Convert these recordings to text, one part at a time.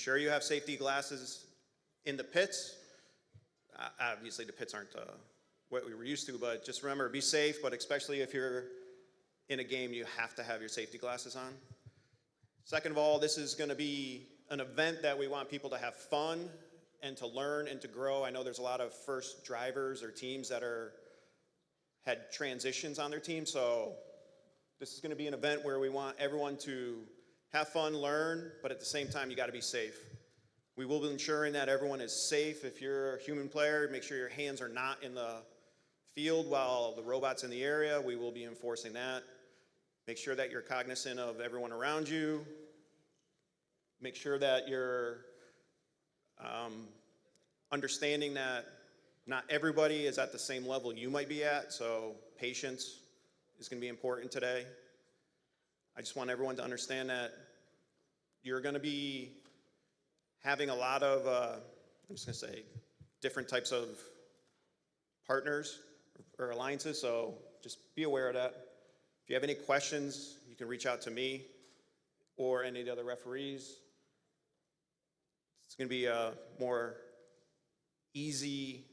ensure you have safety glasses in the pits. Obviously, the pits aren't what we were used to, but just remember, be safe, but especially if you're in a game, you have to have your safety glasses on. Second of all, this is going to be an event that we want people to have fun and to learn and to grow. I know there's a lot of first drivers or teams that had transitions on their team, so this is going to be an event where we want everyone to have fun, learn, but at the same time, you got to be safe. We will be ensuring that everyone is safe. If you're a human player, make sure your hands are not in the field while the robot's in the area. We will be enforcing that. Make sure that you're cognizant of everyone around you. Make sure that you're understanding that not everybody is at the same level you might be at, so patience is going to be important today. I just want everyone to understand that you're going to be having a lot of, I'm just going to say, different types of partners or alliances, so just be aware of that. If you have any questions, you can reach out to me or any of the other referees. It's going to be a more easy,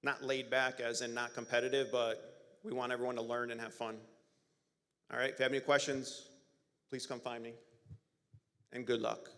not laid back as in not competitive, but we want everyone to learn and have fun. All right, if you have any questions, please come find me, and good luck.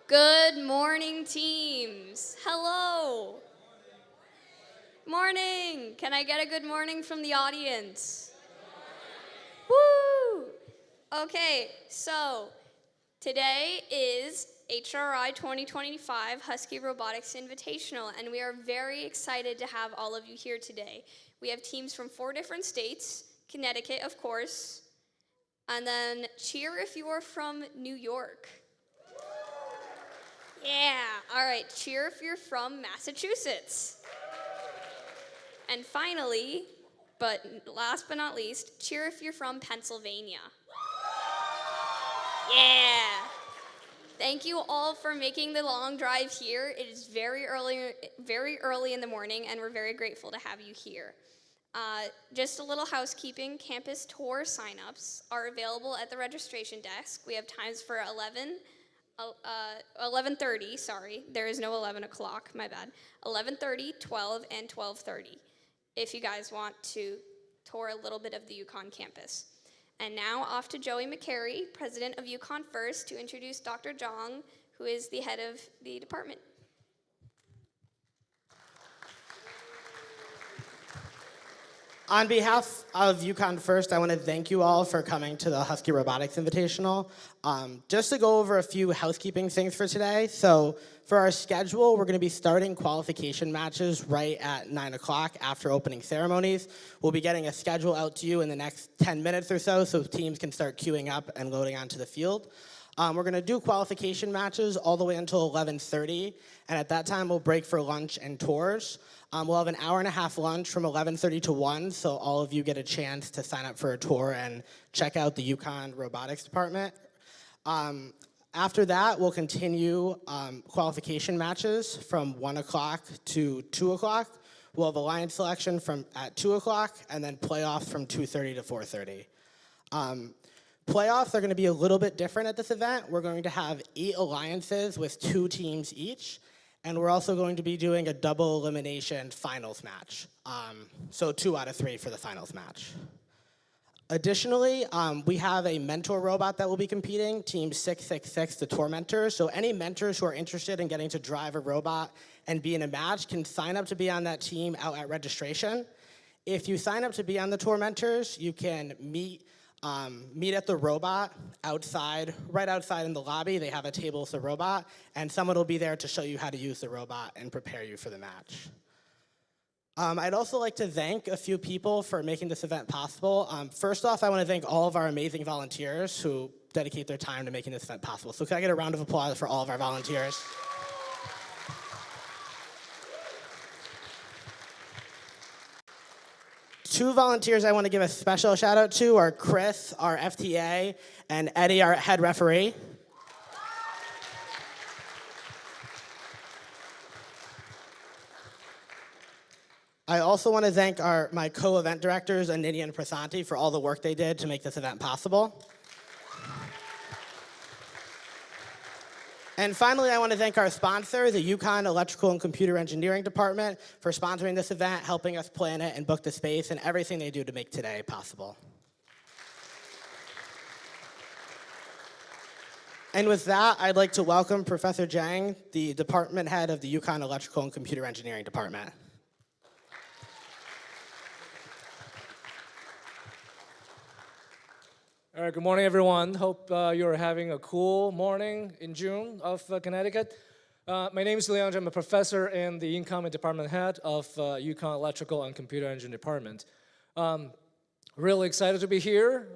Good morning, teams. Hello. Morning. Can I get a good morning from the audience? Woo! Okay, so today is HRI 2025 Husky Robotics Invitational, and we are very excited to have all of you here today. We have teams from 4 different states, Connecticut, of course, and then cheer if you are from New York. Yeah, all right, cheer if you're from Massachusetts. And finally, but last but not least, cheer if you're from Pennsylvania. Yeah. Thank you all for making the long drive here. It is very early in the morning, and we're very grateful to have you here. Just a little housekeeping, campus tour signups are available at the registration desk. We have times for 11:30, sorry, there is no 11 o'clock, my bad. 11:30, 12, and 12:30, if you guys want to tour a little bit of the UConn campus. And now off to Joey McCary, president of UConn First, to introduce Dr. Zhang, who is the head of the department. On behalf of UConn First, I want to thank you all for coming to the Husky Robotics Invitational. Just to go over a few housekeeping things for today. So for our schedule, we're going to be starting qualification matches right at 9 o'clock after opening ceremonies. We'll be getting a schedule out to you in the next 10 minutes or so teams can start queuing up and loading onto the field. We're going to do qualification matches all the way until 11:30, and at that time we'll break for lunch and tours. We'll have an hour-and-a-half lunch from 11:30 to 1, so all of you get a chance to sign up for a tour and check out the UConn Robotics department. After that, we'll continue qualification matches from 1 o'clock to 2 o'clock. We'll have alliance selection at 2 o'clock, and then playoffs from 2:30 to 4:30. Playoffs are going to be a little bit different at this event. We're going to have 8 alliances with 2 teams each, and we're also going to be doing a double elimination finals match. So 2 out of 3 for the finals match. Additionally, we have a mentor robot that will be competing, Team 666, the tour mentors. So any mentors who are interested in getting to drive a robot and be in a match can sign up to be on that team out at registration. If you sign up to be on the tour mentors, you can meet at the robot outside, right outside in the lobby. They have a table with the robot, and someone will be there to show you how to use the robot and prepare you for the match. I'd also like to thank a few people for making this event possible. First off, I want to thank all of our amazing volunteers who dedicate their time to making this event possible. So can I get a round of applause for all of our volunteers? Two volunteers I want to give a special shout out to are Chris, our FTA, and Eddie, our head referee. I also want to thank my co-event directors, Anidya and Prasanti, for all the work they did to make this event possible. And finally, I want to thank our sponsor, the UConn Electrical and Computer Engineering Department, for sponsoring this event, helping us plan it and book the space, and everything they do to make today possible. And with that, I'd like to welcome Professor Zhang, the department head of the UConn Electrical and Computer Engineering Department. All right, good morning, everyone. Hope you're having a cool morning in June of Connecticut. My name is Liang. I'm a professor and the incoming department head of UConn Electrical and Computer Engineering Department. Really excited to be here.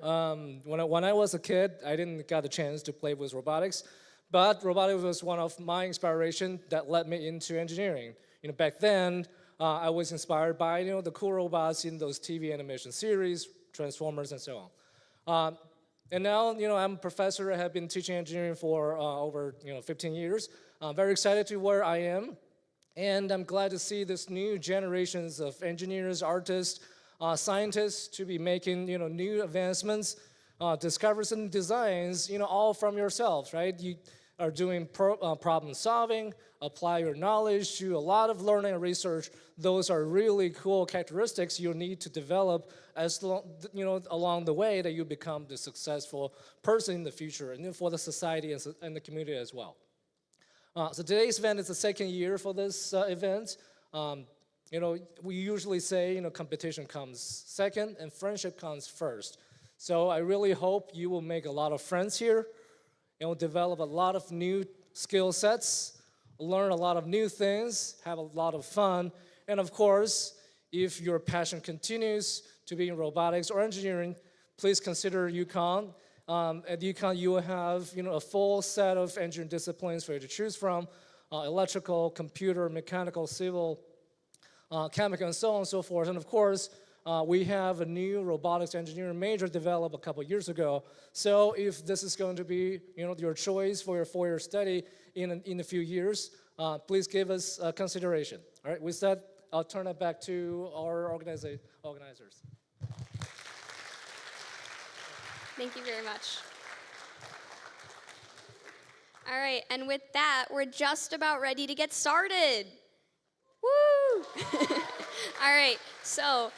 When I was a kid, I didn't get a chance to play with robotics, but robotics was one of my inspiration that led me into engineering. Back then, I was inspired by the cool robots in those TV animation series, Transformers, and so on. And now, I'm a professor. I have been teaching engineering for over 15 years. I'm very excited to where I am, and I'm glad to see this new generations of engineers, artists, scientists to be making new advancements, discoveries and designs, all from yourselves, right? You are doing problem solving, apply your knowledge to a lot of learning and research. Those are really cool characteristics you need to develop along the way that you become the successful person in the future and for the society and the community as well. So today's event is the second year for this event. We usually say, competition comes second and friendship comes first. So I really hope you will make a lot of friends here and will develop a lot of new skill sets, learn a lot of new things, have a lot of fun, and of course, if your passion continues to be in robotics or engineering, please consider UConn. At UConn, you will have a full set of engineering disciplines for you to choose from: electrical, computer, mechanical, civil, chemical, and so on and so forth. And of course, we have a new robotics engineering major developed a couple years ago. So if this is going to be your choice for your four-year study in a few years, please give us consideration. All right, with that, I'll turn it back to our organizers. Thank you very much. All right, and with that, we're just about ready to get started. Woo! All right, so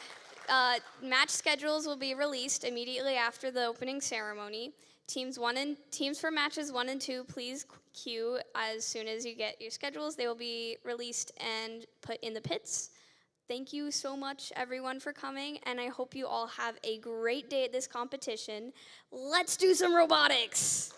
match schedules will be released immediately after the opening ceremony. Teams for matches 1 and 2, please queue as soon as you get your schedules. They will be released and put in the pits. Thank you so much, everyone, for coming, and I hope you all have a great day at this competition. Let's do some robotics!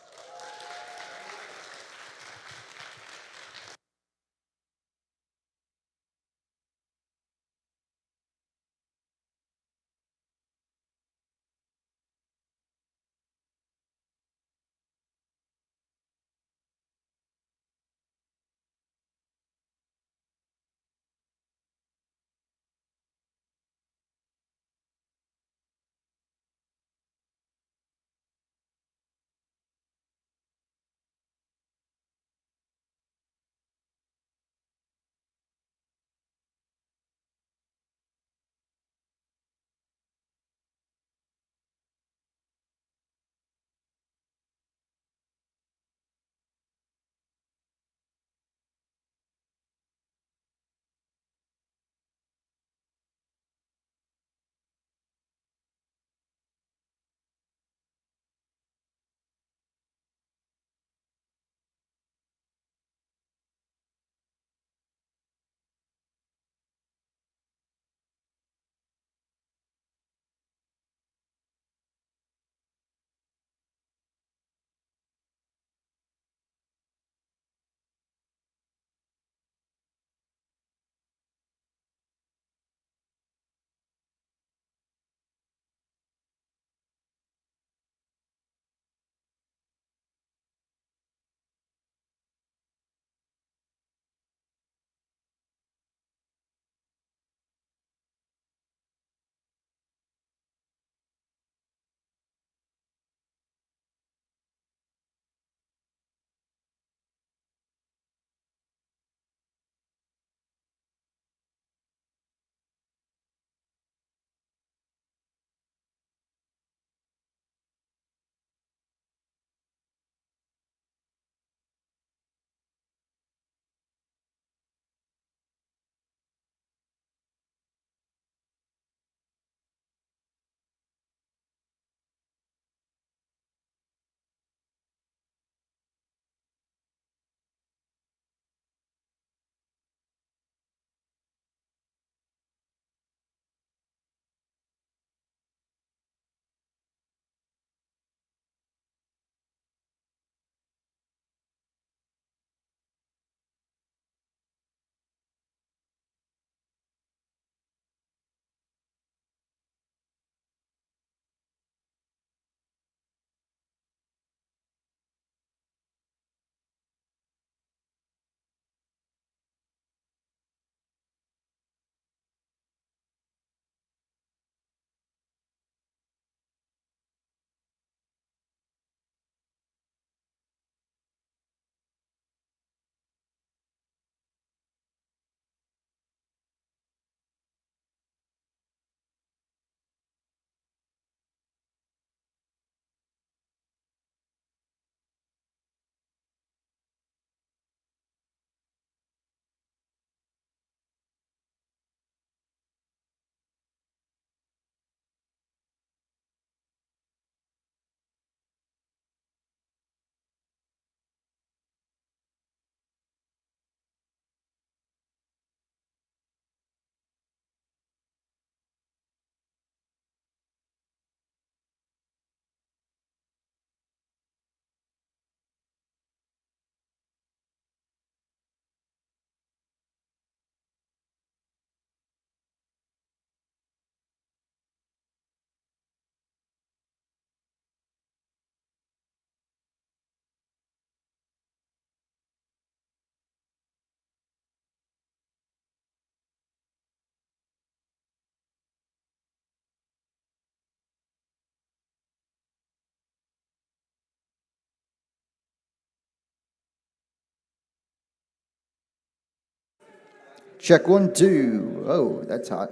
Check 1, 2. Oh, that's hot.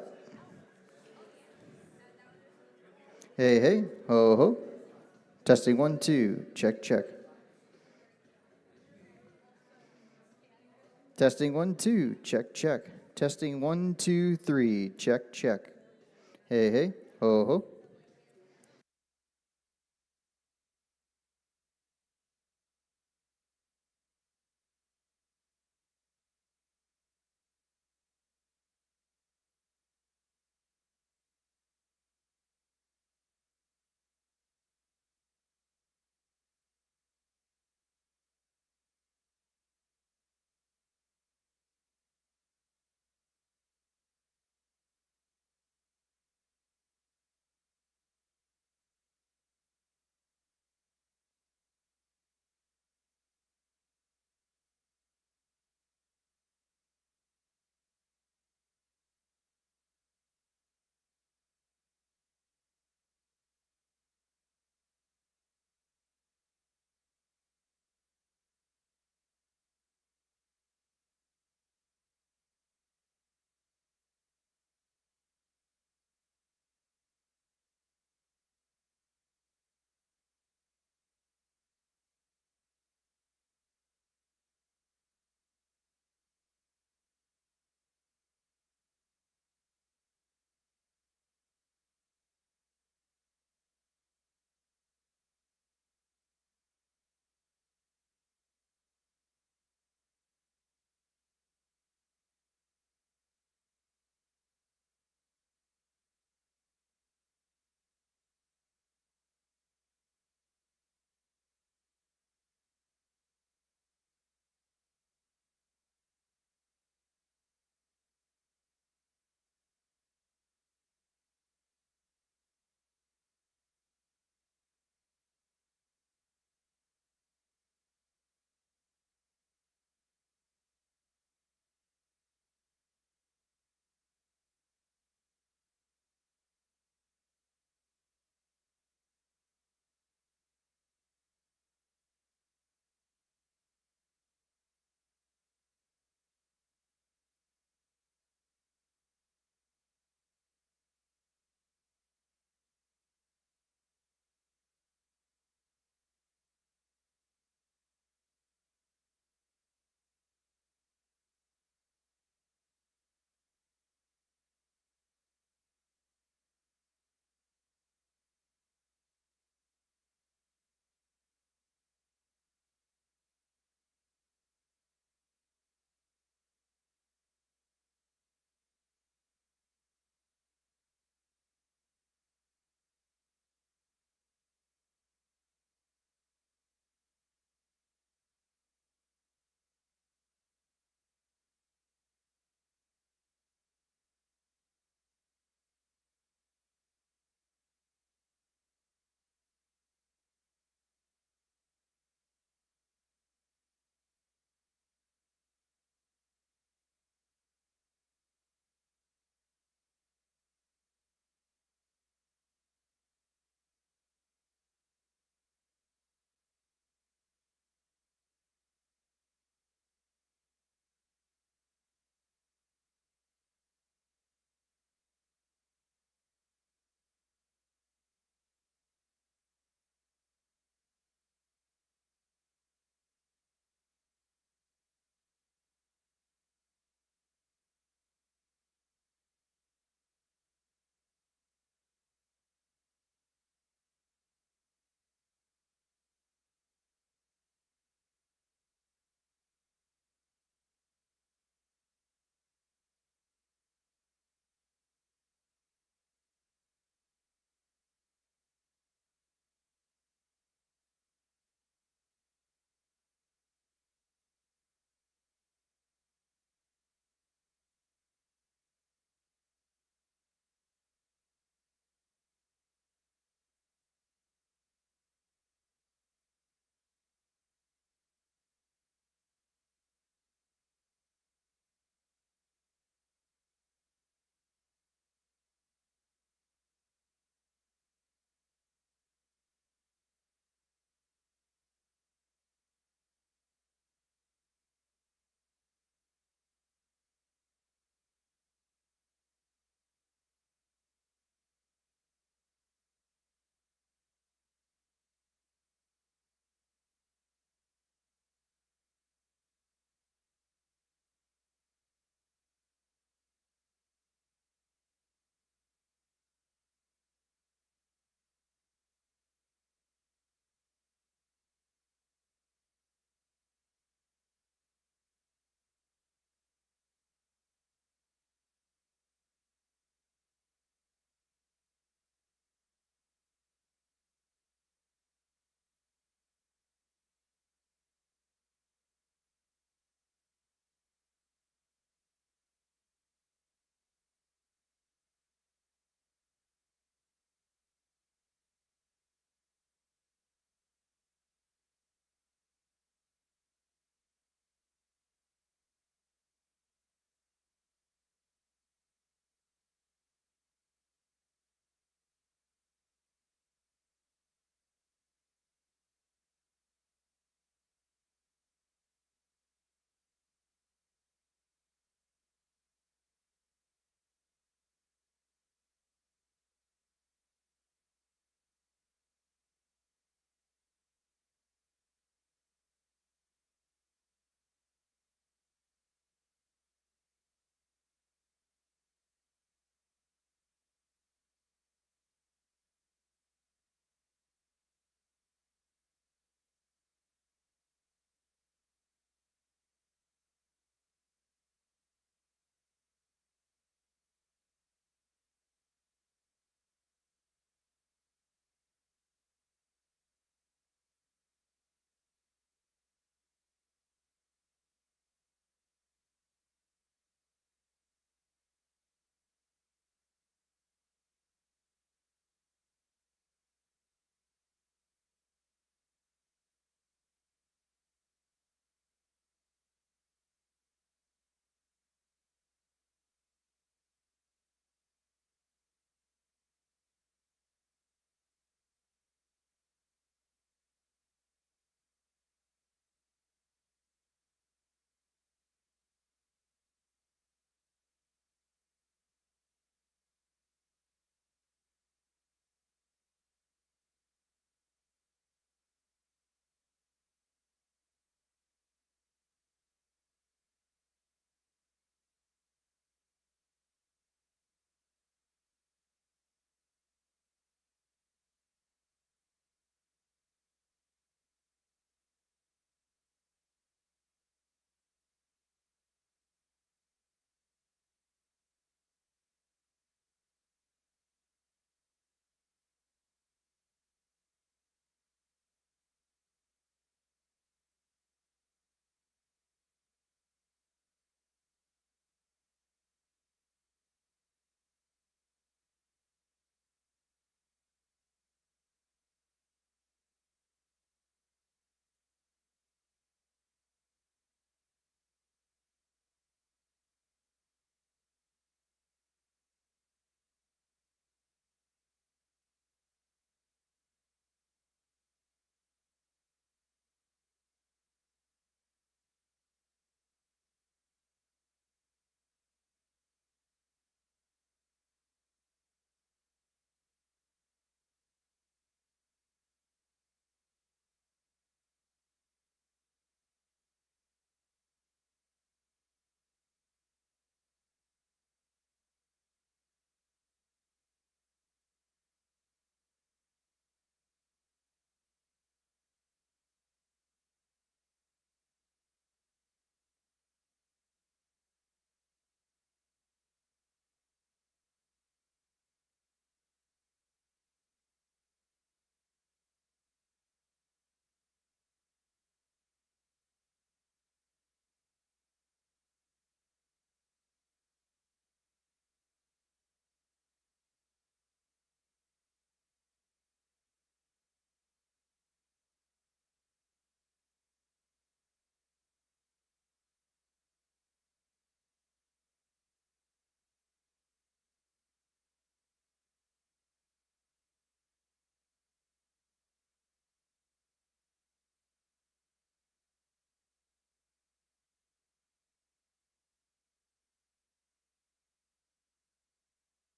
Hey, hey, ho, ho. Testing 1, 2. Check, check. Testing 1, 2. Check, check. Testing 1, 2, 3. Check, check. Hey, hey, ho, ho.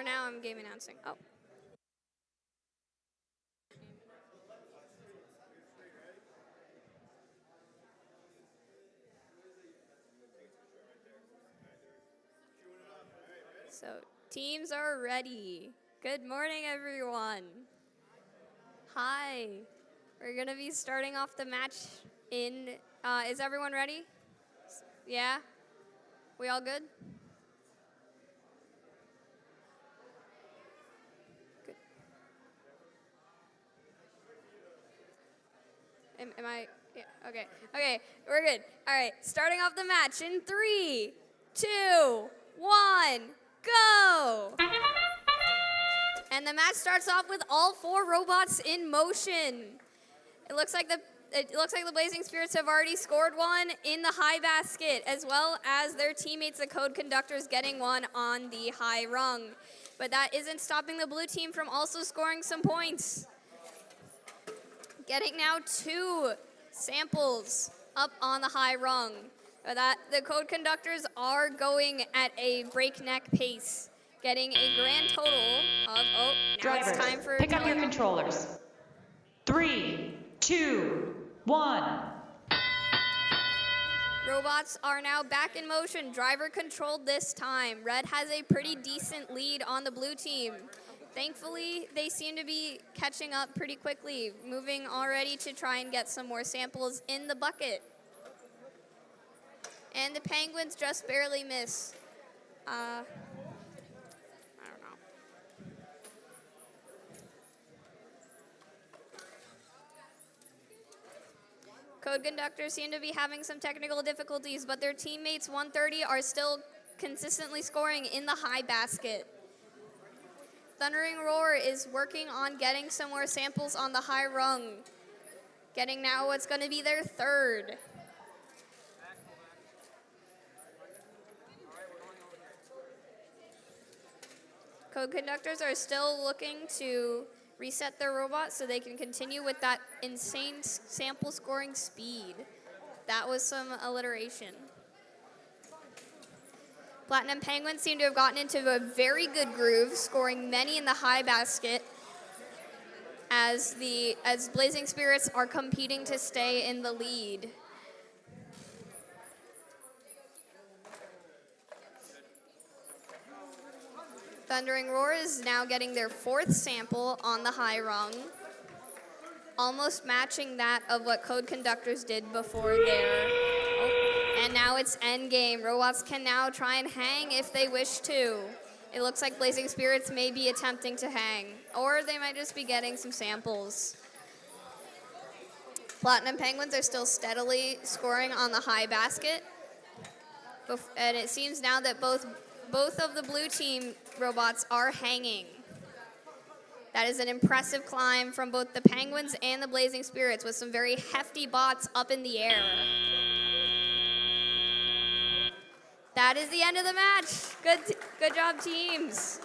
For now, I'm game announcing. Oh. So, teams are ready. Good morning, everyone. Hi. We're going to be starting off the match in. Is everyone ready? Yeah? We all good? Good. Am I? Yeah, okay. Okay, we're good. All right, starting off the match in 3, 2, 1, go! And the match starts off with all 4 robots in motion. It looks like the Blazing Spirits have already scored one in the high basket, as well as their teammates, the Code Conductors, getting one on the high rung. But that isn't stopping the blue team from also scoring some points. Getting now 2 samples up on the high rung. The Code Conductors are going at a breakneck pace, getting a grand total of, now Drivers, it's time for pick up your time. controllers. 3, 2, 1. Robots are now back in motion, driver controlled this time. Red has a pretty decent lead on the blue team. Thankfully, they seem to be catching up pretty quickly, moving already to try and get some more samples in the bucket. And the Penguins just barely miss. I don't know. Code Conductors seem to be having some technical difficulties, but their teammates 130 are still consistently scoring in the high basket. Thundering Roar is working on getting some more samples on the high rung. Getting now what's going to be their 3rd. Code Conductors are still looking to reset their robot so they can continue with that insane sample scoring speed. That was some alliteration. Platinum Penguins seem to have gotten into a very good groove, scoring many in the high basket as Blazing Spirits are competing to stay in the lead. Thundering Roar is now getting their 4th sample on the high rung, almost matching that of what Code Conductors did before their. And now it's endgame. Robots can now try and hang if they wish to. It looks like Blazing Spirits may be attempting to hang, or they might just be getting some samples. Platinum Penguins are still steadily scoring on the high basket. And it seems now that both of the blue team robots are hanging. That is an impressive climb from both the Penguins and the Blazing Spirits with some very hefty bots up in the air. That is the end of the match. Good job, teams.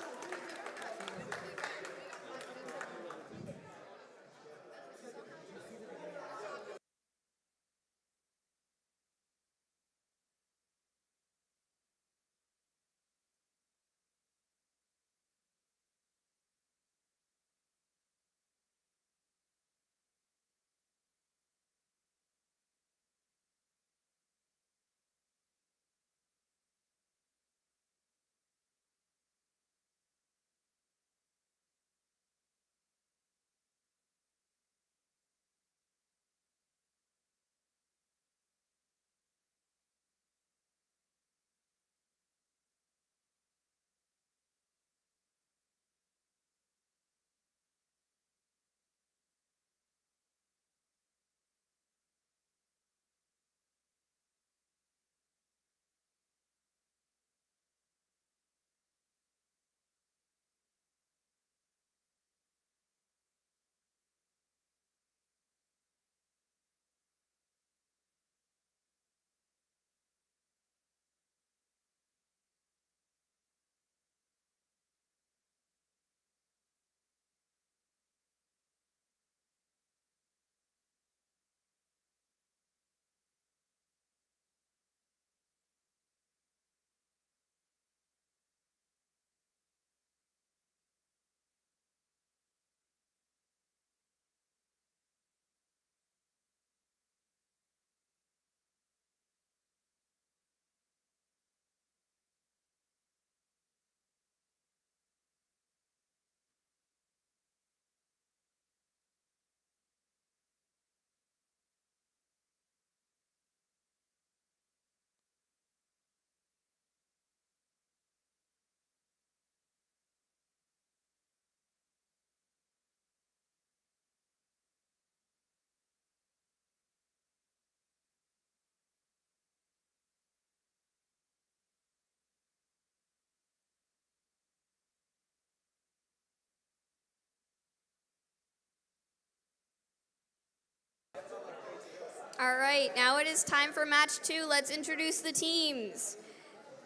All right, now it is time for match 2. Let's introduce the teams.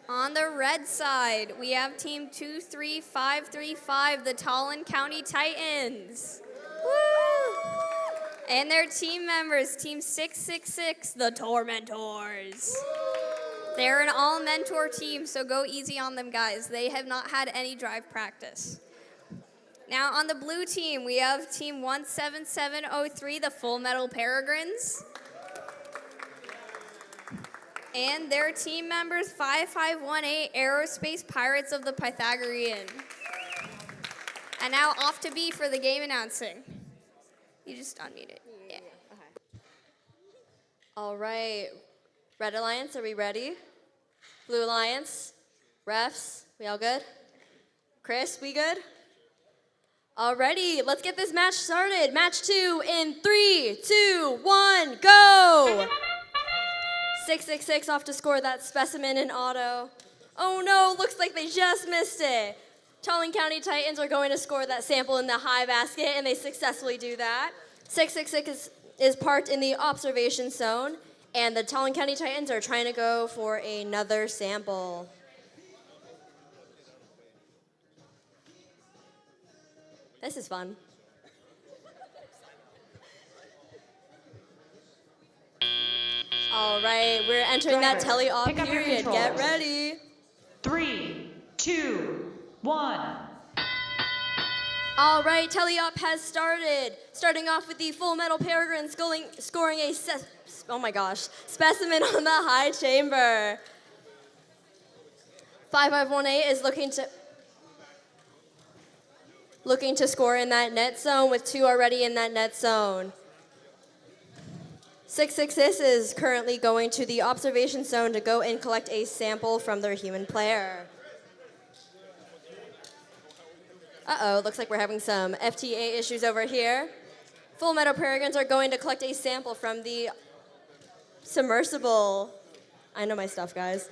On the red side, we have team 23535, the Tallinn County Titans. Woo! And their team members, team 666, the Tormentors. They're an all-mentor team, so go easy on them, guys. They have not had any drive practice. Now on the blue team, we have team 17703, the Full Metal Peregrines. And their team members, 5518, Aerospace Pirates of the Pythagorean. And now off to B for the game announcing. You just unmute it. Yeah. Okay. All right. Red Alliance, are we ready? Blue Alliance, refs, we all good? Chris, we good? Alrighty, let's get this match started. Match 2 in 3, 2, 1, go! 666 off to score that specimen in auto. Oh no, looks like they just missed it. Tallinn County Titans are going to score that sample in the high basket, and they successfully do that. 666 is parked in the observation zone, and the Tallinn County Titans are trying to go for another sample. This is fun. All right, we're entering that Driver, tele-op pick up your period. Get controls. ready. 3, 2, 1. All right, tele-op has started. Starting off with the Full Metal Peregrine scoring a specimen on the high chamber. 5518 is looking to score in that net zone with 2 already in that net zone. 666 is currently going to the observation zone to go and collect a sample from their human player. Uh-oh, looks like we're having some FTA issues over here. Full Metal Peregrines are going to collect a sample from the submersible. I know my stuff, guys.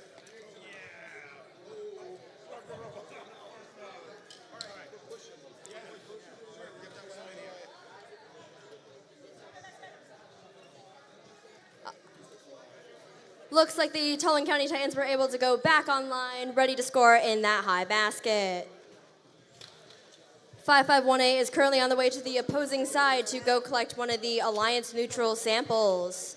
Looks like the Tallinn County Titans were able to go back online, ready to score in that high basket. 5518 is currently on the way to the opposing side to go collect one of the Alliance neutral samples.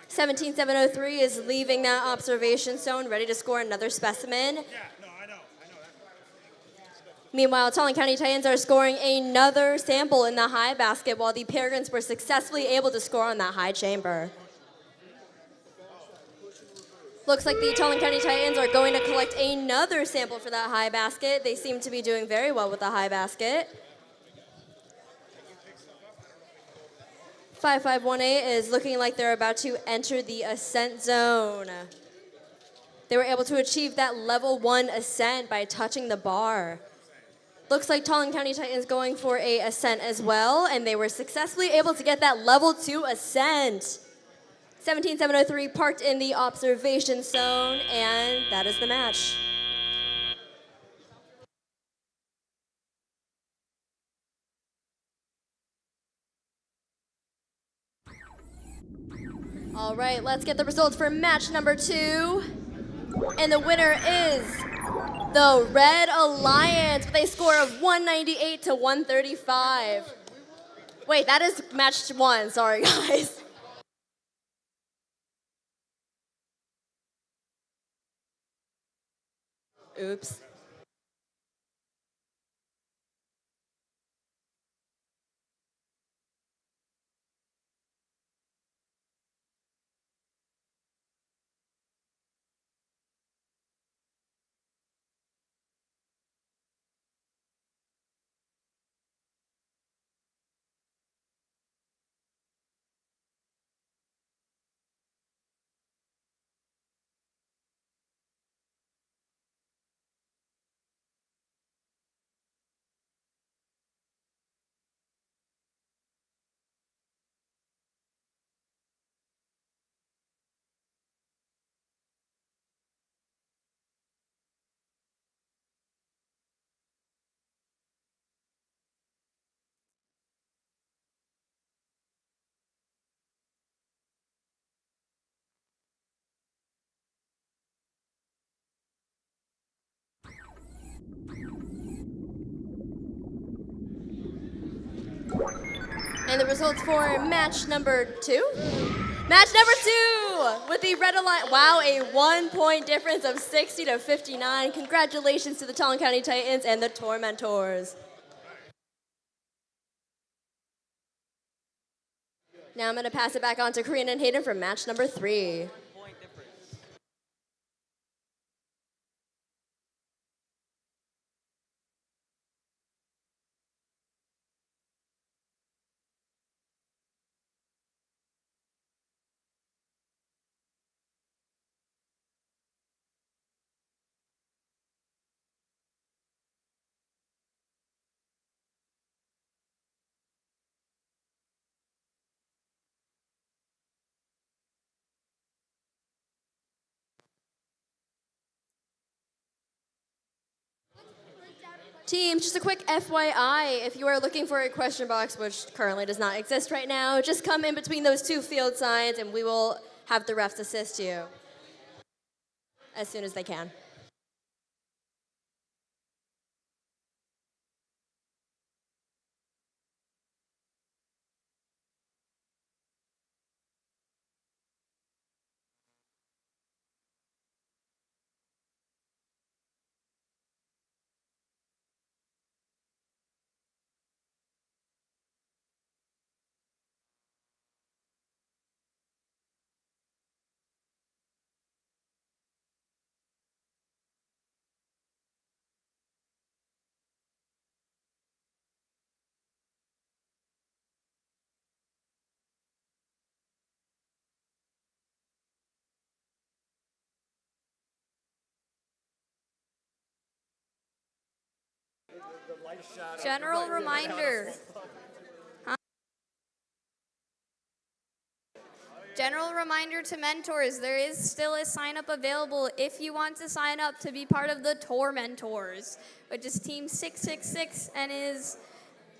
$17,703 is leaving that observation zone, ready to score another specimen. Meanwhile, Tallinn County Titans are scoring another sample in the high basket, while the Peregrines were successfully able to score on that high chamber. Looks like the Tallinn County Titans are going to collect another sample for that high basket. They seem to be doing very well with the high basket. 5518 is looking like they're about to enter the ascent zone. They were able to achieve that level 1 ascent by touching the bar. Looks like Tallinn County Titans going for a ascent as well, and they were successfully able to get that level 2 ascent. 17703 parked in the observation zone, and that is the match. All right, let's get the results for match number 2. And the winner is the Red Alliance with a score of 198 to 135. Wait, that is match 1. Sorry, guys. Oops. And the results for match number 2? Match number 2 with the red alliance. Wow, a 1-point difference of 60 to 59. Congratulations to the Talon County Titans and the Tormentors. Now I'm going to pass it back on to Korean and Hayden for match number 3. Teams, just a quick FYI, if you are looking for a question box, which currently does not exist right now, just come in between those 2 field signs and we will have the refs assist you as soon as they can. General reminder. General reminder to mentors, there is still a sign up available if you want to sign up to be part of the Tormentors, which is Team 666 and is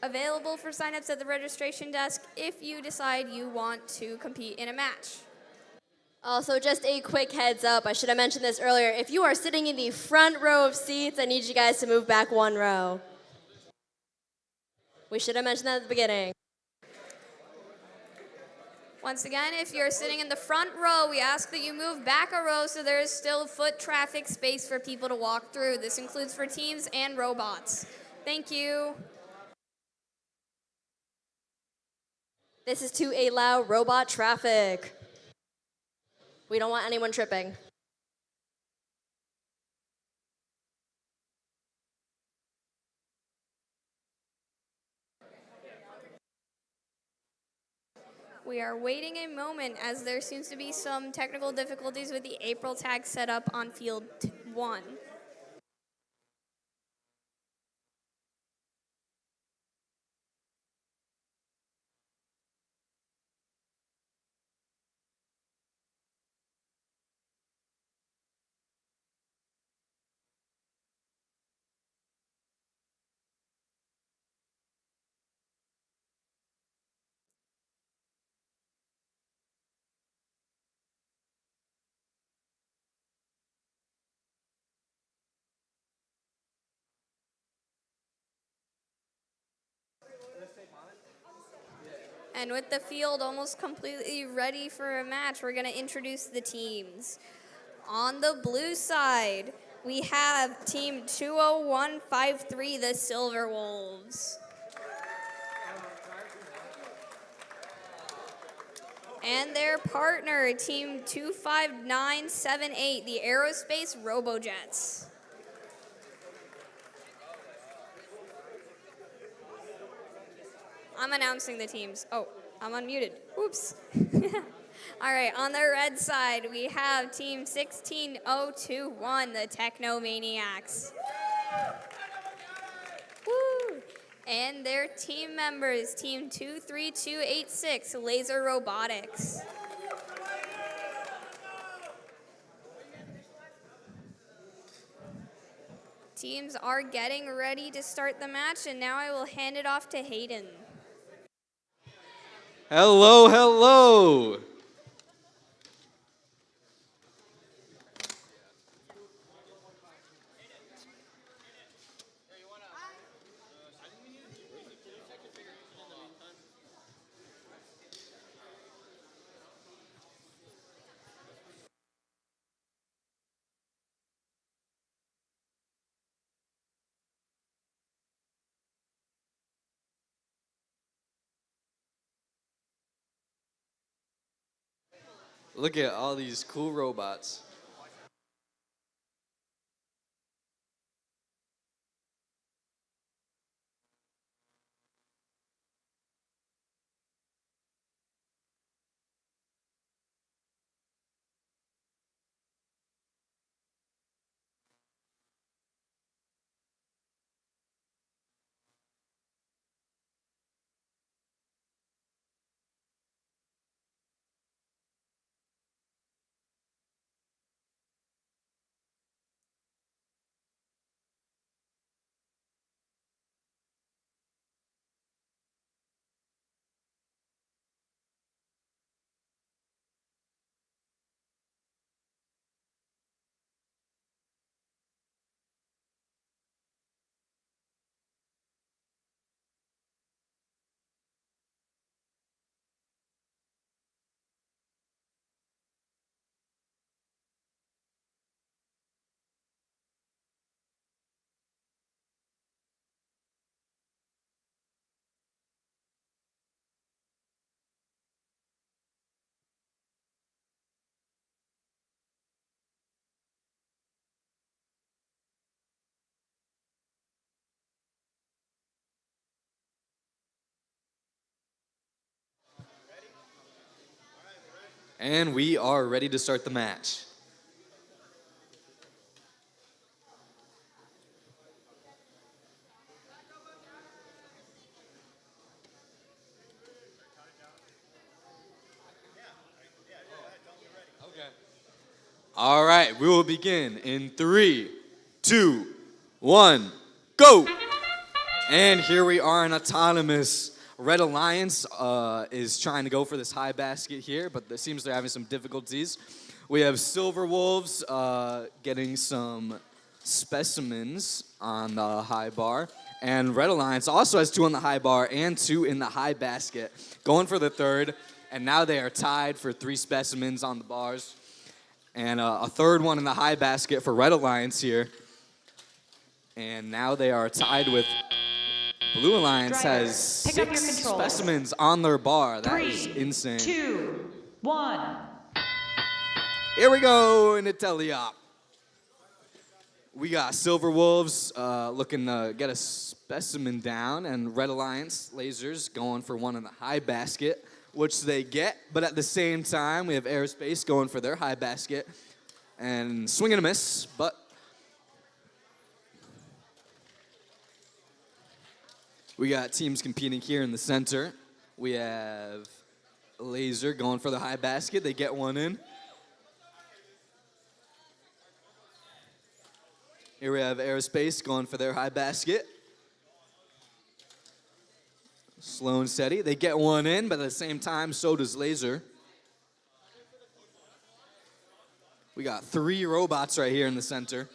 available for signups at the registration desk if you decide you want to compete in a match. Also, just a quick heads up, I should have mentioned this earlier. If you are sitting in the front row of seats, I need you guys to move back 1 row. We should have mentioned that at the beginning. Once again, if you're sitting in the front row, we ask that you move back a row so there is still foot traffic space for people to walk through. This includes for teams and robots. Thank you. This is to allow robot traffic. We don't want anyone tripping. We are waiting a moment as there seems to be some technical difficulties with the April tag setup on field 1. And with the field almost completely ready for a match, we're going to introduce the teams. On the blue side, we have Team 20153, the Silver Wolves. And their partner, Team 25978, the Aerospace Robojets. I'm announcing the teams. Oh, I'm unmuted. Oops. All right, on the red side, we have Team 16021, the Technomaniacs. Woo! And their team members, Team 23286, Laser Robotics. Teams are getting ready to start the match, and now I will hand it off to Hayden. Hello, hello. Look at all these cool robots. And we are ready to start the match. All right, we will begin in 3, 2, 1, go! And here we are in autonomous. Red Alliance is trying to go for this high basket here, but it seems they're having some difficulties. We have Silver Wolves getting some specimens on the high bar. And Red Alliance also has 2 on the high bar and 2 in the high basket. Going for the third, and now they are tied for 3 specimens on the bars. And a third one in the high basket for Red Alliance here. And now they are tied with Blue Alliance Driver, has pick up your 6 controls. specimens on their bar. That is 3, insane. 2, 1. Here we go in the teleop. We got Silver Wolves looking to get a specimen down, and Red Alliance lasers going for one in the high basket, which they get. But at the same time, we have Aerospace going for their high basket and swing and a miss, but we got teams competing here in the center. We have Laser going for the high basket. They get one in. Here we have Aerospace going for their high basket. Slow and steady. They get one in, but at the same time, so does Laser. We got 3 robots right here in the center.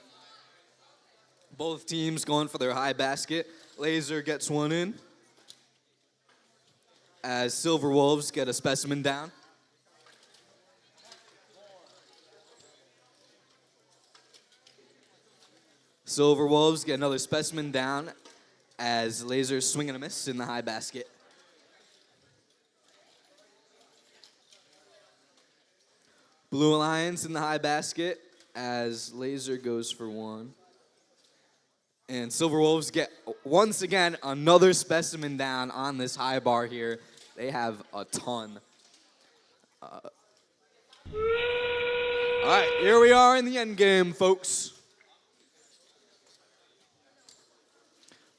Both teams going for their high basket. Laser gets one in as Silver Wolves get a specimen down. Silver Wolves get another specimen down as Laser swing and a miss in the high basket. Blue Alliance in the high basket as Laser goes for one. And Silver Wolves get, once again, another specimen down on this high bar here. They have a ton. All right, here we are in the end game, folks.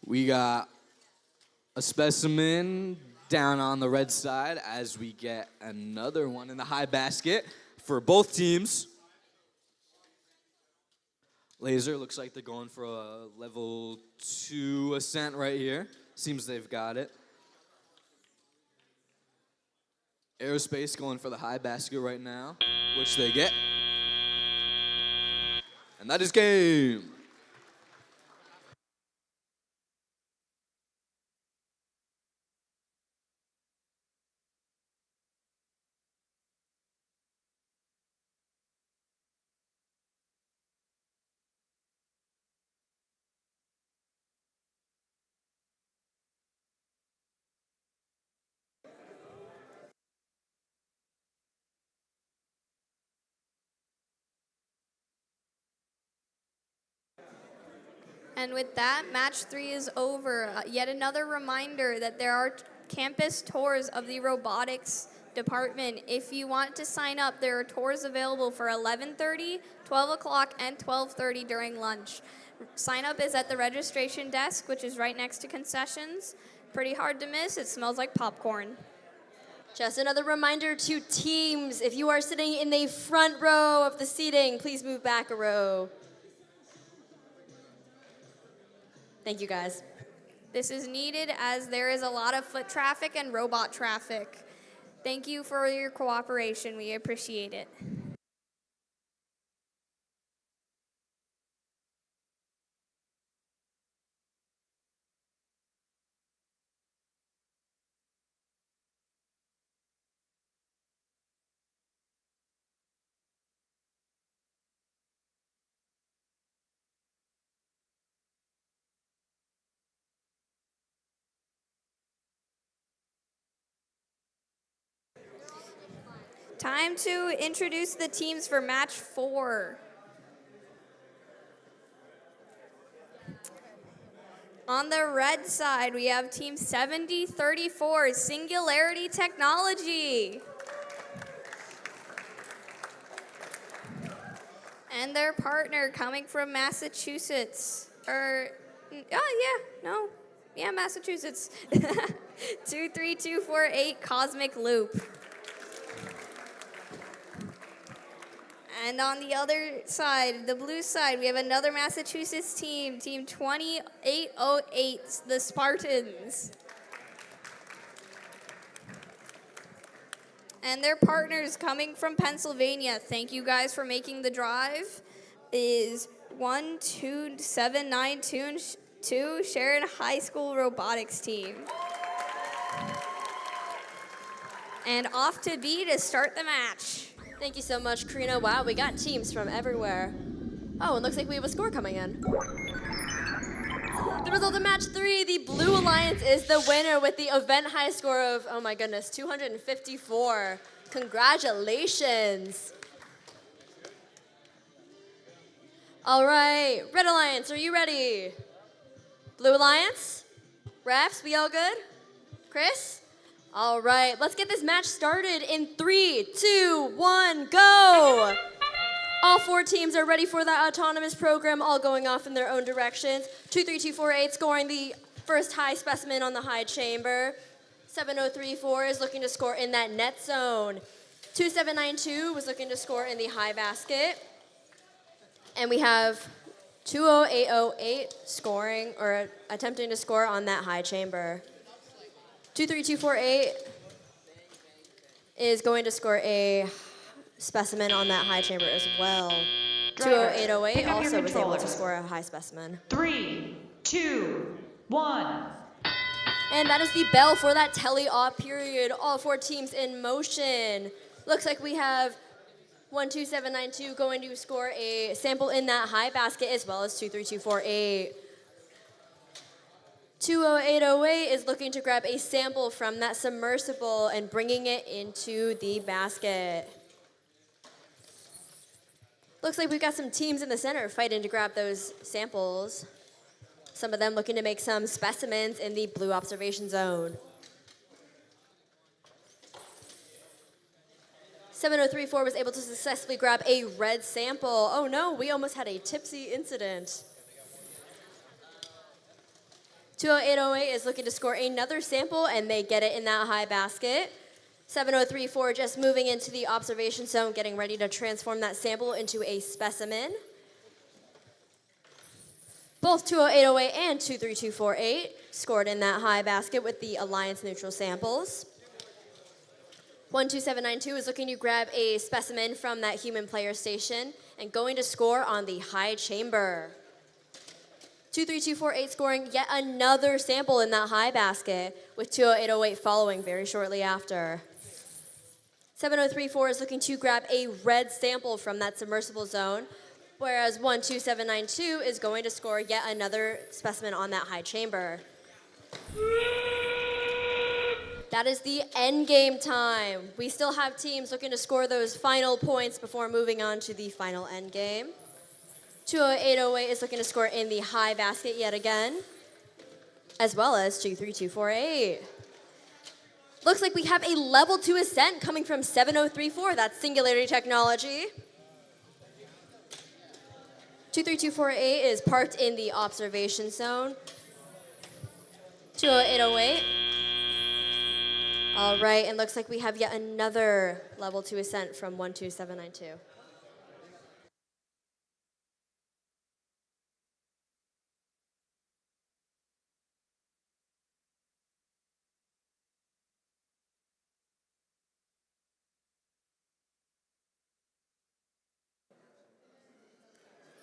We got a specimen down on the red side as we get another one in the high basket for both teams. Laser looks like they're going for a level 2 ascent right here. Seems they've got it. Aerospace going for the high basket right now, which they get. And that is game. And with that, match 3 is over. Yet another reminder that there are campus tours of the robotics department. If you want to sign up, there are tours available for 11:30, 12 o'clock, and 12:30 during lunch. Sign up is at the registration desk, which is right next to concessions. Pretty hard to miss. It smells like popcorn. Just another reminder to teams, if you are sitting in the front row of the seating, please move back a row. Thank you, guys. This is needed as there is a lot of foot traffic and robot traffic. Thank you for your cooperation. We appreciate it. Time to introduce the teams for match 4. On the red side, we have team 7034, Singularity Technology. And their partner coming from Massachusetts. Massachusetts. 23248 Cosmic Loop. And on the other side, the blue side, we have another Massachusetts team, Team 2808, the Spartans. And their partners coming from Pennsylvania, thank you guys for making the drive, is 12792 Sharon High School Robotics team. And off to be to start the match. Thank you so much, Karina. Wow, we got teams from everywhere. Oh, it looks like we have a score coming in. The result of match 3, the Blue Alliance is the winner with the event high score of, oh my goodness, 254. Congratulations. All right, Red Alliance, are you ready? Blue Alliance? Refs, we all good? Chris? All right, let's get this match started in 3, 2, 1, go! All 4 teams are ready for that autonomous program, all going off in their own directions. 23248 scoring the first high specimen on the high chamber. 7034 is looking to score in that net zone. 2792 was looking to score in the high basket. And we have 20808 scoring, or attempting to score on that high chamber. 23248 is going to score a specimen on that high chamber as well. 20808 also was able to score a high specimen. 3, 2, 1. And that is the bell for that tele-op period. All 4 teams in motion. Looks like we have 12792 going to score a sample in that high basket as well as 23248. 20808 is looking to grab a sample from that submersible and bringing it into the basket. Looks like we've got some teams in the center fighting to grab those samples. Some of them looking to make some specimens in the blue observation zone. 7034 was able to successfully grab a red sample. Oh no, we almost had a tipsy incident. 20808 is looking to score another sample, and they get it in that high basket. 7034 just moving into the observation zone, getting ready to transform that sample into a specimen. Both 20808 and 23248 scored in that high basket with the Alliance neutral samples. 12792 is looking to grab a specimen from that human player station and going to score on the high chamber. 23248 scoring yet another sample in that high basket, with 20808 following very shortly after. 7034 is looking to grab a red sample from that submersible zone, whereas 12792 is going to score yet another specimen on that high chamber. That is the end game time. We still have teams looking to score those final points before moving on to the final end game. 20808 is looking to score in the high basket yet again, as well as 23248. Looks like we have a level 2 ascent coming from 7034. That's Singularity Technology. 23248 is parked in the observation zone. 20808. All right, and looks like we have yet another level 2 ascent from 12792.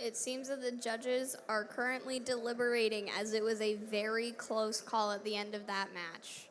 It seems that the judges are currently deliberating as it was a very close call at the end of that match.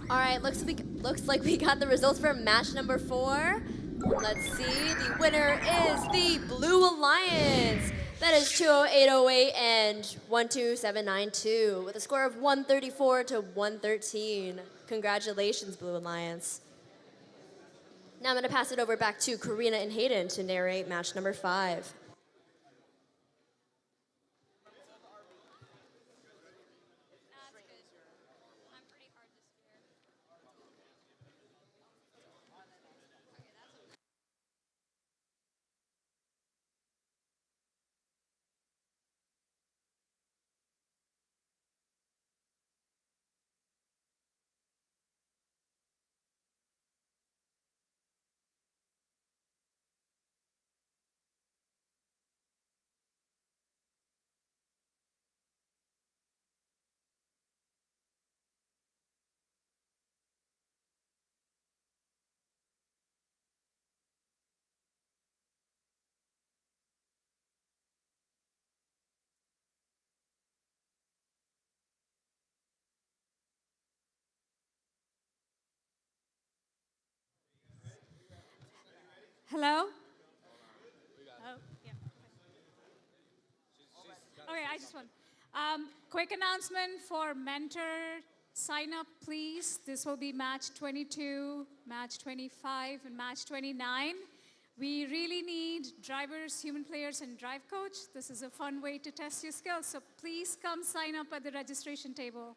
All right, looks like we got the results for match number 4. Let's see. The winner is the Blue Alliance. That is 20808 and 12792 with a score of 134 to 113. Congratulations, Blue Alliance. Now I'm going to pass it over back to Karina and Hayden to narrate match number 5. Hello? Oh, yeah. Okay, I just want. Quick announcement for mentor sign up, please. This will be match 22, match 25, and match 29. We really need drivers, human players, and drive coach. This is a fun way to test your skills, so please come sign up at the registration table.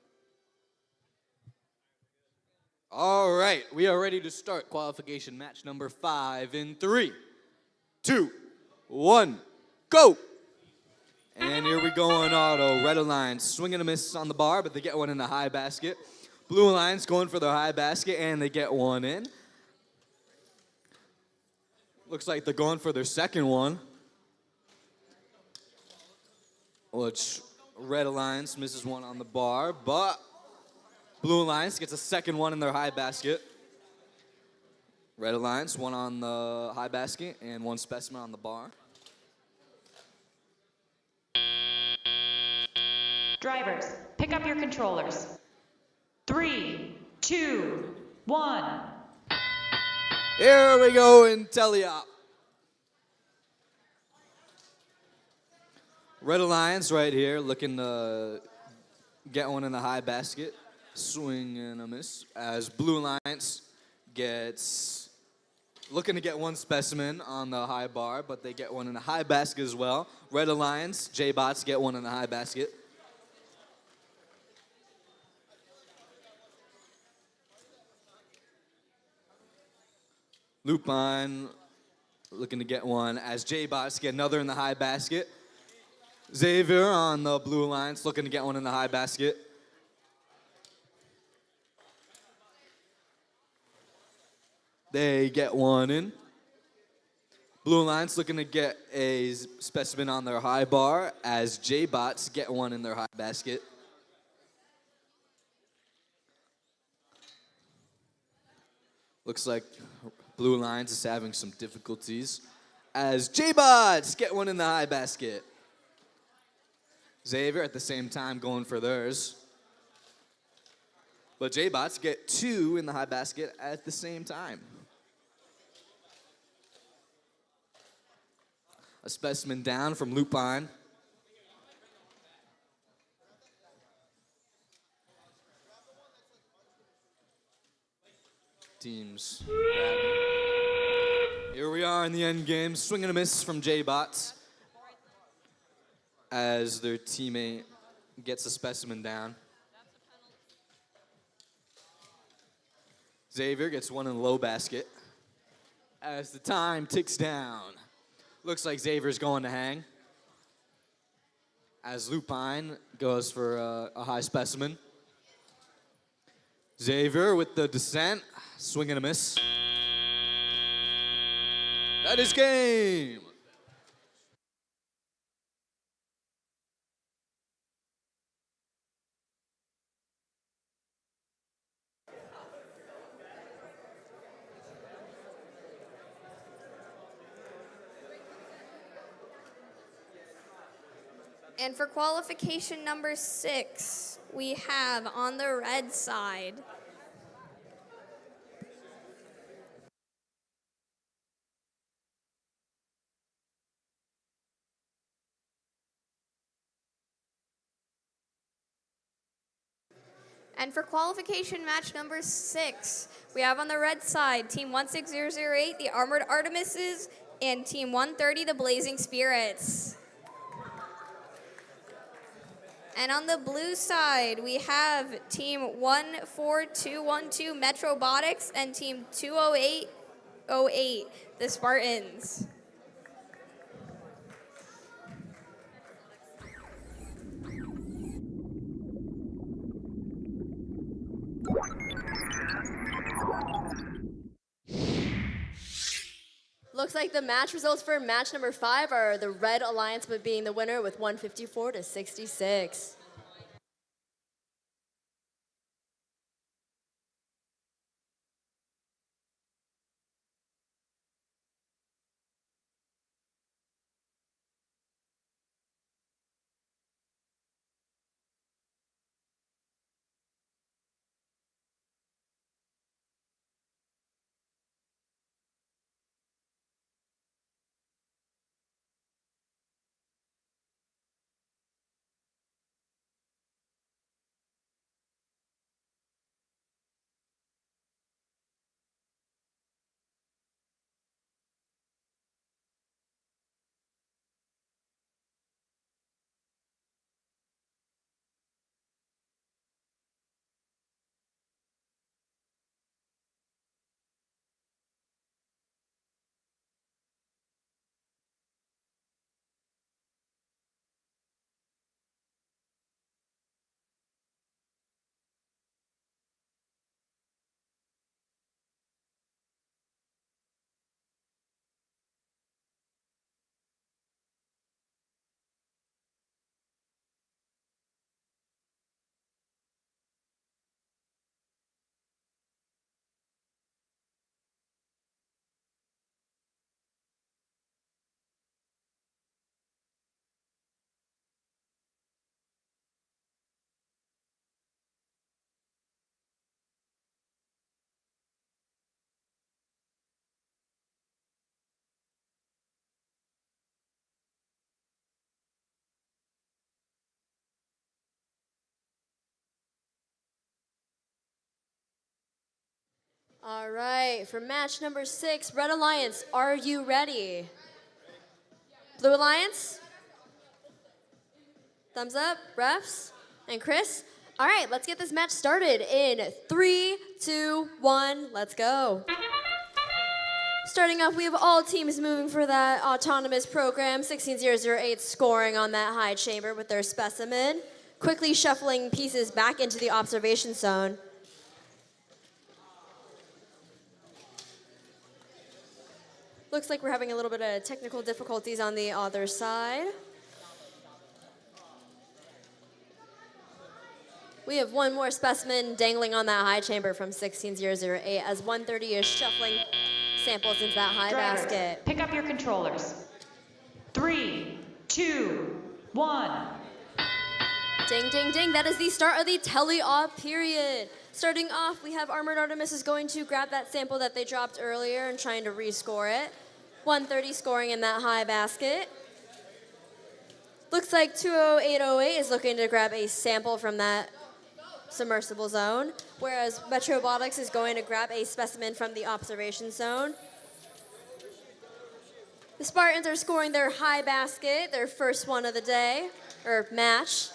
All right, we are ready to start qualification match number 5 in 3, 2, 1, go! And here we go on auto. Red Alliance swing and a miss on the bar, but they get one in the high basket. Blue Alliance going for their high basket, and they get one in. Looks like they're going for their second one. which Red Alliance misses one on the bar, but Blue Alliance gets a second one in their high basket. Red Alliance, one on the high basket and one specimen on the bar. Drivers, pick up your controllers. 3, 2, 1. Here we go in teleop. Red Alliance right here looking to get one in the high basket. Swing and a miss. As Blue Alliance gets looking to get one specimen on the high bar, but they get one in the high basket as well. Red Alliance, J-Bots get one in the high basket. Lupine looking to get one as J-Bots get another in the high basket. Xavier on the Blue Alliance looking to get one in the high basket. They get one in. Blue Alliance looking to get a specimen on their high bar as J-Bots get one in their high basket. Looks like Blue Alliance is having some difficulties as J-Bots get one in the high basket. Xavier at the same time going for theirs. But J-Bots get two in the high basket at the same time. A specimen down from Lupine. Teams grabbing. Here we are in the end game. Swing and a miss from J-Bots as their teammate gets a specimen down. Xavier gets one in the low basket as the time ticks down. Looks like Xavier's going to hang as Lupine goes for a high specimen. Xavier with the descent, swing and a miss. That is game. And for qualification number 6, we have on the red side And for qualification match number 6, we have on the red side Team 16008, the Armored Artemises, and Team 130, the Blazing Spirits. And on the blue side, we have Team 14212, Metrobotics, and Team 20808, the Spartans. Looks like the match results for match number 5 are the Red Alliance being the winner with 154-66. All right, for match number 6, Red Alliance, are you ready? Blue Alliance? Thumbs up, refs, and Chris? All right, let's get this match started in 3, 2, 1, let's go. Starting off, we have all teams moving for that autonomous program. 16008 scoring on that high chamber with their specimen. Quickly shuffling pieces back into the observation zone. Looks like we're having a little bit of technical difficulties on the other side. We have one more specimen dangling on that high chamber from 16008 as 130 is shuffling samples into that high Drivers, basket. pick up your controllers. 3, 2, 1. Ding, ding, ding. That is the start of the tele-op period. Starting off, we have Armored Artemis is going to grab that sample that they dropped earlier and trying to rescore it. 130 scoring in that high basket. Looks like 20808 is looking to grab a sample from that submersible zone, whereas Robotics is going to grab a specimen from the observation zone. The Spartans are scoring their high basket, their first one of the day, or match.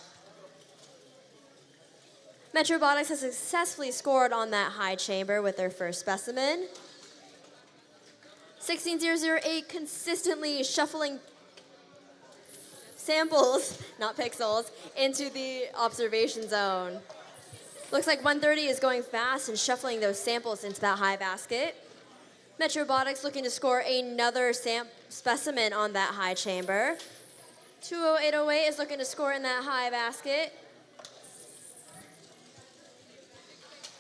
Robotics has successfully scored on that high chamber with their first specimen. 16008 consistently shuffling samples, not pixels, into the observation zone. Looks like 130 is going fast and shuffling those samples into that high basket. Robotics looking to score another specimen on that high chamber. 20808 is looking to score in that high basket.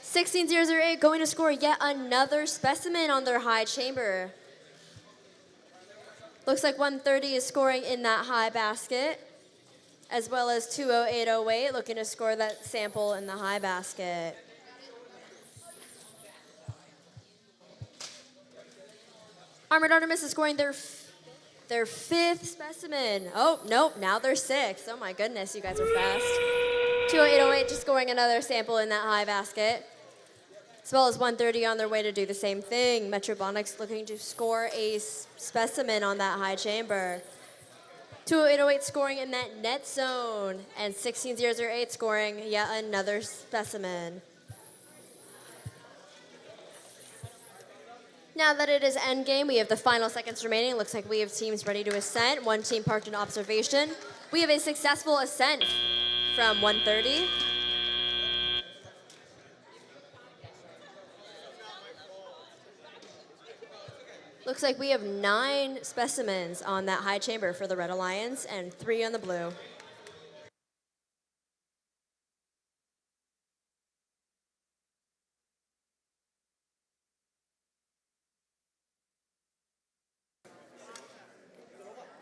16008 going to score yet another specimen on their high chamber. Looks like 130 is scoring in that high basket, as well as 20808 looking to score that sample in the high basket. Armored Artemis is scoring their 5th specimen. Oh, nope, now they're 6th. Oh my goodness, you guys are fast. 20808 just scoring another sample in that high basket, as well as 130 on their way to do the same thing. Robotics looking to score a specimen on that high chamber. 20808 scoring in that net zone, and 16008 scoring yet another specimen. Now that it is endgame, we have the final seconds remaining. Looks like we have teams ready to ascent. One team parked in observation. We have a successful ascent from 130. Looks like we have 9 specimens on that high chamber for the Red Alliance and 3 on the blue.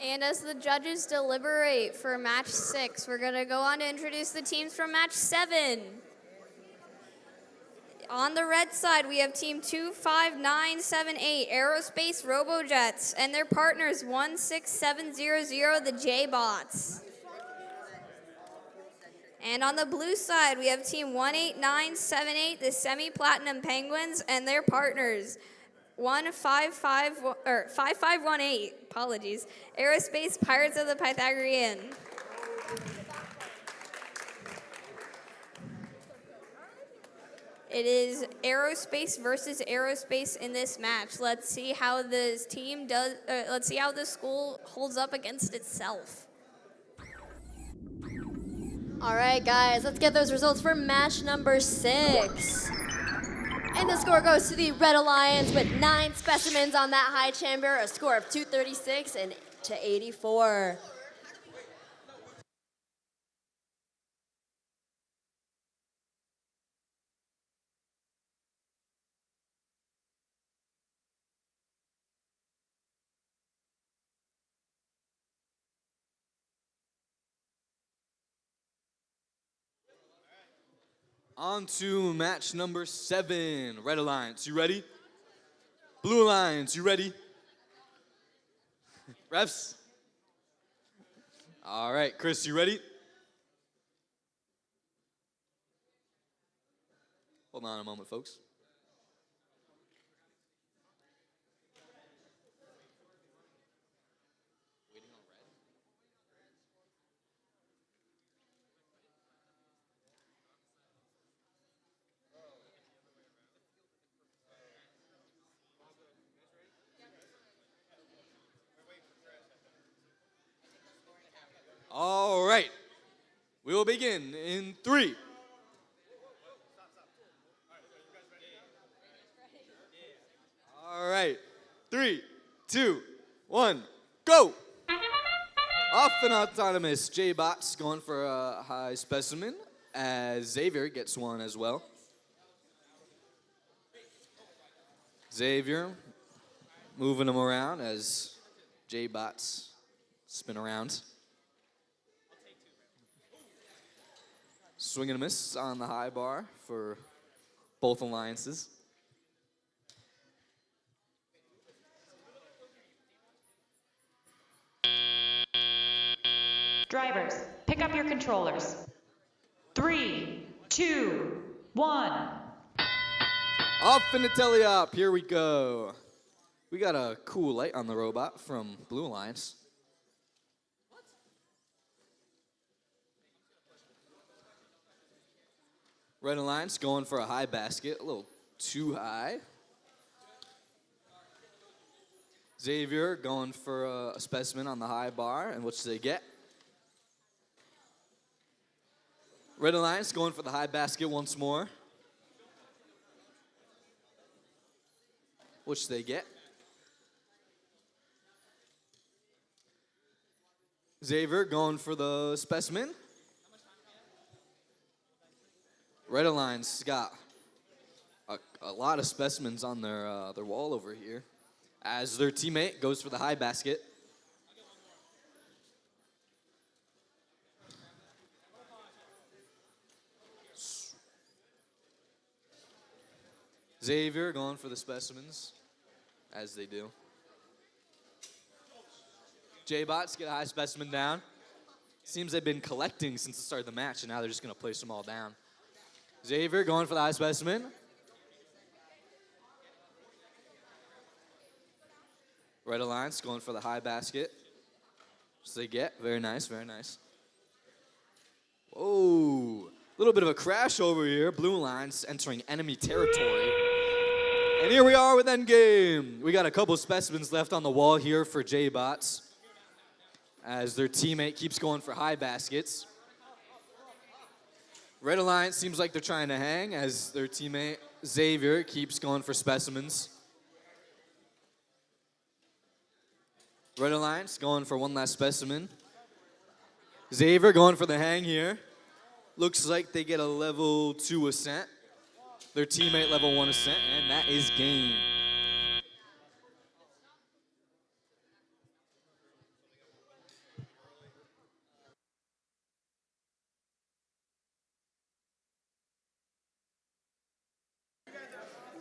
And as the judges deliberate for match 6, we're going to go on to introduce the teams from match 7. On the red side, we have team 25978, Aerospace Robojets, and their partners 16700, the J-Bots. And on the blue side, we have team 18978, the Semi-Platinum Penguins, and their partners 5518, apologies, Aerospace Pirates of the Pythagorean. It is aerospace versus aerospace in this match. Let's see how this team does. Let's see how this school holds up against itself. All right, guys, let's get those results for match number 6. And the score goes to the Red Alliance with 9 specimens on that high chamber, a score of 236 and to 84. On to match number 7. Red Alliance, you ready? Blue Alliance, you ready? Refs? All right, Chris, you ready? Hold on a moment, folks. All right. We will begin in 3. All right. 3, 2, 1, go. Off and autonomous. J-Bot's going for a high specimen as Xavier gets one as well. Xavier moving him around as J-Bots spin around. Swing and a miss on the high bar for both alliances. Drivers, pick up your controllers. 3, 2, 1. Off in the teleop, here we go. We got a cool light on the robot from Blue Alliance. Red Alliance going for a high basket, a little too high. Xavier going for a specimen on the high bar, and what should they get? Red Alliance going for the high basket once more. What should they get? Xavier going for the specimen. Red Alliance got a lot of specimens on their wall over here as their teammate goes for the high basket. Xavier going for the specimens, as they do. J-Bots get a high specimen down. Seems they've been collecting since the start of the match, and now they're just going to place them all down. Xavier going for the high specimen. Red Alliance going for the high basket. So they get. Very nice, very nice. Whoa. A little bit of a crash over here. Blue Alliance entering enemy territory. And here we are with endgame. We got a couple specimens left on the wall here for J-Bots as their teammate keeps going for high baskets. Red Alliance seems like they're trying to hang as their teammate Xavier keeps going for specimens. Red Alliance going for one last specimen. Xavier going for the hang here. Looks like they get a level 2 ascent. Their teammate level 1 ascent, and that is game.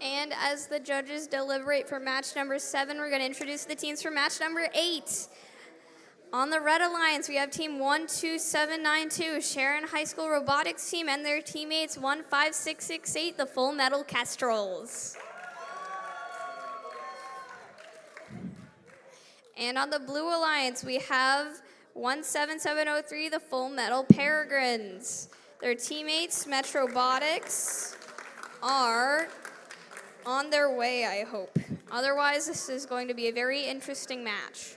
And as the judges deliberate for match number 7, we're going to introduce the teams for match number 8. On the Red Alliance, we have team 12792, Sharon High School Robotics team, and their teammates 15668, the Full Metal Kestrels. And on the Blue Alliance, we have 17703, the Full Metal Peregrines. Their teammates, Metrobotics, are on their way, I hope. Otherwise, this is going to be a very interesting match.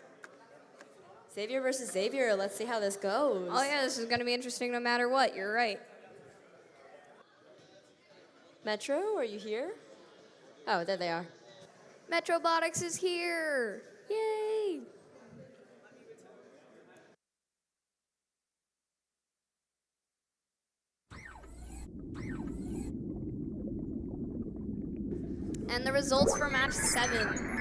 Xavier versus Xavier. Let's see how this goes. Oh yeah, this is going to be interesting no matter what. You're right. Metro, are you here? Oh, there they are. Metrobotics is here. Yay! And the results for match 7.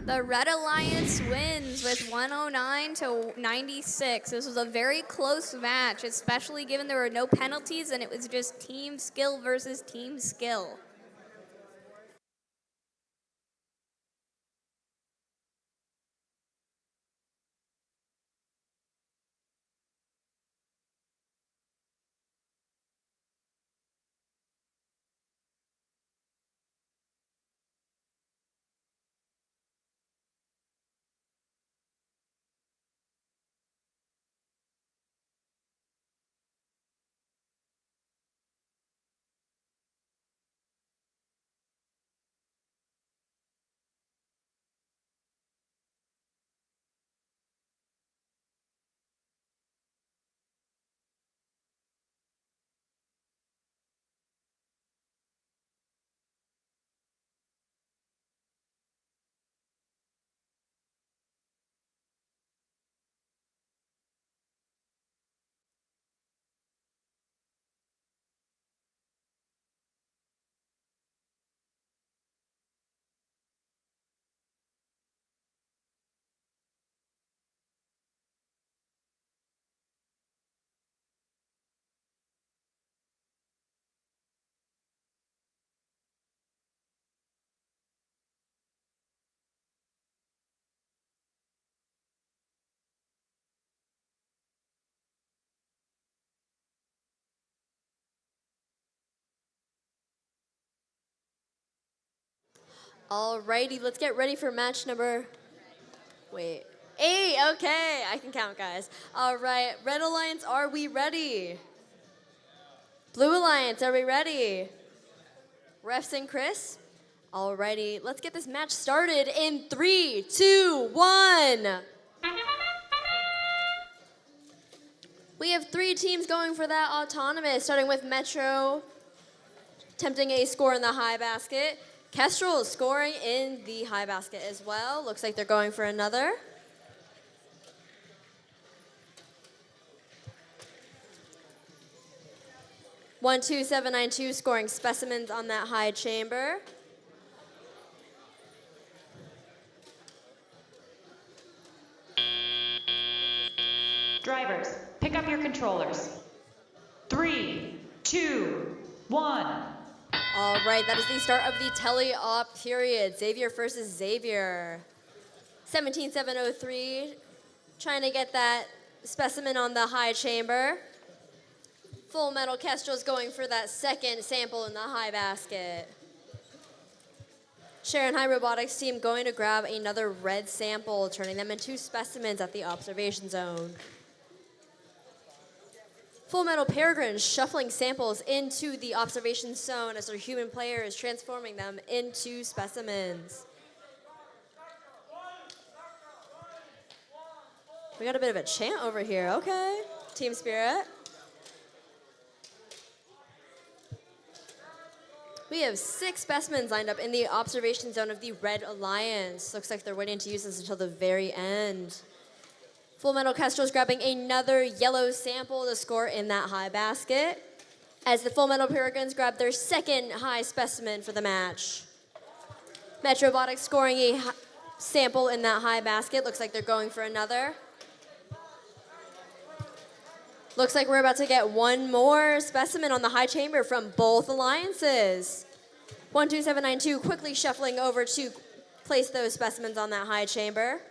The Red Alliance wins with 109 to 96. This was a very close match, especially given there were no penalties and it was just team skill versus team skill. Alrighty, let's get ready for match number. Wait. 8. Okay, I can count, guys. All right, Red Alliance, are we ready? Blue Alliance, are we ready? Refs and Chris? Alrighty, let's get this match started in 3, 2, 1. We have 3 teams going for that autonomous, starting with Metro, attempting a score in the high basket. Kestrel is scoring in the high basket as well. Looks like they're going for another. One, 2, 7, 9, 2 scoring specimens on that high chamber. Drivers, pick up your controllers. 3, 2, 1. All right, that is the start of the tele-op period. Xavier versus Xavier. 17703, trying to get that specimen on the high chamber. Full Metal Kestrel's going for that second sample in the high basket. Sharon High Robotics team going to grab another red sample, turning them into specimens at the observation zone. Full Metal Peregrine shuffling samples into the observation zone as their human player is transforming them into specimens. We got a bit of a chant over here. Okay, Team Spirit. We have 6 specimens lined up in the observation zone of the Red Alliance. Looks like they're waiting to use this until the very end. Full Metal Kestrel's grabbing another yellow sample to score in that high basket, as the Full Metal Peregrines grab their second high specimen for the match. Metro Robotics scoring a sample in that high basket. Looks like they're going for another. Looks like we're about to get one more specimen on the high chamber from both alliances. 12792 quickly shuffling over to place those specimens on that high chamber.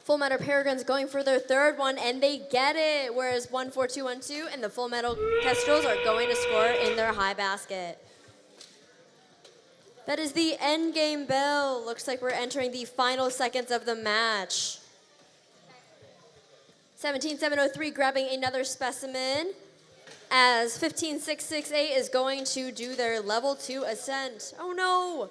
Full Metal Peregrines going for their third one, and they get it, whereas 14212 and the Full Metal Kestrels are going to score in their high basket. That is the end game bell. Looks like we're entering the final seconds of the match. 17703 grabbing another specimen, as 15668 is going to do their level 2 ascent. Oh no!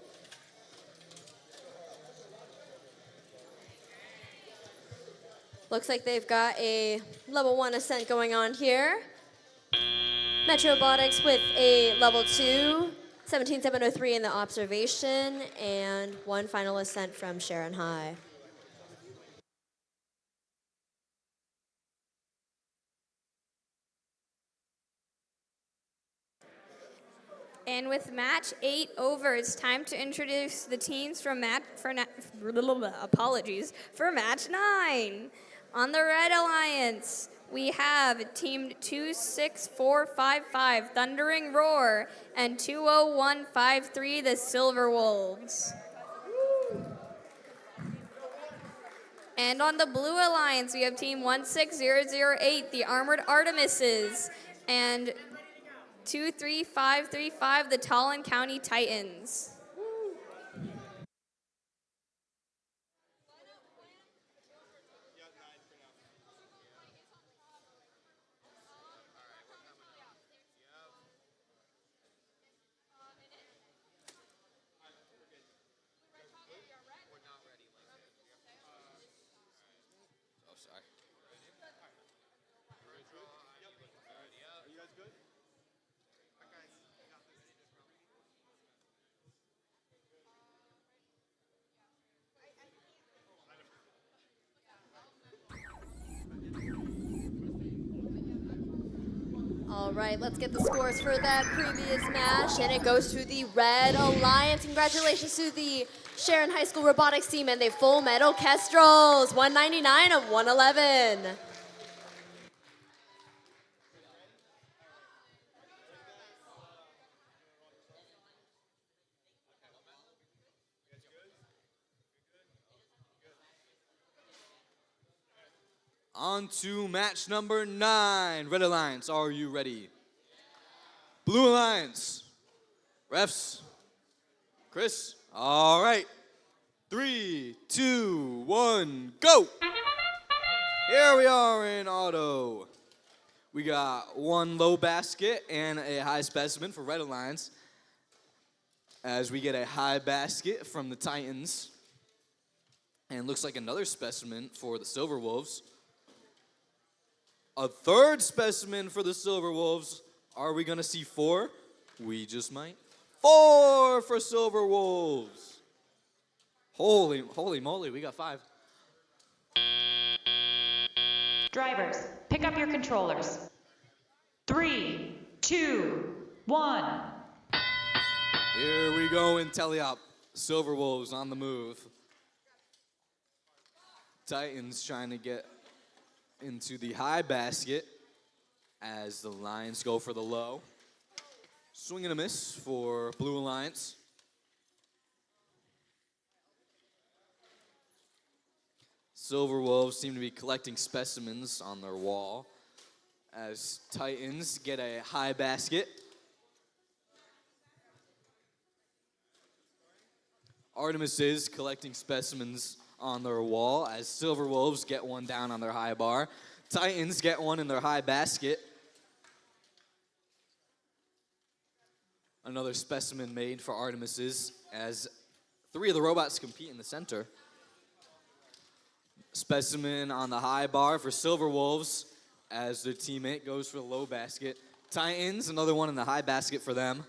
Looks like they've got a level 1 ascent going on here. Metro Robotics with a level 2, 17703 in the observation, and one final ascent from Sharon High. And with match 8 over, it's time to introduce the teams from match 9. On the Red Alliance, we have team 26455, Thundering Roar, and 20153, the Silver Wolves. And on the Blue Alliance, we have team 16008, the Armored Artemises, and 23535, the Tallinn County Titans. All right, let's get the scores for that previous match, and it goes to the Red Alliance. Congratulations to the Sharon High School Robotics team and the Full Metal Kestrels, 199 of 111. On to match number 9. Red Alliance, are you ready? Blue Alliance, Refs. Chris. All right. 3, 2, 1, go. Here we are in auto. We got one low basket and a high specimen for Red Alliance. As we get a high basket from the Titans. And looks like another specimen for the Silver Wolves. A third specimen for the Silver Wolves. Are we going to see 4? We just might. 4 for Silver Wolves. Holy moly, we got 5. Drivers, pick up your controllers. 3, 2, 1. Here we go in teleop. Silver Wolves on the move. Titans trying to get into the high basket as the Lions go for the low. Swing and a miss for Blue Alliance. Silver Wolves seem to be collecting specimens on their wall as Titans get a high basket. Artemis is collecting specimens on their wall as Silver Wolves get one down on their high bar. Titans get one in their high basket. Another specimen made for Artemis's as 3 of the robots compete in the center. Specimen on the high bar for Silver Wolves as their teammate goes for the low basket. Titans, another one in the high basket for them.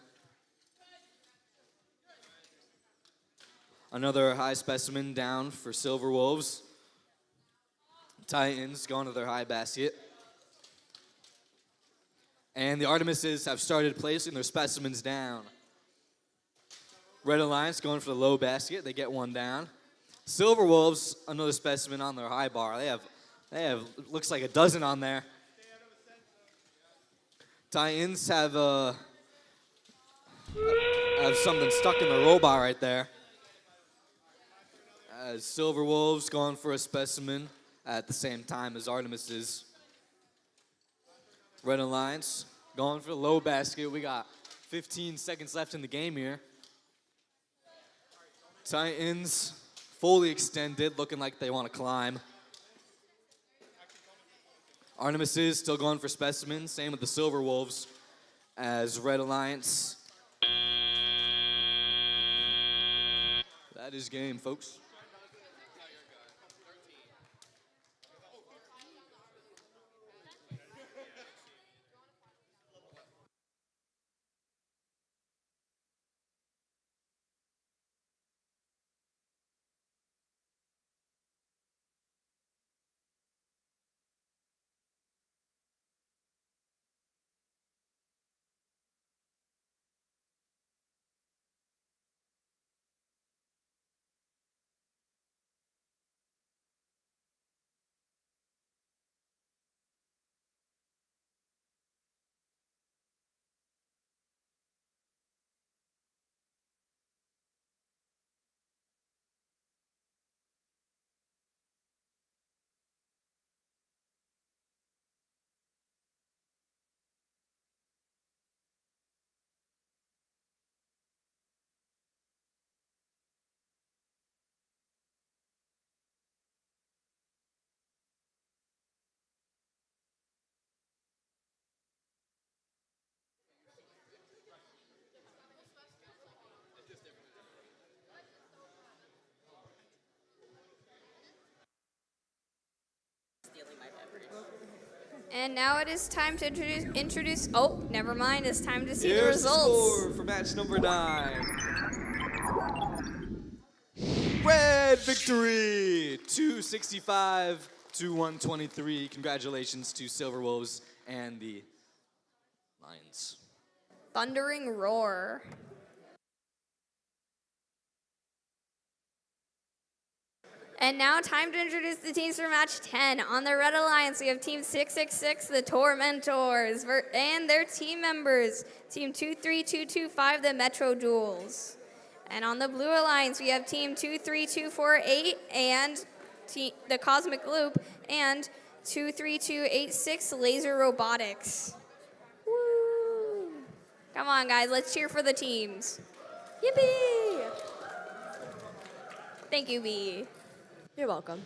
Another high specimen down for Silver Wolves. Titans going to their high basket. And the Artemises have started placing their specimens down. Red Alliance going for the low basket. They get one down. Silver Wolves, another specimen on their high bar. They have looks like a dozen on there. Titans have something stuck in the robot right there. As Silver Wolves going for a specimen at the same time as Artemis is. Red Alliance going for the low basket. We got 15 seconds left in the game here. Titans fully extended, looking like they want to climb. Artemis is still going for specimens. Same with the Silver Wolves as Red Alliance. That is game, folks. And now it is time to introduce. Oh, never mind. It's time to see the Here's the results. score for match number 9. Red victory, 265 to 123. Congratulations to Silver Wolves and the Lions. Thundering roar. And now time to introduce the teams for match 10. On the Red Alliance, we have Team 666, the Tormentors, and their team members. Team 23225, the Metro Duels. And on the Blue Alliance, we have Team 23248 and the Cosmic Loop, and 23286, Laser Robotics. Woo! Come on, guys, let's cheer for the teams. Yippee! Thank you, B. You're welcome.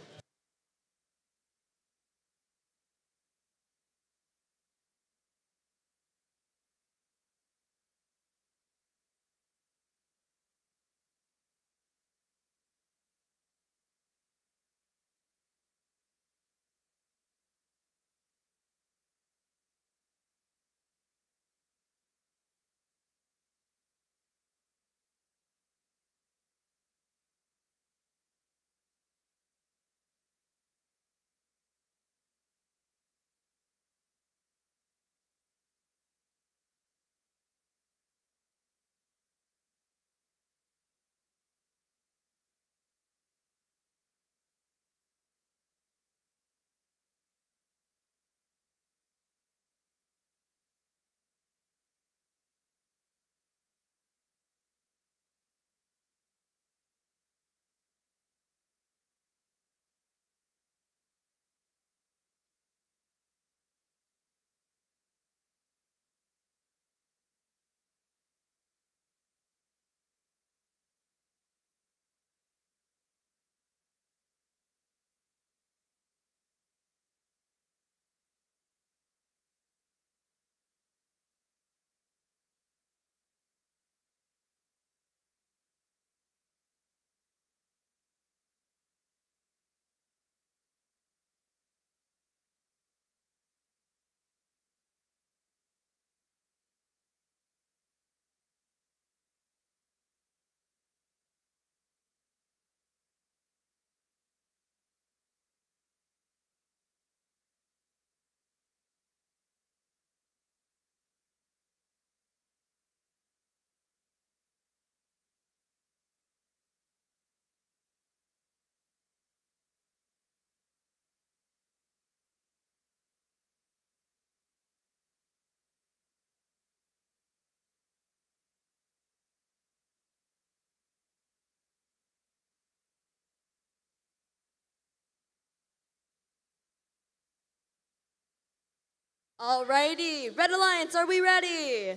Alrighty, Red Alliance, are we ready?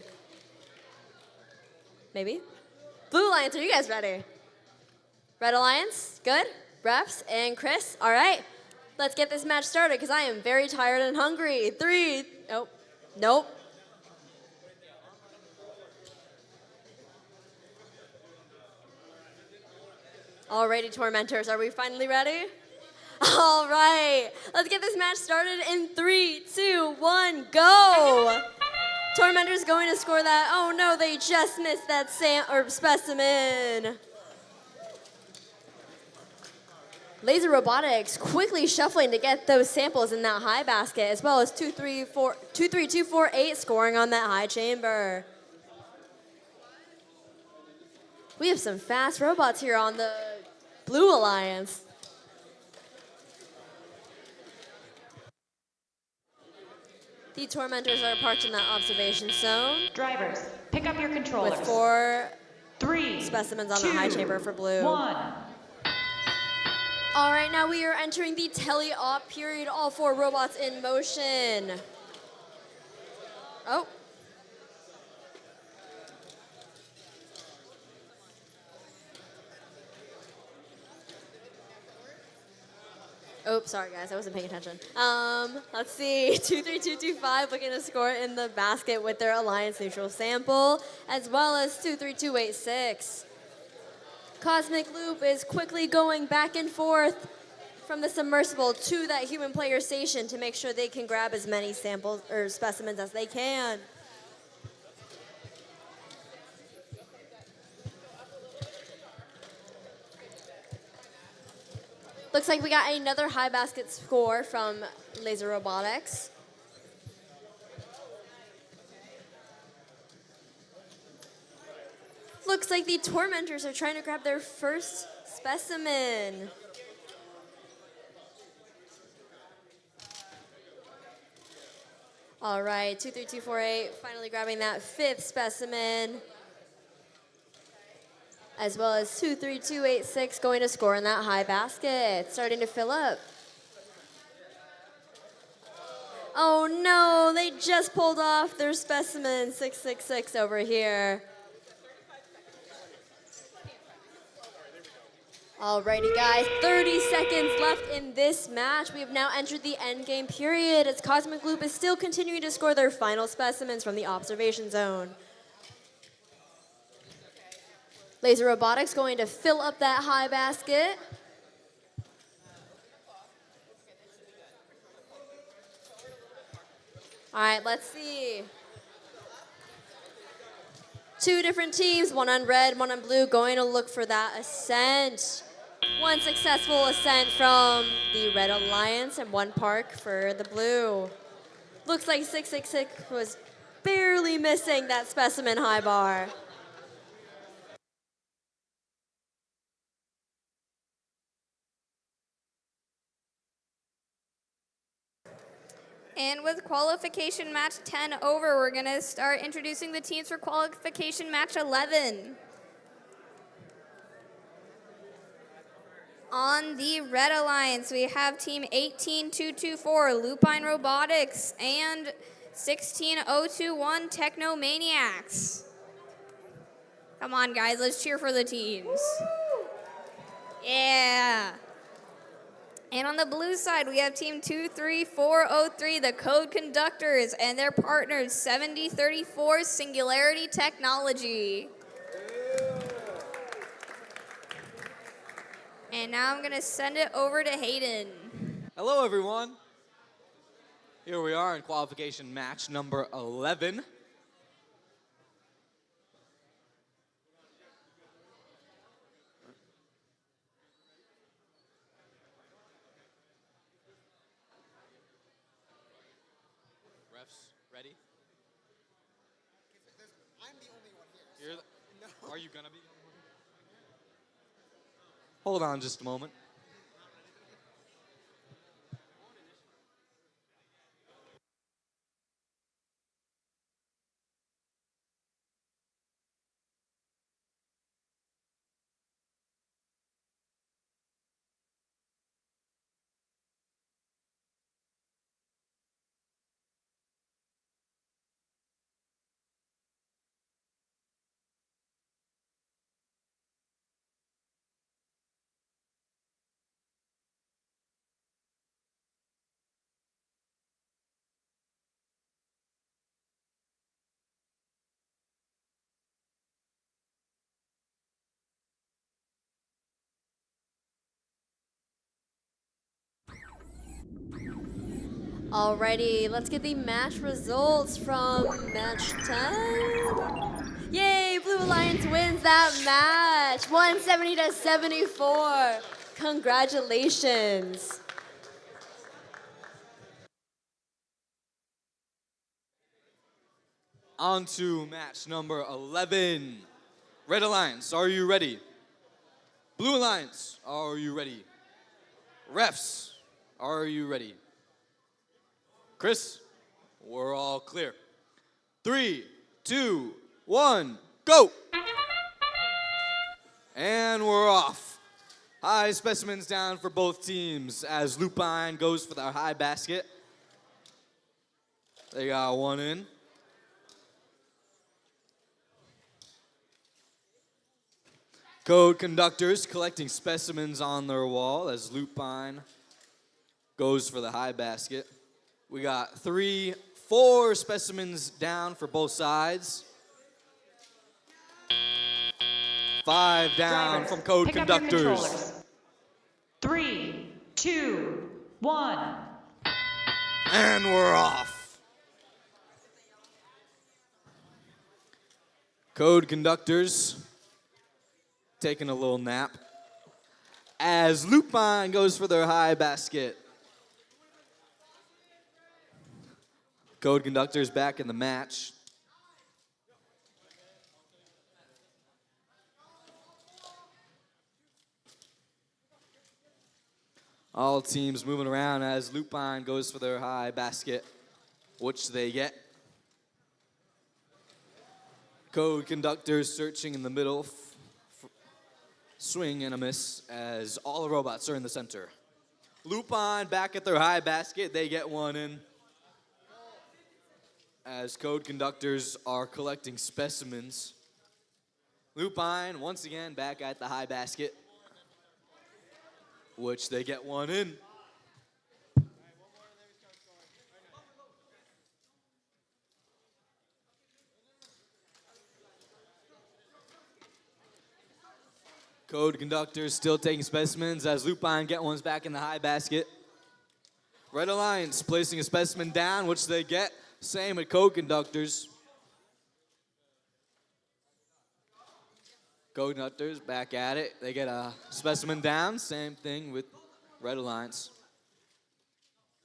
Maybe? Blue Alliance, are you guys ready? Red Alliance, good? Refs and Chris, all right. Let's get this match started because I am very tired and hungry. Nope. Alrighty, Tormentors, are we finally ready? All right, let's get this match started in 3, 2, 1, go! Tormentor's going to score that. Oh no, they just missed that specimen. Laser Robotics quickly shuffling to get those samples in that high basket, as well as 23248 scoring on that high chamber. We have some fast robots here on the Blue Alliance. The Tormentors are parked in that observation zone Drivers, pick up your controllers. with 4 3, specimens on 2, the high chamber for Blue. 1. All right, now we are entering the tele-op period. All 4 robots in motion. Oh. Oops, sorry guys, I wasn't paying attention. Let's see, 23225 looking to score in the basket with their Alliance neutral sample, as well as 23286. Cosmic Loop is quickly going back and forth from the submersible to that human player station to make sure they can grab as many samples or specimens as they can. Looks like we got another high basket score from Laser Robotics. Looks like the Tormentors are trying to grab their first specimen. All right, 23248 finally grabbing that 5th specimen, as well as 23286 going to score in that high basket. Starting to fill up. Oh no, they just pulled off their specimen 666 over here. Alrighty guys, 30 seconds left in this match. We have now entered the end game period as Cosmic Loop is still continuing to score their final specimens from the observation zone. Laser Robotics going to fill up that high basket. All right, let's see. Two different teams, one on red, one on blue, going to look for that ascent. One successful ascent from the Red Alliance and one park for the blue. Looks like 666 was barely missing that specimen high bar. And with qualification match 10 over, we're going to start introducing the teams for qualification match 11. On the Red Alliance, we have team 18224, Lupine Robotics, and 16021, Technomaniacs. Come on, guys, let's cheer for the teams. Yeah. And on the blue side, we have team 23403, the Code Conductors, and their partners, 7034 Singularity Technology. And now I'm going to send it over to Hayden. Hello, everyone. Here we are in qualification match number 11. Refs, ready? I'm the only one here. No. Are you going to be? Hold on just a moment. Alrighty, let's get the match results from match 10. Yay, Blue Alliance wins that match, 170 to 74. Congratulations. On to match number 11. Red Alliance, are you ready? Blue Alliance, are you ready? Refs, are you ready? Chris, we're all clear. 3, 2, 1, go! And we're off. High specimens down for both teams as Lupine goes for their high basket. They got one in. Code Conductors collecting specimens on their wall as Lupine goes for the high basket. We got 3, 4 specimens down for both sides. 5 down Drivers, from Code pick up your Conductors. controllers. 3, 2, 1. And we're off. Code Conductors taking a little nap as Lupine goes for their high basket. Code Conductors back in the match. All teams moving around as Lupine goes for their high basket, which they get. Code Conductors searching in the middle. Swing and a miss as all the robots are in the center. Lupine back at their high basket. They get one in. as code conductors are collecting specimens. Lupine, once again, back at the high basket, which they get one in. Code conductors still taking specimens as Lupine get ones back in the high basket. Red Alliance placing a specimen down, which they get. Same with code conductors. Code conductors back at it. They get a specimen down. Same thing with Red Alliance.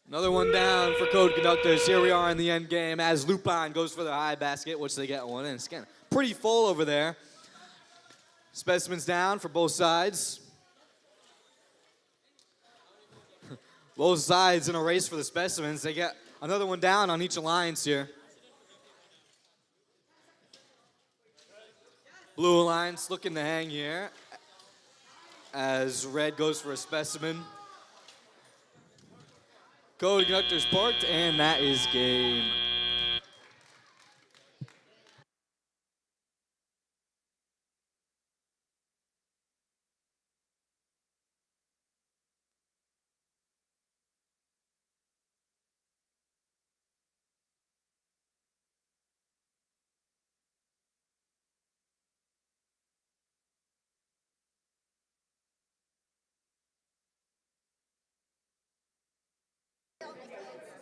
Another one down for code conductors. Here we are in the end game as Lupine goes for the high basket, which they get one in. It's again pretty full over there. Specimens down for both sides. Both sides in a race for the specimens. They get another one down on each alliance here. Blue Alliance looking to hang here as red goes for a specimen. Code conductors parked, and that is game.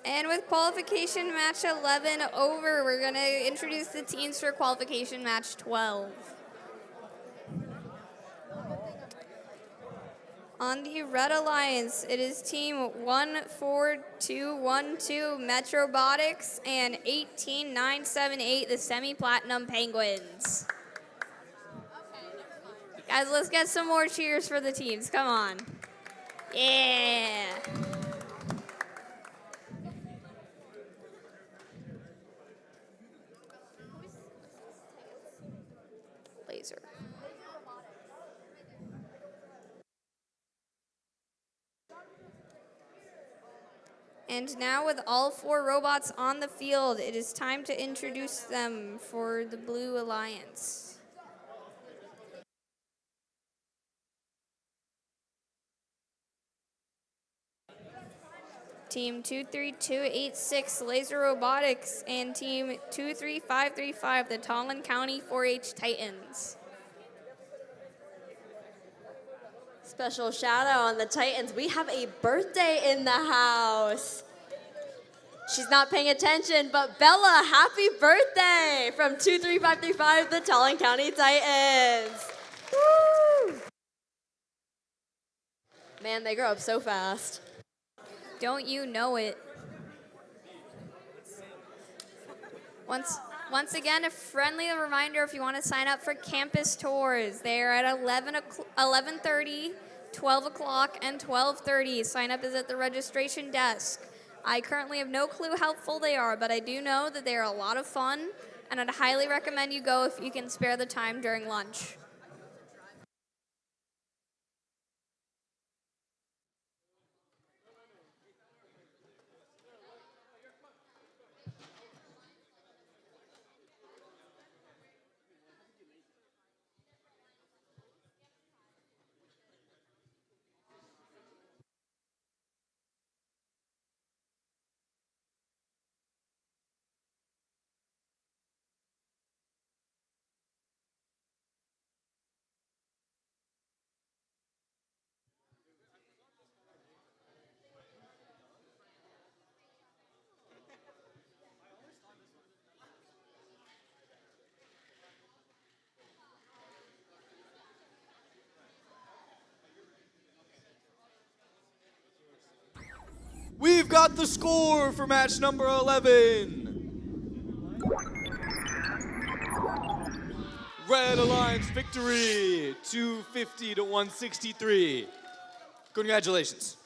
And with qualification match 11 over, we're going to introduce the teams for qualification match 12. On the Red Alliance, it is team 14212 Metro Robotics and 18978 the Semi-Platinum Penguins. Guys, let's get some more cheers for the teams. Come on. Yeah. Laser. And now with all 4 robots on the field, it is time to introduce them for the Blue Alliance. Team 23286 Laser Robotics and Team 23535 the Tallinn County 4-H Titans. Special shout out on the Titans. We have a birthday in the house. She's not paying attention, but Bella, happy birthday from 23535, the Tallinn County Titans. Woo! Man, they grow up so fast. Don't you know it? Once again, a friendly reminder if you want to sign up for campus tours. They are at 11:30, 12 o'clock, and 12:30. Sign up is at the registration desk. I currently have no clue how full they are, but I do know that they are a lot of fun, and I'd highly recommend you go if you can spare the time during lunch. We've got the score for match number 11. Red Alliance victory, 250 to 163. Congratulations.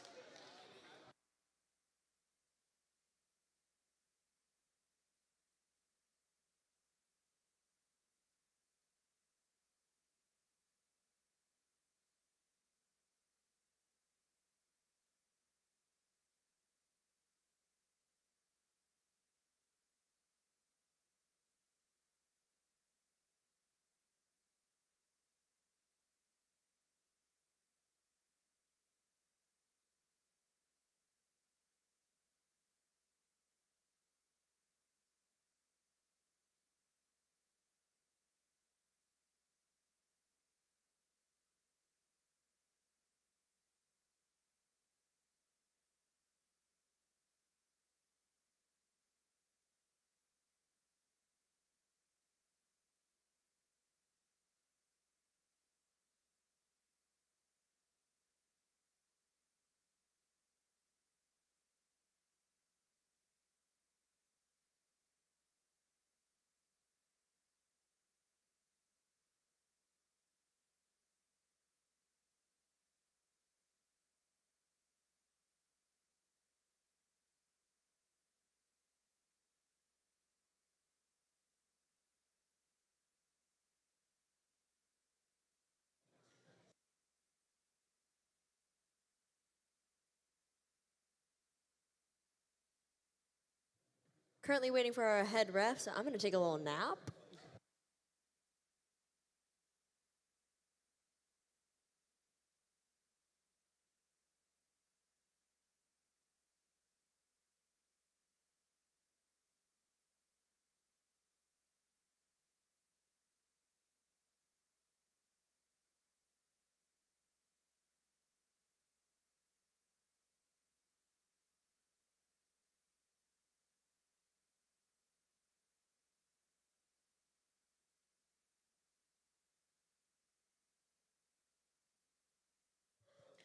Currently waiting for our head ref, so I'm going to take a little nap.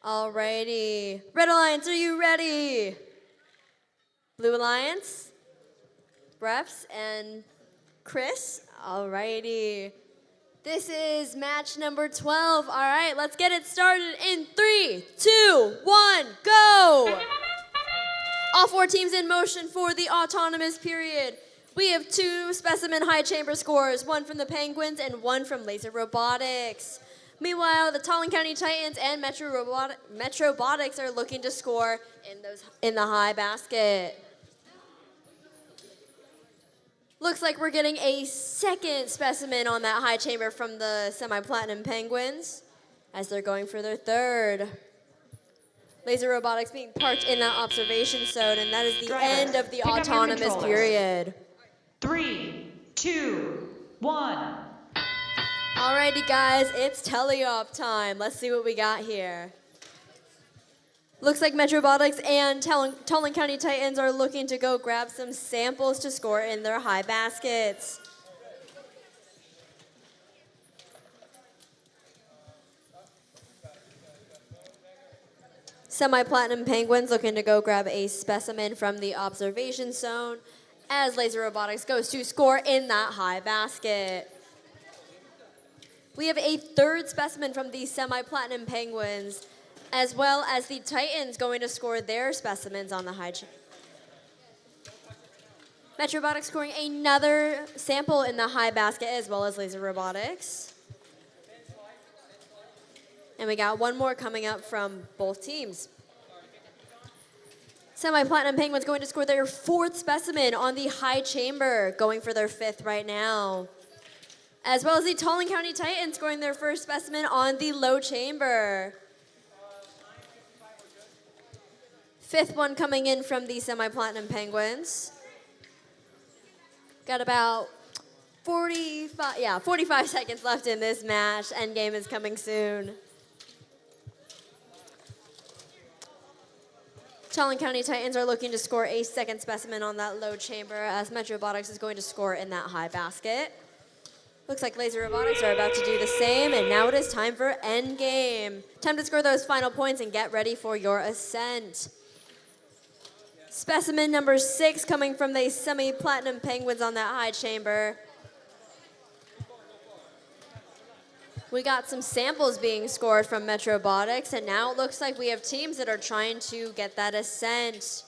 Alrighty. Red Alliance, are you ready? Blue Alliance, refs, and Chris. Alrighty. This is match number 12. All right, let's get it started in 3, 2, 1, go! All 4 teams in motion for the autonomous period. We have 2 specimen high chamber scores, 1 from the Penguins and 1 from Laser Robotics. Meanwhile, the Tallinn County Titans and Metrobotics are looking to score in the high basket. Looks like we're getting a second specimen on that high chamber from the semi-platinum Penguins as they're going for their third. Laser Robotics being parked in that observation zone, and that is the Driver, end of the pick up your autonomous controllers. period. 3, 2, 1. Alrighty guys, it's teleop time. Let's see what we got here. Looks like Metrobotics and Tallinn County Titans are looking to go grab some samples to score in their high baskets. Semi-Platinum Penguins looking to go grab a specimen from the observation zone as Laser Robotics goes to score in that high basket. We have a third specimen from the Semi-Platinum Penguins, as well as the Titans going to score their specimens on the high chamber. Metrobotics scoring another sample in the high basket, as well as Laser Robotics. And we got one more coming up from both teams. Semi-Platinum Penguins going to score their 4th specimen on the high chamber, going for their 5th right now. As well as the Tallinn County Titans scoring their 1st specimen on the low chamber. 5th one coming in from the Semi-Platinum Penguins. Got about 45 seconds left in this match. Endgame is coming soon. Tallinn County Titans are looking to score a 2nd specimen on that low chamber as Metrobotics is going to score in that high basket. Looks like Laser Robotics are about to do the same, and now it is time for endgame. Time to score those final points and get ready for your ascent. Specimen number 6 coming from the Semi-Platinum Penguins on that high chamber. We got some samples being scored from Metrobotics, and now it looks like we have teams that are trying to get that ascent.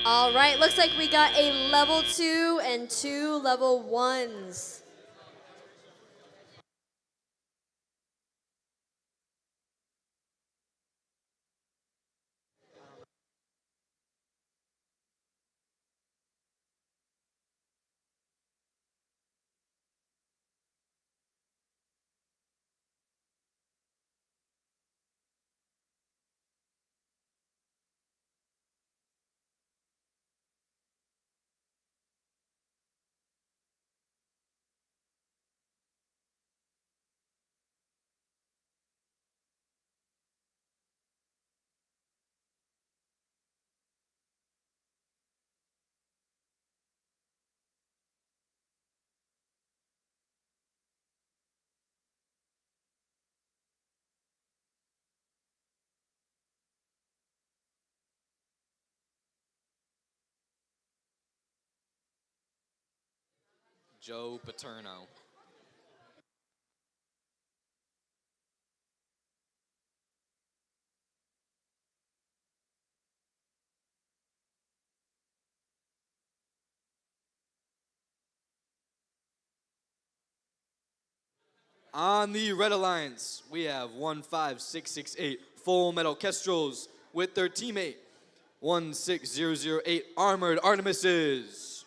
All right, looks like we got a level 2 and 2 level 1s. Joe Paterno. On the Red Alliance, we have 15668 Full Metal Kestrels with their teammate 16008 Armored Artemises.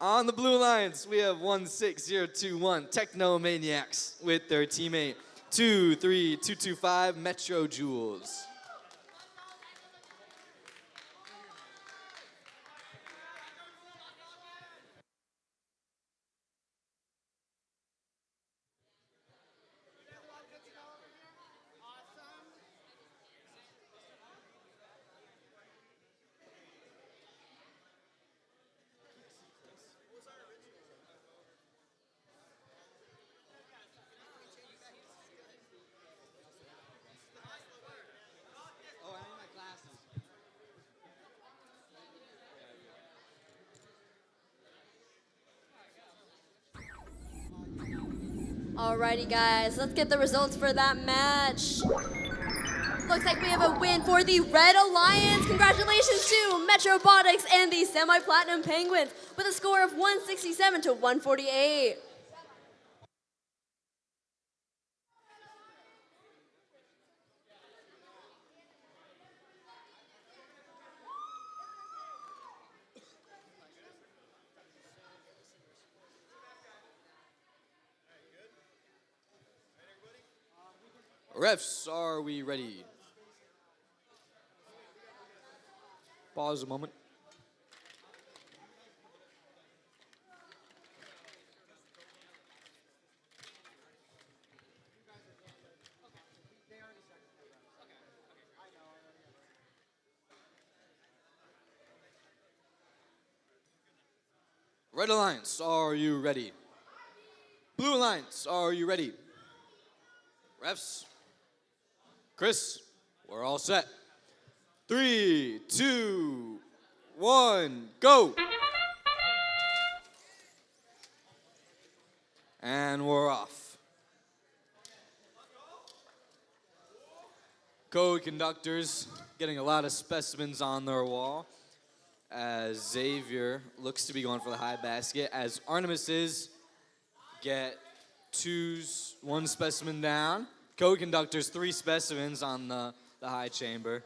On the Blue Alliance, we have 16021 Technomaniacs with their teammate 23225 Metro Jewels. Alrighty, guys, let's get the results for that match. Looks like we have a win for the Red Alliance. Congratulations to Metro Robotics and the Semi-Platinum Penguins with a score of 167 to 148. Refs, are we ready? Pause a moment. Red Alliance, are you ready? Blue Alliance, are you ready? Refs, Chris, we're all set. 3, 2, 1, go! And we're off. Code conductors getting a lot of specimens on their wall as Xavier looks to be going for the high basket, as Artemises get one specimen down. Code conductors, 3 specimens on the high chamber.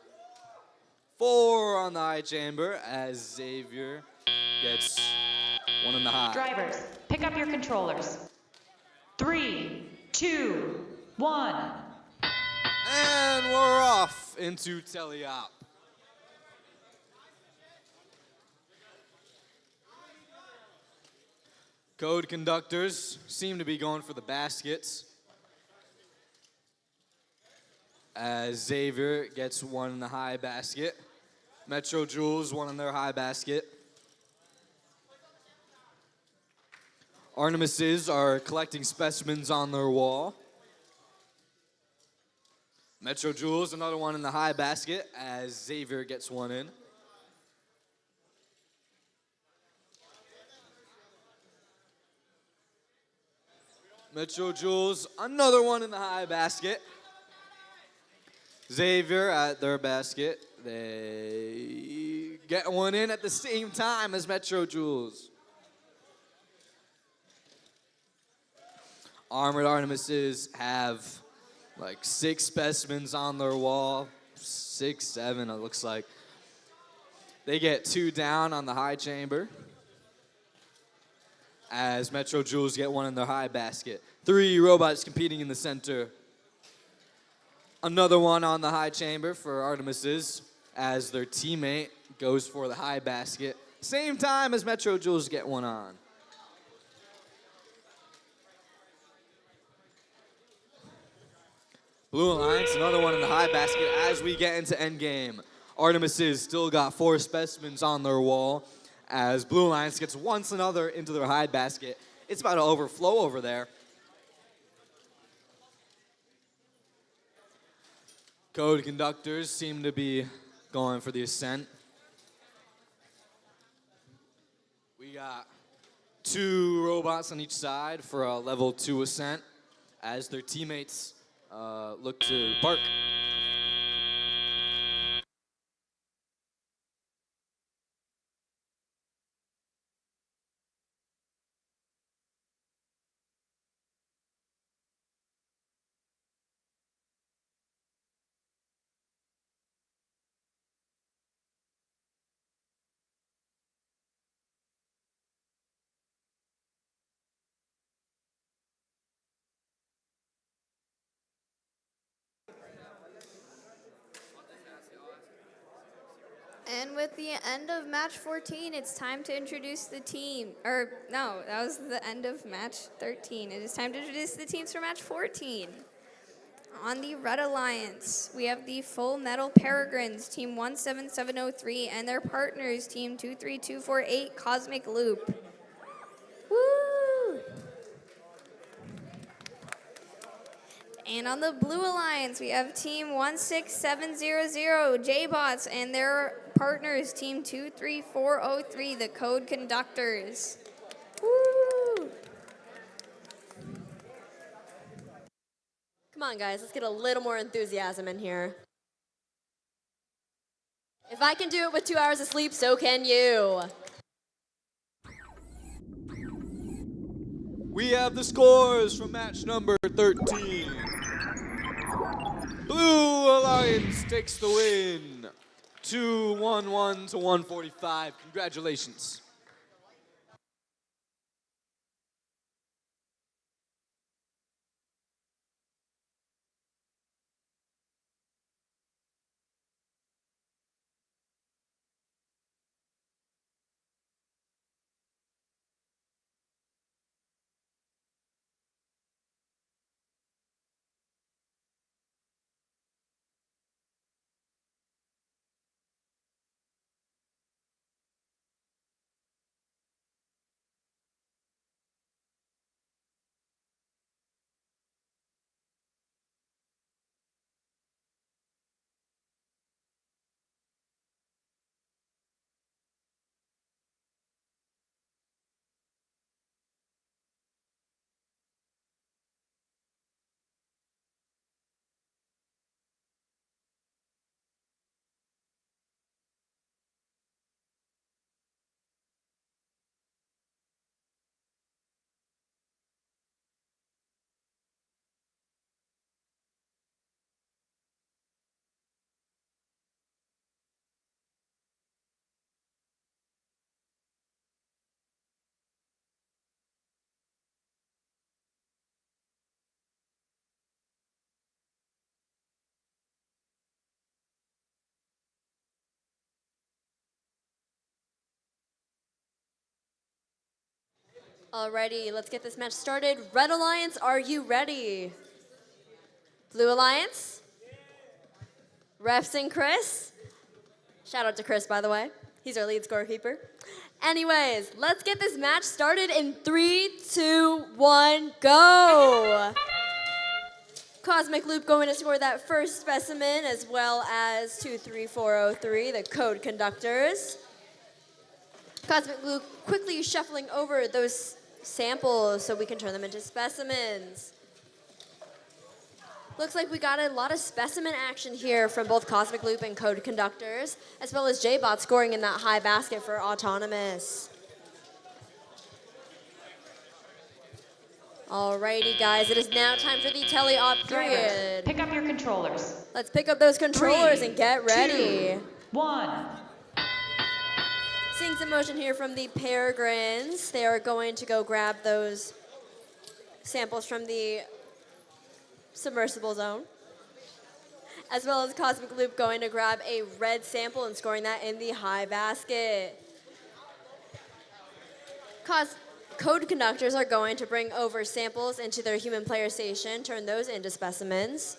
4 on the high chamber as Xavier gets one in the high. Drivers, pick up your controllers. 3, 2, 1. And we're off into teleop. Code conductors seem to be going for the baskets as Xavier gets one in the high basket. Metro Jewels, one in their high basket. Artemises are collecting specimens on their wall. Metro Jewels, another one in the high basket as Xavier gets one in. Metro Jewels, another one in the high basket. Xavier at their basket. They get one in at the same time as Metro Jewels. Armored Artemises have like 6 specimens on their wall. 6, 7, it looks like. They get 2 down on the high chamber as Metro Jewels get one in their high basket. 3 robots competing in the center. Another one on the high chamber for Artemises as their teammate goes for the high basket. Same time as Metro Jewels get one on. Blue Alliance, another one in the high basket as we get into endgame. Artemises still got 4 specimens on their wall as Blue Alliance gets once another into their high basket. It's about to overflow over there. Code conductors seem to be going for the ascent. We got 2 robots on each side for a level 2 ascent as their teammates look to park. with the end of match 14, it's time to introduce the team. Or, no, that was the end of match 13. It is time to introduce the teams for match 14. On the Red Alliance, we have the Full Metal Peregrines, Team 17703, and their partners, Team 23248, Cosmic Loop. Woo! And on the Blue Alliance, we have Team 16700, J-Bots, and their partners, Team 23403, the Code Conductors. Woo! Come on, guys, let's get a little more enthusiasm in here. If I can do it with 2 hours of sleep, so can you. We have the scores from match number 13. Blue Alliance takes the win. 211 to 145. Congratulations. Alrighty, let's get this match started. Red Alliance, are you ready? Blue Alliance? Refs and Chris? Shout out to Chris, by the way. He's our lead scorekeeper. Anyways, let's get this match started in 3, 2, 1, go! Cosmic Loop going to score that first specimen, as well as 23403, the Code Conductors. Cosmic Loop quickly shuffling over those samples so we can turn them into specimens. Looks like we got a lot of specimen action here from both Cosmic Loop and Code Conductors, as well as J-Bot scoring in that high basket for Autonomous. Alrighty, guys, it is now time for the tele-op period. Pick up your controllers. Let's pick up those controllers 3, and get ready. 2, 1. Seeing some motion here from the Peregrines. They are going to go grab those samples from the submersible zone, as well as Cosmic Loop going to grab a red sample and scoring that in the high basket. Code Conductors are going to bring over samples into their human player station, turn those into specimens.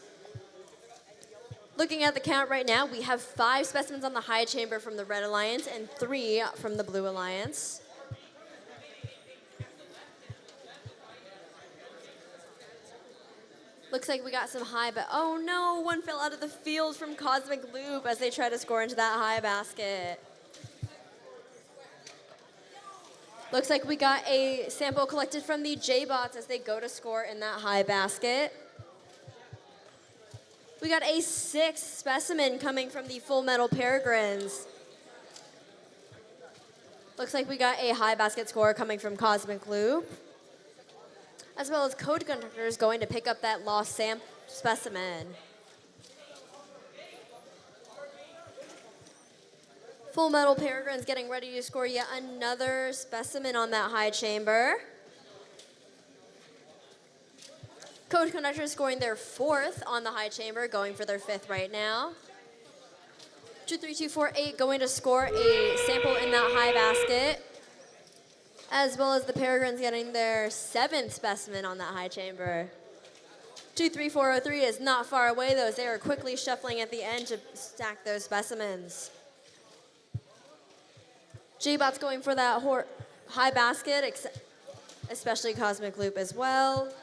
Looking at the count right now, we have 5 specimens on the high chamber from the Red Alliance and 3 from the Blue Alliance. Looks like we got some high, but oh no, one fell out of the field from Cosmic Loop as they try to score into that high basket. Looks like we got a sample collected from the J-Bots as they go to score in that high basket. We got a 6th specimen coming from the Full Metal Peregrines. Looks like we got a high basket score coming from Cosmic Loop, as well as Code Conductors going to pick up that lost specimen. Full Metal Peregrines getting ready to score yet another specimen on that high chamber. Code Conductors scoring their 4th on the high chamber, going for their 5th right now. 23248 going to score a sample in that high basket, as well as the Peregrines getting their 7th specimen on that high chamber. 23403 is not far away, though, as they are quickly shuffling at the end to stack those specimens. J-Bot's going for that high basket, especially Cosmic Loop as well.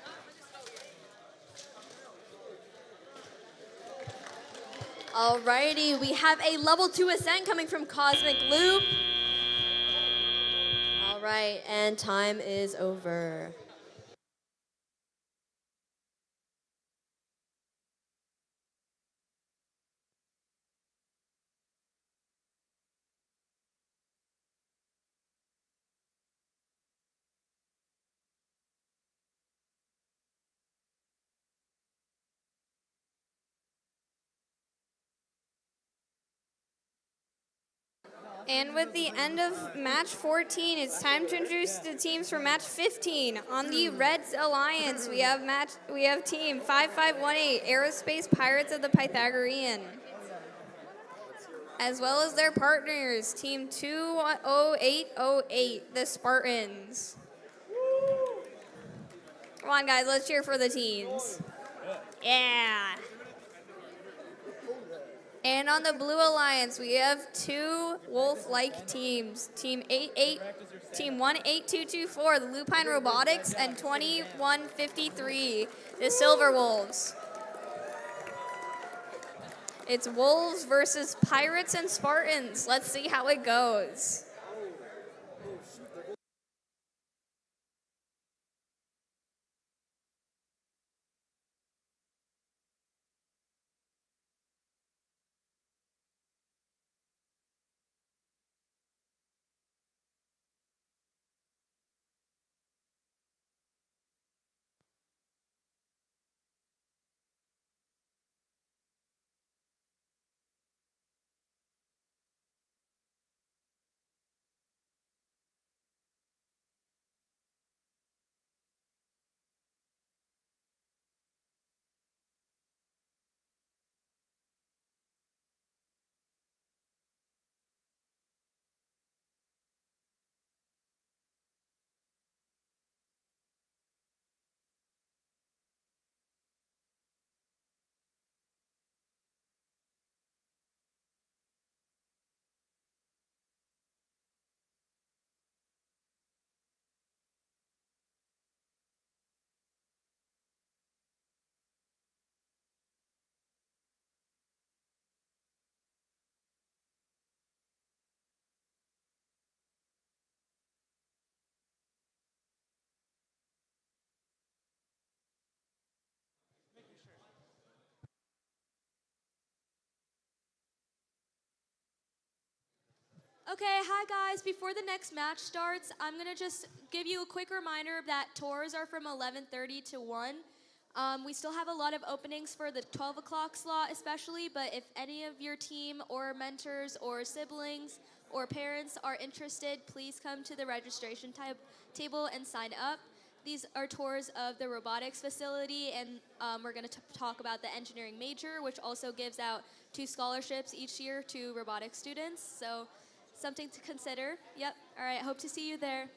Alrighty, we have a level 2 ascent coming from Cosmic Loop. All right, and time is over. And with the end of match 14, it's time to introduce the teams for match 15. On the Reds Alliance, we have team 5518, Aerospace Pirates of the Pythagorean, as well as their partners, team 20808, the Spartans. Come on, guys, let's cheer for the teams. Yeah. And on the Blue Alliance, we have 2 wolf-like teams. Team 18224, the Lupine Robotics, and 2153, the Silver Wolves. It's Wolves versus Pirates and Spartans. Let's see how it goes. Okay, hi guys. Before the next match starts, I'm gonna just give you a quick reminder that tours are from 11:30 to 1. We still have a lot of openings for the 12 o'clock slot especially, but if any of your team or mentors or siblings or parents are interested, please come to the registration table and sign up. These are tours of the robotics facility, and we're going to talk about the engineering major, which also gives out 2 scholarships each year to robotics students. So something to consider. Yep. All right. Hope to see you there.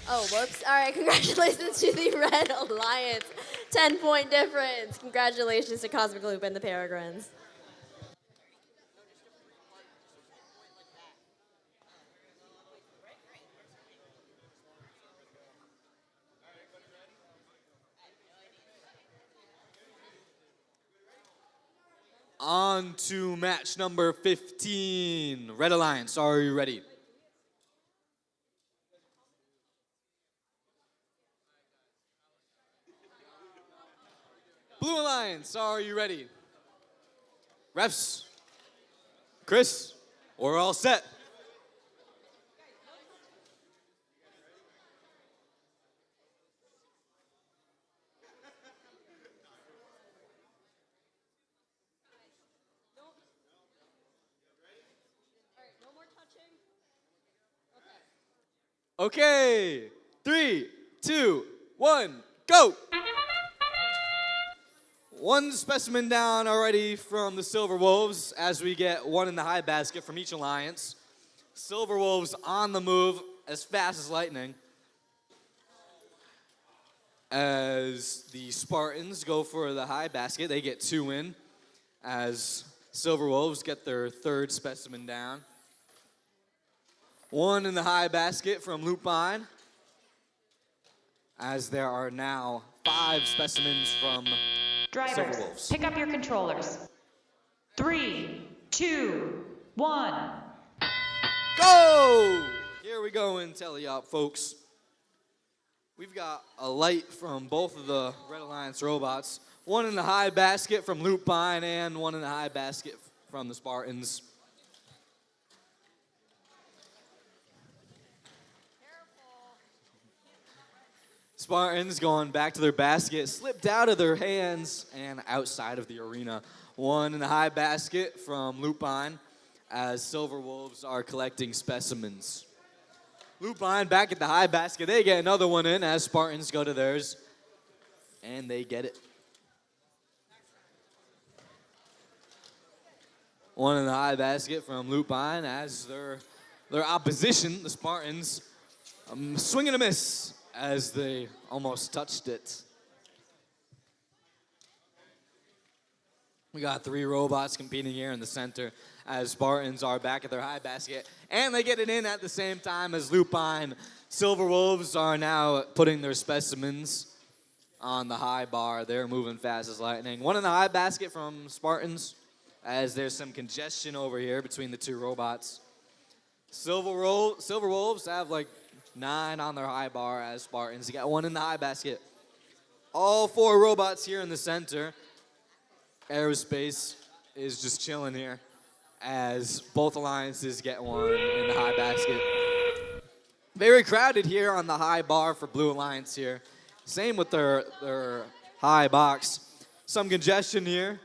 Oh, whoops. All right. Congratulations to the Red Alliance. 10-point difference. Congratulations to Cosmic Loop and the Peregrines. On to match number 15. Red Alliance, are you ready? Blue Alliance, are you ready? Refs, Chris, we're all set. Okay, 3, 2, 1, go! One specimen down already from the Silver Wolves as we get one in the high basket from each alliance. Silver Wolves on the move as fast as lightning. As the Spartans go for the high basket, they get 2 in. As Silver Wolves get their 3rd specimen down. 1 in the high basket from Lupine. As there are now 5 specimens from Silver Drivers, Wolves. pick up your controllers. 3, 2, 1. Go! Here we go in teleop, folks. We've got a light from both of the Red Alliance robots. 1 in the high basket from Lupine and 1 in the high basket from the Spartans. Spartans going back to their basket, slipped out of their hands and outside of the arena. 1 in the high basket from Lupine as Silver Wolves are collecting specimens. Lupine back at the high basket. They get another one in as Spartans go to theirs. And they get it. 1 in the high basket from Lupine as their opposition, the Spartans, swing and a miss as they almost touched it. We got 3 robots competing here in the center as Spartans are back at their high basket. And they get it in at the same time as Lupine. Silver Wolves are now putting their specimens on the high bar. They're moving fast as lightning. 1 in the high basket from Spartans as there's some congestion over here between the 2 robots. Silver Wolves have like 9 on their high bar as Spartans. They got 1 in the high basket. All 4 robots here in the center. Aerospace is just chilling here as both alliances get 1 in the high basket. Very crowded here on the high bar for Blue Alliance here. Same with their high box. Some congestion here,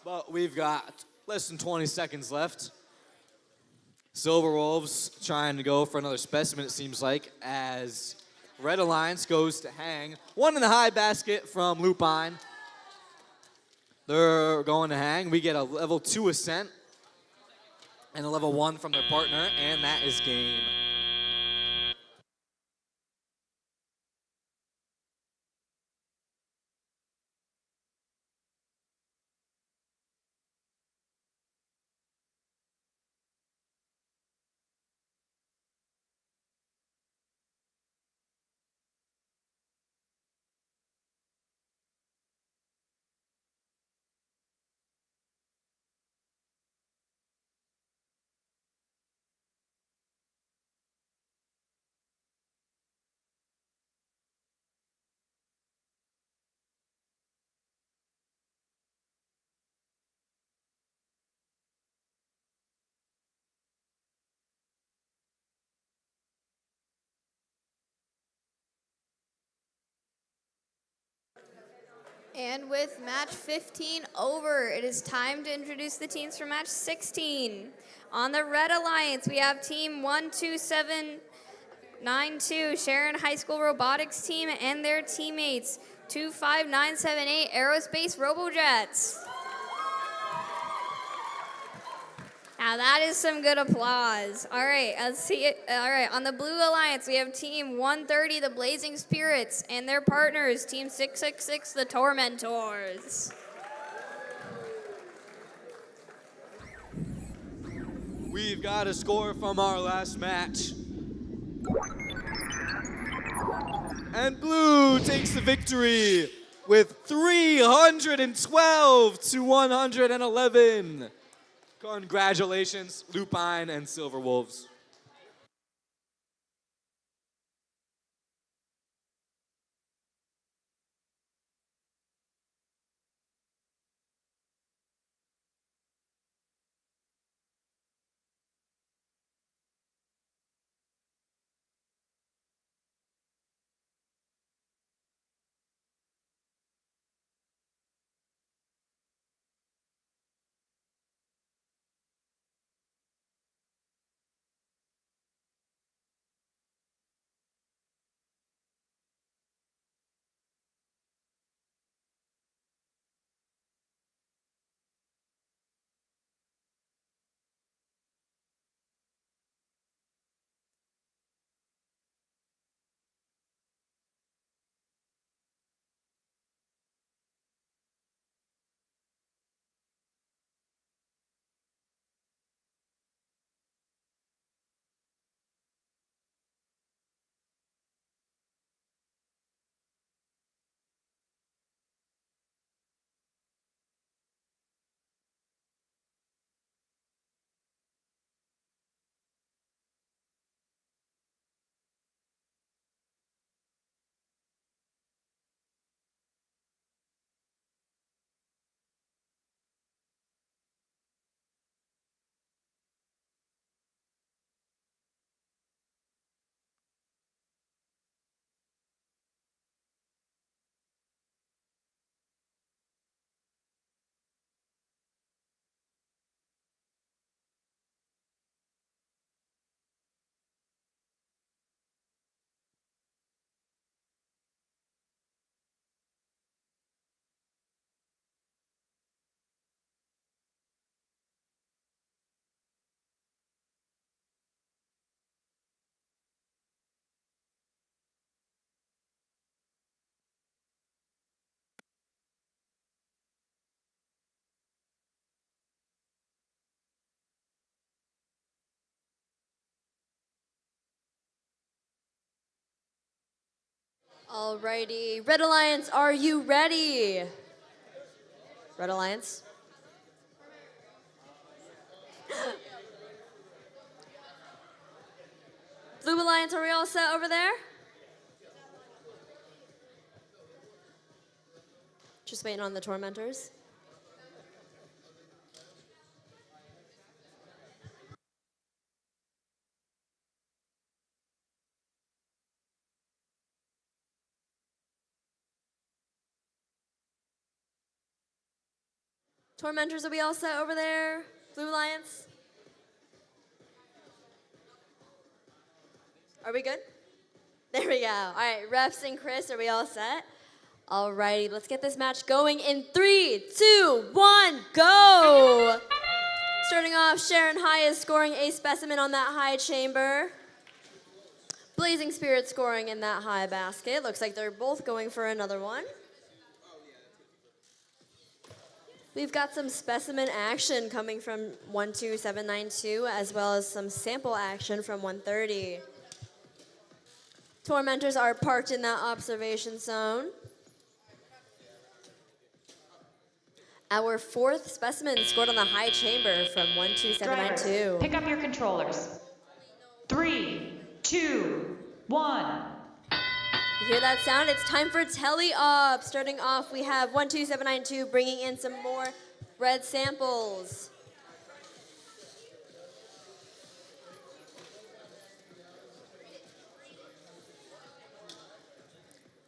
but we've got less than 20 seconds left. Silver Wolves trying to go for another specimen, it seems like, as Red Alliance goes to hang. 1 in the high basket from Lupine. They're going to hang. We get a level 2 ascent and a level 1 from their partner, and that is game. And with match 15 over, it is time to introduce the teams for match 16. On the Red Alliance, we have team 12792, Sharon High School Robotics team, and their teammates, 25978 Aerospace Robojets. Now that is some good applause. All right, let's see it. All right, on the Blue Alliance, we have Team 130, the Blazing Spirits, and their partners, Team 666, the Tormentors. We've got a score from our last match. And Blue takes the victory with 312 to 111. Congratulations, Lupine and Silver Wolves. Alrighty, Red Alliance, are you ready? Red Alliance. Blue Alliance, are we all set over there? Just waiting on the tormentors. Tormentors, are we all set over there? Blue Alliance? Are we good? There we go. All right, refs and Chris, are we all set? All righty, let's get this match going in 3, 2, 1, go! Starting off, Sharon High is scoring a specimen on that high chamber. Blazing Spirit scoring in that high basket. Looks like they're both going for another one. We've got some specimen action coming from 12792, as well as some sample action from 130. Tormentors are parked in that observation zone. Our fourth specimen scored on the high chamber from 12792. Drivers, pick up your controllers. 3, 2, 1. You hear that sound? It's time for tele-op. Starting off, we have 12792 bringing in some more red samples.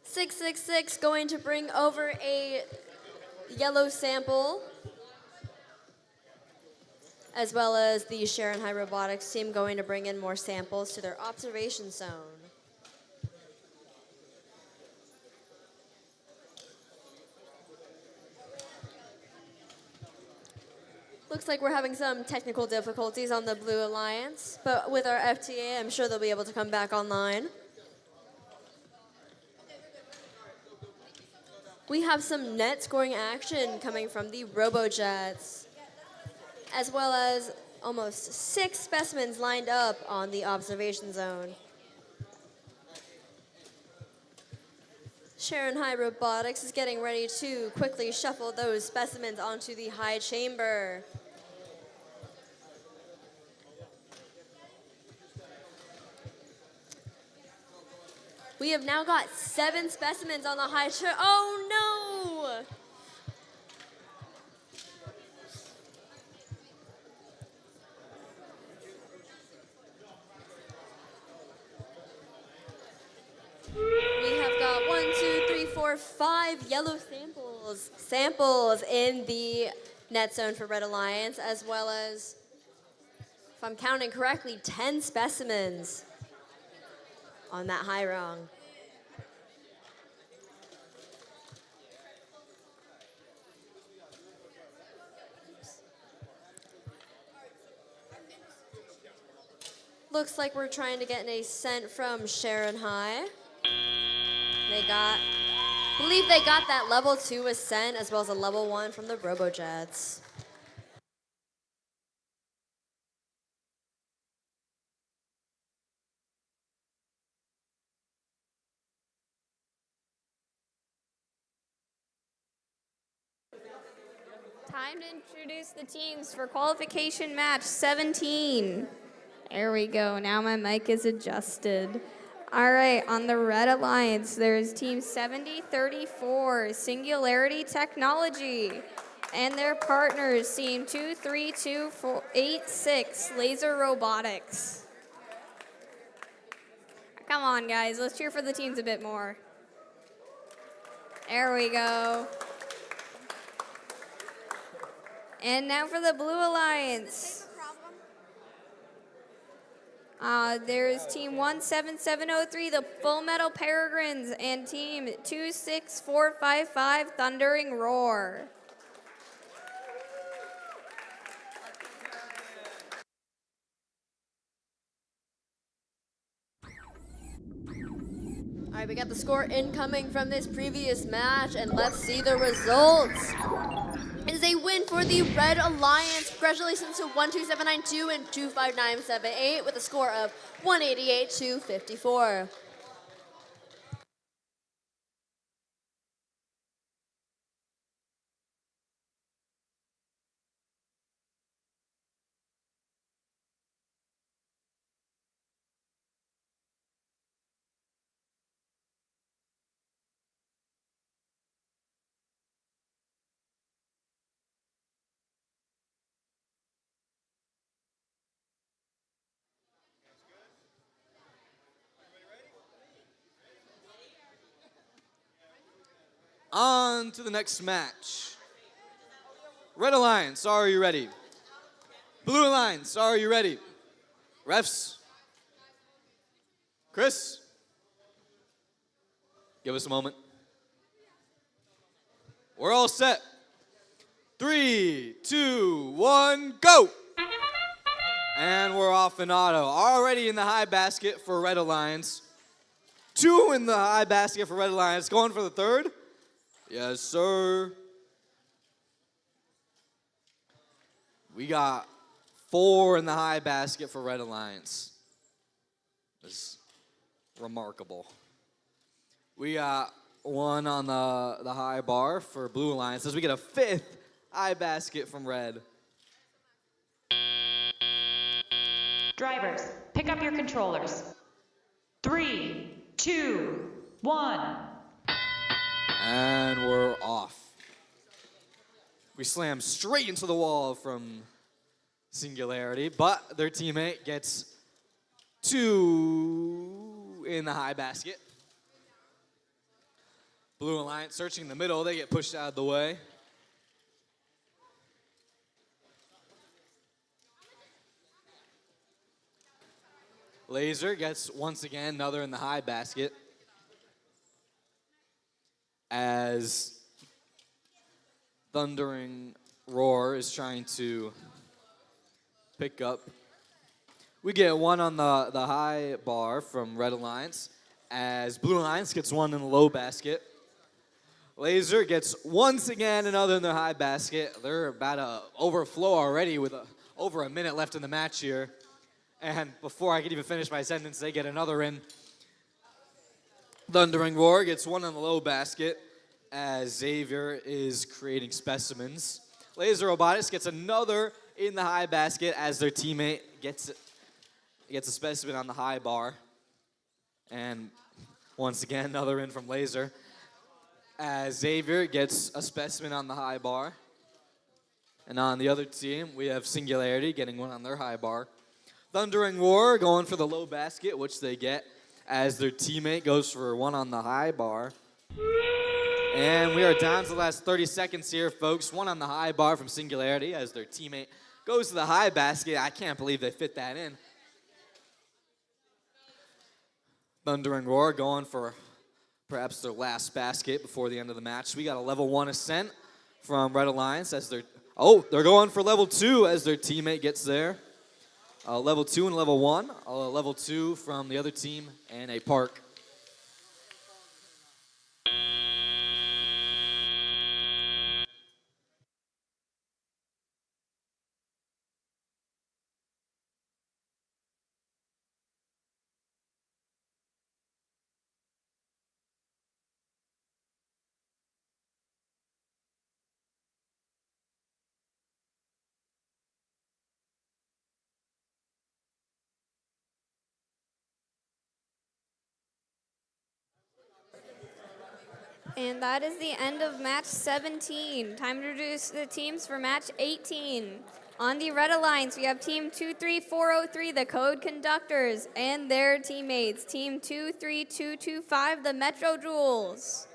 .666 going to bring over a yellow sample, as well as the Sharon High Robotics team going to bring in more samples to their observation zone. Looks like we're having some technical difficulties on the Blue Alliance, but with our FTA, I'm sure they'll be able to come back online. We have some net scoring action coming from the Robojets, as well as almost 6 specimens lined up on the observation zone. Sharon High Robotics is getting ready to quickly shuffle those specimens onto the high chamber. We have now got 7 specimens on the high chamber. Oh no! We have got 1, 2, 3, 4, 5 yellow samples in the net zone for Red Alliance, as well as, if I'm counting correctly, 10 specimens on that high rung. Looks like we're trying to get an ascent from Sharon High. I believe they got that level 2 ascent as well as a level 1 from the Robojets. Time to introduce the teams for qualification match 17. There we go. Now my mic is adjusted. All right, on the Red Alliance, there's Team 7034, Singularity Technology, and their partners, Team 23286, Laser Robotics. Come on, guys. Let's cheer for the teams a bit more. There we go. And now for the Blue Alliance. There's Team 17703, the Full Metal Peregrines, and Team 26455, Thundering Roar. All right, we got the score incoming from this previous match, and let's see the results. It is a win for the Red Alliance. Congratulations to 12792 and 25978 with a score of 188 to 54. On to the next match. Red Alliance, are you ready? Blue Alliance, are you ready? Refs? Chris? Give us a moment. We're all set. 3, 2, 1, go! And we're off in auto. Already in the high basket for Red Alliance. 2 in the high basket for Red Alliance. Going for the third? Yes, sir. We got 4 in the high basket for Red Alliance. That's remarkable. We got 1 on the high bar for Blue Alliance as we get a 5th high basket from Red. Drivers, pick up your controllers. 3, 2, 1. And we're off. We slam straight into the wall from Singularity, but their teammate gets 2 in the high basket. Blue Alliance searching the middle, they get pushed out of the way. Laser gets, once again, another in the high basket. As Thundering Roar is trying to pick up. We get 1 on the high bar from Red Alliance, as Blue Alliance gets 1 in the low basket. Laser gets, once again, another in the high basket. They're about to overflow already with over a minute left in the match here. And before I can even finish my sentence, they get another in. Thundering Roar gets 1 in the low basket as Xavier is creating specimens. Laser Robotics gets another in the high basket as their teammate gets a specimen on the high bar. And once again, another in from Laser as Xavier gets a specimen on the high bar. And on the other team, we have Singularity getting 1 on their high bar. Thundering Roar going for the low basket, which they get as their teammate goes for 1 on the high bar. And we are down to the last 30 seconds here, folks. 1 on the high bar from Singularity as their teammate goes to the high basket. I can't believe they fit that in. Thundering Roar going for perhaps their last basket before the end of the match. We got a level 1 ascent from Red Alliance as they're going for level 2 as their teammate gets there. Level 2 and level 1. Level 2 from the other team and a park. And that is the end of match 17. Time to introduce the teams for match 18. On the Red Alliance, we have Team 23403, the Code Conductors, and their teammates. Team 23225, the Metro Jewels.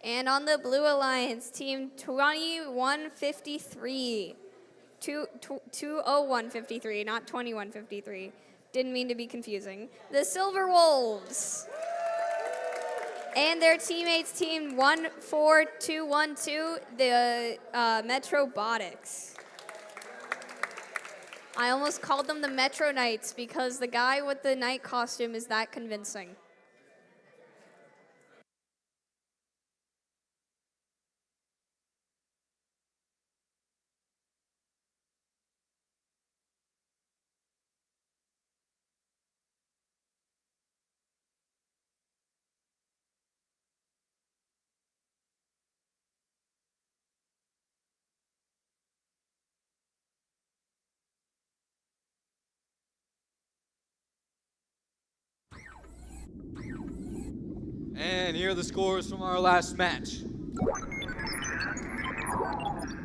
And on the Blue Alliance, Team 2153. 20153, not 2153. Didn't mean to be confusing. The Silver Wolves. And their teammates, Team 14212, the Metrobotics. I almost called them the Metro Knights because the guy with the knight costume is that convincing. And here are the scores from our last match.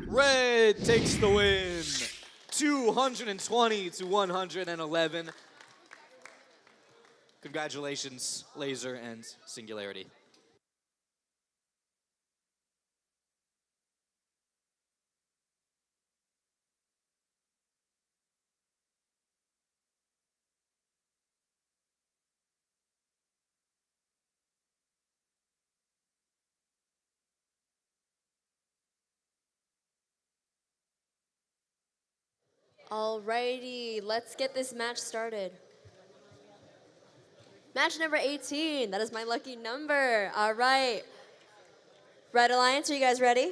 Red takes the win, 220 to 111. Congratulations, Laser and Singularity. Alrighty, let's get this match started. Match number 18, that is my lucky number. All right. Red Alliance, are you guys ready?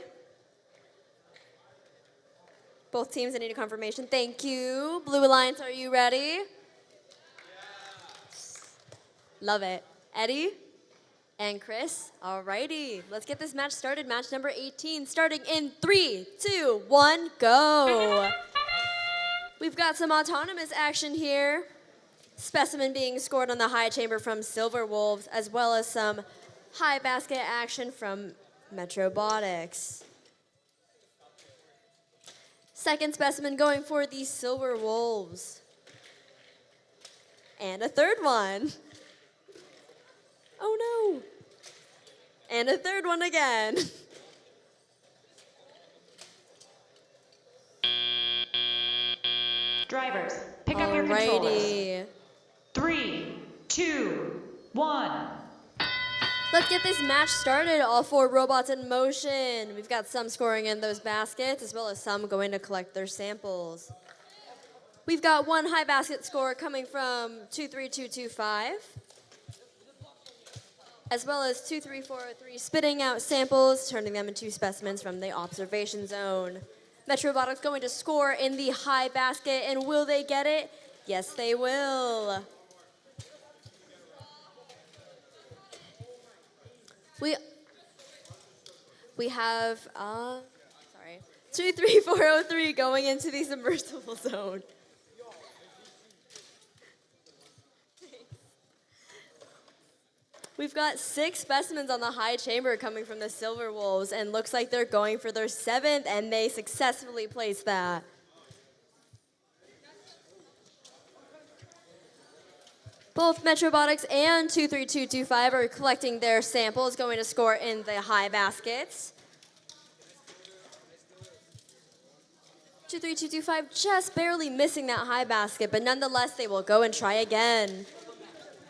Both teams, I need a confirmation. Thank you. Blue Alliance, are you ready? Love it. Eddie and Chris, alrighty. Let's get this match started. Match number 18, starting in 3, 2, 1, go. We've got some autonomous action here. Specimen being scored on the high chamber from Silver Wolves, as well as some high basket action from Robotics. Second specimen going for the Silver Wolves. And a third one. Oh no. And a third one again. Drivers, pick up your controllers. Alrighty. 3, 2, 1. Let's get this match started. All 4 robots in motion. We've got some scoring in those baskets, as well as some going to collect their samples. We've got one high basket score coming from 23225, as well as 23403 spitting out samples, turning them into specimens from the observation zone. Robotics going to score in the high basket, and will they get it? Yes, they will. We have 23403 going into the submersible zone. We've got 6 specimens on the high chamber coming from the Silver Wolves, and looks like they're going for their 7th, and they successfully placed that. Both Robotics and 23225 are collecting their samples, going to score in the high baskets. 23225 just barely missing that high basket, but nonetheless, they will go and try again.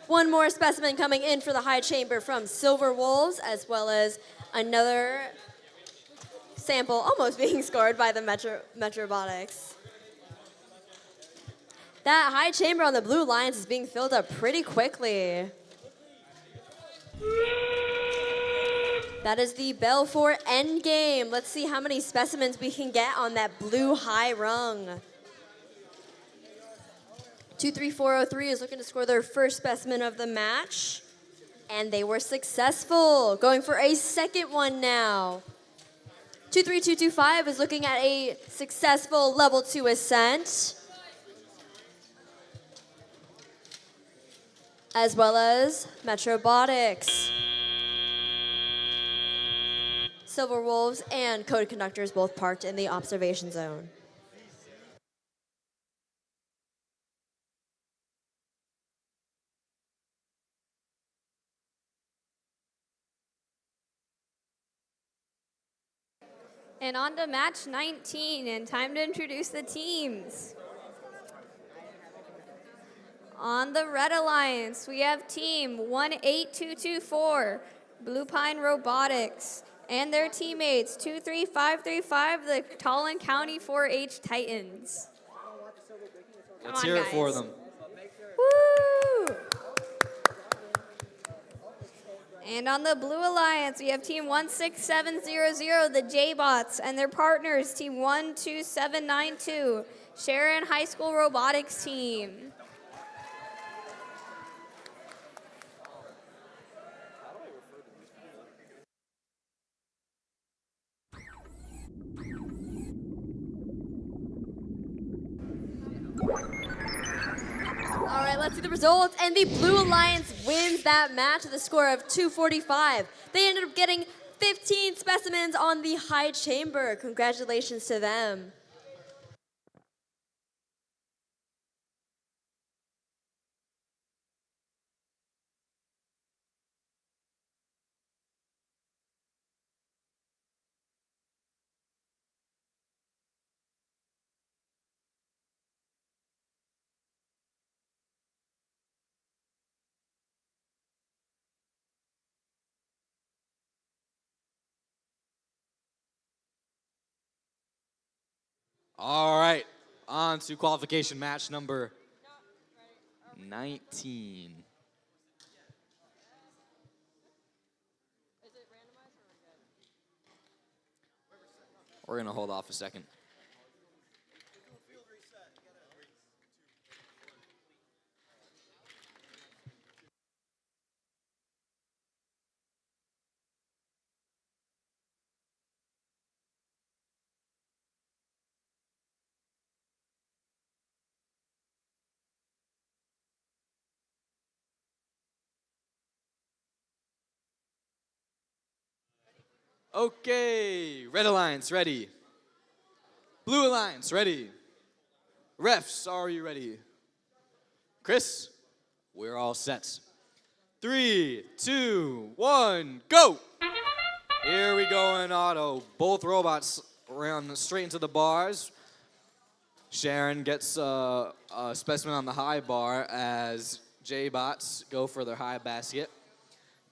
One more specimen coming in for the high chamber from Silver Wolves, as well as another sample almost being scored by the Robotics. That high chamber on the Blue Lions is being filled up pretty quickly. That is the bell for endgame. Let's see how many specimens we can get on that blue high rung. 23403 is looking to score their first specimen of the match, and they were successful. Going for a second one now. 23225 is looking at a successful level 2 ascent, as well as Robotics. Silver Wolves and Code Conductors both parked in the observation zone. And on to match 19, and time to introduce the teams. On the Red Alliance, we have team 18224, Blue Pine Robotics, and their teammates 23535, the Tallinn County 4-H Titans. Let's hear it for them. Woo! And on the Blue Alliance, we have team 16700, the J-Bots, and their partners, team 12792, Sharon High School Robotics team. All right, let's see the results. And the Blue Alliance wins that match with a score of 245. They ended up getting 15 specimens on the high chamber. Congratulations to them. All right, on to qualification match number 19. We're going to hold off a second. Okay, Red Alliance, ready. Blue Alliance, ready. Refs, are you ready? Chris, we're all set. 3, 2, 1, go! Here we go in auto. Both robots run straight into the bars. Sharon gets a specimen on the high bar as J-Bots go for their high basket.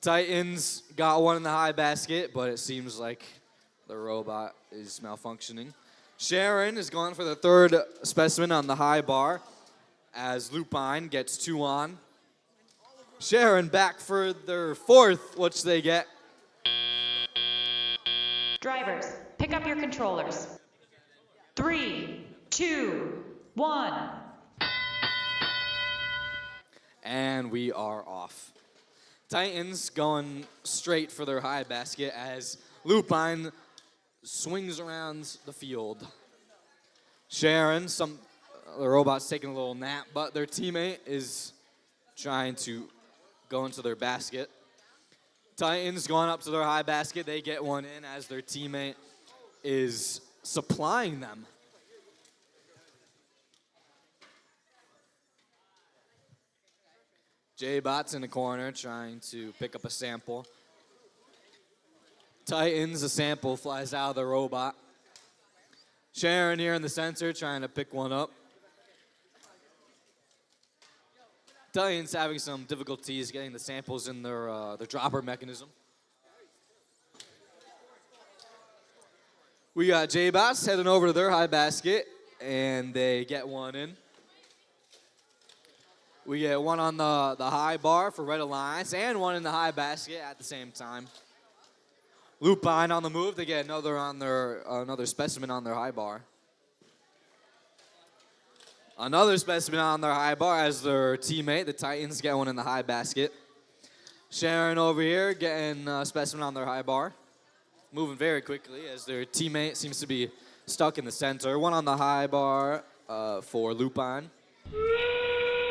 Titans got one in the high basket, but it seems like the robot is malfunctioning. Sharon is going for the third specimen on the high bar as Lupine gets 2 on. Sharon back for their fourth, which they get. Drivers, pick up your controllers. 3, 2, 1. And we are off. Titans going straight for their high basket as Lupine swings around the field. Sharon, the robot's taking a little nap, but their teammate is trying to go into their basket. Titans going up to their high basket. They get one in as their teammate is supplying them. J-Bot's in the corner trying to pick up a sample. Titans, a sample flies out of the robot. Sharon here in the center trying to pick one up. Titans having some difficulties getting the samples in their dropper mechanism. We got J-Bots heading over to their high basket, and they get one in. We get one on the high bar for Red Alliance, and one in the high basket at the same time. Lupine on the move, they get another specimen on their high bar. Another specimen on their high bar as their teammate, the Titans, get one in the high basket. Sharon over here getting a specimen on their high bar. Moving very quickly as their teammate seems to be stuck in the center. One on the high bar for Lupine.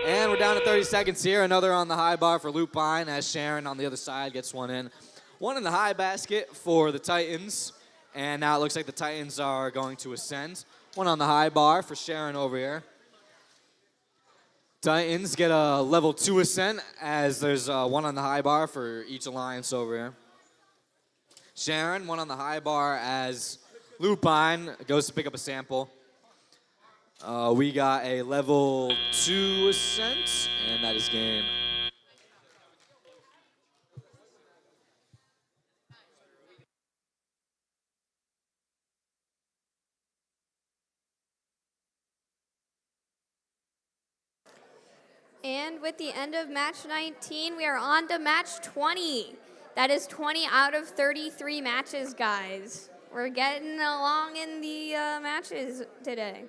And we're down to 30 seconds here. Another on the high bar for Lupine as Sharon on the other side gets one in. One in the high basket for the Titans. And now it looks like the Titans are going to ascend. One on the high bar for Sharon over here. Titans get a level 2 ascent as there's one on the high bar for each alliance over here. Sharon, one on the high bar as Lupine goes to pick up a sample. We got a level 2 ascent, and that is game. And with the end of match 19, we are on to match 20. That is 20 out of 33 matches, guys. We're getting along in the matches today.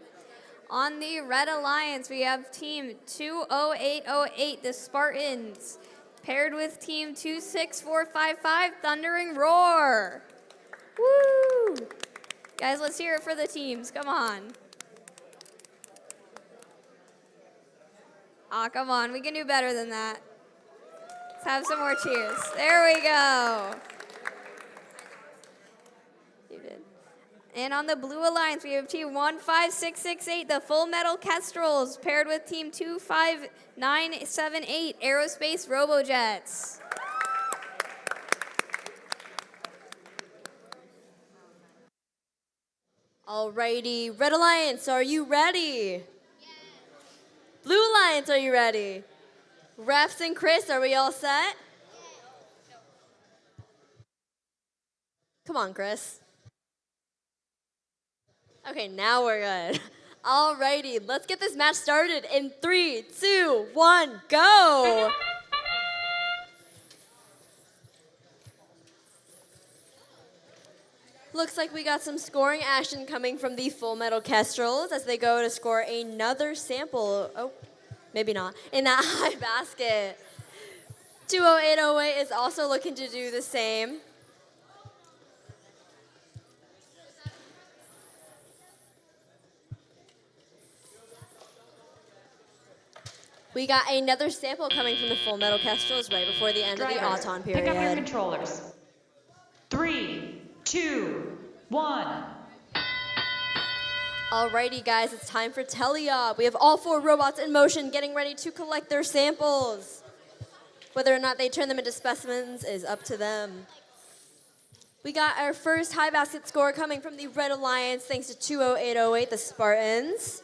On the Red Alliance, we have team 20808, the Spartans, paired with team 26455, Thundering Roar. Woo! Guys, let's hear it for the teams. Come on. Aw, come on. We can do better than that. Let's have some more cheers. There we go. You did. And on the Blue Alliance, we have team 15668, the Full Metal Kestrels, paired with team 25978, Aerospace Robojets. Alrighty, Red Alliance, are you ready? Blue Alliance, are you ready? Refs and Chris, are we all set? Come on, Chris. Okay, now we're good. Alrighty, let's get this match started in 3, 2, 1, go! Looks like we got some scoring action coming from the Full Metal Kestrels as they go to score another sample. Oh, maybe not. In that high basket. 20808 is also looking to do the same. We got another sample coming from the Full Metal Kestrels right before the end of the Drivers, Auton pick up your period. controllers. 3, 2, 1. Alrighty, guys, it's time for teleop. We have all 4 robots in motion getting ready to collect their samples. Whether or not they turn them into specimens is up to them. We got our first high basket score coming from the Red Alliance thanks to 20808, the Spartans.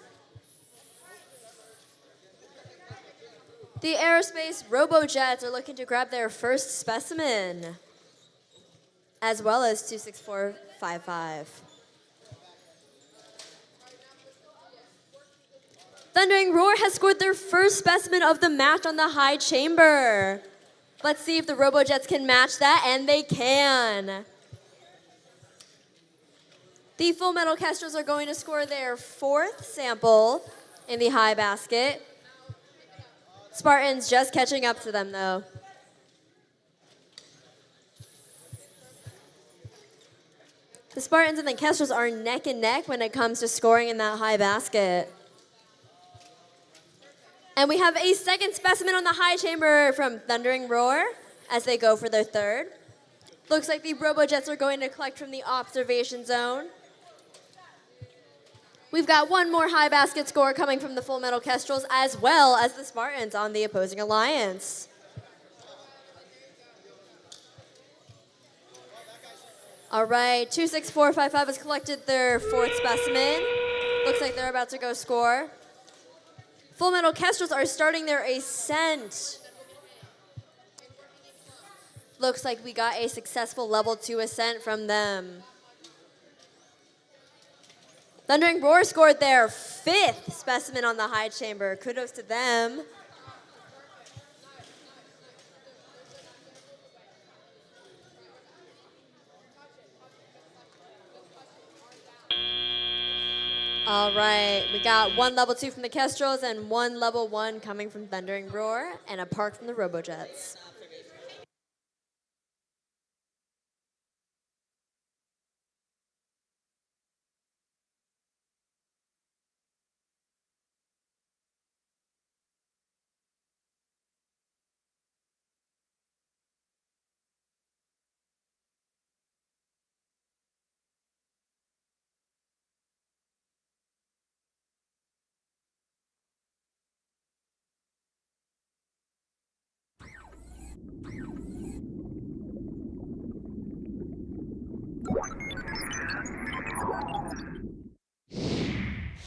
The Aerospace Robojets are looking to grab their first specimen, as well as 26455. Thundering Roar has scored their first specimen of the match on the high chamber. Let's see if the Robojets can match that, and they can. The Full Metal Kestrels are going to score their 4th sample in the high basket. Spartans just catching up to them, though. The Spartans and the Kestrels are neck and neck when it comes to scoring in that high basket. And we have a second specimen on the high chamber from Thundering Roar as they go for their 3rd. Looks like the Robojets are going to collect from the observation zone. We've got one more high basket score coming from the Full Metal Kestrels as well as the Spartans on the opposing alliance. All right, 26455 has collected their 4th specimen. Looks like they're about to go score. Full Metal Kestrels are starting their ascent. Looks like we got a successful level 2 ascent from them. Thundering Roar scored their 5th specimen on the high chamber. Kudos to them. All right, we got 1 level 2 from the Kestrels and 1 level 1 coming from Thundering Roar and a park from the Robojets.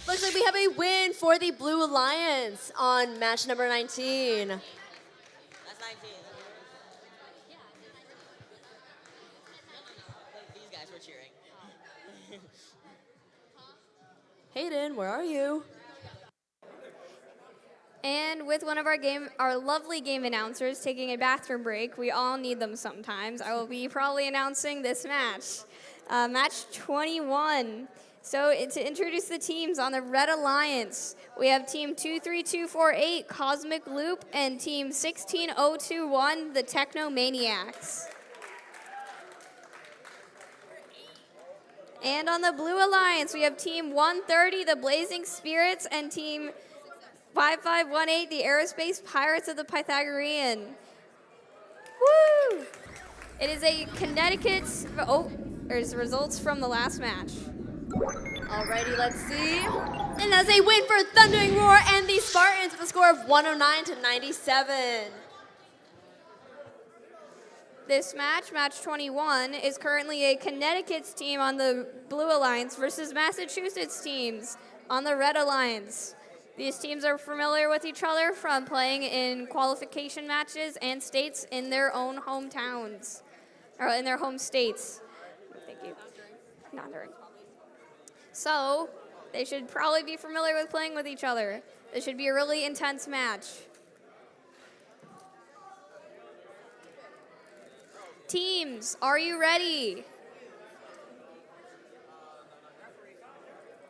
Looks like we have a win for the Blue Alliance on match number 19. That's 19. These guys were cheering. Hayden, where are you? And with one of our lovely game announcers taking a bathroom break, we all need them sometimes. I will be probably announcing this match, match 21. So to introduce the teams on the Red Alliance, we have team 23248 Cosmic Loop and team 16021 the Technomaniacs. And on the Blue Alliance, we have team 130 the Blazing Spirits and team 5518 the Aerospace Pirates of the Pythagorean. Woo! It is a Connecticut's, there's results from the last match. Alrighty, let's see. And that's a win for Thundering Roar and the Spartans with a score of 109 to 97. This match, match 21, is currently a Connecticut's team on the Blue Alliance versus Massachusetts teams on the Red Alliance. These teams are familiar with each other from playing in qualification matches and states in their own hometowns, or in their home states. Thank you. Not during. So they should probably be familiar with playing with each other. This should be a really intense match. Teams, are you ready?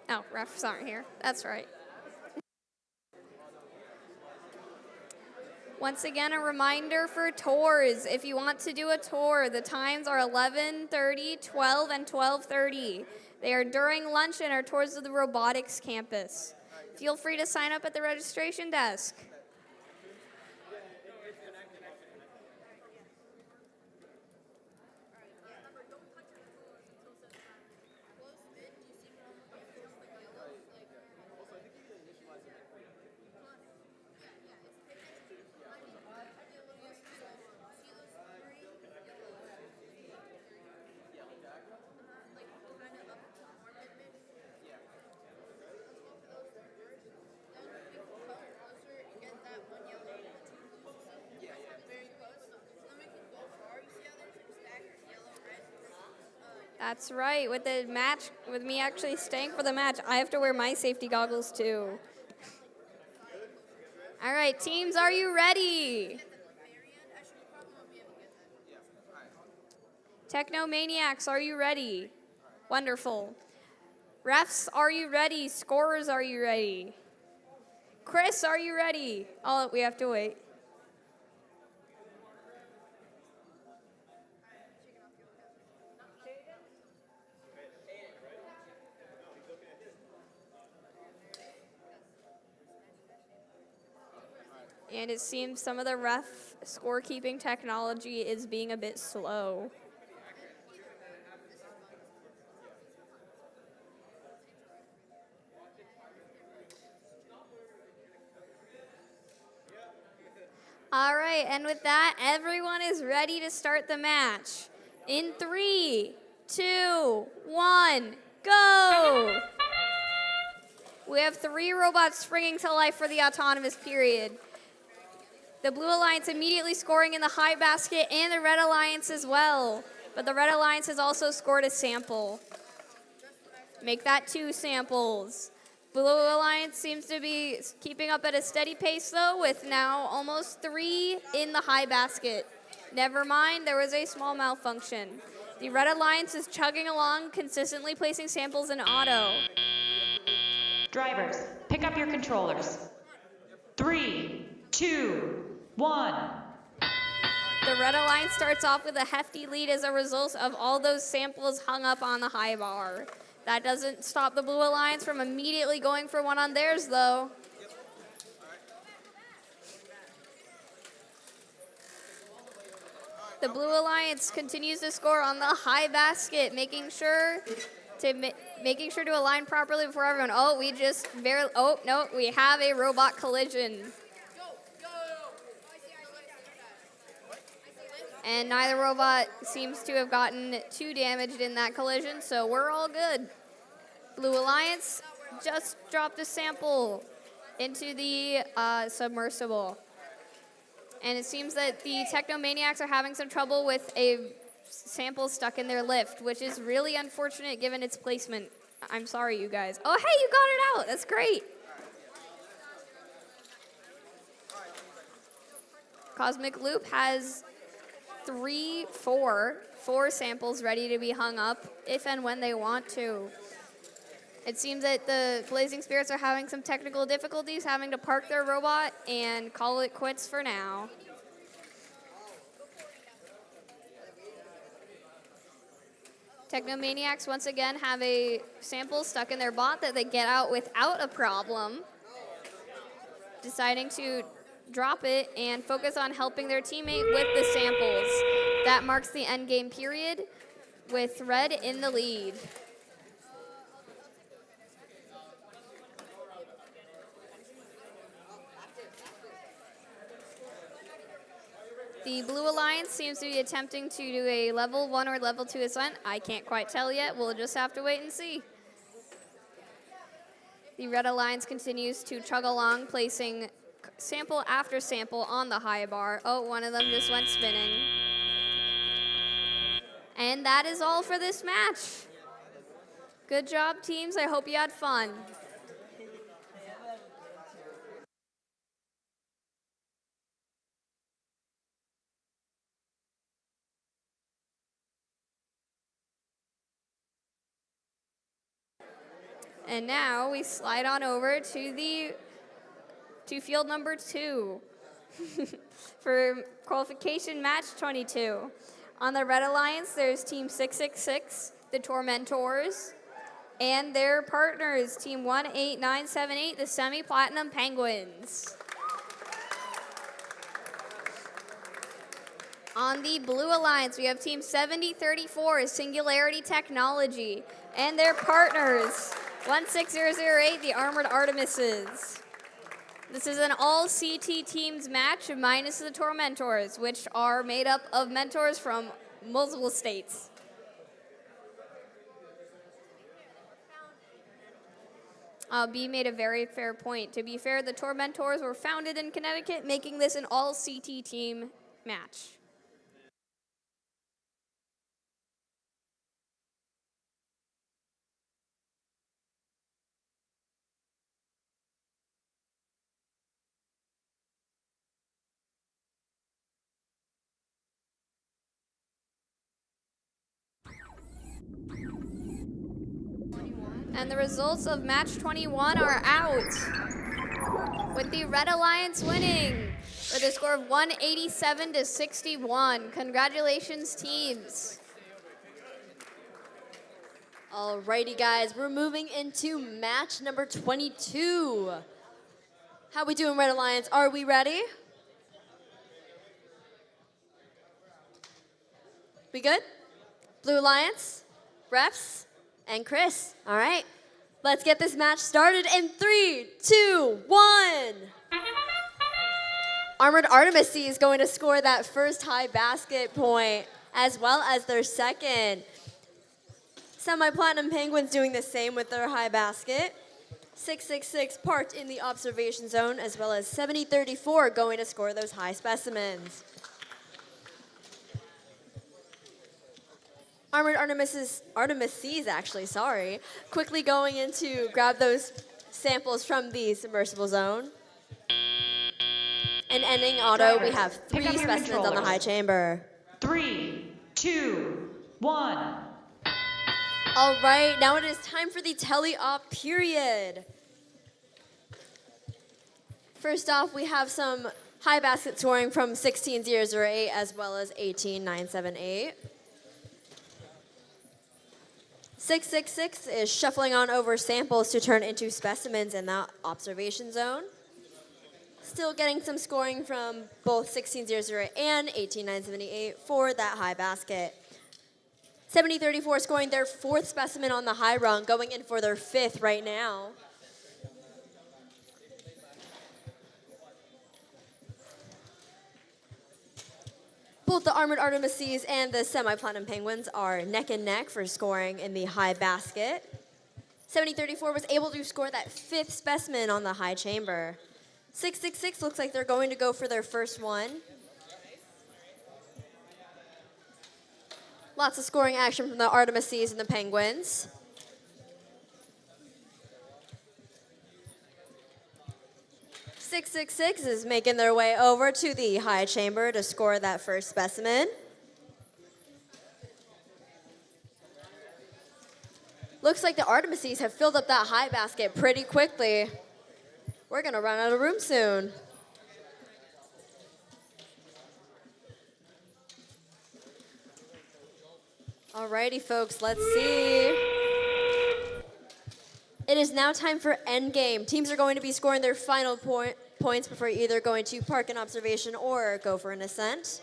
Oh, refs aren't here. That's right. Once again, a reminder for tours. If you want to do a tour, the times are 11:30, 12, and 12:30. They are during lunch and are tours of the robotics campus. Feel free to sign up at the registration desk. That's right. With the match, with me actually staying for the match, I have to wear my safety goggles too. All right, teams, are you ready? Technomaniacs, are you ready? Wonderful. Refs, are you ready? Scorers, are you ready? Chris, are you ready? Oh, we have to wait. And it seems some of the ref scorekeeping technology is being a bit slow. All right, and with that, everyone is ready to start the match. In 3, 2, 1, go! We have 3 robots springing to life for the autonomous period. The Blue Alliance immediately scoring in the high basket, and the Red Alliance as well. But the Red Alliance has also scored a sample. Make that 2 samples. Blue Alliance seems to be keeping up at a steady pace, though, with now almost 3 in the high basket. Never mind, there was a small malfunction. The Red Alliance is chugging along, consistently placing samples in auto. Drivers, pick up your controllers. 3, 2, 1. The Red Alliance starts off with a hefty lead as a result of all those samples hung up on the high bar. That doesn't stop the Blue Alliance from immediately going for one on theirs, though. The Blue Alliance continues to score on the high basket, making sure to align properly before everyone. Oh, we just barely. Oh no, we have a robot collision. And neither robot seems to have gotten too damaged in that collision, so we're all good. Blue Alliance just dropped a sample into the submersible. And it seems that the Technomaniacs are having some trouble with a sample stuck in their lift, which is really unfortunate given its placement. I'm sorry, you guys. Oh, hey, you got it out. That's great. Cosmic Loop has four samples ready to be hung up if and when they want to. It seems that the Blazing Spirits are having some technical difficulties, having to park their robot and call it quits for now. Technomaniacs once again have a sample stuck in their bot that they get out without a problem, deciding to drop it and focus on helping their teammate with the samples. That marks the end game period with Red in the lead. The Blue Alliance seems to be attempting to do a level 1 or level 2 ascent. I can't quite tell yet. We'll just have to wait and see. The Red Alliance continues to chug along, placing sample after sample on the high bar. Oh, one of them just went spinning. And that is all for this match. Good job, teams. I hope you had fun. And now we slide on over to field number 2 for qualification match 22. On the Red Alliance, there's Team 666, the Tormentors, and their partners, Team 18978, the Semi-Platinum Penguins. On the Blue Alliance, we have Team 7034, Singularity Technology, and their partners, 16008, the Armored Artemises. This is an all-CT teams match minus the Tormentors, which are made up of mentors from multiple states. B made a very fair point. To be fair, the Tormentors were founded in Connecticut, making this an all-CT team match. And the results of match 21 are out, with the Red Alliance winning with a score of 187 to 61. Congratulations, teams. Alrighty, guys, we're moving into match number 22. How we doing, Red Alliance? Are we ready? We good? Blue Alliance, refs, and Chris. All right, let's get this match started in 3, 2, 1. Armored Artemis is going to score that first high basket point, as well as their second. Semi-Platinum Penguins doing the same with their high basket. 666 parked in the observation zone, as well as 7034 going to score those high specimens. Armored Artemises, quickly going in to grab those samples from the submersible zone. And ending auto, we have 3 specimens on the high chamber. 3, 2, 1. All right, now it is time for the tele-op period. First off, we have some high basket scoring from 16008 as well as 18978. 666 is shuffling on over samples to turn into specimens in that observation zone. Still getting some scoring from both 16008 and 18978 for that high basket. 7034 scoring their 4th specimen on the high rung, going in for their 5th right now. Both the Armored Artemises and the Semi-Platinum Penguins are neck and neck for scoring in the high basket. 7034 was able to score that 5th specimen on the high chamber. 666 looks like they're going to go for their first one. Lots of scoring action from the Artemises and the Penguins. .666 is making their way over to the high chamber to score that first specimen. Looks like the Artemises have filled up that high basket pretty quickly. We're gonna run out of room soon. Alrighty, folks, let's see. It is now time for endgame. Teams are going to be scoring their final points before either going to park an observation or go for an ascent.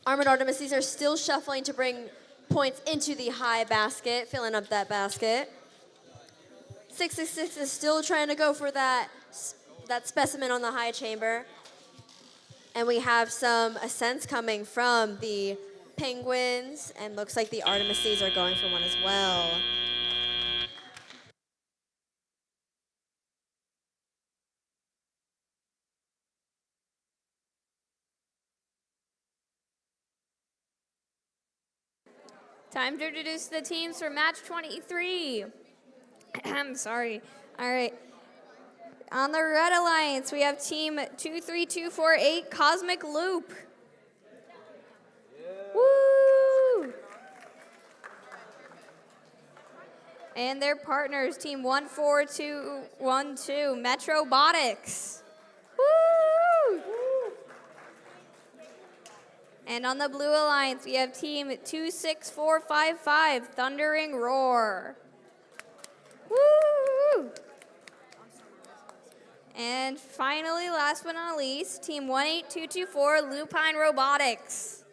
Armored Artemises are still shuffling to bring points into the high basket, filling up that basket. 666 is still trying to go for that specimen on the high chamber. And we have some ascents coming from the Penguins, and looks like the Artemises are going for one as well. Time to introduce the teams for match 23. I'm sorry. All right. On the Red Alliance, we have team 23248 Cosmic Loop. Woo! And their partners, team 14212 Metro Robotics. Woo! And on the Blue Alliance, we have team 26455 Thundering Roar. Woo! And finally, last but not least, team 18224 Lupine Robotics.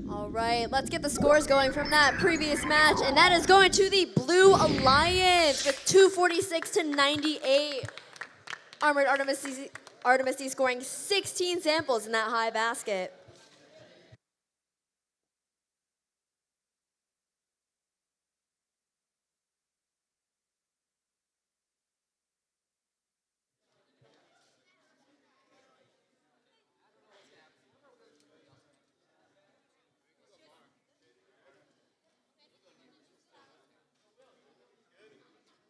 All right, let's get the scores going from that previous match, and that is going to the Blue Alliance with 246 to 98. Armored Artemis scoring 16 samples in that high basket.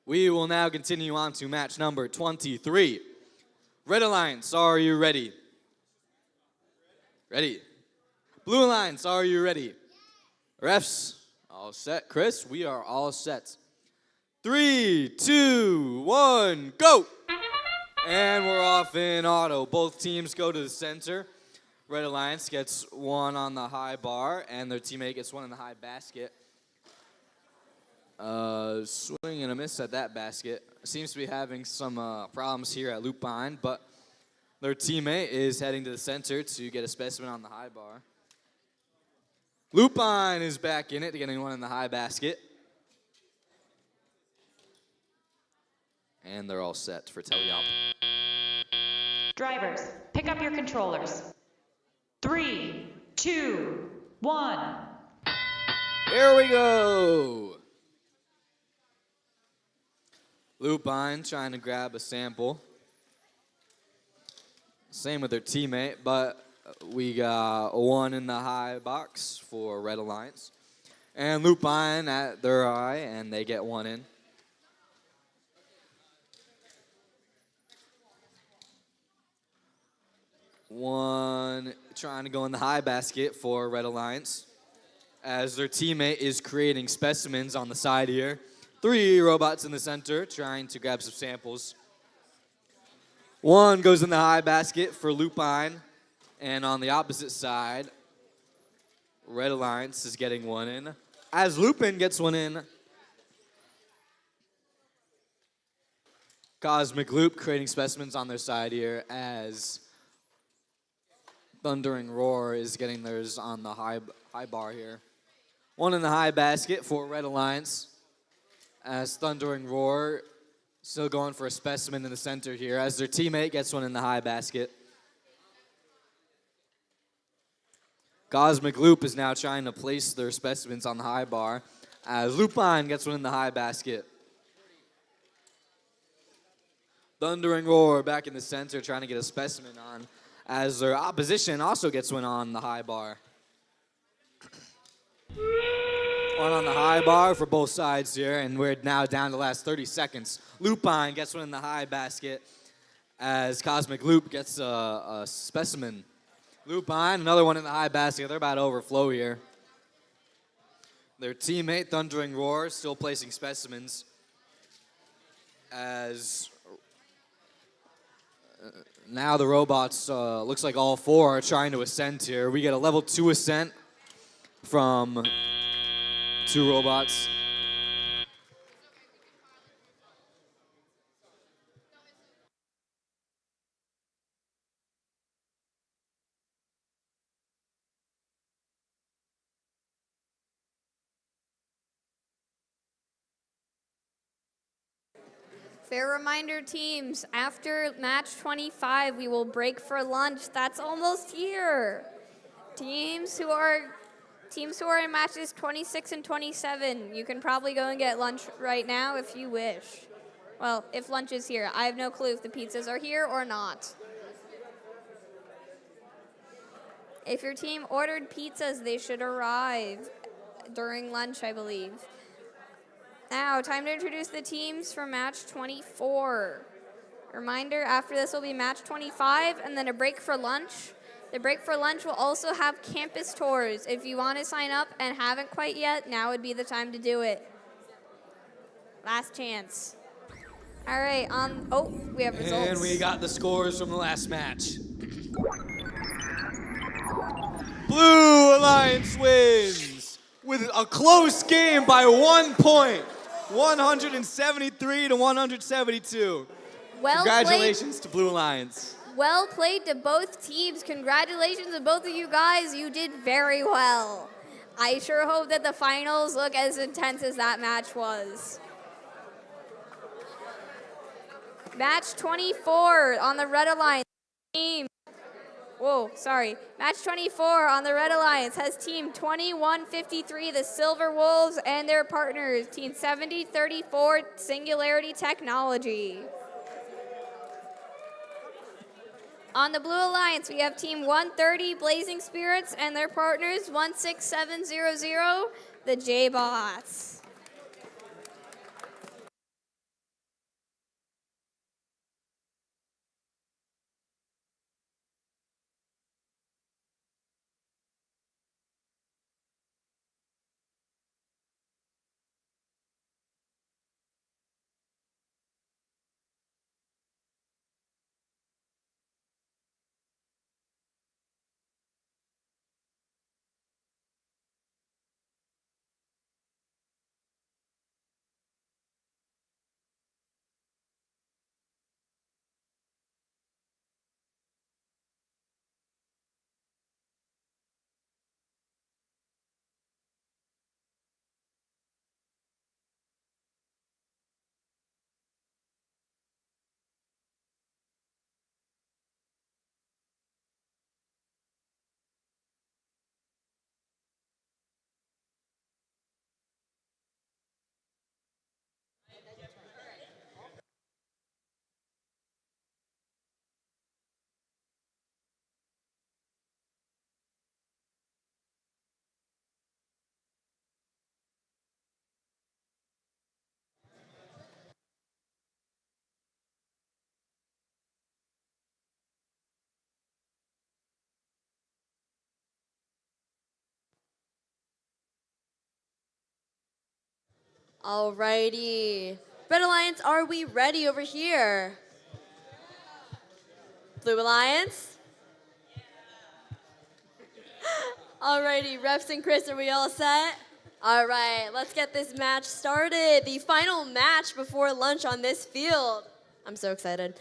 We will now continue on to match number 23. Red Alliance, are you ready? Ready. Blue Alliance, are you ready? Refs, all set. Chris, we are all set. 3, 2, 1, go! And we're off in auto. Both teams go to the center. Red Alliance gets one on the high bar, and their teammate gets one in the high basket. Swing and a miss at that basket. Seems to be having some problems here at Lupine, but their teammate is heading to the center to get a specimen on the high bar. Lupine is back in it, getting one in the high basket. And they're all set for teleop. Drivers, pick up your controllers. 3, 2, 1. Here we go. Lupine trying to grab a sample. Same with their teammate, but we got one in the high box for Red Alliance. And Lupine at their eye, and they get one in. One trying to go in the high basket for Red Alliance as their teammate is creating specimens on the side here. 3 robots in the center trying to grab some samples. One goes in the high basket for Lupine, and on the opposite side, Red Alliance is getting one in. As Lupin gets one in, Cosmic Loop creating specimens on their side here as Thundering Roar is getting theirs on the high bar here. One in the high basket for Red Alliance as Thundering Roar still going for a specimen in the center here as their teammate gets one in the high basket. Cosmic Loop is now trying to place their specimens on the high bar as Lupine gets one in the high basket. Thundering Roar back in the center trying to get a specimen on as their opposition also gets one on the high bar. One on the high bar for both sides here, and we're now down to the last 30 seconds. Lupine gets one in the high basket as Cosmic Loop gets a specimen. Lupine, another one in the high basket. They're about to overflow here. Their teammate, Thundering Roar, still placing specimens as now the robots, looks like all 4 are trying to ascend here. We get a level 2 ascent from 2 robots. Fair reminder, teams, after match 25, we will break for lunch. That's almost here. Teams who are in matches 26 and 27, you can probably go and get lunch right now if you wish. Well, if lunch is here. I have no clue if the pizzas are here or not. If your team ordered pizzas, they should arrive during lunch, I believe. Now, time to introduce the teams for match 24. Reminder, after this will be match 25 and then a break for lunch. The break for lunch will also have campus tours. If you want to sign up and haven't quite yet, now would be the time to do it. Last chance. All right, we have results. And we got the scores from the last match. Blue Alliance wins with a close game by 1 point, 173 to 172. Well Congratulations to Blue Alliance. Well played to both teams. Congratulations to both of you guys. You did very well. I sure hope that the finals look as intense as that match was. Match 24 on the Red Alliance team. Match 24 on the Red Alliance has Team 2153, the Silver Wolves, and their partners, Team 7034, Singularity Technology. On the Blue Alliance, we have Team 130, Blazing Spirits, and their partners, 16700, the J-Bots. Alrighty. Red Alliance, are we ready over here? Blue Alliance? Alrighty, Reps and Chris, are we all set? All right, let's get this match started. The final match before lunch on this field. I'm so excited.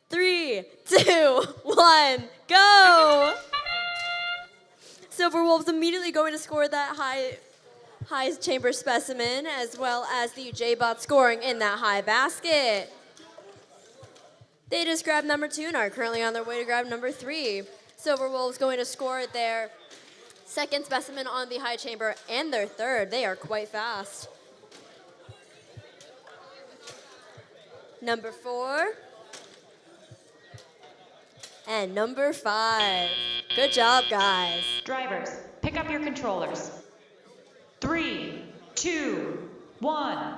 3, 2, 1, go! Silver Wolves immediately going to score that high chamber specimen, as well as the J-Bot scoring in that high basket. They just grabbed number 2 and are currently on their way to grab number 3. Silver Wolves going to score their second specimen on the high chamber and their third. They are quite fast. Number 4. And number 5. Good job, guys. Drivers, pick up your controllers. 3, 2, 1.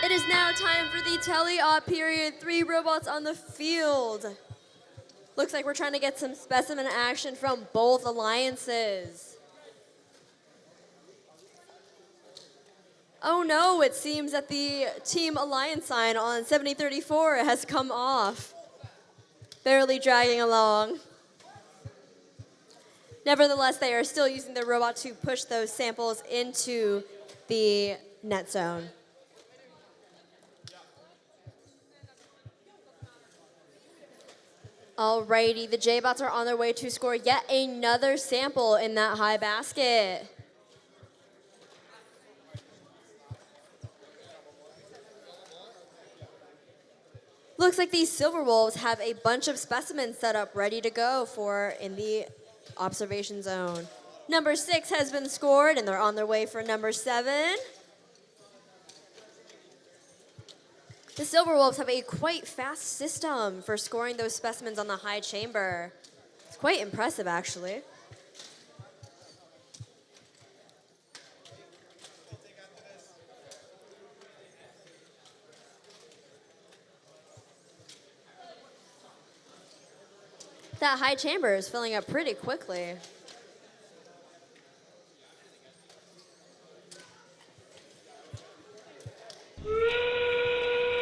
It is now time for the tele-op period. 3 robots on the field. Looks like we're trying to get some specimen action from both alliances. Oh no, it seems that the Team Alliance sign on 7034 has come off. Barely dragging along. Nevertheless, they are still using their robot to push those samples into the net zone. Alrighty, the J-Bots are on their way to score yet another sample in that high basket. Looks like these Silver Wolves have a bunch of specimens set up ready to go for in the observation zone. Number 6 has been scored and they're on their way for number 7. The Silver Wolves have a quite fast system for scoring those specimens on the high chamber. It's quite impressive, actually. That high chamber is filling up pretty quickly.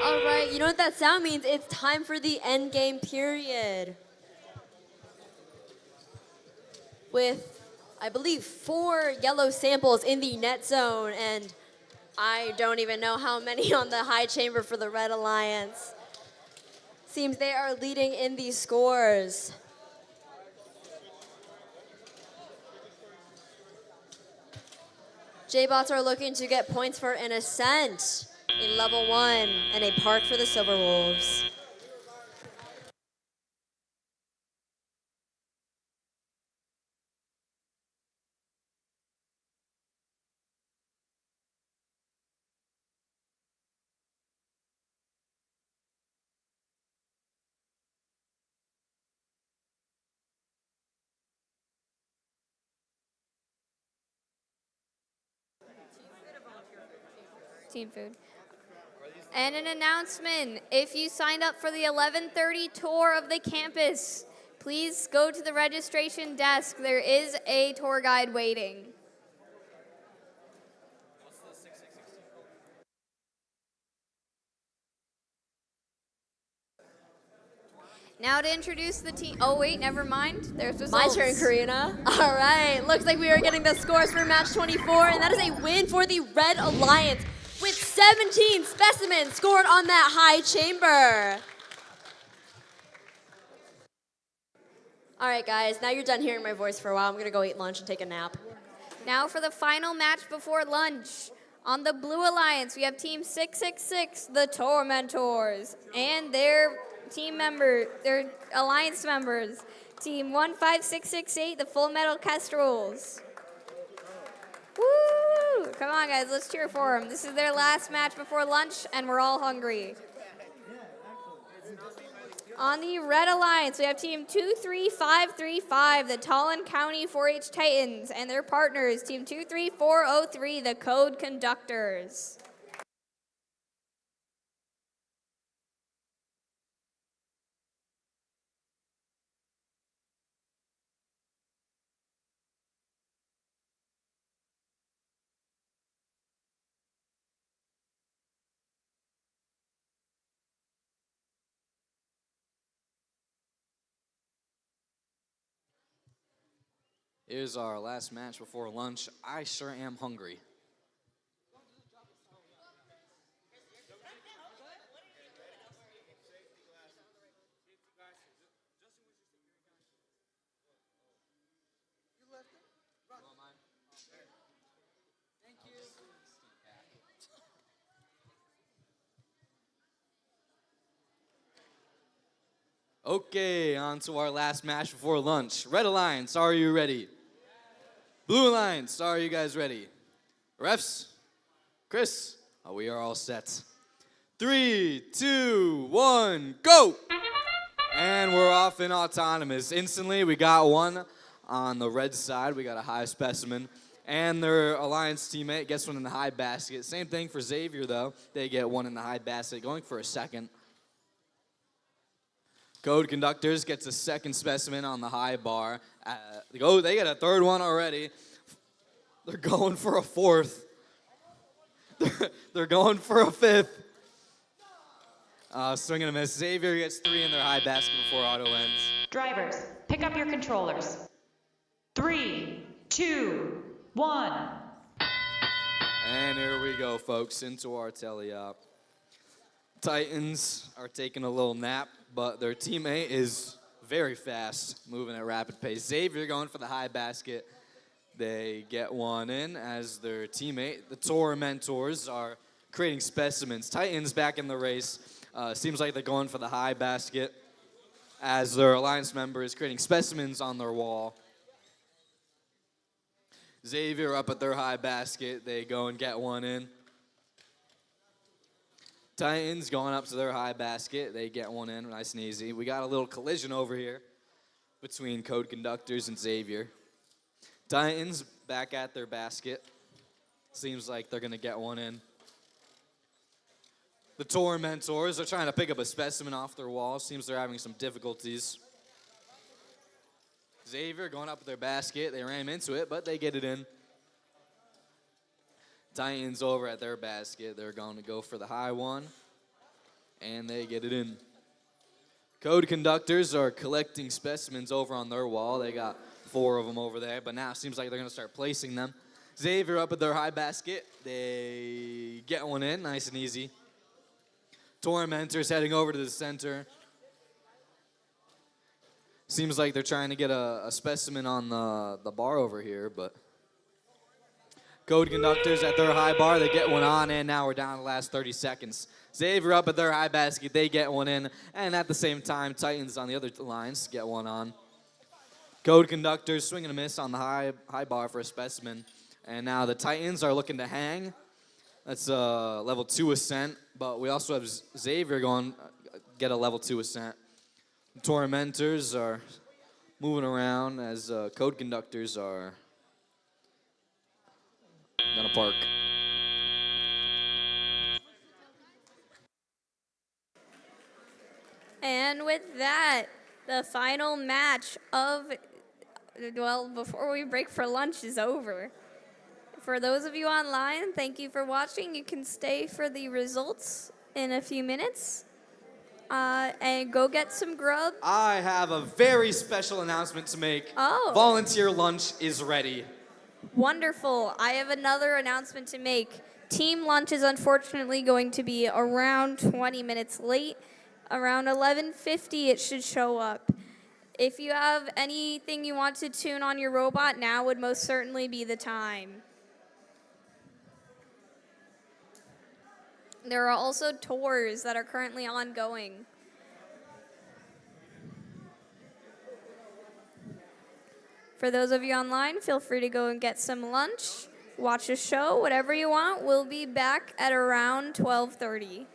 All right, you know what that sound means? It's time for the end game period. With, I believe, 4 yellow samples in the net zone, and I don't even know how many on the high chamber for the Red Alliance. Seems they are leading in these scores. J-Bots are looking to get points for an ascent in level 1 and a park for the Silver Wolves. Team food. And an announcement, if you signed up for the 11:30 tour of the campus, please go to the registration desk. There is a tour guide waiting. Now to introduce the team. Oh wait, never mind. There's results. My turn, Karina. All right, looks like we are getting the scores for match 24, and that is a win for the Red Alliance with 17 specimens scored on that high chamber. All right, guys, now you're done hearing my voice for a while. I'm gonna go eat lunch and take a nap. Now for the final match before lunch. On the Blue Alliance, we have Team 666, the Tormentors, and their their alliance members. Team 15668, the Full Metal Kestrels. Woo! Come on, guys, let's cheer for them. This is their last match before lunch, and we're all hungry. On the Red Alliance, we have Team 23535, the Tallinn County 4-H Titans, and their partners, Team 23403, the Code Conductors. Here's our last match before lunch. I sure am hungry. Okay, on to our last match before lunch. Red Alliance, are you ready? Blue Alliance, are you guys ready? Refs, Chris, we are all set. 3, 2, 1, go! And we're off in autonomous. Instantly, we got one on the red side. We got a high specimen. And their alliance teammate gets one in the high basket. Same thing for Xavier, though. They get one in the high basket, going for a second. Code Conductors gets a second specimen on the high bar. They get a third one already. They're going for a fourth. They're going for a fifth. Swing and a miss. Xavier gets 3 in their high basket before auto ends. Drivers, pick up your controllers. 3, 2, 1. And here we go, folks, into our teleop. Titans are taking a little nap, but their teammate is very fast, moving at rapid pace. Xavier going for the high basket. They get one in as their teammate. The Tormentors are creating specimens. Titans back in the race. Seems like they're going for the high basket as their alliance member is creating specimens on their wall. Xavier up at their high basket. They go and get one in. Titans going up to their high basket. They get one in, nice and easy. We got a little collision over here between Code Conductors and Xavier. Titans back at their basket. Seems like they're going to get one in. The Tormentors are trying to pick up a specimen off their wall. Seems they're having some difficulties. Xavier going up with their basket. They ran into it, but they get it in. Titans over at their basket. They're going to go for the high one, and they get it in. Code Conductors are collecting specimens over on their wall. They got 4 of them over there, but now it seems like they're going to start placing them. Xavier up at their high basket. They get one in, nice and easy. Tormentors heading over to the center. Seems like they're trying to get a specimen on the bar over here, but Code Conductors at their high bar, they get one on, and now we're down to the last 30 seconds. Xavier up at their high basket, they get one in, and at the same time, Titans on the other lines get one on. Code Conductors swing and a miss on the high bar for a specimen, and now the Titans are looking to hang. That's a level 2 ascent, but we also have Xavier going get a level 2 ascent. The Tormentors are moving around as Code Conductors are gonna park. And with that, the final match of, well, before we break for lunch is over. For those of you online, thank you for watching. You can stay for the results in a few minutes. And go get some grub. I have a very special announcement to make. Oh. Volunteer lunch is ready. Wonderful. I have another announcement to make. Team lunch is unfortunately going to be around 20 minutes late. Around 11:50 it should show up. If you have anything you want to tune on your robot, now would most certainly be the time. There are also tours that are currently ongoing. For those of you online, feel free to go and get some lunch, watch a show, whatever you want. We'll be back at around 12:30.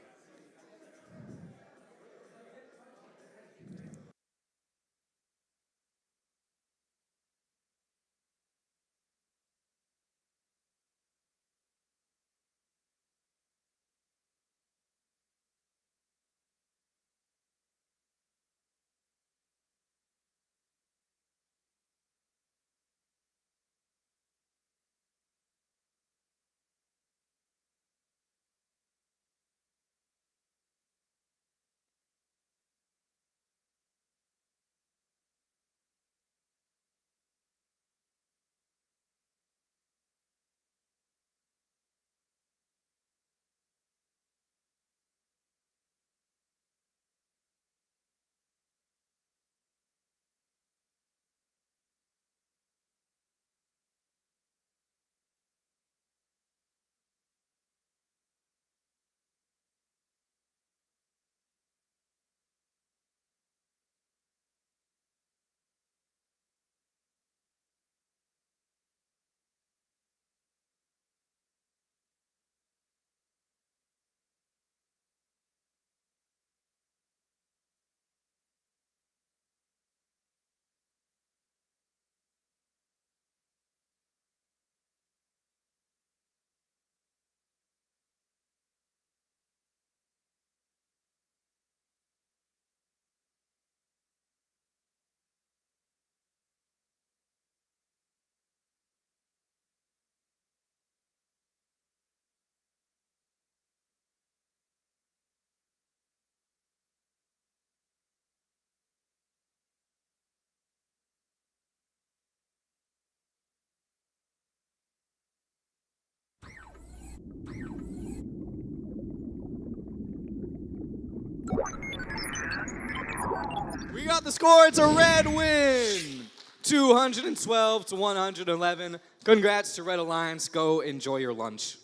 We got the score. It's a red win. 212 to 111. Congrats to Red Alliance. Go enjoy your lunch.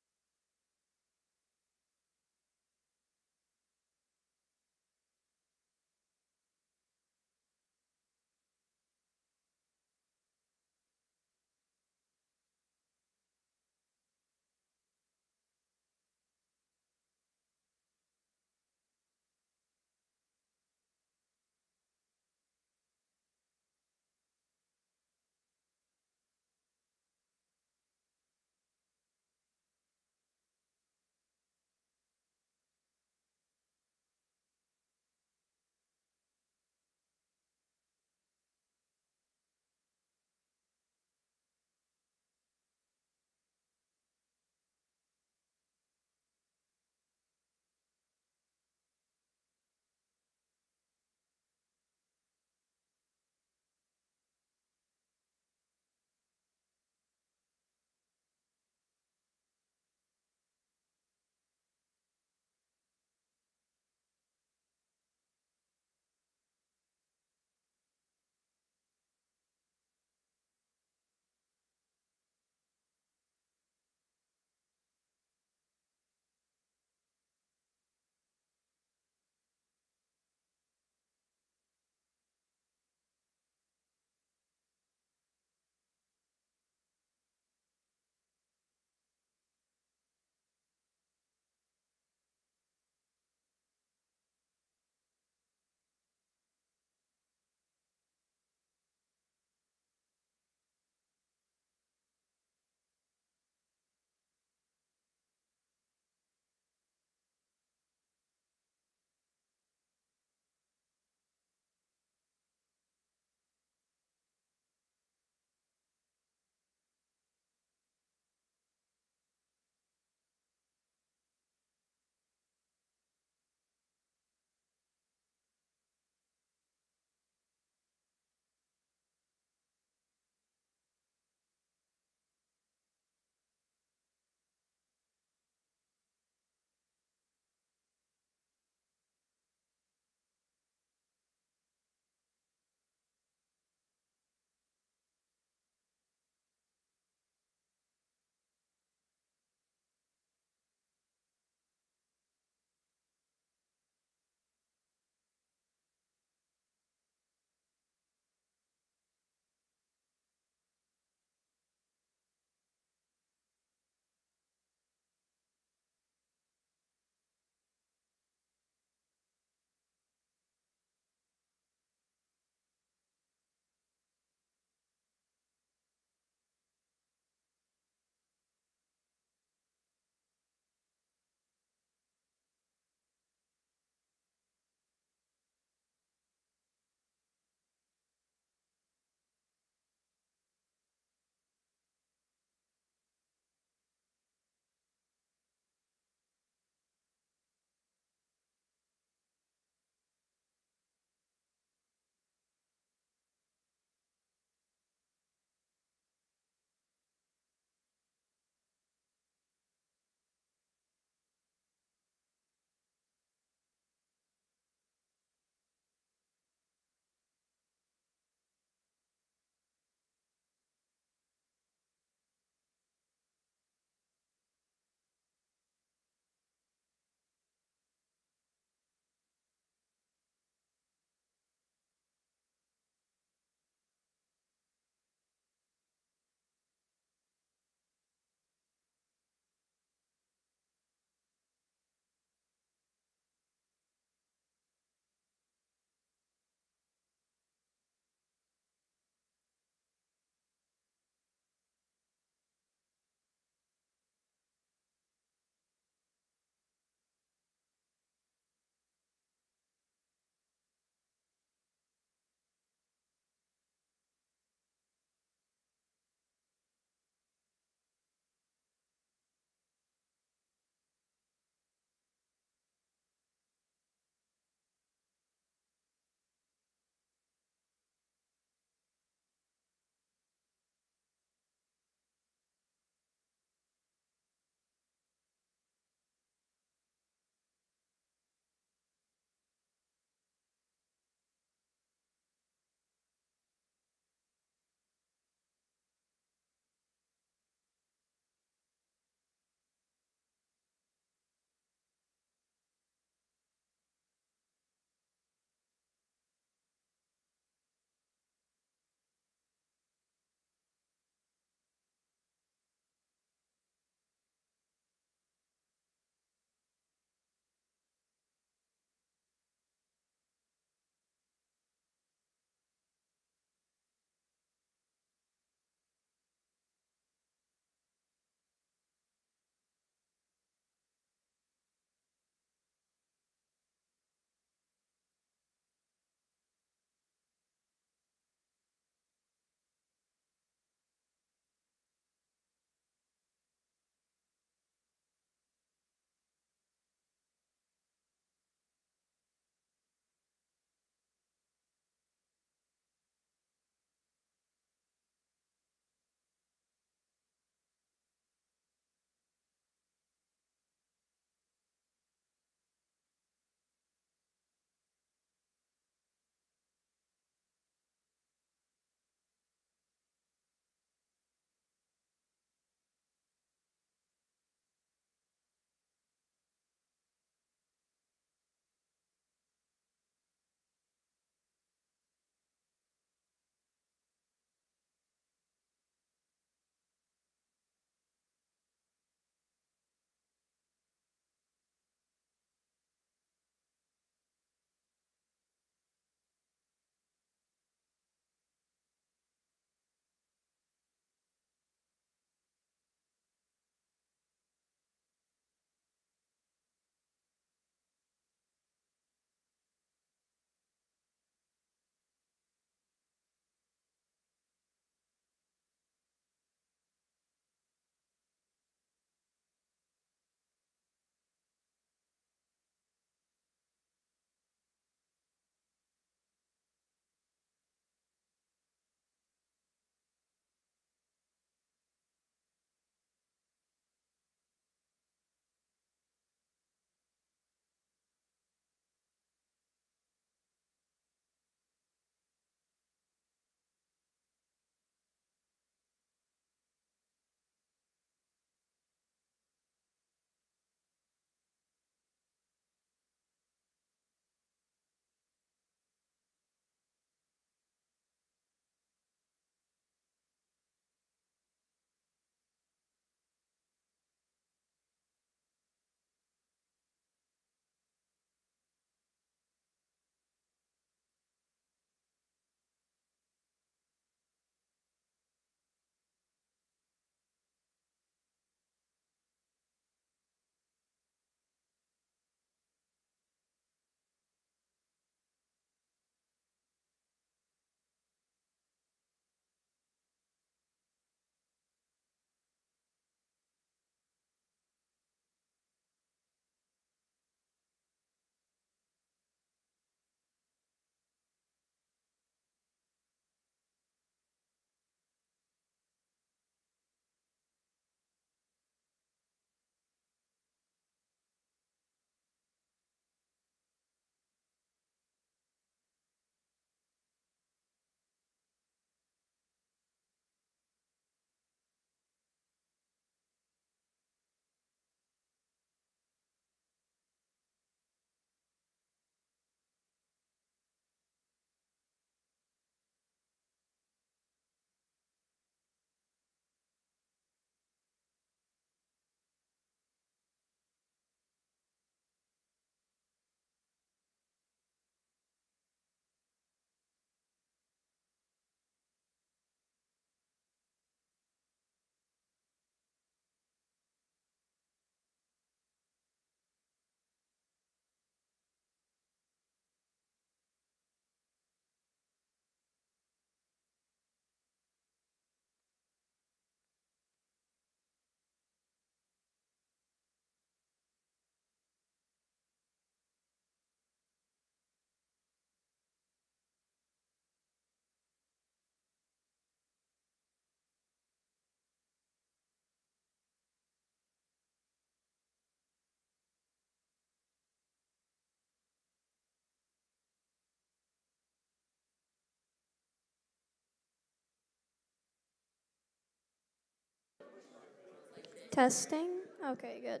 Testing? Okay, good.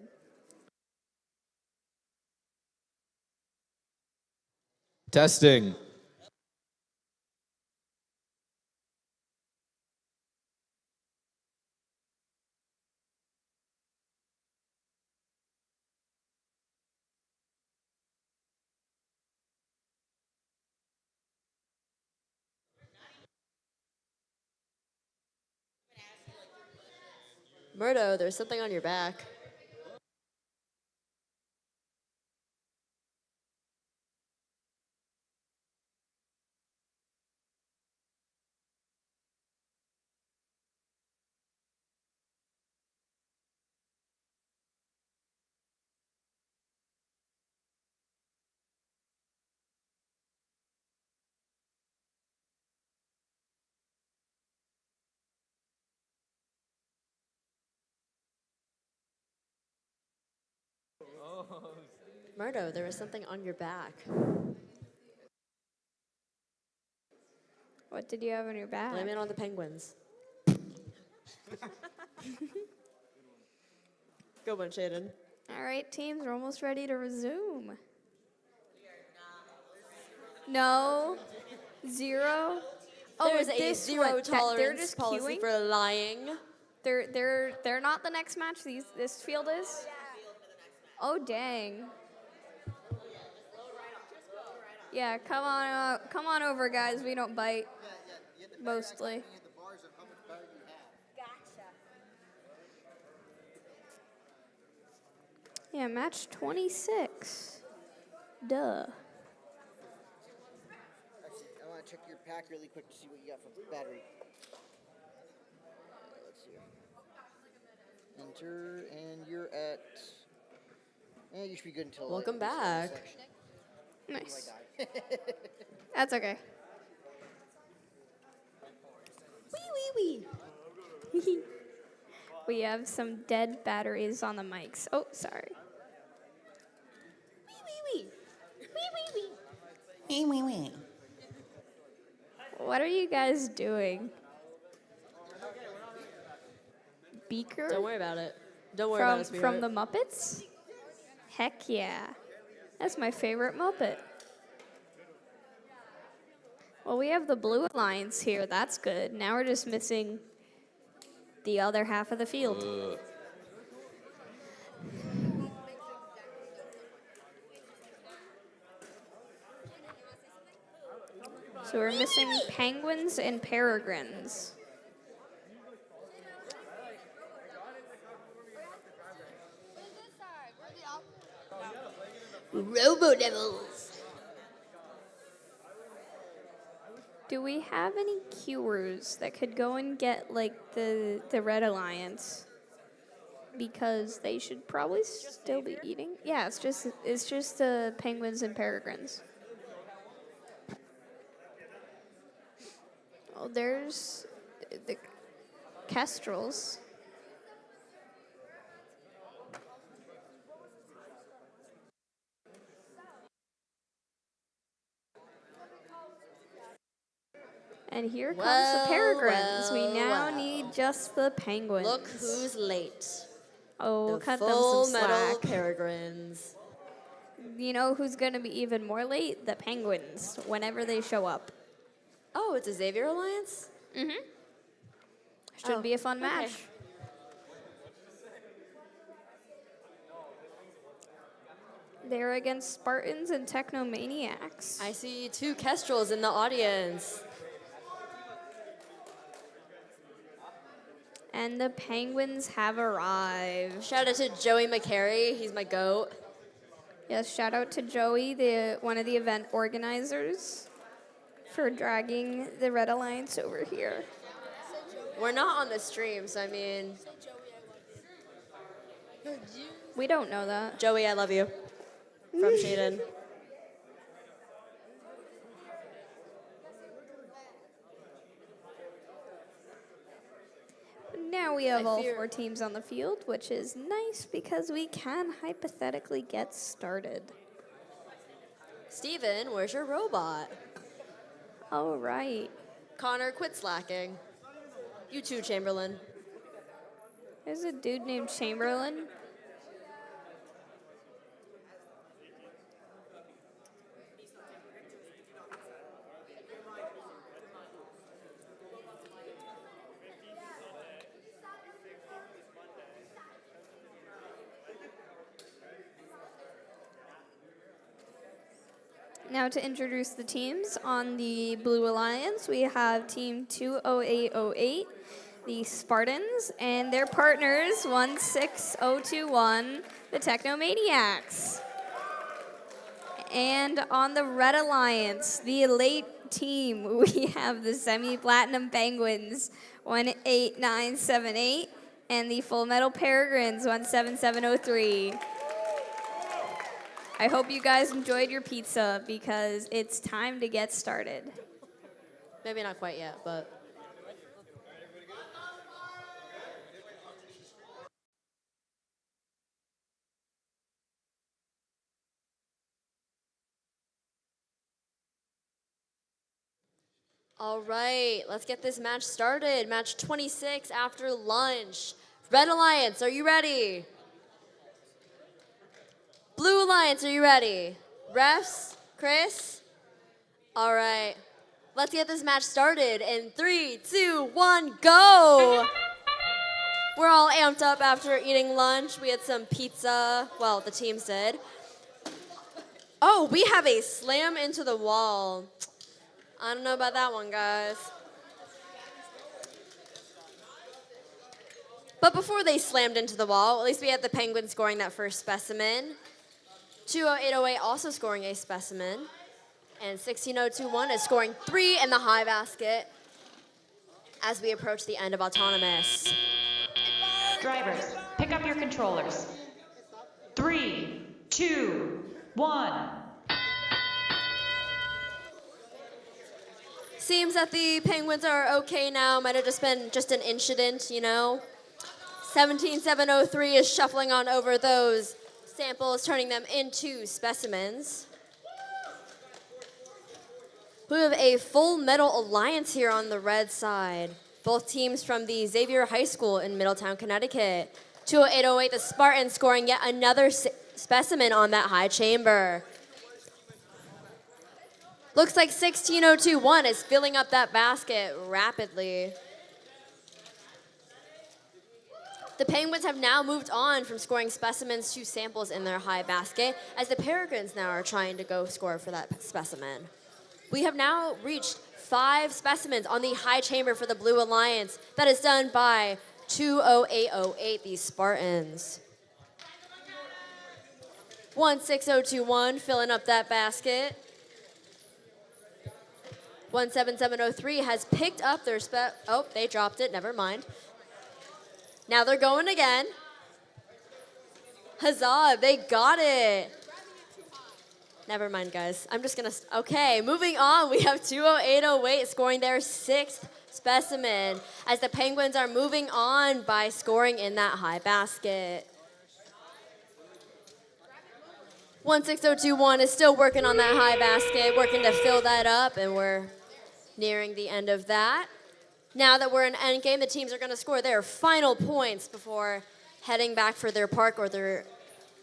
Testing. Murdo, there's something on your back. Murdo, there was something on your back. What did you have on your back? Blame it on the penguins. Go one, Shaden. All right, teams, we're almost ready to resume. No? Zero? There's a this zero one. tolerance They're just policy queuing? for lying. They're not the next match. This field is. Oh dang. Yeah, come on over, guys. We don't bite. Mostly. Yeah, match 26. Duh. Actually, I want to check your pack really quick to see what you got for battery. Let's see. Enter, and you're at. You should be good until. Welcome back. Nice. That's okay. Wee. We have some dead batteries on the mics. Oh, sorry. Wee. What are you guys doing? Beaker? Don't worry about it. Don't worry about it, sweetheart. From the Muppets? Heck yeah. That's my favorite Muppet. Well, we have the Blue Alliance here. That's good. Now we're just missing the other half of the field. So we're missing penguins and peregrines. Robo Devils. Do we have any cures that could go and get like the Red Alliance? Because they should probably still be eating. Yeah, it's just the penguins and peregrines. Oh, there's the kestrels. And here comes the peregrines. We now need just the penguins. Look who's late. Oh, The cut them full some metal slack. peregrines. You know who's going to be even more late? The penguins, whenever they show up. Oh, it's a Xavier Alliance? Mm-hmm. Should be a fun match. Okay. They're against Spartans and Technomaniacs. I see 2 kestrels in the audience. And the penguins have arrived. Shout out to Joey McCary. He's my goat. Yes, shout out to Joey, one of the event organizers, for dragging the Red Alliance over here. We're not on the stream, so I mean... We don't know that. Joey, I love you. From Shaden. Now we have all 4 teams on the field, which is nice because we can hypothetically get started. Steven, where's your robot? All right. Connor, quit slacking. You too, Chamberlain. There's a dude named Chamberlain. Now to introduce the teams on the Blue Alliance, we have Team 20808, the Spartans, and their partners 16021, the Technomaniacs. And on the Red Alliance, the Elite team, we have the Semi-Platinum Penguins 18978 and the Full Metal Peregrines 17703. I hope you guys enjoyed your pizza because it's time to get started. Maybe not quite yet, but. All right, let's get this match started. Match 26 after lunch. Red Alliance, are you ready? Blue Alliance, are you ready? Refs, Chris? All right, let's get this match started in 3, 2, 1, go! We're all amped up after eating lunch. We had some pizza. Well, the teams did. Oh, we have a slam into the wall. I don't know about that one, guys. But before they slammed into the wall, at least we had the Penguins scoring that first specimen. 20808 also scoring a specimen. And 16021 is scoring 3 in the high basket as we approach the end of Autonomous. Drivers, pick up your controllers. 3, 2, 1. Seems that the Penguins are okay now. Might have just been just an incident, you know. 17703 is shuffling on over those samples, turning them into specimens. We have a full metal alliance here on the red side. Both teams from the Xavier High School in Middletown, Connecticut. 20808, the Spartans scoring yet another specimen on that high chamber. Looks like 16021 is filling up that basket rapidly. The Penguins have now moved on from scoring specimens to samples in their high basket, as the Peregrines now are trying to go score for that specimen. We have now reached 5 specimens on the high chamber for the Blue Alliance. That is done by 20808, these Spartans. 16021 filling up that basket. 17703 has picked up their oh, they dropped it, never mind. Now they're going again. Huzzah, they got it. Never mind, guys. I'm just gonna, okay, moving on. We have 20808 scoring their 6th specimen as the Penguins are moving on by scoring in that high basket. 16021 is still working on that high basket, working to fill that up, and we're nearing the end of that. Now that we're in endgame, the teams are going to score their final points before heading back for their park or their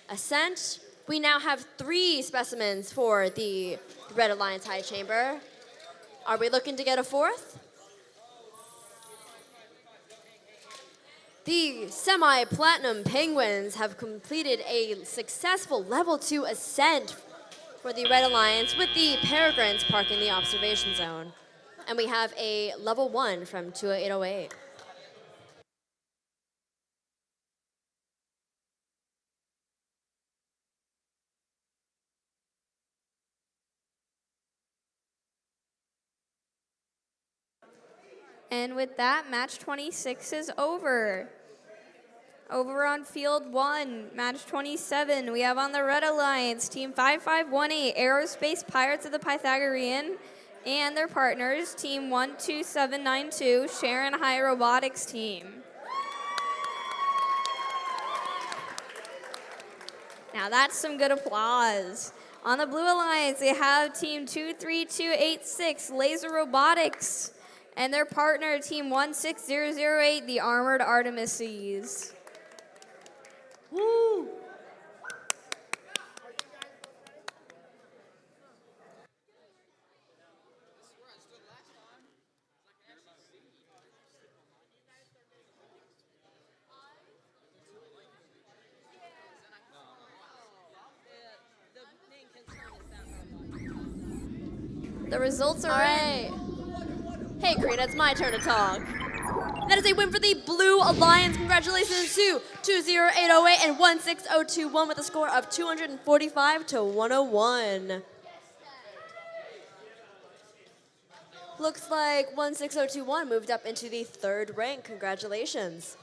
ascent. We now have 3 specimens for the Red Alliance High Chamber. Are we looking to get a 4th? The semi-platinum Penguins have completed a successful level 2 ascent for the Red Alliance, with the Peregrines parking the observation zone. And we have a level 1 from 20808. And with that, match 26 is over. Over on field 1, match 27, we have on the Red Alliance, Team 5518, Aerospace Pirates of the Pythagorean, and their partners, Team 12792, Sharon High Robotics Team. Now that's some good applause. On the Blue Alliance, they have Team 23286, Laser Robotics, and their partner, Team 16008, the Armored Artemises. Woo! The results are All right. Hey, Karina, it's my turn to talk. That is a win for the Blue Alliance. Congratulations to 20808 and 16021 with a score of 245 to 101. Looks like 16021 moved up into the third rank. Congratulations.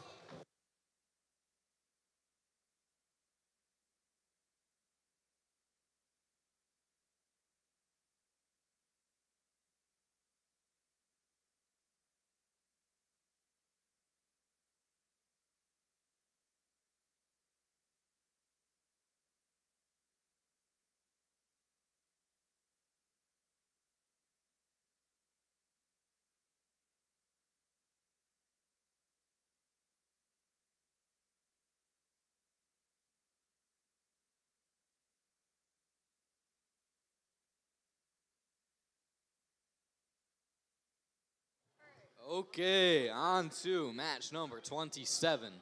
Okay, on to match number 27.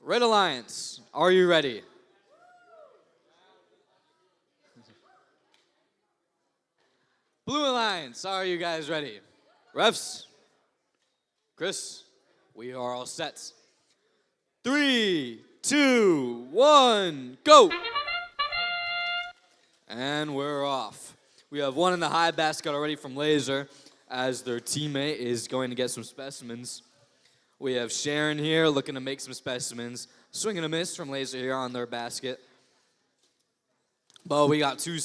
Red Alliance, are you ready? Blue Alliance, are you guys ready? Refs, Chris, we are all set. 3, 2, 1, go! And we're off. We have one in the high basket already from Laser, as their teammate is going to get some specimens. We have Sharon here looking to make some specimens. Swing and a miss from Laser here on their basket. But we got two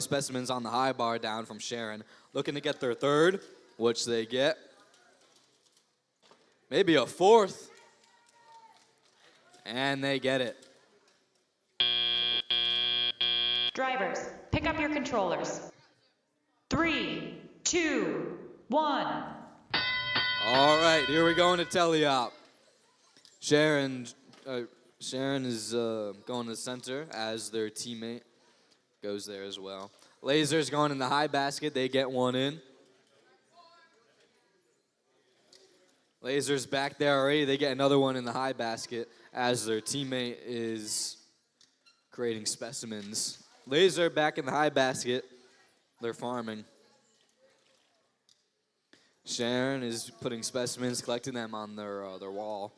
specimens on the high bar down from Sharon. Looking to get their third, which they get. Maybe a fourth. And they get it. Drivers, pick up your controllers. 3, 2, 1. All right, here we go into teleop. Sharon is going to the center as their teammate goes there as well. Laser's going in the high basket. They get one in. Laser's back there already. They get another one in the high basket as their teammate is creating specimens. Laser back in the high basket. They're farming. Sharon is putting specimens, collecting them on their wall.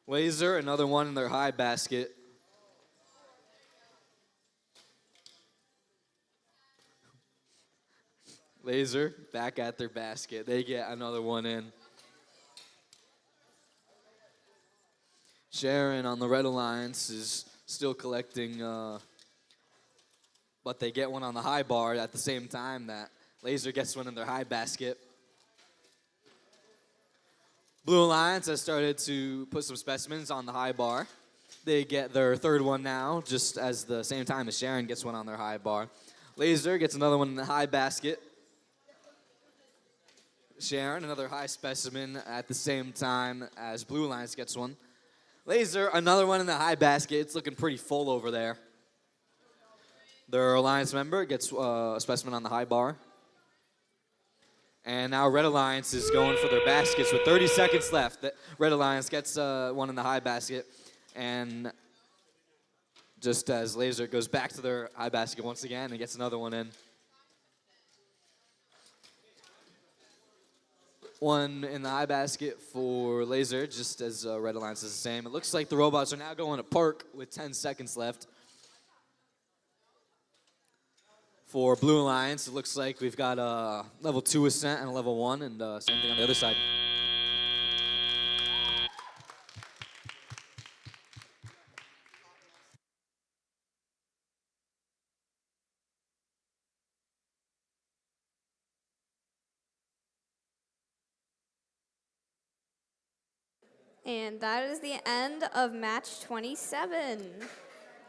Laser, another one in their high basket. Laser back at their basket. They get another one in. Sharon on the Red Alliance is still collecting, but they get one on the high bar at the same time that Laser gets one in their high basket. Blue Alliance has started to put some specimens on the high bar. They get their third one now, just as the same time as Sharon gets one on their high bar. Laser gets another one in the high basket. Sharon, another high specimen at the same time as Blue Alliance gets one. Laser, another one in the high basket. It's looking pretty full over there. Their Alliance member gets a specimen on the high bar. And now Red Alliance is going for their baskets with 30 seconds left. Red Alliance gets one in the high basket. And just as Laser goes back to their high basket once again and gets another one in. One in the high basket for Laser, just as Red Alliance is the same. It looks like the robots are now going to park with 10 seconds left. For Blue Alliance, it looks like we've got a level 2 ascent and a level 1, and same thing on the other side. And that is the end of match 27.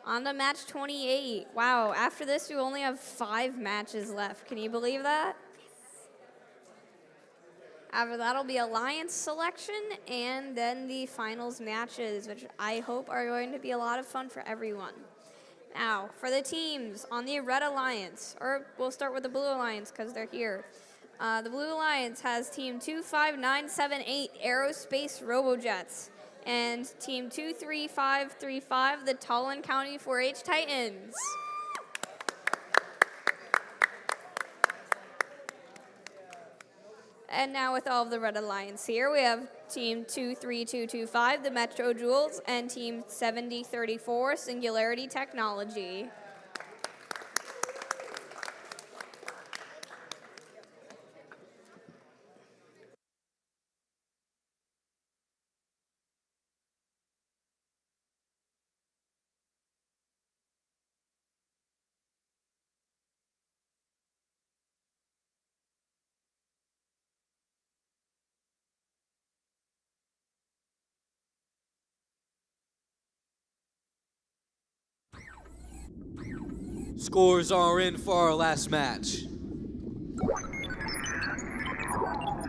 On to match 28. Wow, after this, we only have 5 matches left. Can you believe that? After that'll be alliance selection and then the finals matches, which I hope are going to be a lot of fun for everyone. Now, for the teams on the Red Alliance, or we'll start with the Blue Alliance because they're here. The Blue Alliance has Team 25978 Aerospace Robojets and Team 23535 the Tallinn County 4-H Titans. And now with all of the Red Alliance here, we have Team 23225, the Metro Jewels, and Team 7034, Singularity Technology. Scores are in for our last match.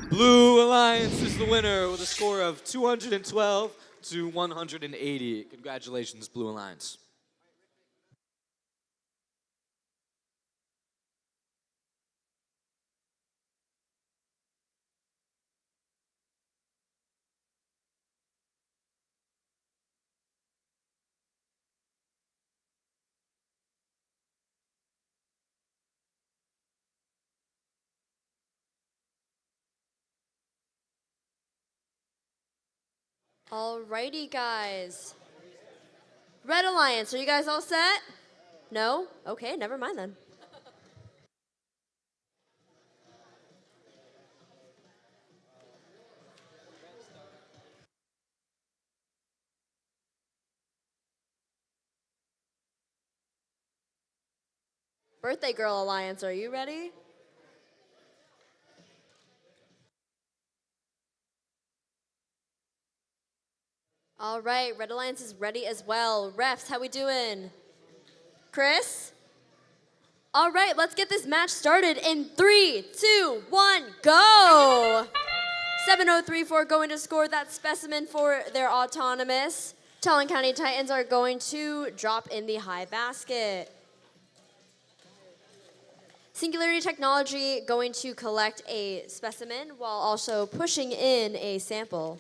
Blue Alliance is the winner with a score of 212 to 180. Congratulations, Blue Alliance. Alrighty, guys. Red Alliance, are you guys all set? No? Okay, never mind then. Birthday Girl Alliance, are you ready? All right, Red Alliance is ready as well. Refs, how we doing? Chris? All right, let's get this match started in 3, 2, 1, go! 7034 going to score that specimen for their autonomous. Tallinn County Titans are going to drop in the high basket. Singularity Technology going to collect a specimen while also pushing in a sample.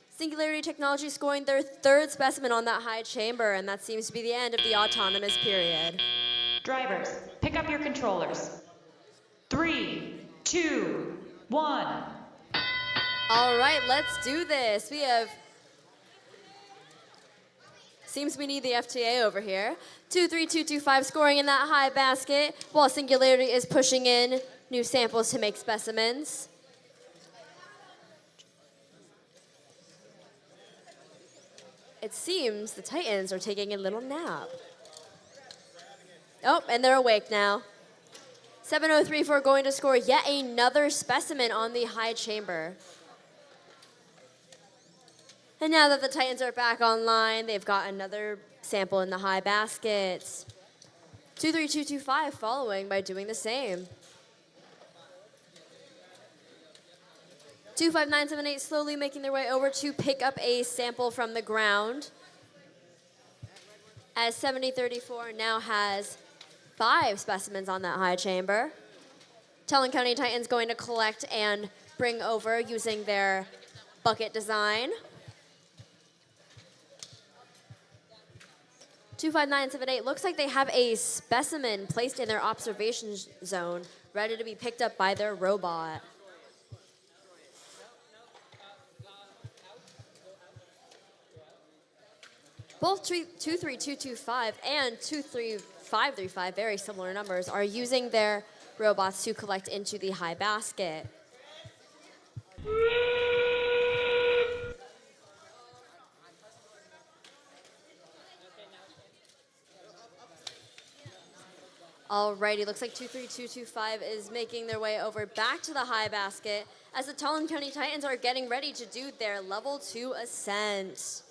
Singularity Technology scoring their third specimen on that high chamber, and that seems to be the end of the autonomous period. Drivers, pick up your controllers. 3, 2, 1. All right, let's do this. We have, seems we need the FTA over here. 23225 scoring in that high basket, while Singularity is pushing in new samples to make specimens. It seems the Titans are taking a little nap. Oh, and they're awake now. 7034 going to score yet another specimen on the high chamber. And now that the Titans are back online, they've got another sample in the high baskets. 23225 following by doing the same. 25978 slowly making their way over to pick up a sample from the ground. As 7034 now has 5 specimens on that high chamber. Tallinn County Titans going to collect and bring over using their bucket design. 25978 looks like they have a specimen placed in their observation zone, ready to be picked up by their robot. Both 23225 and 23535, very similar numbers, are using their robots to collect into the high basket. Alrighty, looks like 23225 is making their way over back to the high basket as the Tallinn County Titans are getting ready to do their level 2 ascent.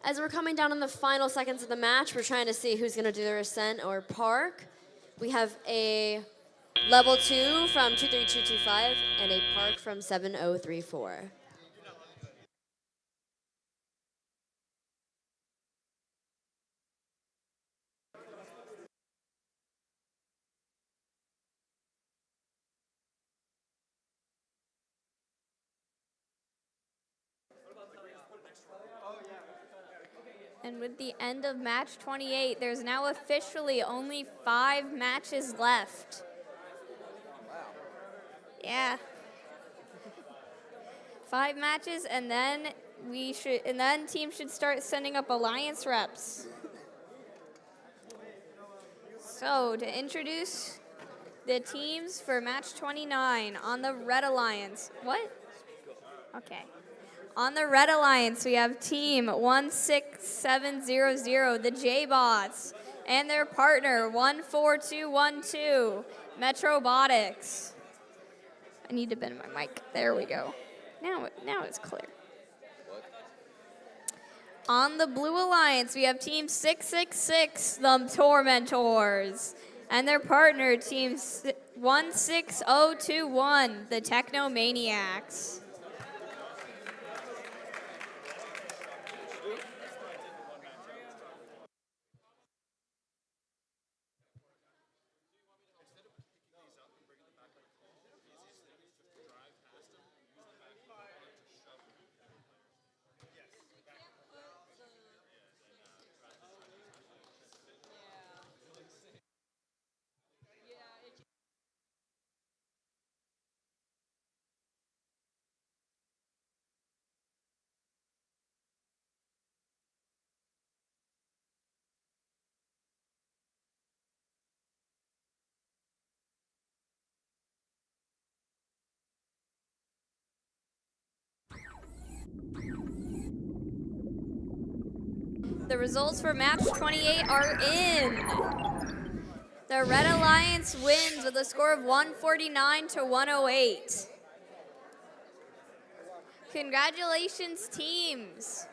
As we're coming down on the final seconds of the match, we're trying to see who's going to do their ascent or park. We have a level 2 from 23225 and a park from 7034. And with the end of match 28, there's now officially only 5 matches left. Yeah. 5 matches, and then teams should start sending up alliance reps. So to introduce the teams for match 29 on the Red Alliance. What? Okay. On the Red Alliance, we have team 16700, the J-Bots, and their partner 14212, Robotics. I need to bend my mic. There we go. Now it's clear. On the Blue Alliance, we have team 666, the Tormentors, and their partner team 16021, the Technomaniacs. The results for match 28 are in. The Red Alliance wins with a score of 149 to 108. Congratulations, teams.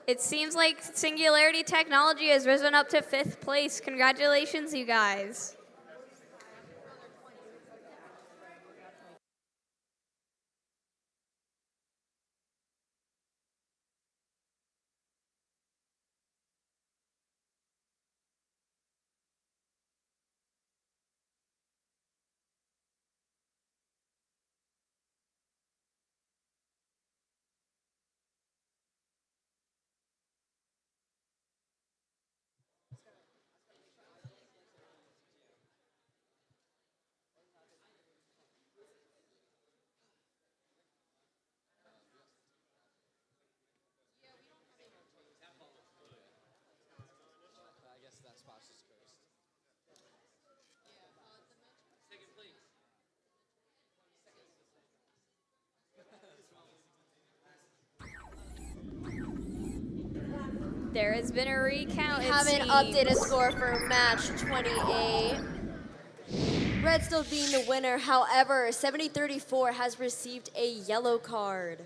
It seems like Singularity Technology has risen up to 5th place. Congratulations, you guys. There has been a recount. We have an updated score for match 28. Red still being the winner. However, 7034 has received a yellow card.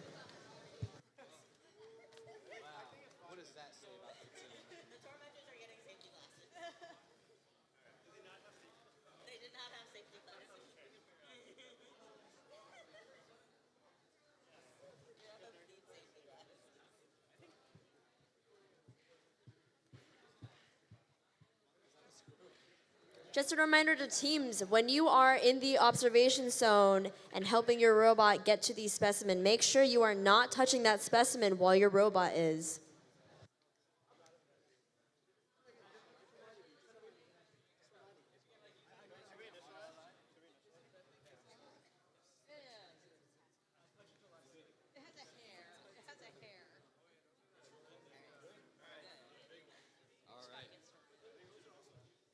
Just a reminder to teams, when you are in the observation zone and helping your robot get to the specimen, make sure you are not touching that specimen while your robot is.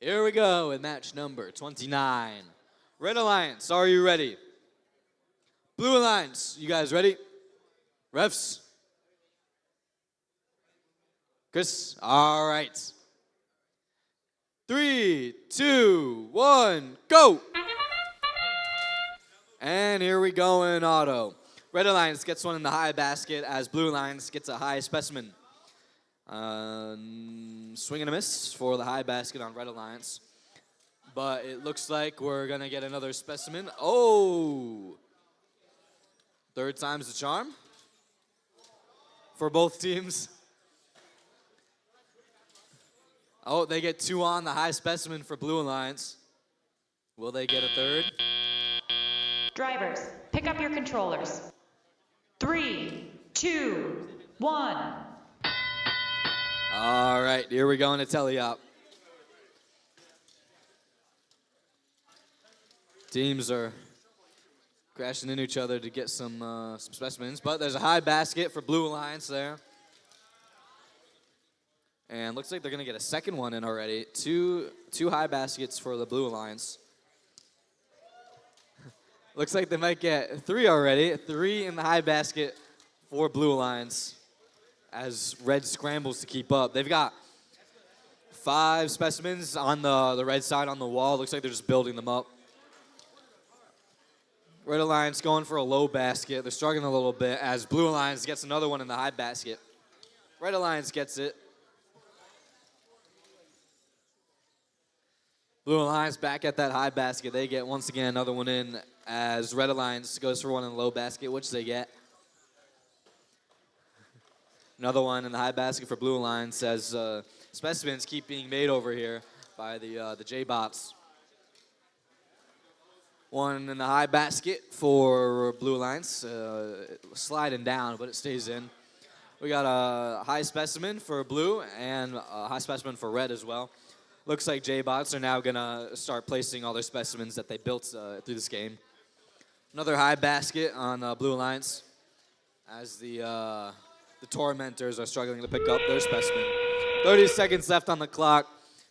Here we go with match number 29. Red Alliance, are you ready? Blue Alliance, you guys ready? Refs? Chris? All right. 3, 2, 1, go! And here we go in auto. Red Alliance gets one in the high basket as Blue Alliance gets a high specimen. Swing and a miss for the high basket on Red Alliance. But it looks like we're going to get another specimen. Oh! Third time's the charm for both teams. Oh, they get 2 on the high specimen for Blue Alliance. Will they get a third? Drivers, pick up your controllers. 3, 2, 1. All right, here we go in a teleop. Teams are crashing into each other to get some specimens, but there's a high basket for Blue Alliance there. And looks like they're gonna get a second one in already. Two high baskets for the Blue Alliance. Looks like they might get 3 already. 3 in the high basket for Blue Alliance as Red scrambles to keep up. They've got 5 specimens on the red side on the wall. Looks like they're just building them up. Red Alliance going for a low basket. They're struggling a little bit as Blue Alliance gets another one in the high basket. Red Alliance gets it. Blue Alliance back at that high basket. They get once again another one in as Red Alliance goes for one in the low basket, which they get. Another one in the high basket for Blue Alliance as specimens keep being made over here by the J-Bots. One in the high basket for Blue Alliance, sliding down, but it stays in. We got a high specimen for Blue and a high specimen for Red as well. Looks like J-Bots are now gonna start placing all their specimens that they built through this game. Another high basket on Blue Alliance as the Tormentors are struggling to pick up their specimen. 30 seconds left on the clock.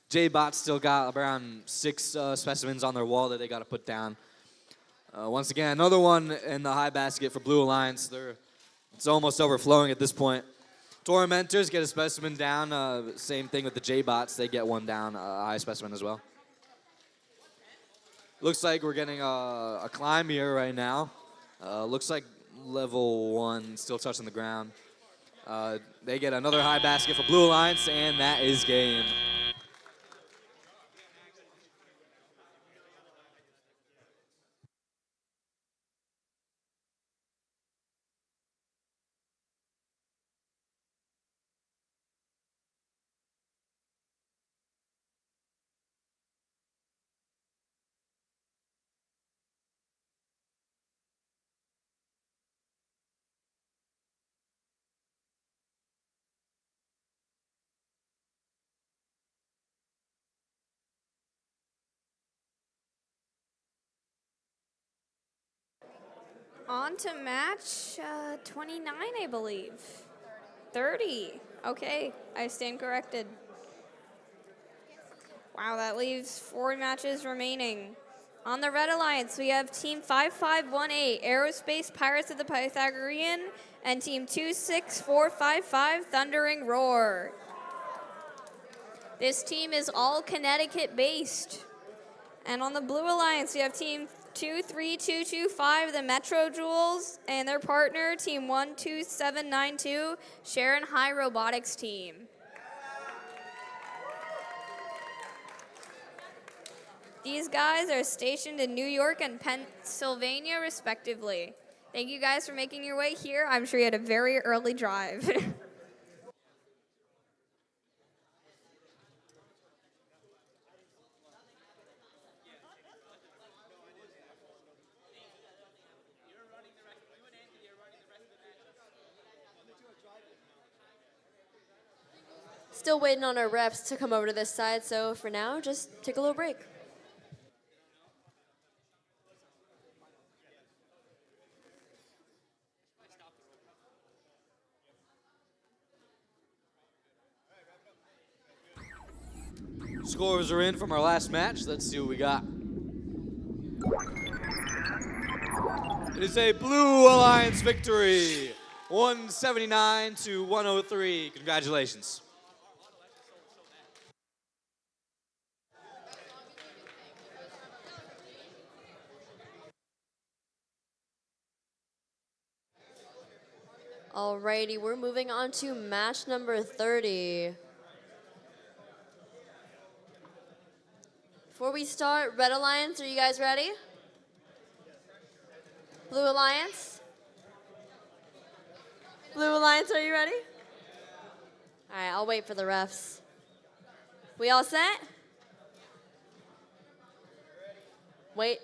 J-Bots still got around 6 specimens on their wall that they got to put down. Once again, another one in the high basket for Blue Alliance. It's almost overflowing at this point. Tormentors get a specimen down. Same thing with the J-Bots. They get one down, a high specimen as well. Looks like we're getting a climb here right now. Looks like level 1 still touching the ground. They get another high basket for Blue Alliance, and that is game. On to match 29, I believe. 30. Okay, I stand corrected. Wow, that leaves 4 matches remaining. On the Red Alliance, we have Team 5518, Aerospace Pirates of the Pythagorean, and Team 26455, Thundering Roar. This team is all Connecticut-based. And on the Blue Alliance, we have Team 23225, the Metro Jewels, and their partner, Team 12792, Sharon High Robotics team. These guys are stationed in New York and Pennsylvania, respectively. Thank you guys for making your way here. I'm sure you had a very early drive. Still waiting on our refs to come over to this side, so for now, just take a little break. Scores are in from our last match. Let's see what we got. It is a Blue Alliance victory, 179 to 103. Congratulations. Alrighty, we're moving on to match number 30. Before we start, Red Alliance, are you guys ready? Blue Alliance? Blue Alliance, are you ready? All right, I'll wait for the refs. We all set? Wait.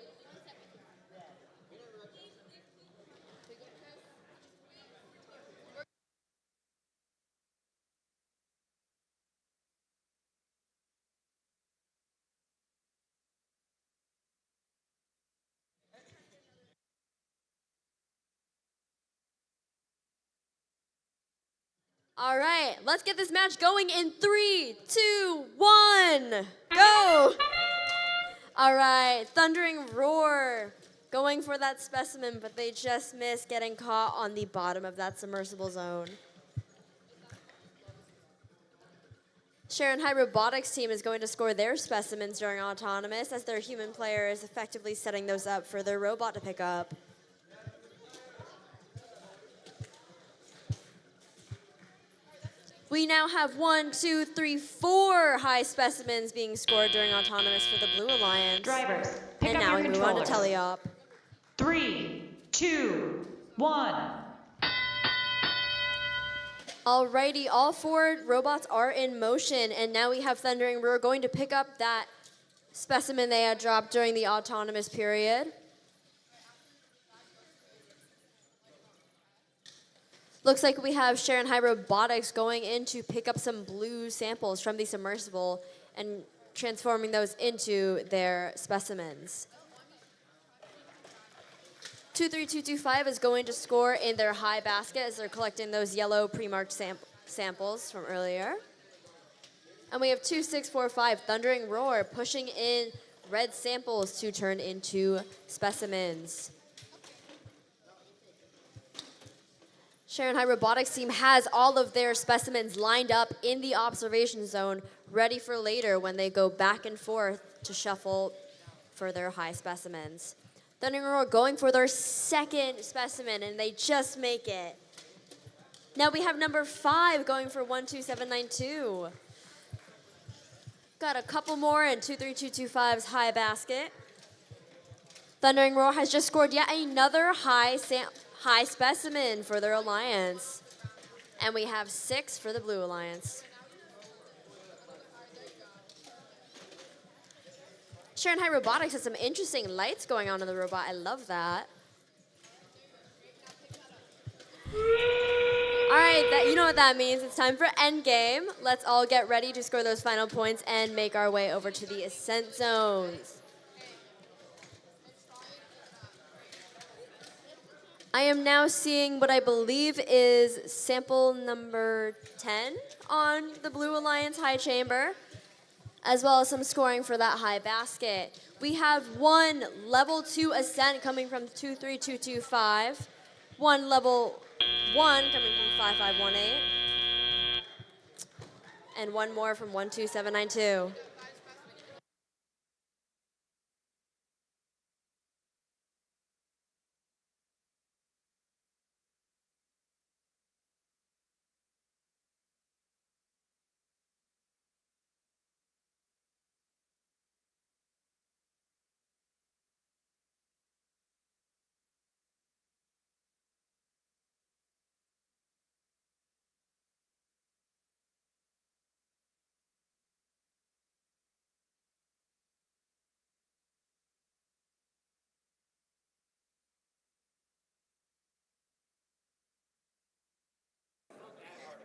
All right, let's get this match going in 3, 2, 1, go! All right, Thundering Roar going for that specimen, but they just missed getting caught on the bottom of that submersible zone. Sharon High Robotics team is going to score their specimens during autonomous as their human player is effectively setting those up for their robot to pick up. We now have 1, 2, 3, 4 high specimens being scored during autonomous for the Blue Alliance. Drivers, pick And up now your we move on to controllers. teleop. 3, 2, 1. Alrighty, all 4 robots are in motion, and now we have Thundering Roar going to pick up that specimen they had dropped during the autonomous period. Looks like we have Sharon High Robotics going in to pick up some blue samples from the submersible and transforming those into their specimens. 23225 is going to score in their high basket as they're collecting those yellow pre-marked samples from earlier. And we have 2645 Thundering Roar pushing in red samples to turn into specimens. Sharon High Robotics team has all of their specimens lined up in the observation zone, ready for later when they go back and forth to shuffle for their high specimens. Thundering Roar going for their second specimen, and they just make it. Now we have number 5 going for 12792. Got a couple more in 23225's high basket. Thundering Roar has just scored yet another high specimen for their alliance. And we have 6 for the Blue Alliance. Sharon High Robotics has some interesting lights going on in the robot. I love that. All right, you know what that means. It's time for endgame. Let's all get ready to score those final points and make our way over to the ascent zones. I am now seeing what I believe is sample number 10 on the Blue Alliance high chamber, as well as some scoring for that high basket. We have 1 level 2 ascent coming from 23225, 1 level 1 coming from 5518, and 1 more from 12792.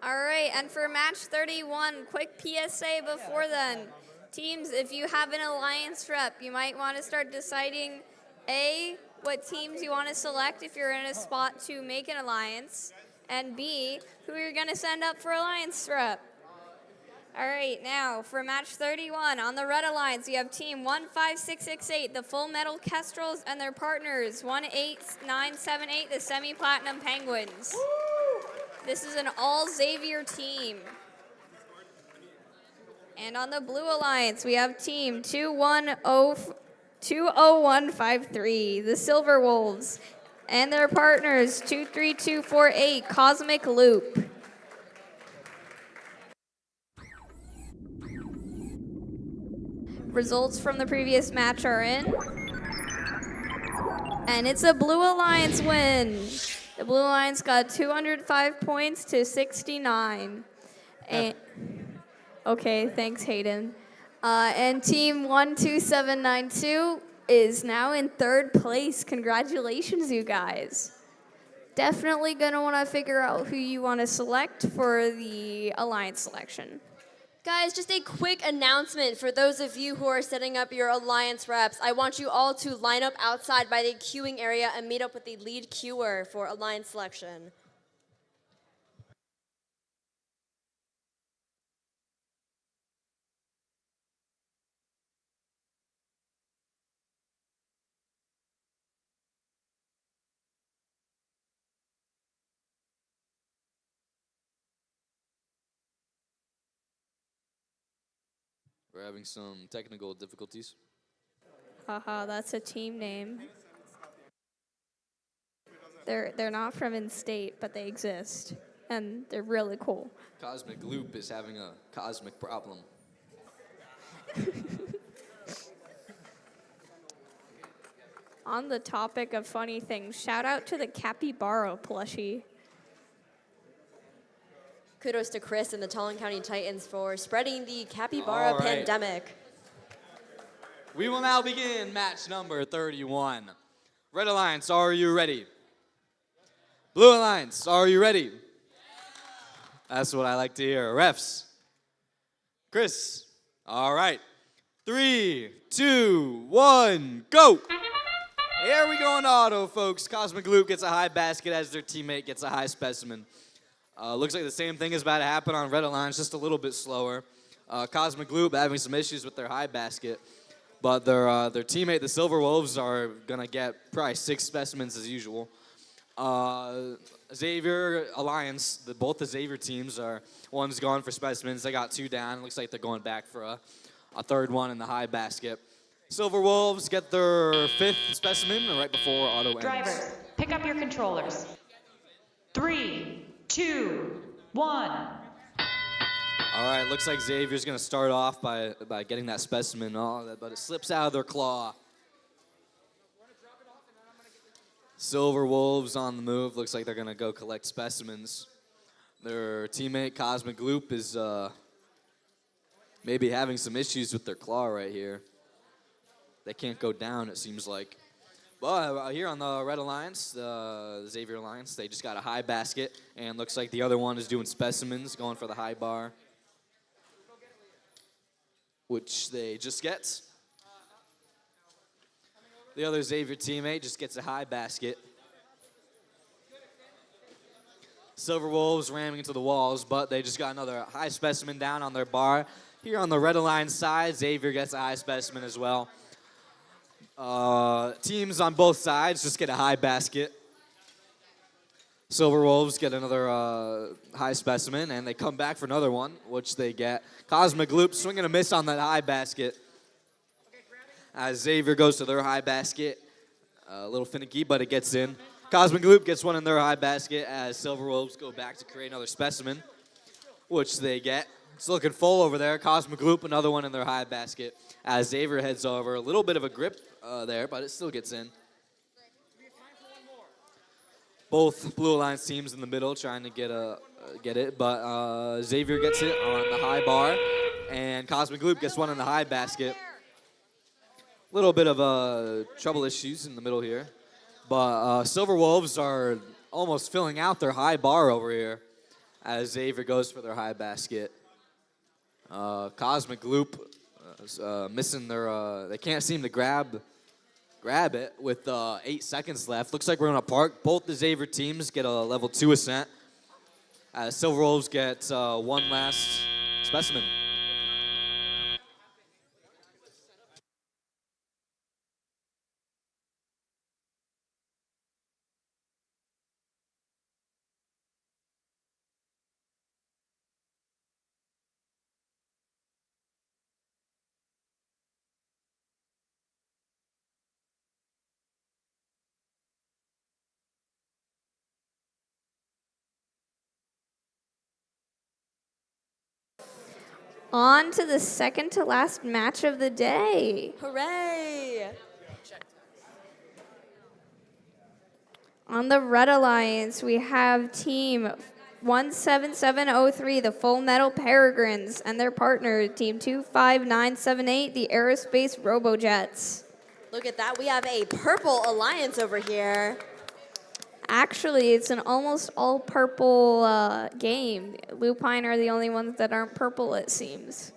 All right, and for match 31, quick PSA before then. Teams, if you have an alliance rep, you might want to start deciding, A, what teams you want to select if you're in a spot to make an alliance, and B, who you're going to send up for alliance rep. All right, now for match 31, on the Red Alliance, we have team 15668, the Full Metal Kestrels, and their partners, 18978, the Semi-Platinum Penguins. This is an all-Xavier team. And on the Blue Alliance, we have team 20153, the Silver Wolves, And their partners, 23248 Cosmic Loop. Results from the previous match are in. And it's a Blue Alliance win. The Blue Alliance got 205 points to 69. And, okay, thanks, Hayden. And team 12792 is now in third place. Congratulations, you guys. Definitely gonna wanna figure out who you wanna select for the Alliance selection. Guys, just a quick announcement for those of you who are setting up your Alliance reps. I want you all to line up outside by the queuing area and meet up with the lead queuer for Alliance selection. We're having some technical difficulties. Haha, that's a team name. They're not from in-state, but they exist, and they're really cool. Cosmic Loop is having a cosmic problem. On the topic of funny things, shout out to the Capybara plushie. Kudos to Chris and the Talon County Titans for spreading the capybara All right. pandemic. We will now begin match number 31. Red Alliance, are you ready? Blue Alliance, are you ready? That's what I like to hear. Refs. Chris. All right. 3, 2, 1, go. Here we go in auto, folks. Cosmic Loop gets a high basket as their teammate gets a high specimen. Looks like the same thing is about to happen on Red Alliance, just a little bit slower. Cosmic Loop having some issues with their high basket, but their teammate, the Silver Wolves, are gonna get probably 6 specimens as usual. Xavier Alliance, both the Xavier teams are, one's gone for specimens. They got 2 down. Looks like they're going back for a third one in the high basket. Silver Wolves get their 5th specimen right before auto ends. Drivers, pick up your controllers. 3, 2, 1. All right, looks like Xavier's going to start off by getting that specimen, but it slips out of their claw. Silver Wolves on the move. Looks like they're going to go collect specimens. Their teammate, Cosmic Loop, is maybe having some issues with their claw right here. They can't go down, it seems like. But here on the Red Alliance, the Xavier Alliance, they just got a high basket, and looks like the other one is doing specimens, going for the high bar, which they just get. The other Xavier teammate just gets a high basket. Silver Wolves ramming into the walls, but they just got another high specimen down on their bar. Here on the Red Alliance side, Xavier gets a high specimen as well. Teams on both sides just get a high basket. Silver Wolves get another high specimen, and they come back for another one, which they get. Cosmic Loop swinging a miss on that high basket. As Xavier goes to their high basket, a little finicky, but it gets in. Cosmic Loop gets one in their high basket as Silver Wolves go back to create another specimen, which they get. It's looking full over there. Cosmic Loop, another one in their high basket as Xavier heads over. A little bit of a grip there, but it still gets in. Both Blue Alliance teams in the middle trying to get it, but Xavier gets it on the high bar, and Cosmic Loop gets one in the high basket. Little bit of trouble issues in the middle here, but Silver Wolves are almost filling out their high bar over here as Xavier goes for their high basket. Cosmic Loop is missing their, they can't seem to grab it with 8 seconds left. Looks like we're in a park. Both the Xavier teams get a level 2 ascent. Silver Wolves get one last specimen. On to the second to last match of the day. Hooray! On the Red Alliance, we have Team 17703, the Full Metal Peregrines, and their partner, Team 25978, the Aerospace Robojets. Look at that. We have a purple alliance over here. Actually, it's an almost all purple game. Lupine are the only ones that aren't purple, it seems.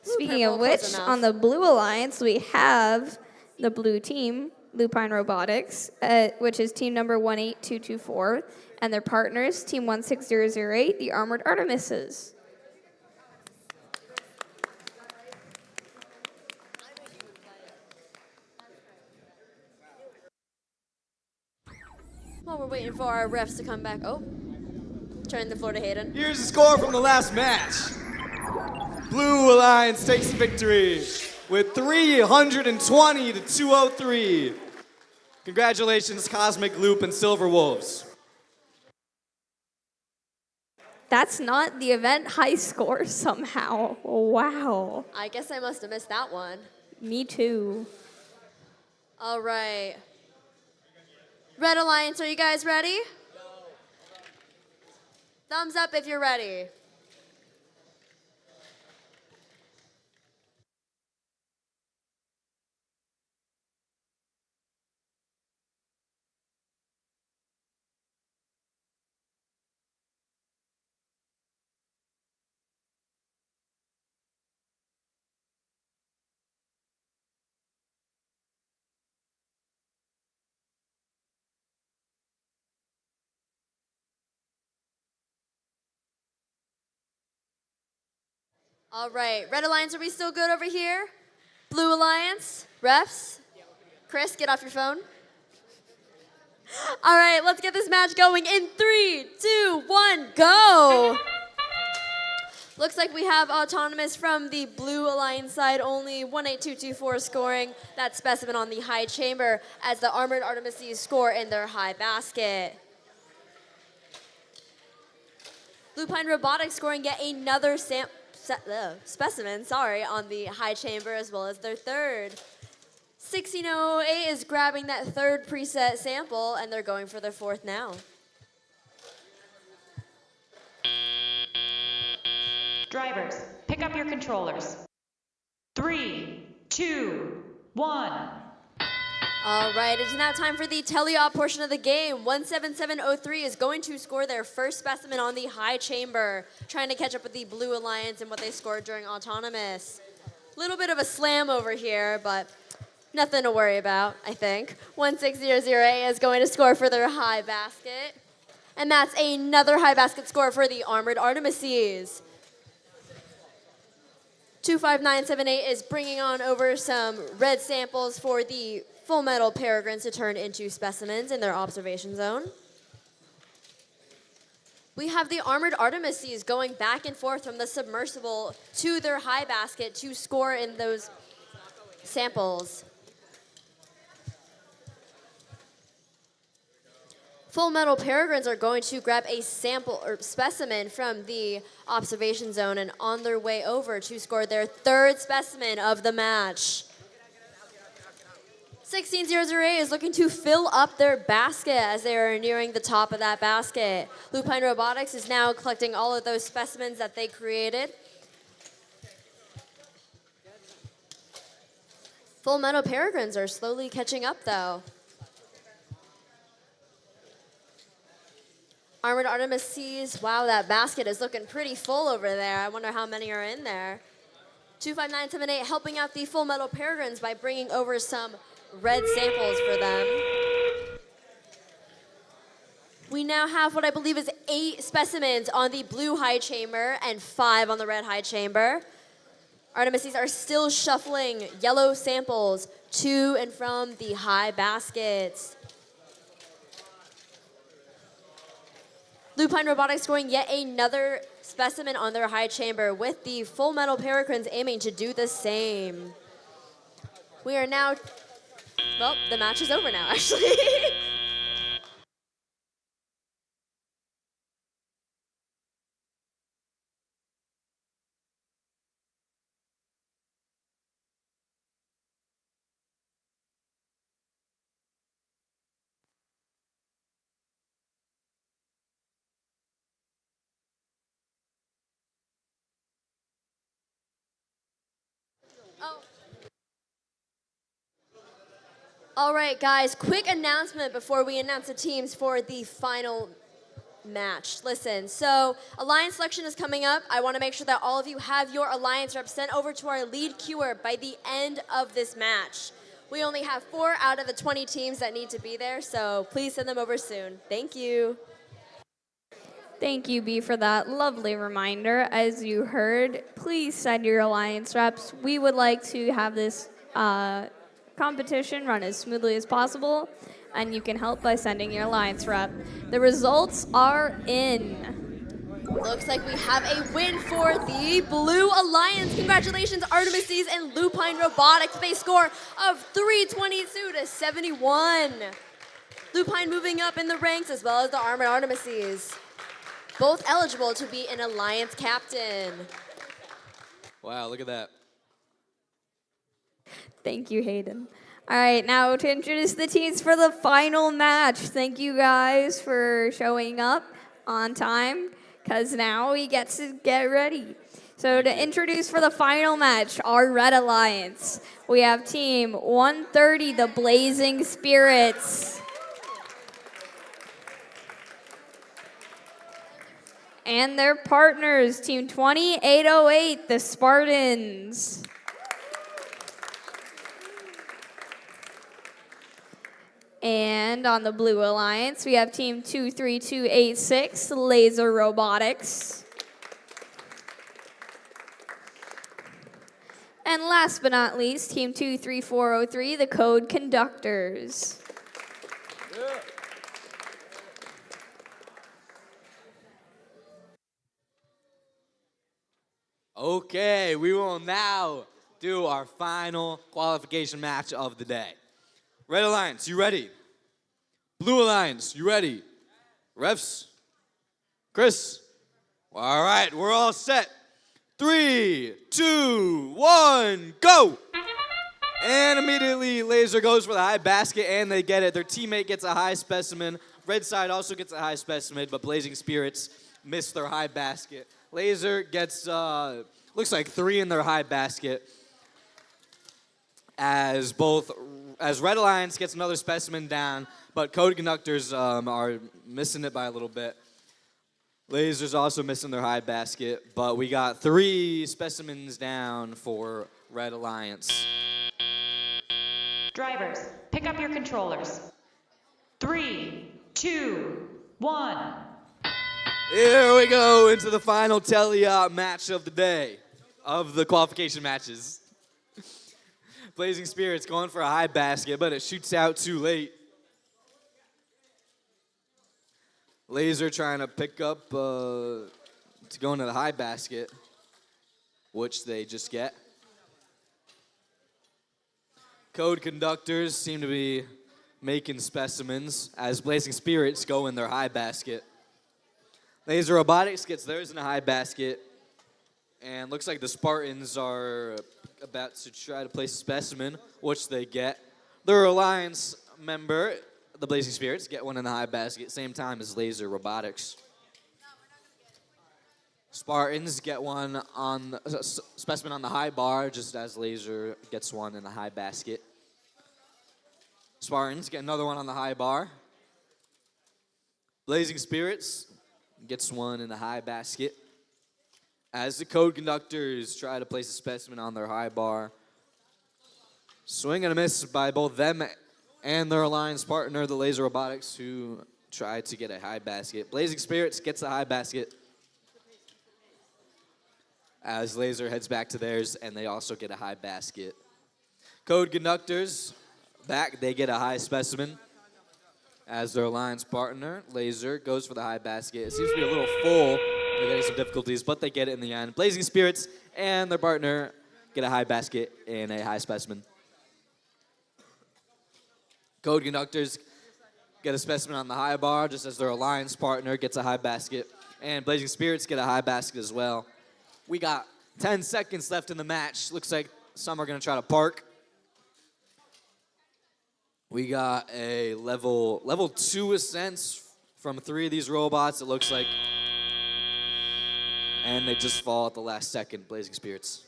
Speaking purple, of close which, enough. on the Blue Alliance, we have the blue team, Lupine Robotics, which is team number 18224, and their partners, team 16008, the Armored Artemises. While we're waiting for our refs to come back. Oh, turn the floor to Hayden. Here's the score from the last match. Blue Alliance takes victory with 320 to 203. Congratulations, Cosmic Loop and Silver Wolves. That's not the event high score somehow. Wow. I guess I must have missed that one. Me too. All right. Red Alliance, are you guys ready? Thumbs up if you're ready. All right, Red Alliance, are we still good over here? Blue Alliance, refs? Chris, get off your phone. All right, let's get this match going in 3, 2, 1, go! Looks like we have Autonomous from the Blue Alliance side, only 18224 scoring that specimen on the high chamber as the Armored Artemises score in their high basket. Lupine Robotics scoring yet another specimen, on the high chamber as well as their third. 1608 is grabbing that third preset sample and they're going for their fourth now. Drivers, pick up your controllers. 3, 2, 1. All right, it's now time for the teleop portion of the game. 17703 is going to score their first specimen on the high chamber, trying to catch up with the Blue Alliance and what they scored during Autonomous. Little bit of a slam over here, but nothing to worry about, I think. 16008 is going to score for their high basket. And that's another high basket score for the Armored Artemises. 25978 is bringing on over some red samples for the Full Metal Peregrines to turn into specimens in their observation zone. We have the Armored Artemises going back and forth from the submersible to their high basket to score in those samples. Full Metal Peregrines are going to grab a sample or specimen from the observation zone and on their way over to score their third specimen of the match. 16008 is looking to fill up their basket as they are nearing the top of that basket. Lupine Robotics is now collecting all of those specimens that they created. Full Metal Peregrines are slowly catching up though. Armored Artemises, wow, that basket is looking pretty full over there. I wonder how many are in there. 25978 helping out the Full Metal Peregrines by bringing over some red samples for them. We now have what I believe is 8 specimens on the blue high chamber and 5 on the red high chamber. Artemises are still shuffling yellow samples to and from the high baskets. Lupine Robotics scoring yet another specimen on their high chamber with the Full Metal Peregrines aiming to do the same. We are now, well, the match is over now, actually. Oh. All right, guys, quick announcement before we announce the teams for the final match. Listen, so alliance selection is coming up. I want to make sure that all of you have your alliance reps sent over to our lead queuer by the end of this match. We only have 4 out of the 20 teams that need to be there, so please send them over soon. Thank you. Thank you, B, for that lovely reminder. As you heard, please send your alliance reps. We would like to have this competition run as smoothly as possible, and you can help by sending your alliance rep. The results are in. Looks like we have a win for the Blue Alliance. Congratulations, Artemises and Lupine Robotics. They score of 322 to 71. Lupine moving up in the ranks as well as the Armored Artemises. Both eligible to be an Alliance captain. Wow, look at that. Thank you, Hayden. All right, now to introduce the teams for the final match. Thank you guys for showing up on time, because now we get to get ready. So to introduce for the final match, our Red Alliance, we have Team 130, the Blazing Spirits. And their partners, Team 2808, the Spartans. And on the Blue Alliance, we have Team 23286, Laser Robotics. And last but not least, Team 23403, the Code Conductors. Okay, we will now do our final qualification match of the day. Red Alliance, you ready? Blue Alliance, you ready? Refs? Chris? All right, we're all set. 3, 2, 1, go! And immediately, Laser goes for the high basket, and they get it. Their teammate gets a high specimen. Red side also gets a high specimen, but Blazing Spirits miss their high basket. Laser gets, looks like 3 in their high basket. As Red Alliance gets another specimen down, but Code Conductors are missing it by a little bit. Laser's also missing their high basket, but we got 3 specimens down for Red Alliance. Drivers, pick up your controllers. 3, 2, 1. Here we go into the final tele-op match of the day, of the qualification matches. Blazing Spirits going for a high basket, but it shoots out too late. Laser trying to pick up to go into the high basket, which they just get. Code Conductors seem to be making specimens as Blazing Spirits go in their high basket. Laser Robotics gets theirs in a high basket, and looks like the Spartans are about to try to place a specimen, which they get. Their Alliance member, the Blazing Spirits, get one in the high basket, same time as Laser Robotics. Spartans get one on specimen on the high bar, just as Laser gets one in the high basket. Spartans get another one on the high bar. Blazing Spirits gets one in the high basket. As the Code Conductors try to place a specimen on their high bar. Swing and a miss by both them and their Alliance partner, the Laser Robotics, who tried to get a high basket. Blazing Spirits gets the high basket. As Laser heads back to theirs, and they also get a high basket. Code Conductors, back, they get a high specimen. As their Alliance partner, Laser, goes for the high basket. It seems to be a little full. They're getting some difficulties, but they get it in the end. Blazing Spirits and their partner get a high basket and a high specimen. Code Conductors get a specimen on the high bar, just as their Alliance partner gets a high basket. And Blazing Spirits get a high basket as well. We got 10 seconds left in the match. Looks like some are going to try to park. We got a level 2 ascents from 3 of these robots, it looks like. And they just fall at the last second, Blazing Spirits.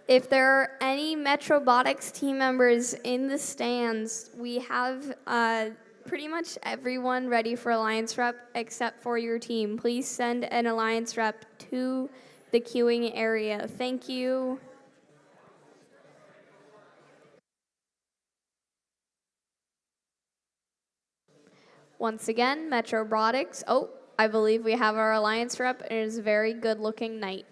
If there are any Metrobotics team members in the stands, we have pretty much everyone ready for Alliance Rep except for your team. Please send an Alliance Rep to the queuing area. Thank you. Once again, Metrobotics. Oh, I believe we have our Alliance Rep. It is a very good looking knight.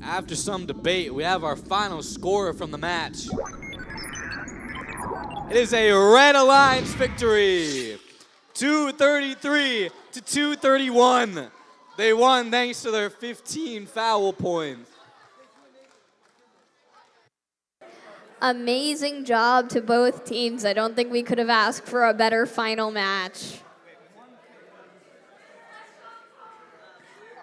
After some debate, we have our final score from the match. It is a Red Alliance victory, 233 to 231. They won thanks to their 15 foul points. Amazing job to both teams. I don't think we could have asked for a better final match.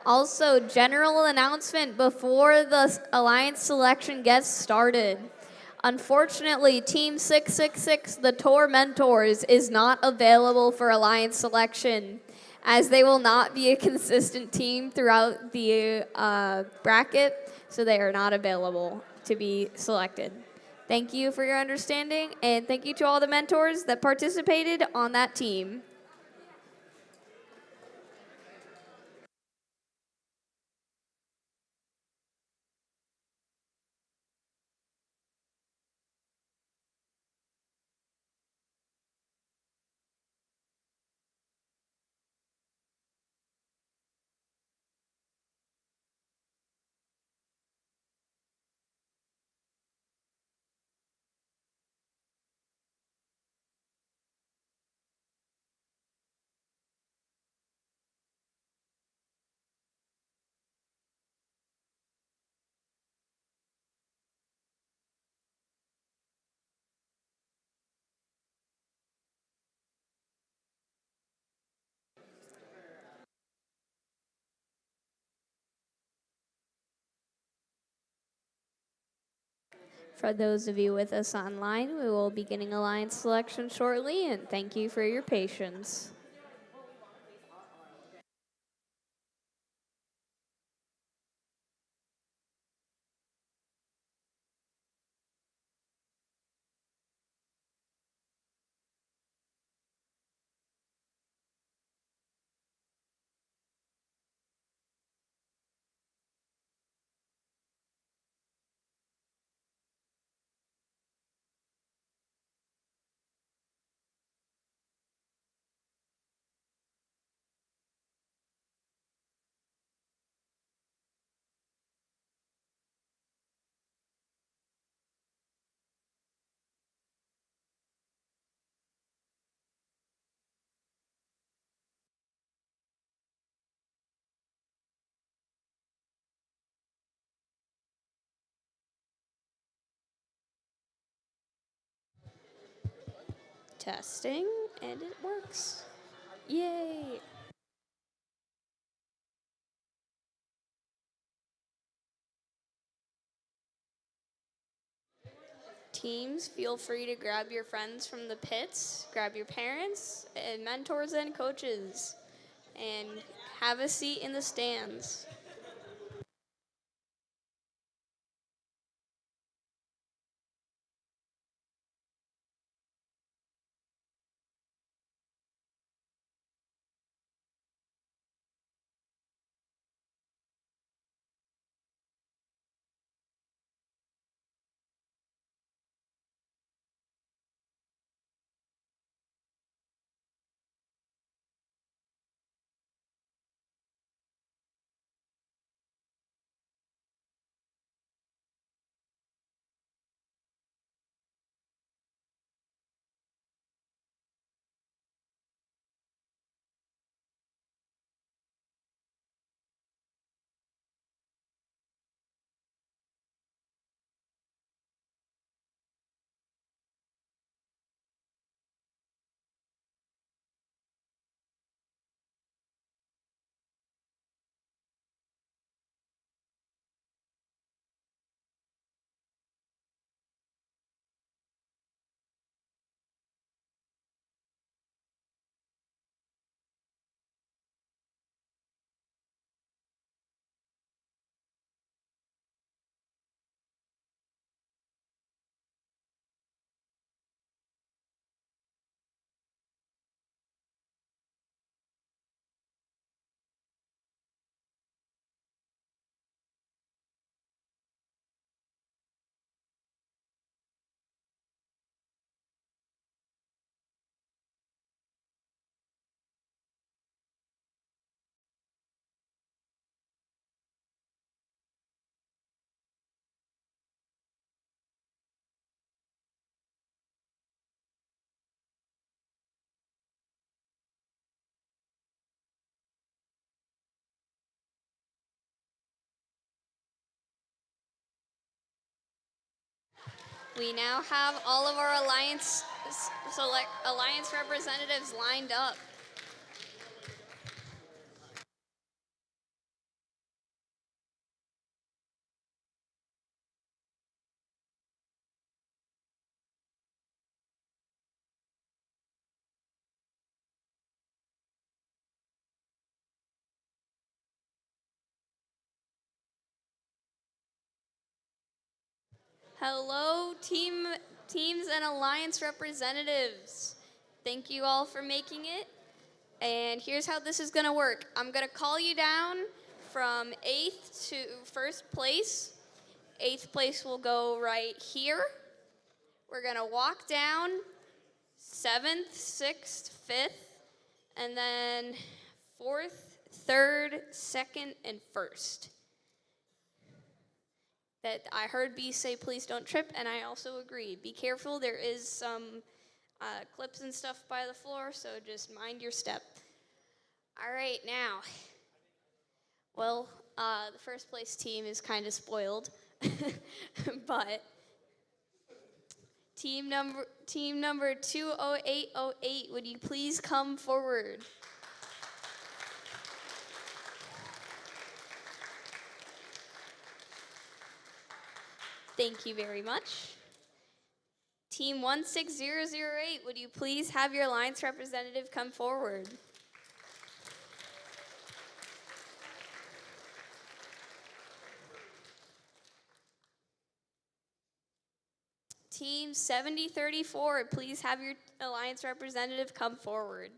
Also, general announcement before the Alliance selection gets started. Unfortunately, Team 666, the Tormentors, is not available for Alliance selection, as they will not be a consistent team throughout the bracket, so they are not available to be selected. Thank you for your understanding, and thank you to all the mentors that participated on that team. For those of you with us online, we will be beginning Alliance selection shortly, and thank you for your patience. Testing, and it works. Yay! Teams, feel free to grab your friends from the pits, grab your parents, and mentors and coaches, and have a seat in the stands. We now have all of our alliance representatives lined up. Hello, teams and alliance representatives. Thank you all for making it. And here's how this is gonna work. I'm gonna call you down from 8th to 1st place. 8th place will go right here. We're gonna walk down 7th, 6th, 5th, and then 4th, 3rd, 2nd, and 1st. That I heard B say, please don't trip, and I also agree. Be careful, there is some clips and stuff by the floor, so just mind your step. All right, now, well, the first place team is kind of spoiled, but team number 20808, would you please come forward? Thank you very much. Team 16008, would you please have your alliance representative come forward? Team 7034, please have your alliance representative come forward.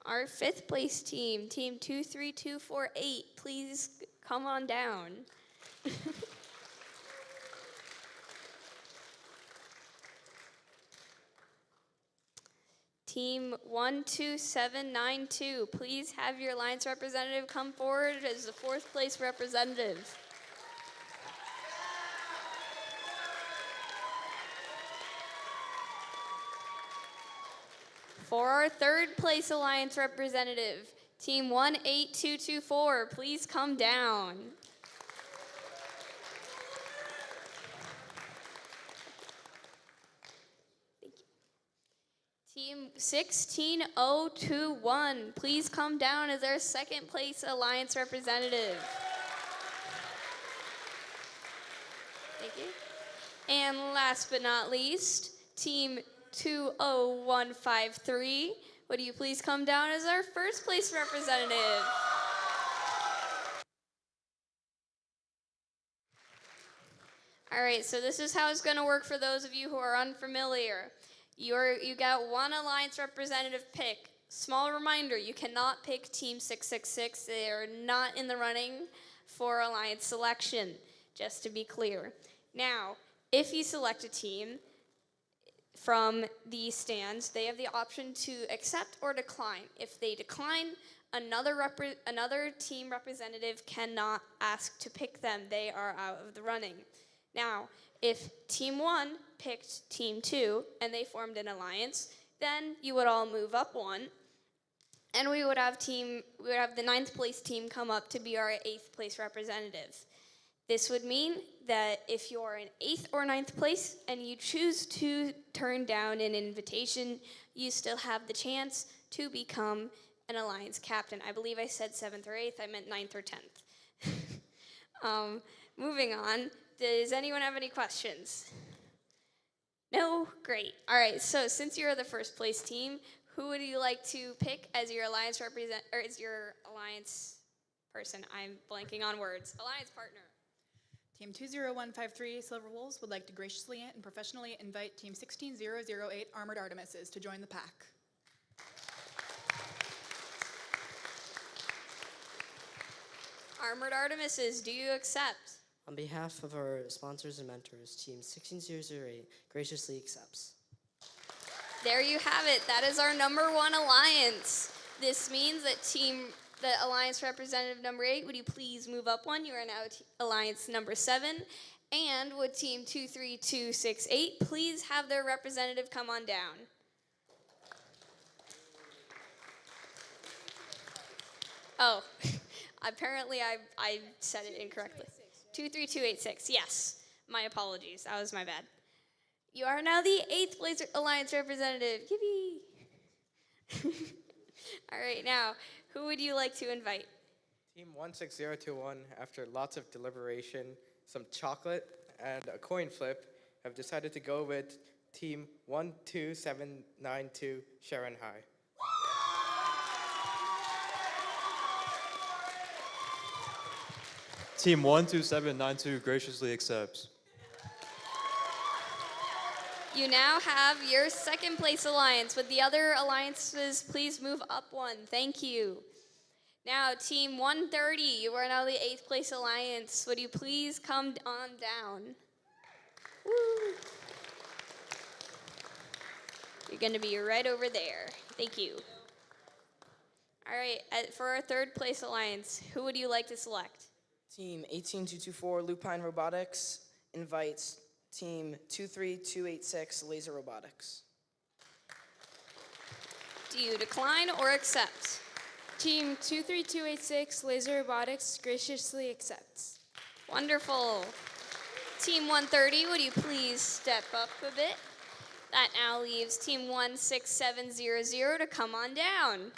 Our 5th place team, team 23248, please come on down. Team 12792, please have your alliance representative come forward as the 4th place representative. For our 3rd place alliance representative, team 18224, please come down. Thank you. Team 16021, please come down as our 2nd place alliance representative. Thank you. And last but not least, team 20153, would you please come down as our 1st place representative? All right, so this is how it's going to work for those of you who are unfamiliar. You got one alliance representative pick. Small reminder, you cannot pick Team 666. They are not in the running for alliance selection, just to be clear. Now, if you select a team from the stands, they have the option to accept or decline. If they decline, another team representative cannot ask to pick them. They are out of the running. Now, if Team 1 picked Team 2 and they formed an alliance, then you would all move up one, and we would have the 9th place team come up to be our 8th place representative. This would mean that if you're in 8th or 9th place and you choose to turn down an invitation, you still have the chance to become an alliance captain. I believe I said 7th or 8th, I meant 9th or 10th. Moving on, does anyone have any questions? No? Great. All right, so since you're the 1st place team, who would you like to pick as your alliance as your alliance person? I'm blanking on words. Alliance partner. Team 20153 Silver Wolves would like to graciously and professionally invite Team 16008 Armored Artemises to join the pack. Armored Artemises, do you accept? On behalf of our sponsors and mentors, Team 16008 graciously accepts. There you have it. That is our number 1 alliance. This means that the alliance representative number 8, would you please move up one? You are now alliance number 7. And would team 23268 please have their representative come on down? Oh, Apparently, I said it incorrectly. 23286. Yes. My apologies. That was my bad. You are now the 8th place alliance representative. Yippee! All right, now, who would you like to invite? Team 16021, after lots of deliberation, some chocolate, and a coin flip, have decided to go with Team 12792, Sharon High. Team 12792 graciously accepts. You now have your 2nd place alliance. Would the other alliances please move up one? Thank you. Now, Team 130, you are now the 8th place alliance. Would you please come on down? Woo. You're going to be right over there. Thank you. All right, for our 3rd place alliance, who would you like to select? Team 18224 Lupine Robotics invites Team 23286 Laser Robotics. Do you decline or accept? Team 23286 Laser Robotics graciously accepts. Wonderful. Team 130, would you please step up a bit? That now leaves Team 16700 to come on down.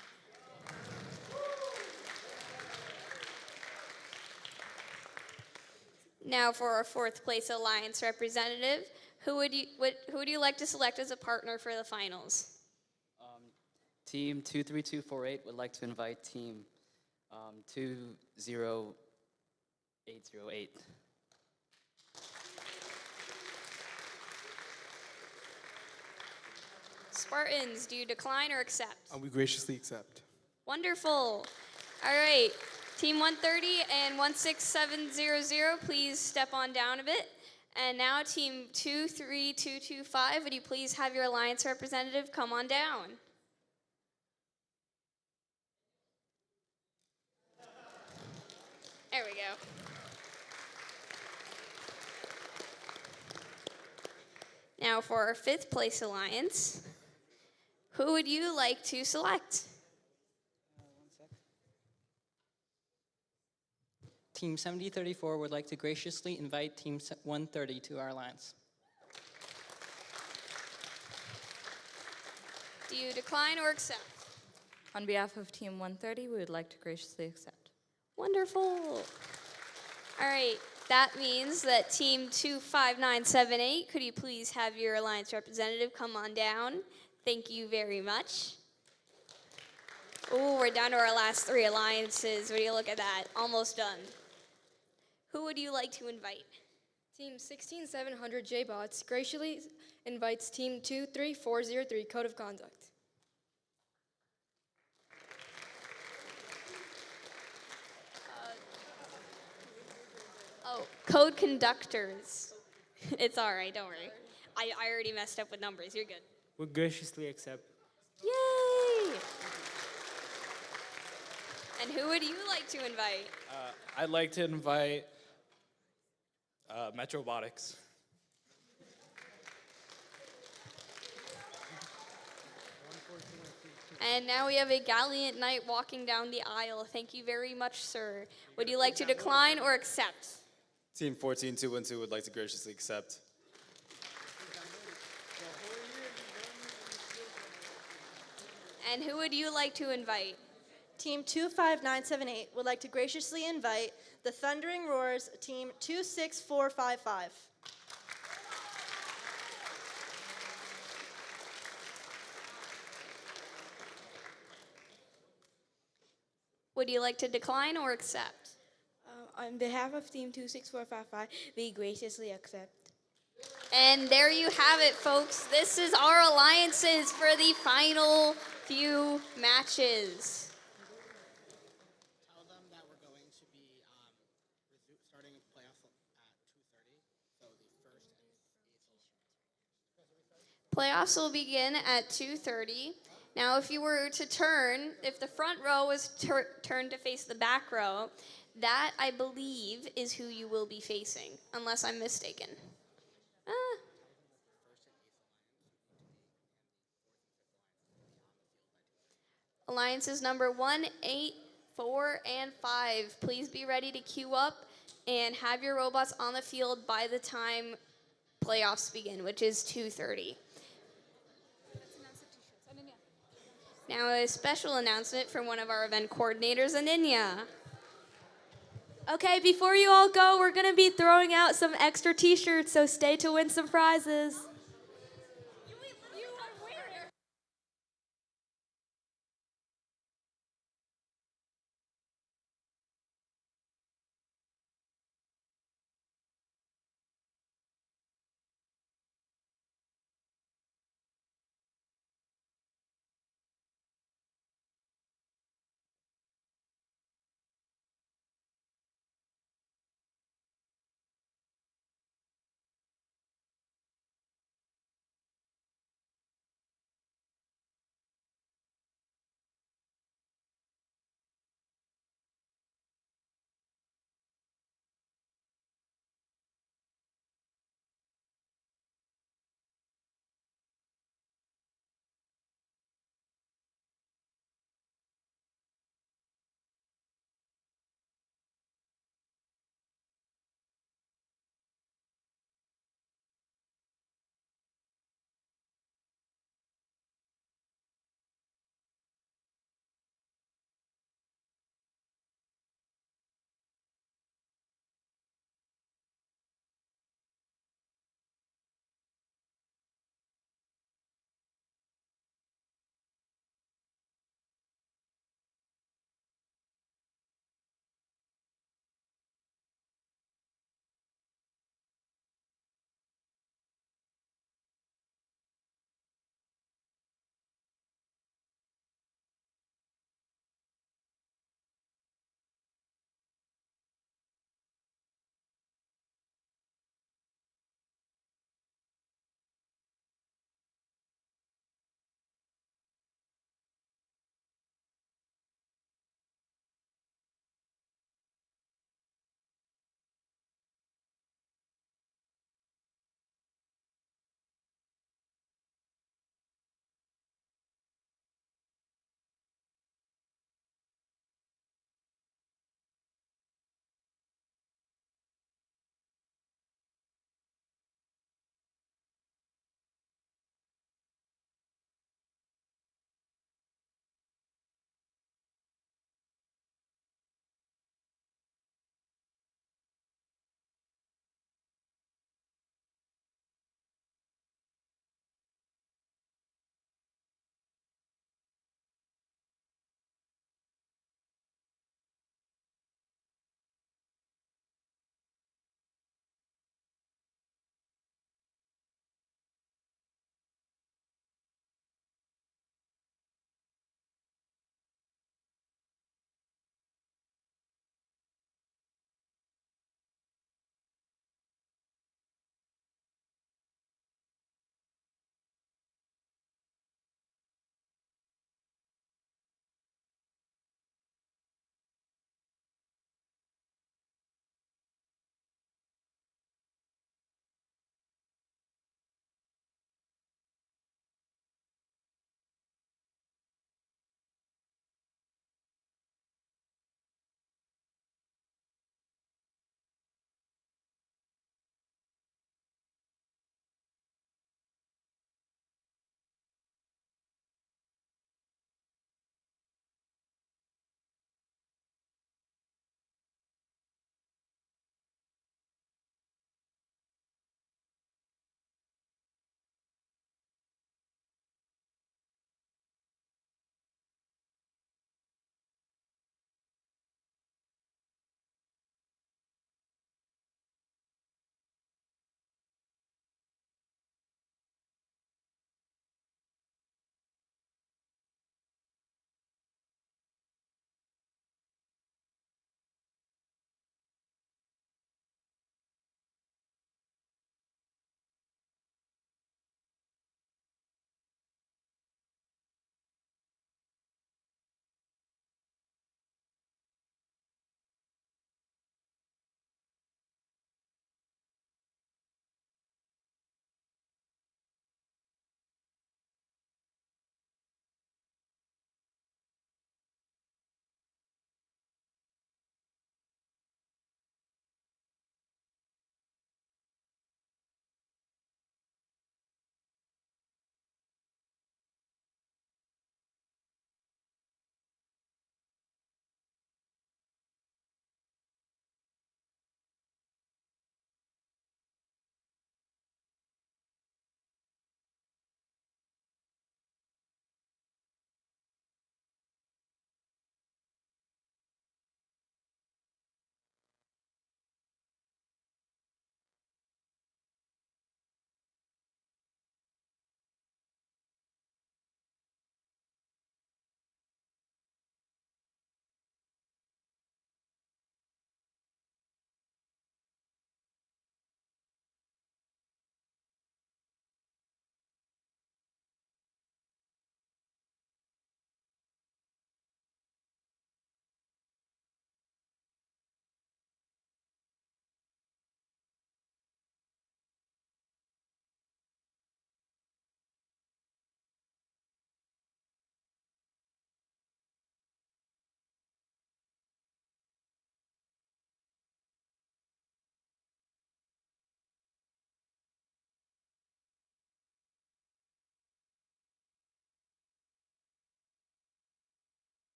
Now for our 4th place alliance representative, who would you like to select as a partner for the finals? Team 23248 would like to invite Team 20808. Spartans, do you decline or accept? We graciously accept. Wonderful. All right. Team 130 and 16700, please step on down a bit. And now Team 23225, would you please have your alliance representative come on down? There we go. Now for our 5th place alliance, who would you like to select? Team 7034 would like to graciously invite Team 130 to our alliance. Do you decline or accept? On behalf of Team 130, we would like to graciously accept. Wonderful. All right, that means that Team 25978, could you please have your alliance representative come on down? Thank you very much. Oh, we're down to our last 3 alliances. Would you look at that? Almost done. Who would you like to invite? Team 16700 J-Bots graciously invites Team 23403 Code of Conduct. Code conductors. It's all right, don't worry. I already messed up with numbers. You're good. We graciously accept. Yay! And who would you like to invite? I'd like to invite Metro Robotics. And now we have a gallant knight walking down the aisle. Thank you very much, sir. Would you like to decline or accept? Team 14212 would like to graciously accept. And who would you like to invite? Team 25978 would like to graciously invite the Thundering Roars Team 26455. Would you like to decline or accept? On behalf of Team 26455, we graciously accept. And there you have it, folks. This is our alliances for the final few matches. Tell them that we're going to be starting playoffs at 2:30. So the first and Playoffs will begin at 2:30. Now, if you were to turn, if the front row was turned to face the back row, that, I believe, is who you will be facing, unless I'm mistaken. Alliances number 1, 8, 4, and 5. Please be ready to queue up and have your robots on the field by the time playoffs begin, which is 2:30. Now a special announcement from one of our event coordinators, Aninya. Okay, before you all go, we're going to be throwing out some extra t-shirts, so stay to win some prizes.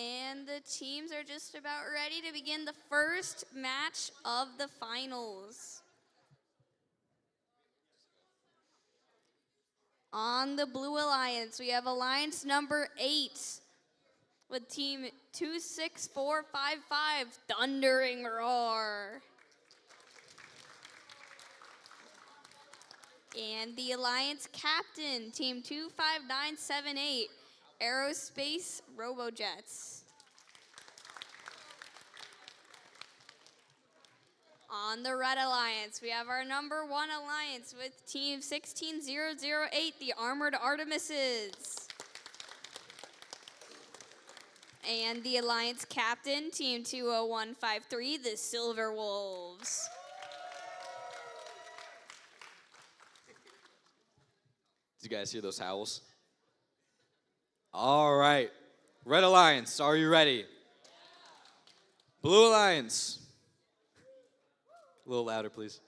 And the teams are just about ready to begin the first match of the finals. On the Blue Alliance, we have Alliance number 8 with team 26455, Thundering Roar. And the Alliance captain, team 25978, Aerospace Robojets. On the Red Alliance, we have our number 1 alliance with team 16008, the Armored Artemises. And the Alliance captain, team 20153, the Silver Wolves. Did you guys hear those howls? All right. Red Alliance, are you ready? Blue Alliance. A little louder, please.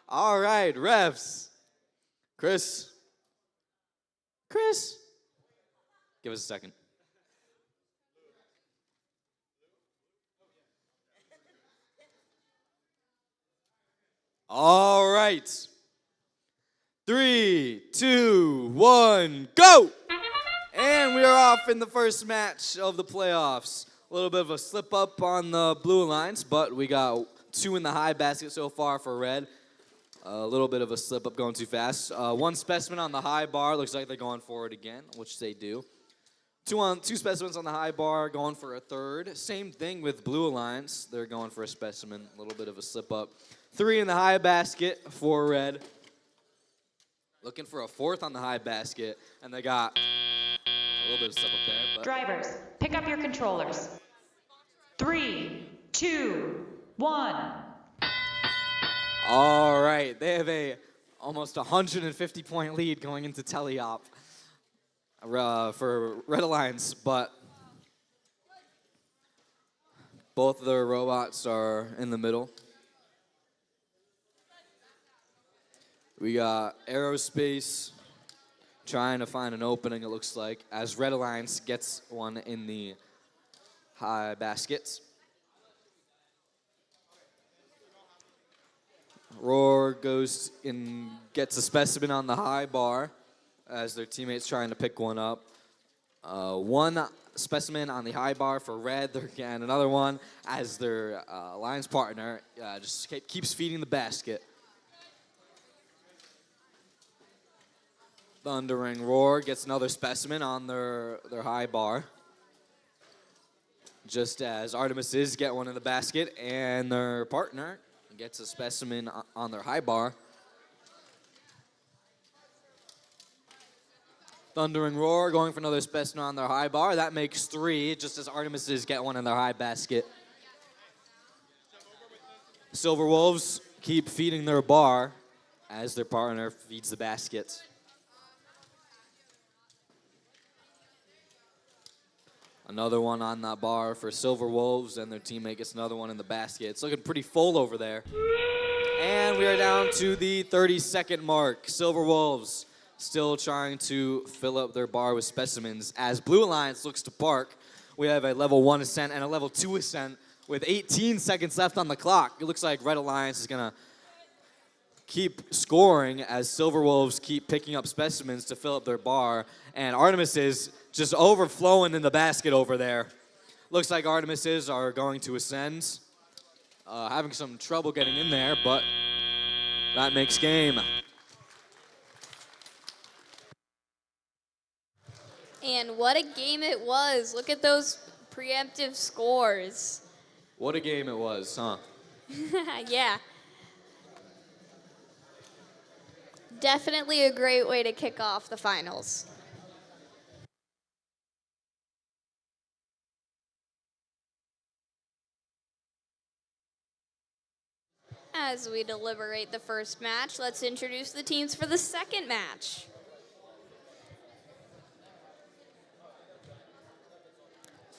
All right, refs. Chris. Give us a second. All right. 3, 2, 1, go! And we are off in the first match of the playoffs. A little bit of a slip up on the Blue Alliance, but we got 2 in the high basket so far for Red. A little bit of a slip up going too fast. 1 specimen on the high bar. Looks like they're going for it again, which they do. 2 specimens on the high bar, going for a third. Same thing with Blue Alliance. They're going for a specimen. A little bit of a slip up. 3 in the high basket for Red. Looking for a 4th on the high basket, and they got a little bit of slip up there. But Drivers, pick up your controllers. 3, 2, 1. all right, they have a almost 150-point lead going into teleop for Red Alliance, but both of their robots are in the middle. We got Aerospace trying to find an opening, it looks like, as Red Alliance gets one in the high baskets. Roar goes and gets a specimen on the high bar as their teammates trying to pick one up. 1 specimen on the high bar for Red, and another one as their alliance partner just keeps feeding the basket. Thundering Roar gets another specimen on their high bar. Just as Artemises get one in the basket, and their partner gets a specimen on their high bar. Thundering Roar going for another specimen on their high bar. That makes 3, just as Artemises get one in their high basket. Silver Wolves keep feeding their bar as their partner feeds the baskets. Another one on that bar for Silver Wolves, and their teammate gets another one in the basket. It's looking pretty full over there. And we are down to the 30-second mark. Silver Wolves still trying to fill up their bar with specimens. As Blue Alliance looks to park, we have a level 1 ascent and a level 2 ascent with 18 seconds left on the clock. It looks like Red Alliance is going to keep scoring as Silver Wolves keep picking up specimens to fill up their bar. And Artemis is just overflowing in the basket over there. Looks like Artemises are going to ascend. Having some trouble getting in there, but that makes game. And what a game it was. Look at those preemptive scores. What a game it was, huh? Yeah. Definitely a great way to kick off the finals. As we deliberate the first match, let's introduce the teams for the second match.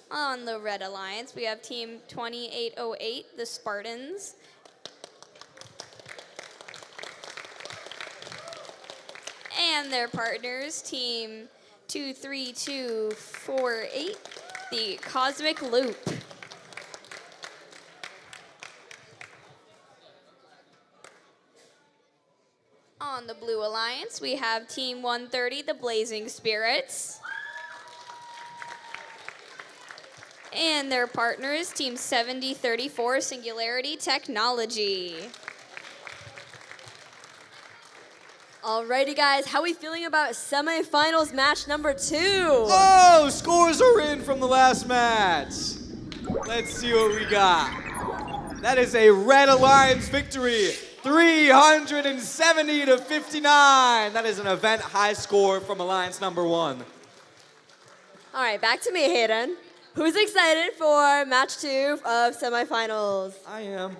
On the Red Alliance, we have Team 2808, the Spartans. And their partners, Team 23248, the Cosmic Loop. On the Blue Alliance, we have Team 130, the Blazing Spirits. And their partners, Team 7034, Singularity Technology. Alrighty, guys, how are we feeling about semifinals match number 2? Oh, scores are in from the last match. Let's see what we got. That is a Red Alliance victory, 370 to 59. That is an event high score from Alliance number 1. All right, back to me, Hayden. Who's excited for match 2 of semifinals? I am.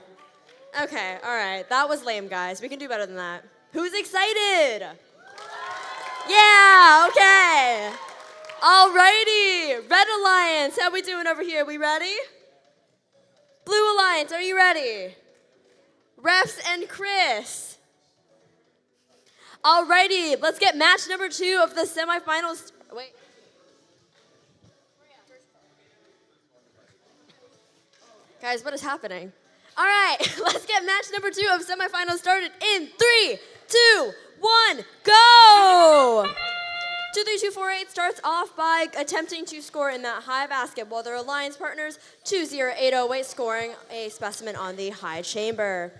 Okay, all right, that was lame, guys. We can do better than that. Who's excited? Yeah, okay. Alrighty, Red Alliance, how we doing over here? We ready? Blue Alliance, are you ready? Refs and Chris. Alrighty, let's get match number 2 of the semifinals. Wait. Guys, what is happening? All right, let's get match number 2 of semifinals started in 3, 2, 1, go! 23248 starts off by attempting to score in that high basket, while their alliance partners 20808 scoring a specimen on the high chamber.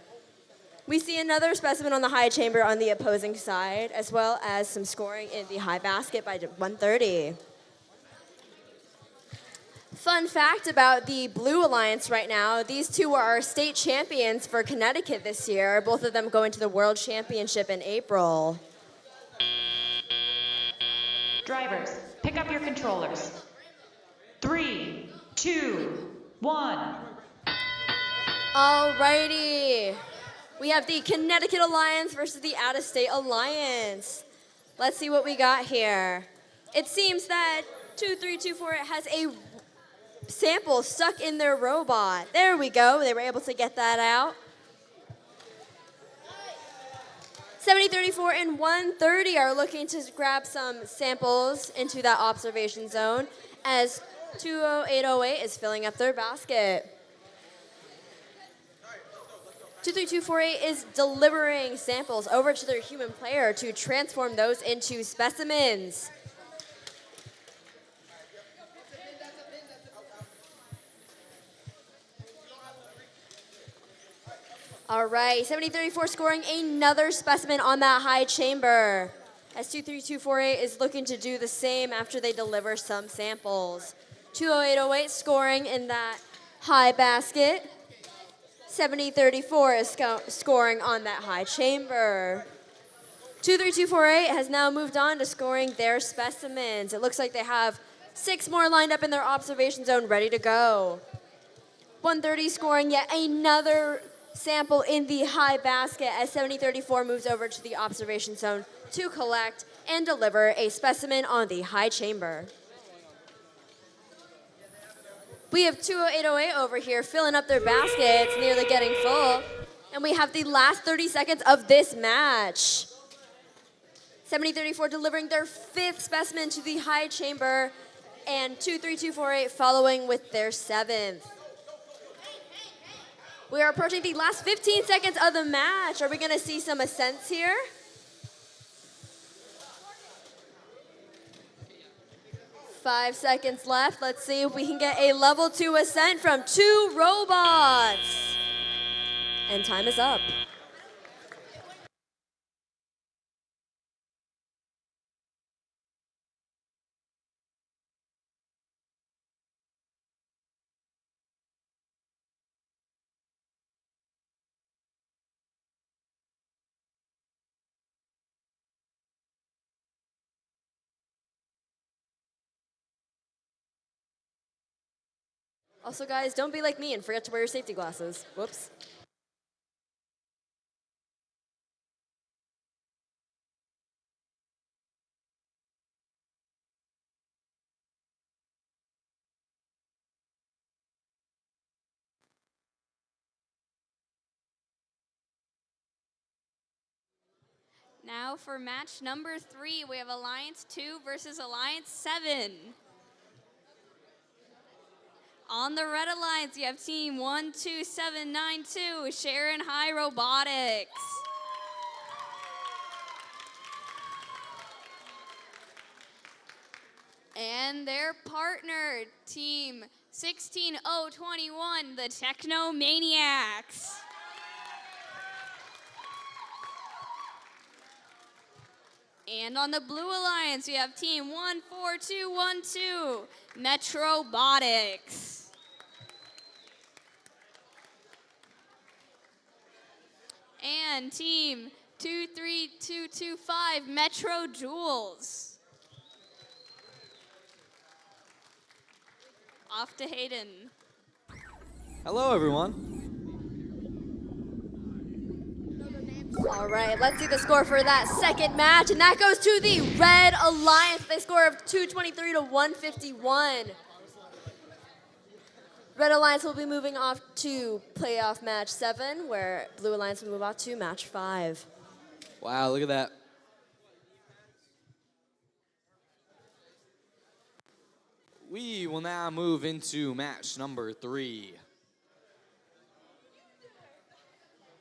We see another specimen on the high chamber on the opposing side, as well as some scoring in the high basket by 130. Fun fact about the Blue Alliance right now, these two are state champions for Connecticut this year, both of them going to the World Championship in April. Drivers, pick up your controllers. 3, 2, 1. Alrighty. We have the Connecticut Alliance versus the Out-of-State Alliance. Let's see what we got here. It seems that 23248 has a sample stuck in their robot. There we go. They were able to get that out. 7034 and 130 are looking to grab some samples into that observation zone as 20808 is filling up their basket. 23248 is delivering samples over to their human player to transform those into specimens. All right, 7034 scoring another specimen on that high chamber, as 23248 is looking to do the same after they deliver some samples. 20808 scoring in that high basket. 7034 is scoring on that high chamber. 23248 has now moved on to scoring their specimens. It looks like they have 6 more lined up in their observation zone ready to go. 130 scoring yet another sample in the high basket as 7034 moves over to the observation zone to collect and deliver a specimen on the high chamber. We have 20808 over here filling up their baskets, nearly getting full. And we have the last 30 seconds of this match. 7034 delivering their 5th specimen to the high chamber, and 23248 following with their 7th. We are approaching the last 15 seconds of the match. Are we going to see some ascents here? Five seconds left. Let's see if we can get a level 2 ascent from 2 robots. And time is up. Also, guys, don't be like me and forget to wear your safety glasses. Whoops. Now for match number 3, we have Alliance 2 versus Alliance 7. On the Red Alliance, you have team 12792, Sharon High Robotics. And their partner, team 16021, the Technomaniacs. And on the Blue Alliance, we have team 14212, Metrobotics. And team 23225, Metro Jewels. Off to Hayden. Hello, everyone. All right, let's see the score for that second match, and that goes to the Red Alliance. They score of 223 to 151. Red Alliance will be moving off to playoff match 7, where Blue Alliance will move on to match 5. Wow, look at that. We will now move into match number 3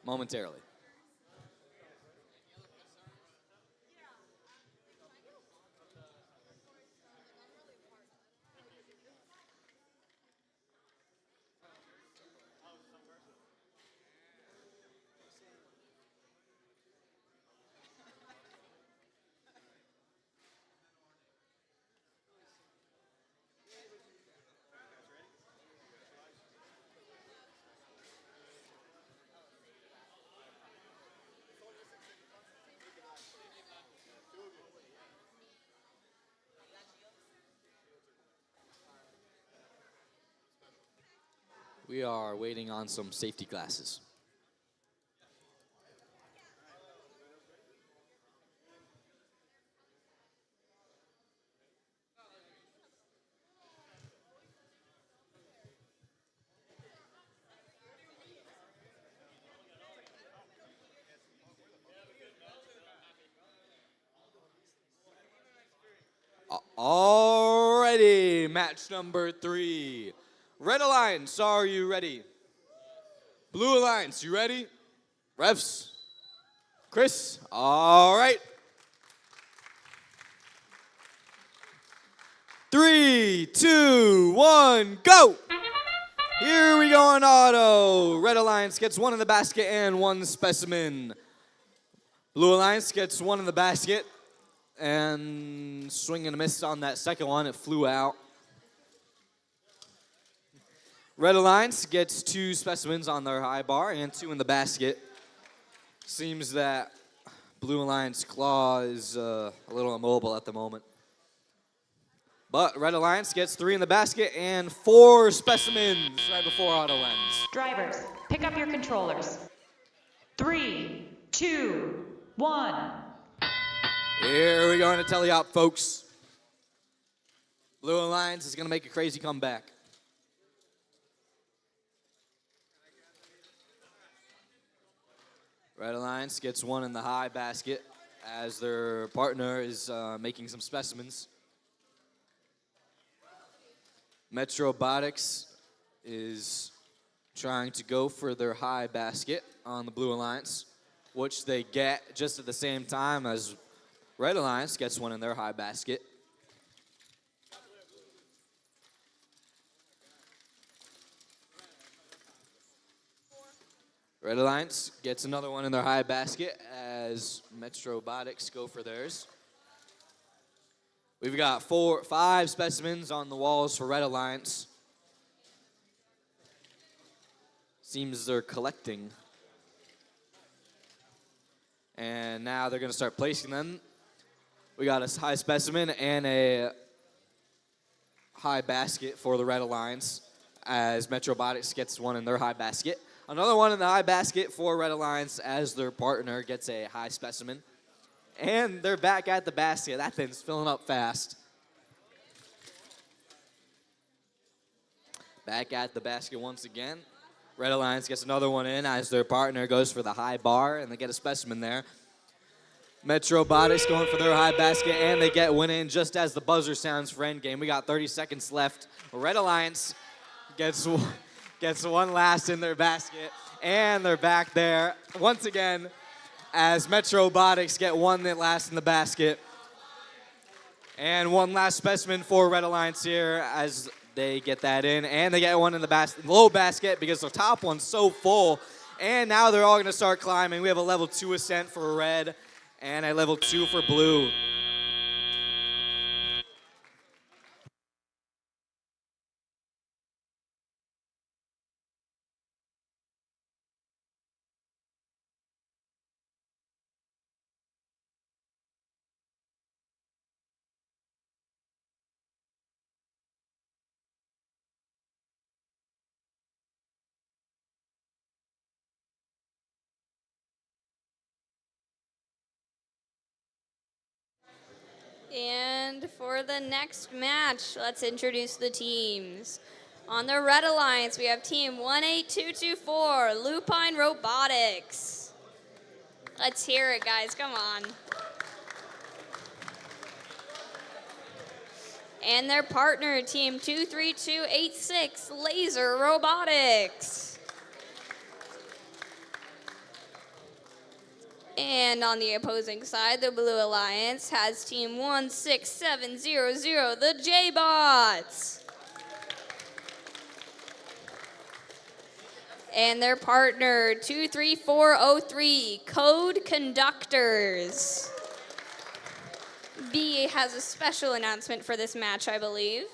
momentarily. We are waiting on some safety glasses. Alrighty, match number 3. Red Alliance, are you ready? Blue Alliance, you ready? Refs? Chris? All right. 3, 2, 1, go! Here we go in auto. Red Alliance gets 1 in the basket and 1 specimen. Blue Alliance gets 1 in the basket and swing and a miss on that second one. It flew out. Red Alliance gets 2 specimens on their high bar and 2 in the basket. Seems that Blue Alliance claw is a little immobile at the moment. But Red Alliance gets 3 in the basket and 4 specimens right before auto ends. Drivers, pick up your controllers. 3, 2, 1. Here we go in the teleop, folks. Blue Alliance is going to make a crazy comeback. Red Alliance gets 1 in the high basket as their partner is making some specimens. Metrobotics is trying to go for their high basket on the Blue Alliance, which they get just at the same time as Red Alliance gets 1 in their high basket. Red Alliance gets another 1 in their high basket as Metrobotics go for theirs. We've got 5 specimens on the walls for Red Alliance. Seems they're collecting. And now they're going to start placing them. We got a high specimen and a high basket for the Red Alliance as Metrobotics gets 1 in their high basket. Another 1 in the high basket for Red Alliance as their partner gets a high specimen. And they're back at the basket. That thing's filling up fast. Back at the basket once again. Red Alliance gets another 1 in as their partner goes for the high bar, and they get a specimen there. Metrobotics going for their high basket, and they get 1 in just as the buzzer sounds for endgame. We got 30 seconds left. Red Alliance gets one last in their basket, and they're back there once again as Metro Robotics get one that last in the basket. And one last specimen for Red Alliance here as they get that in, and they get one in the low basket because their top one's so full. And now they're all gonna start climbing. We have a level 2 ascent for red and a level 2 for blue. And for the next match, let's introduce the teams. On the Red Alliance, we have Team 18224, Lupine Robotics. Let's hear it, guys. Come on. And their partner, Team 23286, Laser Robotics. And on the opposing side, the Blue Alliance has Team 16700, the J-Bots. And their partner, 23403, Code Conductors. B has a special announcement for this match, I believe.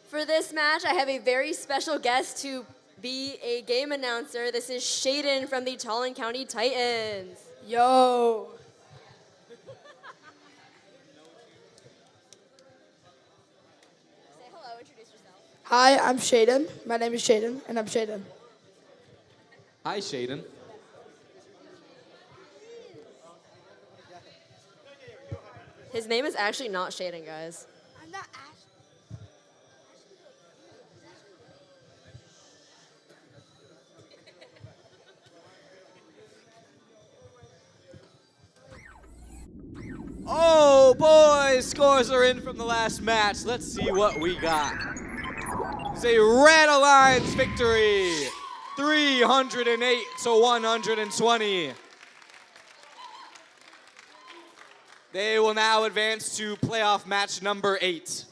For this match, I have a very special guest to be a game announcer. This is Shaden from the Tallinn County Titans. Yo. Say hello, introduce yourself. Hi, I'm Shaden. My name is Shaden, and I'm Shaden. Hi, Shaden. His name is actually not Shaden, guys. I'm not Oh, boys, scores are in from the last match. Let's see what we got. It's a Red Alliance victory, 308 to 120. They will now advance to playoff match number 8.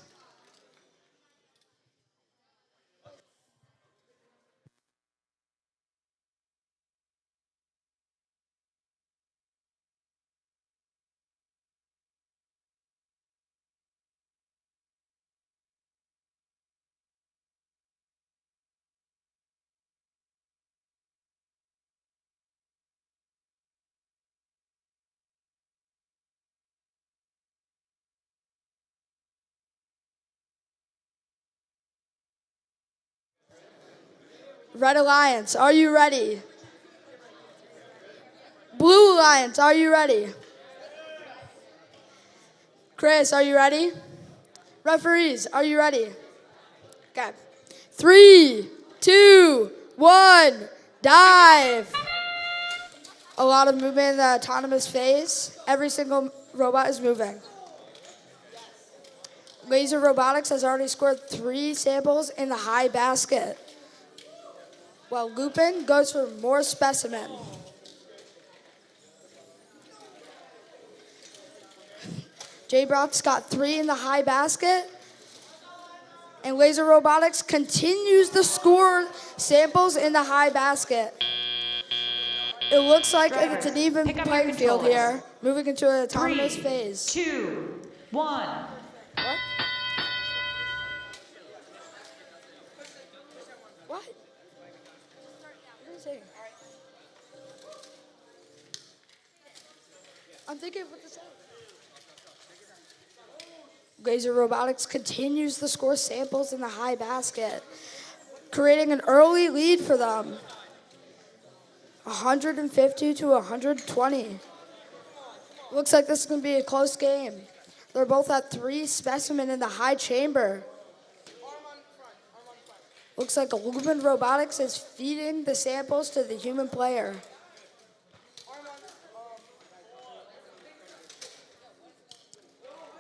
Red Alliance, are you ready? Blue Alliance, are you ready? Chris, are you ready? Referees, are you ready? Okay. 3, 2, 1, dive. A lot of movement in the autonomous phase. Every single robot is moving. Laser Robotics has already scored 3 samples in the high basket, while Lupin goes for more specimen. J-Brock's got 3 in the high basket, and Laser Robotics continues to score samples in the high basket. It looks like it's an even playing field here, moving into an autonomous phase. 2, 1. What? What? What are you saying? I'm thinking of what to say. Laser Robotics continues to score samples in the high basket, creating an early lead for them. 150 to 120. Looks like this is going to be a close game. They're both at 3 specimen in the high chamber. Looks like Lupin Robotics is feeding the samples to the human player.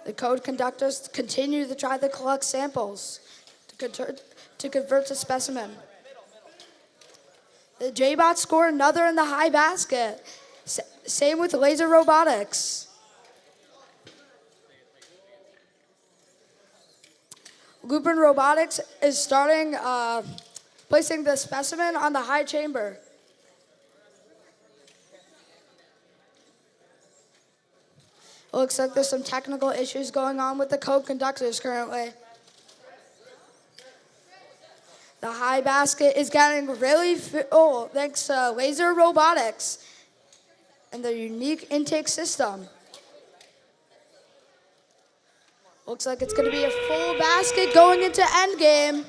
The code conductors continue to try to collect samples to convert to specimen. The J-Bots score another in the high basket. Same with Laser Robotics. Lupin Robotics is placing the specimen on the high chamber. It looks like there's some technical issues going on with the code conductors currently. The high basket is getting really full thanks to Laser Robotics and their unique intake system. Looks like it's going to be a full basket going into endgame.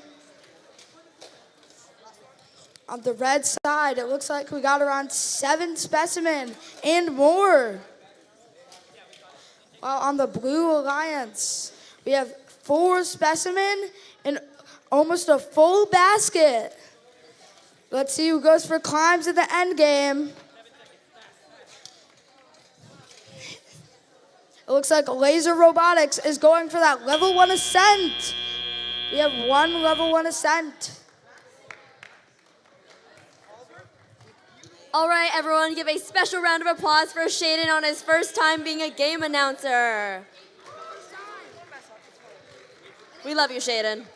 On the red side, it looks like we got around 7 specimen and more. While on the Blue Alliance, we have 4 specimen and almost a full basket. Let's see who goes for climbs in the end game. It looks like Laser Robotics is going for that level 1 ascent. We have 1 level 1 ascent. All right, everyone, give a special round of applause for Shaden on his first time being a game announcer. We love you, Shaden.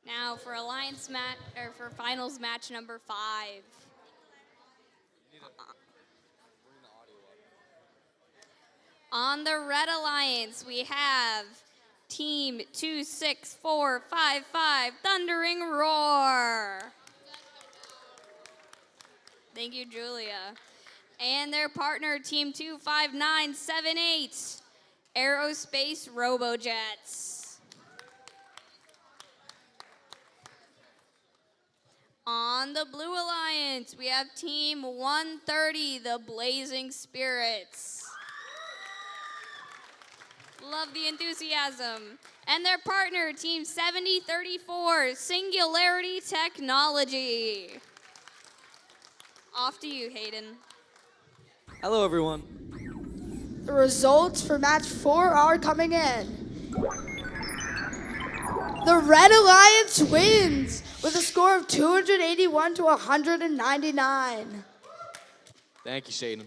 Now for alliance match or for finals match number 5. On the red alliance, we have team 26455 Thundering Roar. Thank you, Julia. And their partner, team 25978 Aerospace Robojets. On the Blue Alliance, we have Team 130, the Blazing Spirits. Love the enthusiasm. And their partner, Team 7034, Singularity Technology. Off to you, Hayden. Hello, everyone. The results for match 4 are coming in. The Red Alliance wins with a score of 281 to 199. Thank you, Shaden.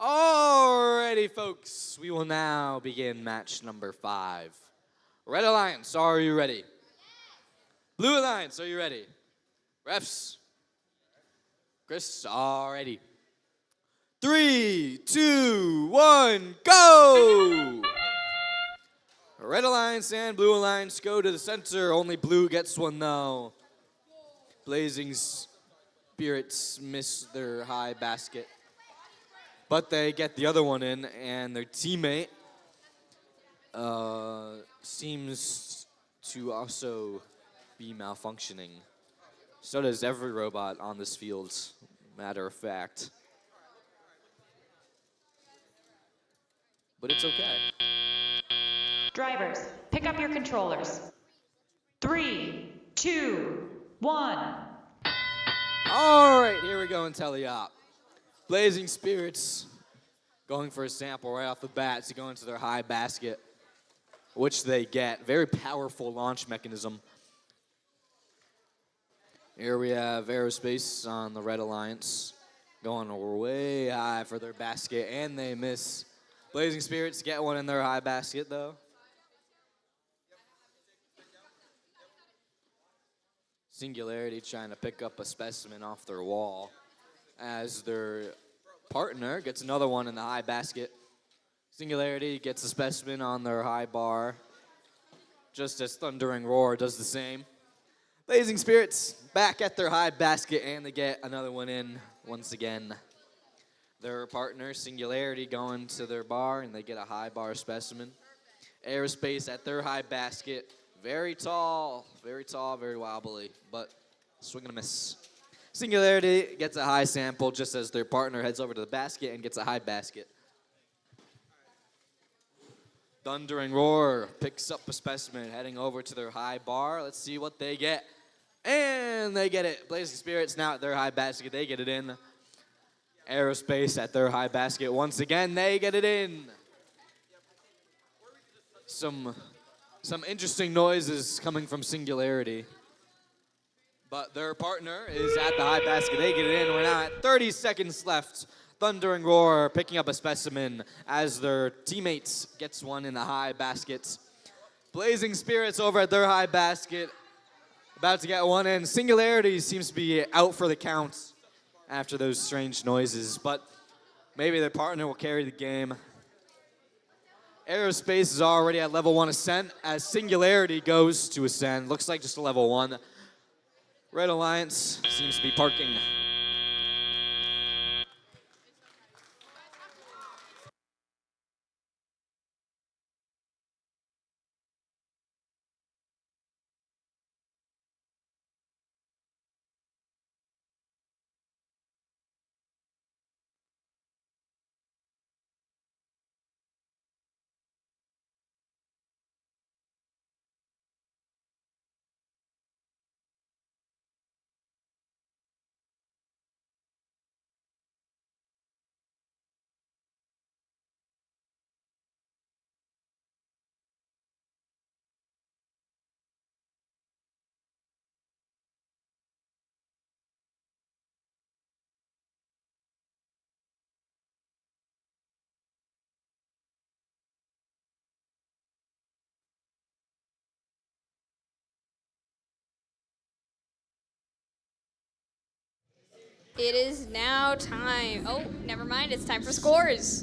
Alrighty, folks. We will now begin match number 5. Red Alliance, are you ready? Blue Alliance, are you ready? Refs. Chris, alrighty. 3, 2, 1, go! Red Alliance and Blue Alliance go to the center. Only Blue gets one though. Blazing Spirits miss their high basket. But they get the other one in, and their teammate seems to also be malfunctioning. So does every robot on this field, matter of fact. But it's okay. Drivers, pick up your controllers. 3, 2, 1. All right, here we go in teleop. Blazing Spirits going for a sample right off the bat to go into their high basket, which they get. Very powerful launch mechanism. Here we have Aerospace on the Red Alliance going way high for their basket, and they miss. Blazing Spirits get one in their high basket, though. Singularity trying to pick up a specimen off their wall as their partner gets another one in the high basket. Singularity gets a specimen on their high bar, just as Thundering Roar does the same. Blazing Spirits back at their high basket, and they get another one in once again. Their partner, Singularity, going to their bar, and they get a high bar specimen. Aerospace at their high basket. Very tall, very wobbly, but swing and a miss. Singularity gets a high sample just as their partner heads over to the basket and gets a high basket. Thundering Roar picks up a specimen heading over to their high bar. Let's see what they get. And they get it. Blazing Spirits now at their high basket. They get it in. Aerospace at their high basket. Once again, they get it in. Some interesting noises coming from Singularity. But their partner is at the high basket. They get it in. We're now at 30 seconds left. Thundering Roar picking up a specimen as their teammates gets one in the high basket. Blazing Spirits over at their high basket. About to get one in. Singularity seems to be out for the count after those strange noises. But maybe their partner will carry the game. Aerospace is already at level 1 ascent as Singularity goes to ascend. Looks like just a level 1. Red Alliance seems to be parking. It is now time. Oh, never mind. It's time for scores.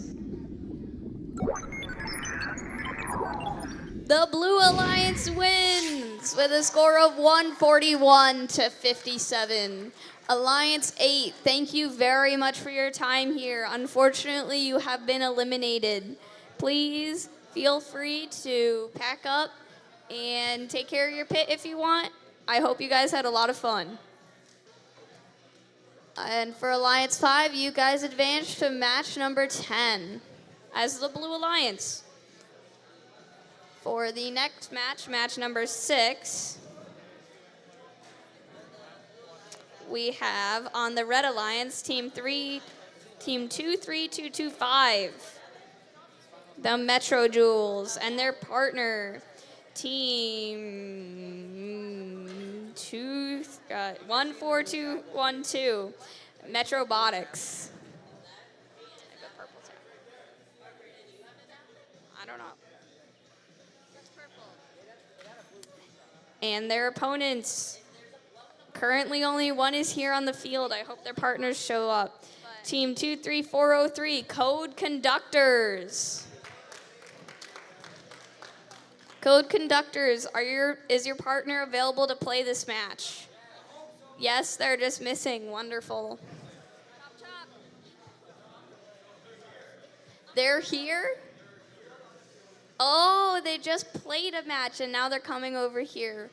The Blue Alliance wins with a score of 141 to 57. Alliance 8, thank you very much for your time here. Unfortunately, you have been eliminated. Please feel free to pack up and take care of your pit if you want. I hope you guys had a lot of fun. And for Alliance 5, you guys advanced to match number 10 as the Blue Alliance. For the next match, match number 6, we have on the Red Alliance, Team 23225, the Metro Jewels, and their partner, Team 14212, Robotics. I don't know. And their opponents. Currently, only one is here on the field. I hope their partners show up. Team 23403, Code Conductors. Code Conductors, is your partner available to play this match? Yes, they're just missing. Wonderful. They're here? Oh, they just played a match and now they're coming over here.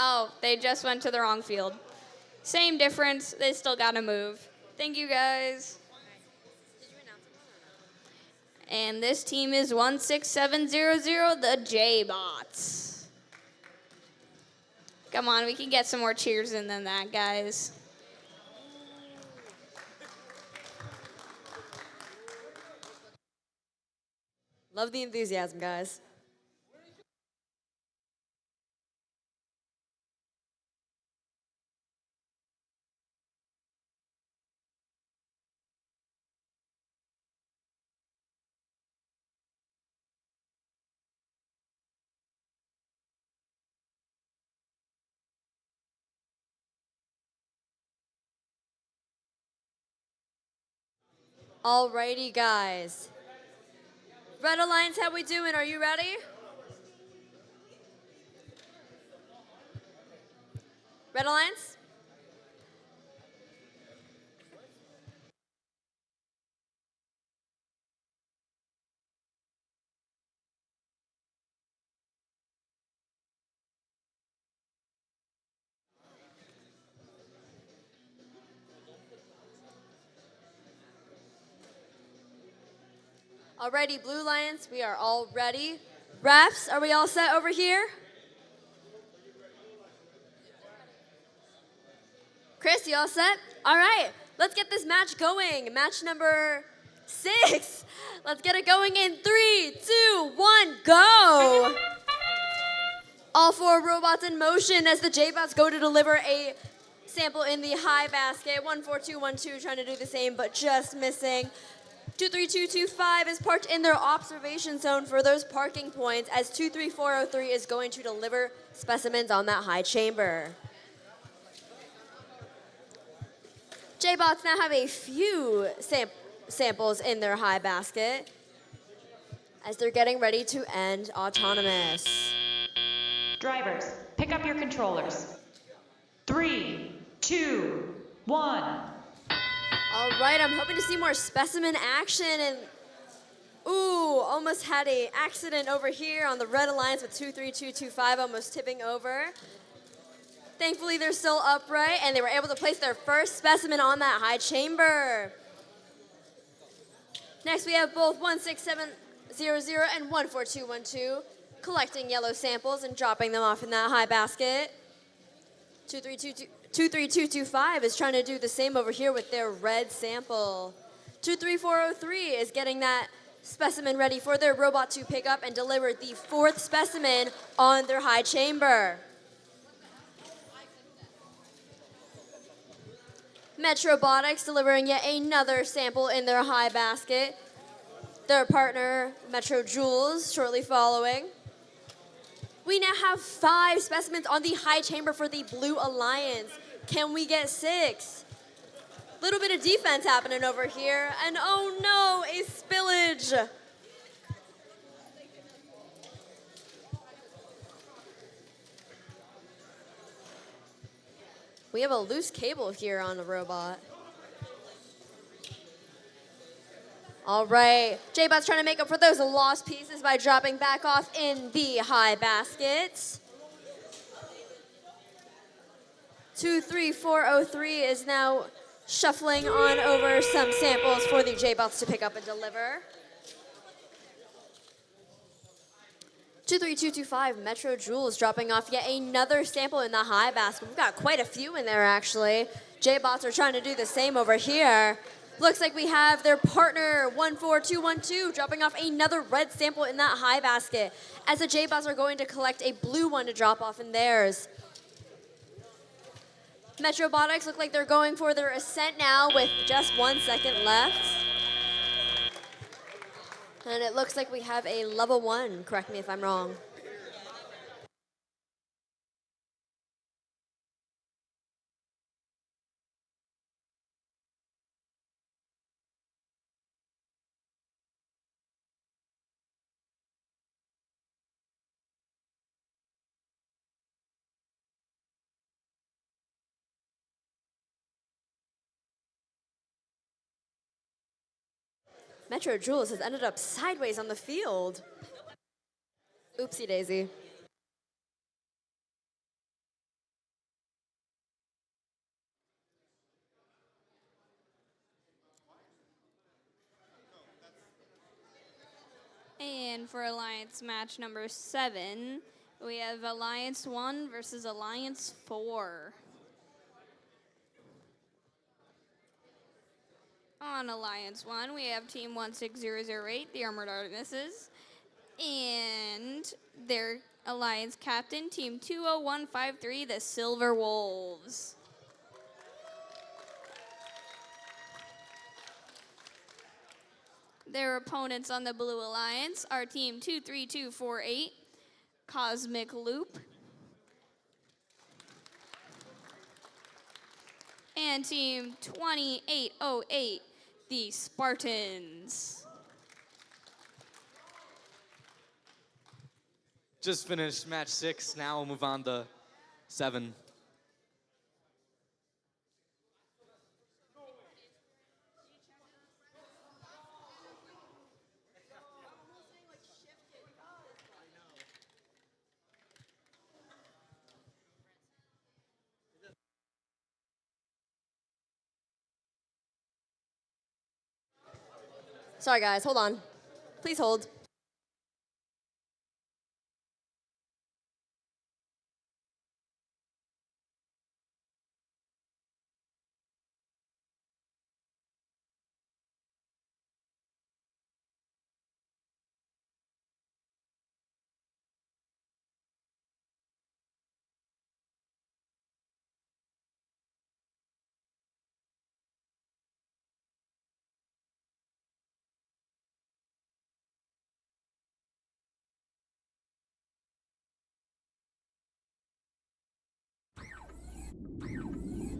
Oh, they just went to the wrong field. Same difference, they still gotta move. Thank you guys. And this team is 16700, the J-Bots. Come on, we can get some more cheers in than that, guys. Love the enthusiasm, guys. Alrighty, guys. Red Alliance, how we doing? Are you ready? Red Alliance? Alrighty, Blue Lions, we are all ready. Refs, are we all set over here? Chris, you all set? All right, let's get this match going. Match number 6. Let's get it going in 3, 2, 1, go! All 4 robots in motion as the J-Bots go to deliver a sample in the high basket. 14212 trying to do the same, but just missing. 23225 is parked in their observation zone for those parking points as 23403 is going to deliver specimens on that high chamber. J-Bots now have a few samples in their high basket as they're getting ready to end autonomous. Drivers, pick up your controllers. 3, 2, 1. All right, I'm hoping to see more specimen action and ooh, almost had a accident over here on the Red Alliance with 23225 almost tipping over. Thankfully, they're still upright and they were able to place their first specimen on that high chamber. Next, we have both 16700 and 14212 collecting yellow samples and dropping them off in that high basket. 23225 is trying to do the same over here with their red sample. 23403 is getting that specimen ready for their robot to pick up and deliver the 4th specimen on their high chamber. Robotics delivering yet another sample in their high basket. Their partner, Metro Jules, shortly following. We now have 5 specimens on the high chamber for the Blue Alliance. Can we get 6? Little bit of defense happening over here. And oh no, a spillage. We have a loose cable here on the robot. All right, J-Bot's trying to make up for those lost pieces by dropping back off in the high baskets. 23403 is now shuffling on over some samples for the J-Bots to pick up and deliver. 23225, Metro Jules dropping off yet another sample in the high basket. We've got quite a few in there, actually. J-Bots are trying to do the same over here. Looks like we have their partner, 14212, dropping off another red sample in that high basket, as the J-Bots are going to collect a blue one to drop off in theirs. Robotics look like they're going for their ascent now with just 1 second left. And it looks like we have a level 1. Correct me if I'm wrong. Metro Jules has ended up sideways on the field. Oopsie daisy. And for Alliance match number 7, we have Alliance 1 versus Alliance 4. On Alliance 1, we have Team 16008, the Armored Artemises, and their Alliance captain, Team 20153, the Silver Wolves. Their opponents on the Blue Alliance are Team 23248, Cosmic Loop, and Team 2808, the Spartans. Just finished match 6. Now we'll move on to 7. Sorry, guys. Hold on. Please hold.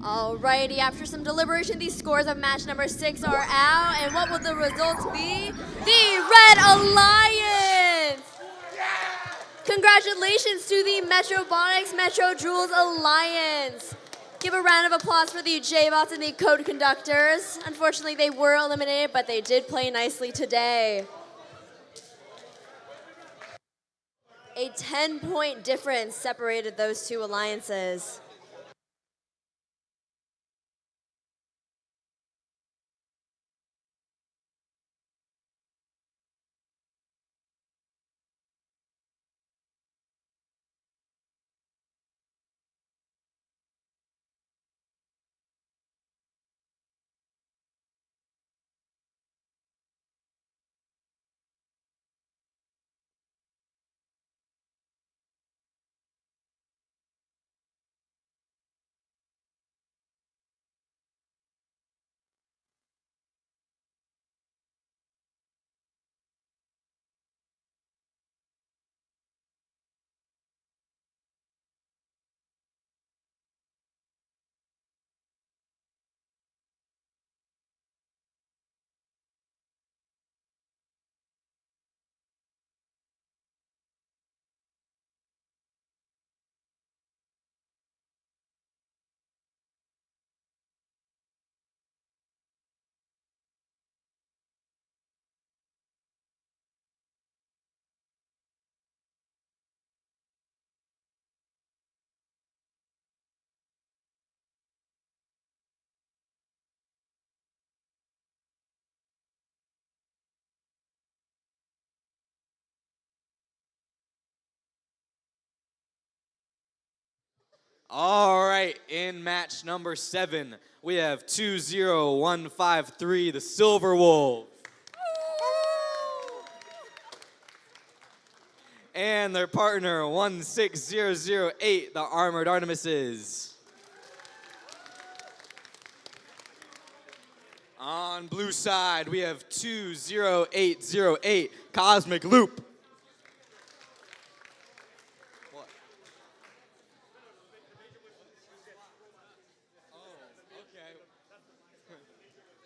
Alrighty, after some deliberation, these scores of match number 6 are out. And what will the results be? The Red Alliance! Congratulations to the Metrobotics Metro Jewels Alliance. Give a round of applause for the J-Bots and the Code Conductors. Unfortunately, they were eliminated, but they did play nicely today. A 10-point difference separated those two alliances. All right, in match number 7, we have 20153, the Silver Wolves. And their partner, 16008, the Armored Artemises. On blue side, we have 20808 Cosmic Loop.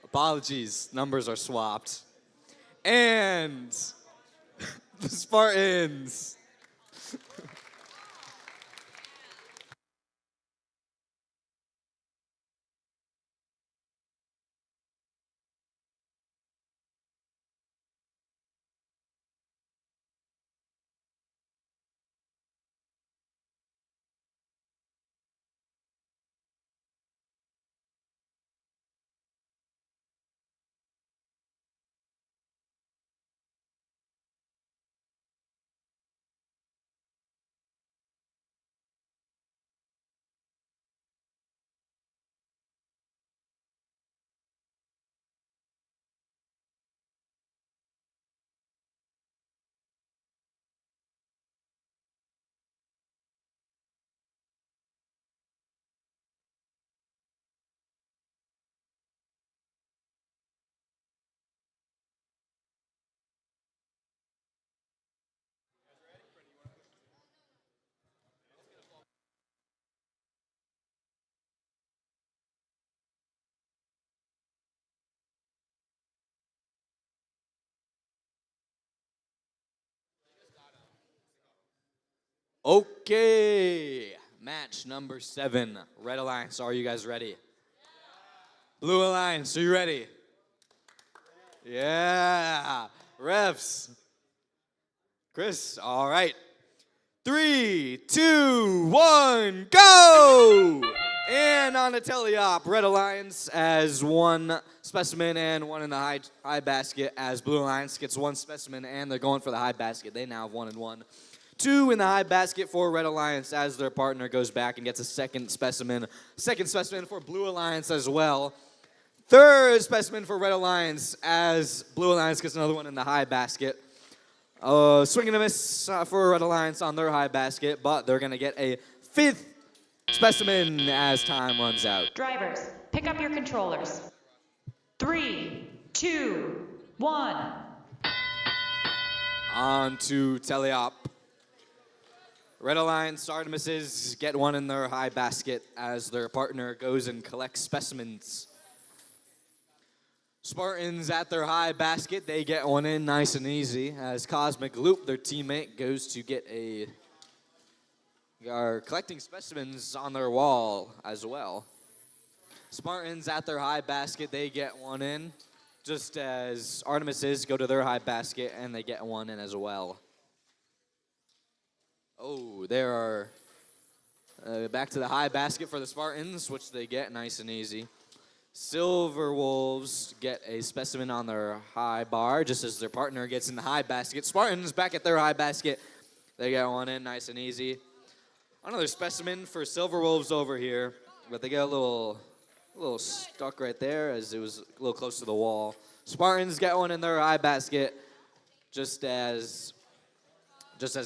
Apologies, numbers are swapped. And the Spartans. Okay, match number 7. Red Alliance, are you guys ready? Blue Alliance, are you ready? Yeah. Refs. Chris, all right. 3, 2, 1, go! And on the teleop, Red Alliance as 1 specimen and 1 in the high basket, as Blue Alliance gets 1 specimen and they're going for the high basket. They now have 1 and 1. 2 in the high basket for Red Alliance as their partner goes back and gets a second specimen. Second specimen for Blue Alliance as well. Third specimen for Red Alliance as Blue Alliance gets another one in the high basket. Swing and a miss for Red Alliance on their high basket, but they're going to get a 5th specimen as time runs out. Drivers, pick up your controllers. 3, 2, 1. On to teleop. Red Alliance Artemises get 1 in their high basket as their partner goes and collects specimens. Spartans at their high basket, they get 1 in nice and easy as Cosmic Loop, their teammate, goes to get are collecting specimens on their wall as well. Spartans at their high basket, they get 1 in, just as Artemises go to their high basket and they get 1 in as well. Oh, there are back to the high basket for the Spartans, which they get nice and easy. Silver Wolves get a specimen on their high bar, just as their partner gets in the high basket. Spartans back at their high basket. They get 1 in nice and easy. Another specimen for Silver Wolves over here, but they get a little stuck right there as it was a little close to the wall. Spartans get 1 in their high basket, just as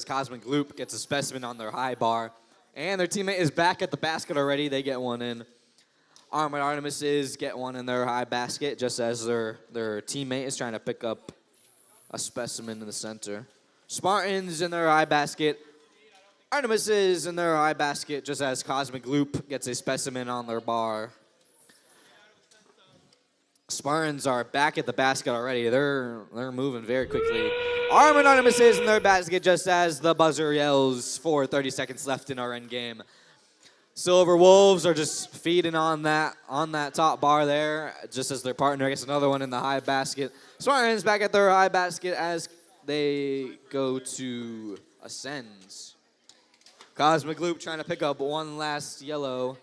Cosmic Loop gets a specimen on their high bar. And their teammate is back at the basket already. They get 1 in. Armored Artemises get 1 in their high basket, just as their teammate is trying to pick up a specimen in the center. Spartans in their high basket. Artemises in their high basket, just as Cosmic Loop gets a specimen on their bar. Spartans are back at the basket already. They're moving very quickly. Armored Artemises in their basket, just as the buzzer yells for 30 seconds left in our end game. Silver Wolves are just feeding on that top bar there, just as their partner gets another one in the high basket. Spartans back at their high basket as they go to ascends. Cosmic Loop trying to pick up 1 last yellow.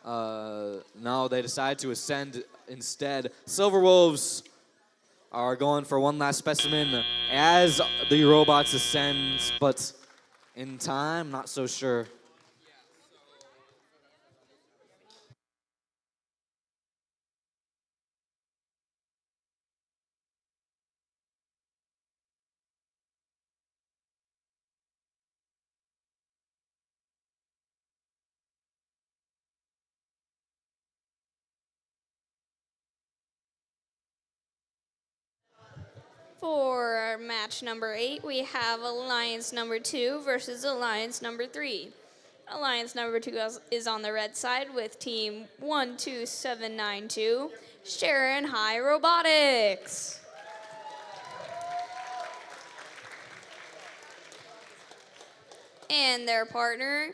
No, they decide to ascend instead. Silver Wolves are going for 1 last specimen as the robots ascend, but in time, not so sure. For match number 8, we have Alliance number 2 versus Alliance number 3. Alliance number 2 is on the red side with team 12792, Sharon High Robotics. And their partner,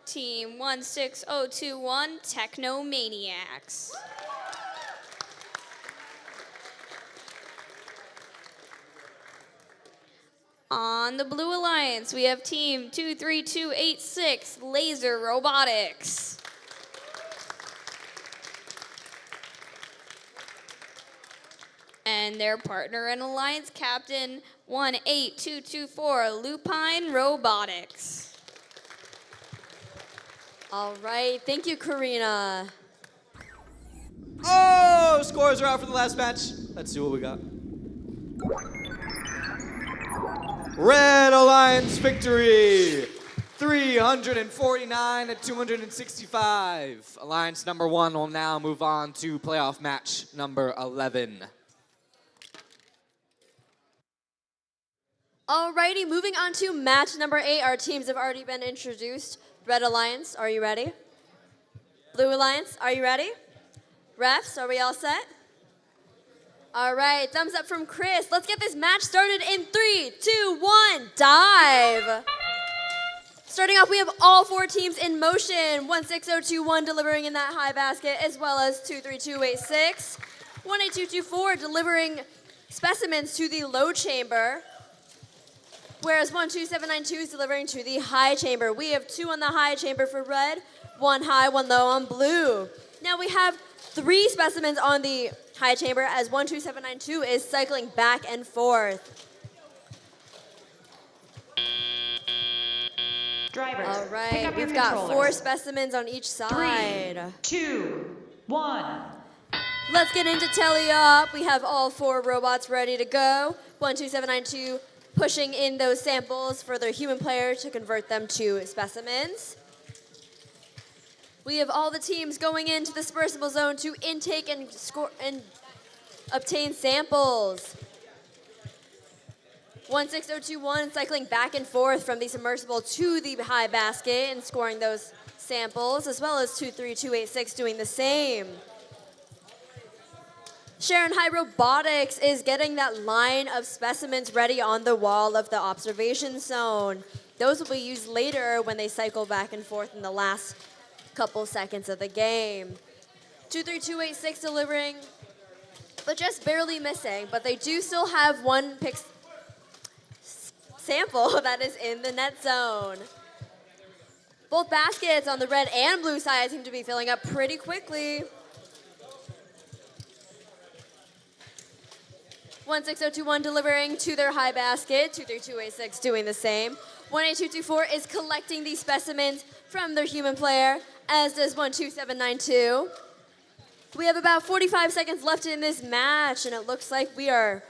team 16021, Technomaniacs. On the Blue Alliance, we have team 23286, Laser Robotics. And their partner and alliance captain, 18224, Lupine Robotics. All right, thank you, Karina. Oh, scores are out for the last match. Let's see what we got. Red Alliance victory, 349 to 265. Alliance number 1 will now move on to playoff match number 11. Alrighty, moving on to match number 8. Our teams have already been introduced. Red Alliance, are you ready? Blue Alliance, are you ready? Refs, are we all set? All right, thumbs up from Chris. Let's get this match started in 3, 2, 1, dive. Starting off, we have all 4 teams in motion. 16021 delivering in that high basket, as well as 23286. 18224 delivering specimens to the low chamber, whereas 12792 is delivering to the high chamber. We have 2 on the high chamber for red, 1 high, 1 low on blue. Now we have 3 specimens on the high chamber as 12792 is cycling back and forth. Drivers, All pick right, up your we've got controllers. 4 specimens on each side. 3, 2, 1. Let's get into telly up. We have all 4 robots ready to go. 12792 pushing in those samples for their human player to convert them to specimens. We have all the teams going into the submersible zone to intake and score and obtain samples. 16021 cycling back and forth from the submersible to the high basket and scoring those samples, as well as 23286 doing the same. Sharon High Robotics is getting that line of specimens ready on the wall of the observation zone. Those will be used later when they cycle back and forth in the last couple seconds of the game. 23286 delivering, but just barely missing. But they do still have 1 sample that is in the net zone. Both baskets on the red and blue side seem to be filling up pretty quickly. 16021 delivering to their high basket, 23286 doing the same. 18224 is collecting these specimens from their human player, as does 12792. We have about 45 seconds left in this match, and it looks like we are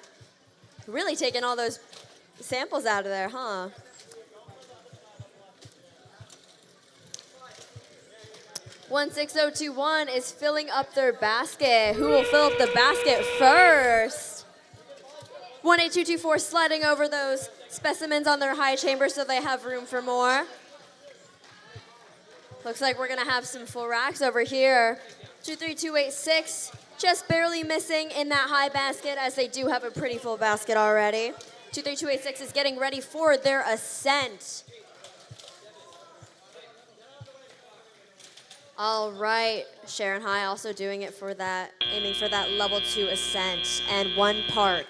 really taking all those samples out of there, huh? (16021) is filling up their basket. Who will fill up the basket first? 18224 sliding over those specimens on their high chamber so they have room for more. Looks like we're gonna have some full racks over here. 23286 just barely missing in that high basket, as they do have a pretty full basket already. 23286 is getting ready for their ascent. All right, Sharon High also doing it for that, aiming for that level 2 ascent, and 1 park.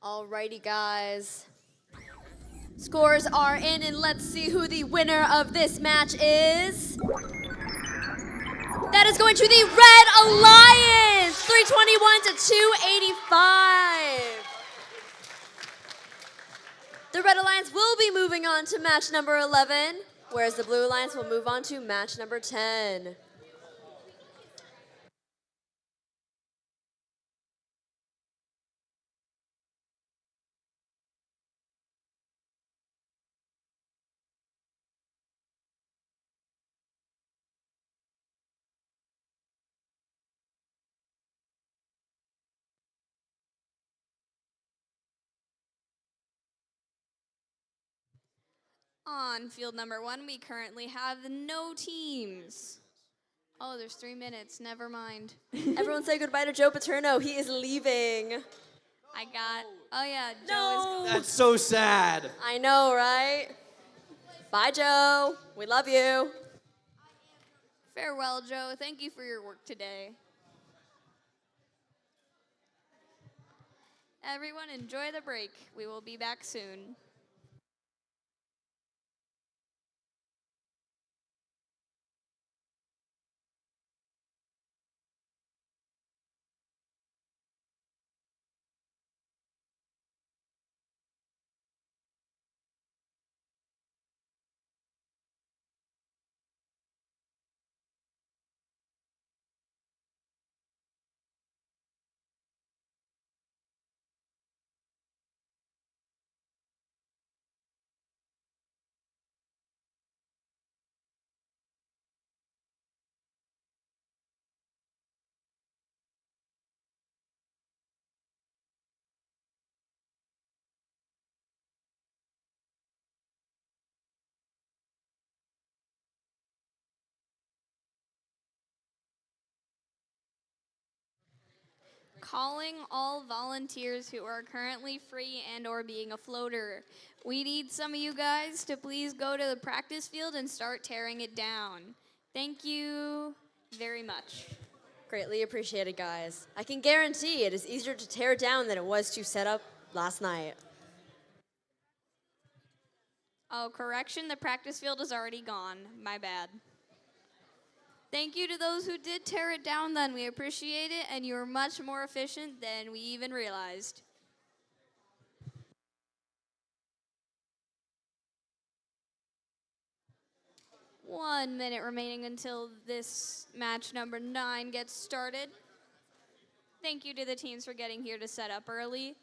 Alrighty, guys. Scores are in, and let's see who the winner of this match is. That is going to the Red Alliance, 321 to 285. The Red Alliance will be moving on to match number 11, whereas the Blue Alliance will move on to match number 10. On field number 1, we currently have no teams. Oh, there's 3 minutes. Never mind. Everyone say goodbye to Joe Paterno. He is leaving. Oh yeah, Joe is. That's so sad. I know, right? Bye, Joe. We love you. Farewell, Joe. Thank you for your work today. Everyone, enjoy the break. We will be back soon. Calling all volunteers who are currently free and or being a floater. We need some of you guys to please go to the practice field and start tearing it down. Thank you very much. Greatly appreciated, guys. I can guarantee it is easier to tear down than it was to set up last night. Oh, correction, the practice field is already gone. My bad. Thank you to those who did tear it down then. We appreciate it, and you're much more efficient than we even realized. One minute remaining until this match number 9 gets started. Thank you to the teams for getting here to set up early.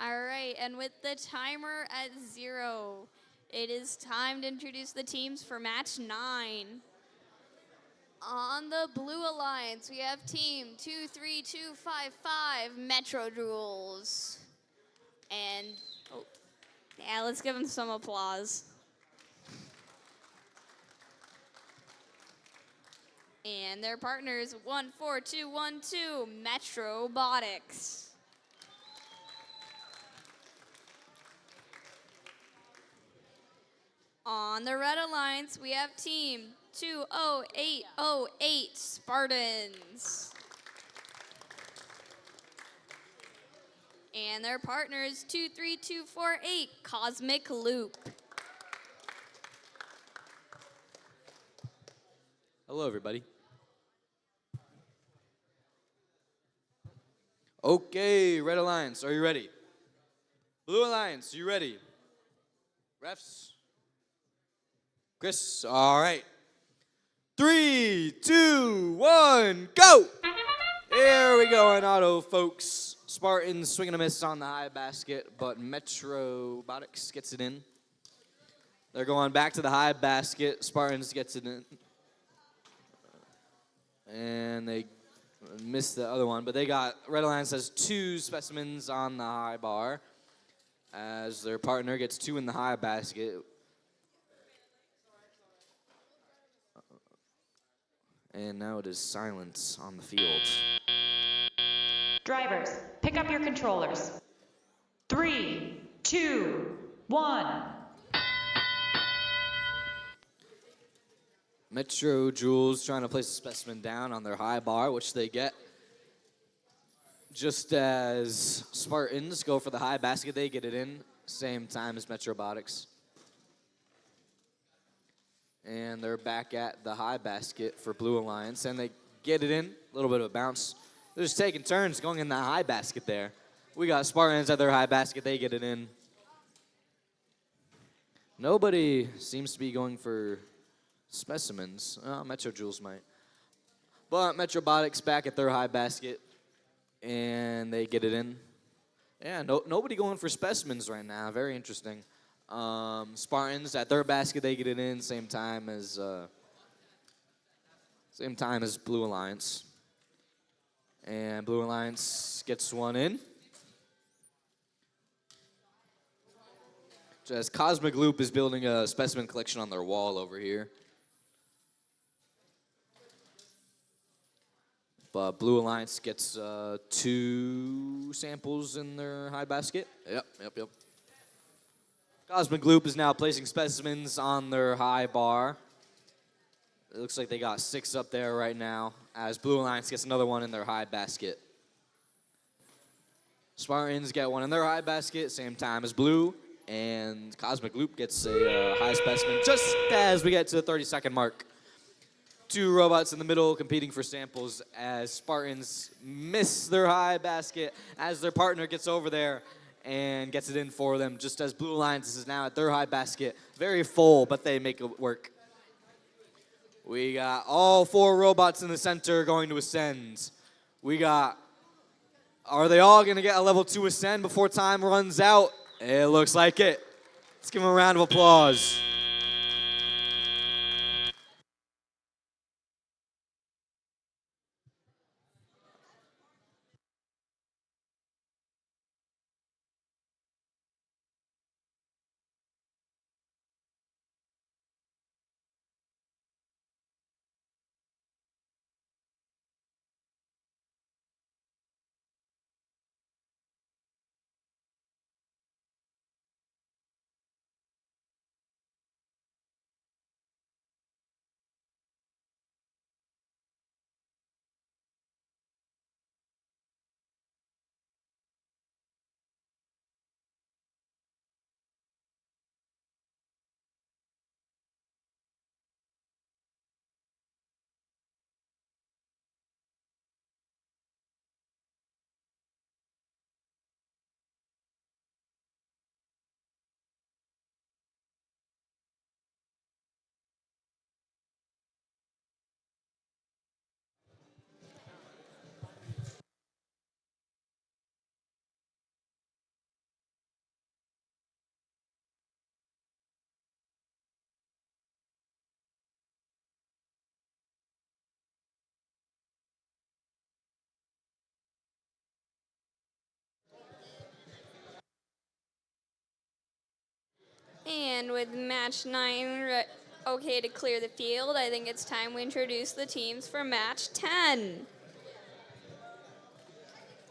All right, and with the timer at 0, it is time to introduce the teams for match 9. On the Blue Alliance, we have team 23255 Metro Jewels. And, oh, yeah, let's give them some applause. And their partners, 14212 Metro Robotics. On the Red Alliance, we have team 20808 Spartans. And their partners, 23248 Cosmic Loop. Hello, everybody. Okay, Red Alliance, are you ready? Blue Alliance, you ready? Refs? Chris, all right. 3, 2, 1, go! Here we go in auto, folks. Spartans swing and a miss on the high basket, but Metro Robotics gets it in. They're going back to the high basket. Spartans gets it in. And they missed the other one, but they got, Red Alliance has 2 specimens on the high bar as their partner gets 2 in the high basket. And now it is silence on the field. Drivers, pick up your controllers. 3, 2, 1. Metro Jewels trying to place a specimen down on their high bar, which they get. Just as Spartans go for the high basket, they get it in. Same time as Metro Robotics. And they're back at the high basket for Blue Alliance, and they get it in. A little bit of a bounce. They're just taking turns going in the high basket there. We got Spartans at their high basket. They get it in. Nobody seems to be going for specimens. Metro Jewels might. But Metro Robotics back at their high basket, and they get it in. Yeah, nobody going for specimens right now. Very interesting. Spartans at their basket, they get it in. Same time as Blue Alliance. And Blue Alliance gets one in. Just Cosmic Loop is building a specimen collection on their wall over here. But Blue Alliance gets 2 samples in their high basket. Yep. Cosmic Loop is now placing specimens on their high bar. It looks like they got 6 up there right now, as Blue Alliance gets another one in their high basket. Spartans get one in their high basket, same time as Blue, and Cosmic Loop gets a high specimen just as we get to the 30-second mark. 2 robots in the middle competing for samples as Spartans miss their high basket as their partner gets over there and gets it in for them, just as Blue Alliance is now at their high basket. Very full, but they make it work. We got all 4 robots in the center going to ascend. Are they all going to get a level 2 ascend before time runs out? It looks like it. Let's give them a round of applause. And with match 9 okay to clear the field, I think it's time we introduce the teams for match 10.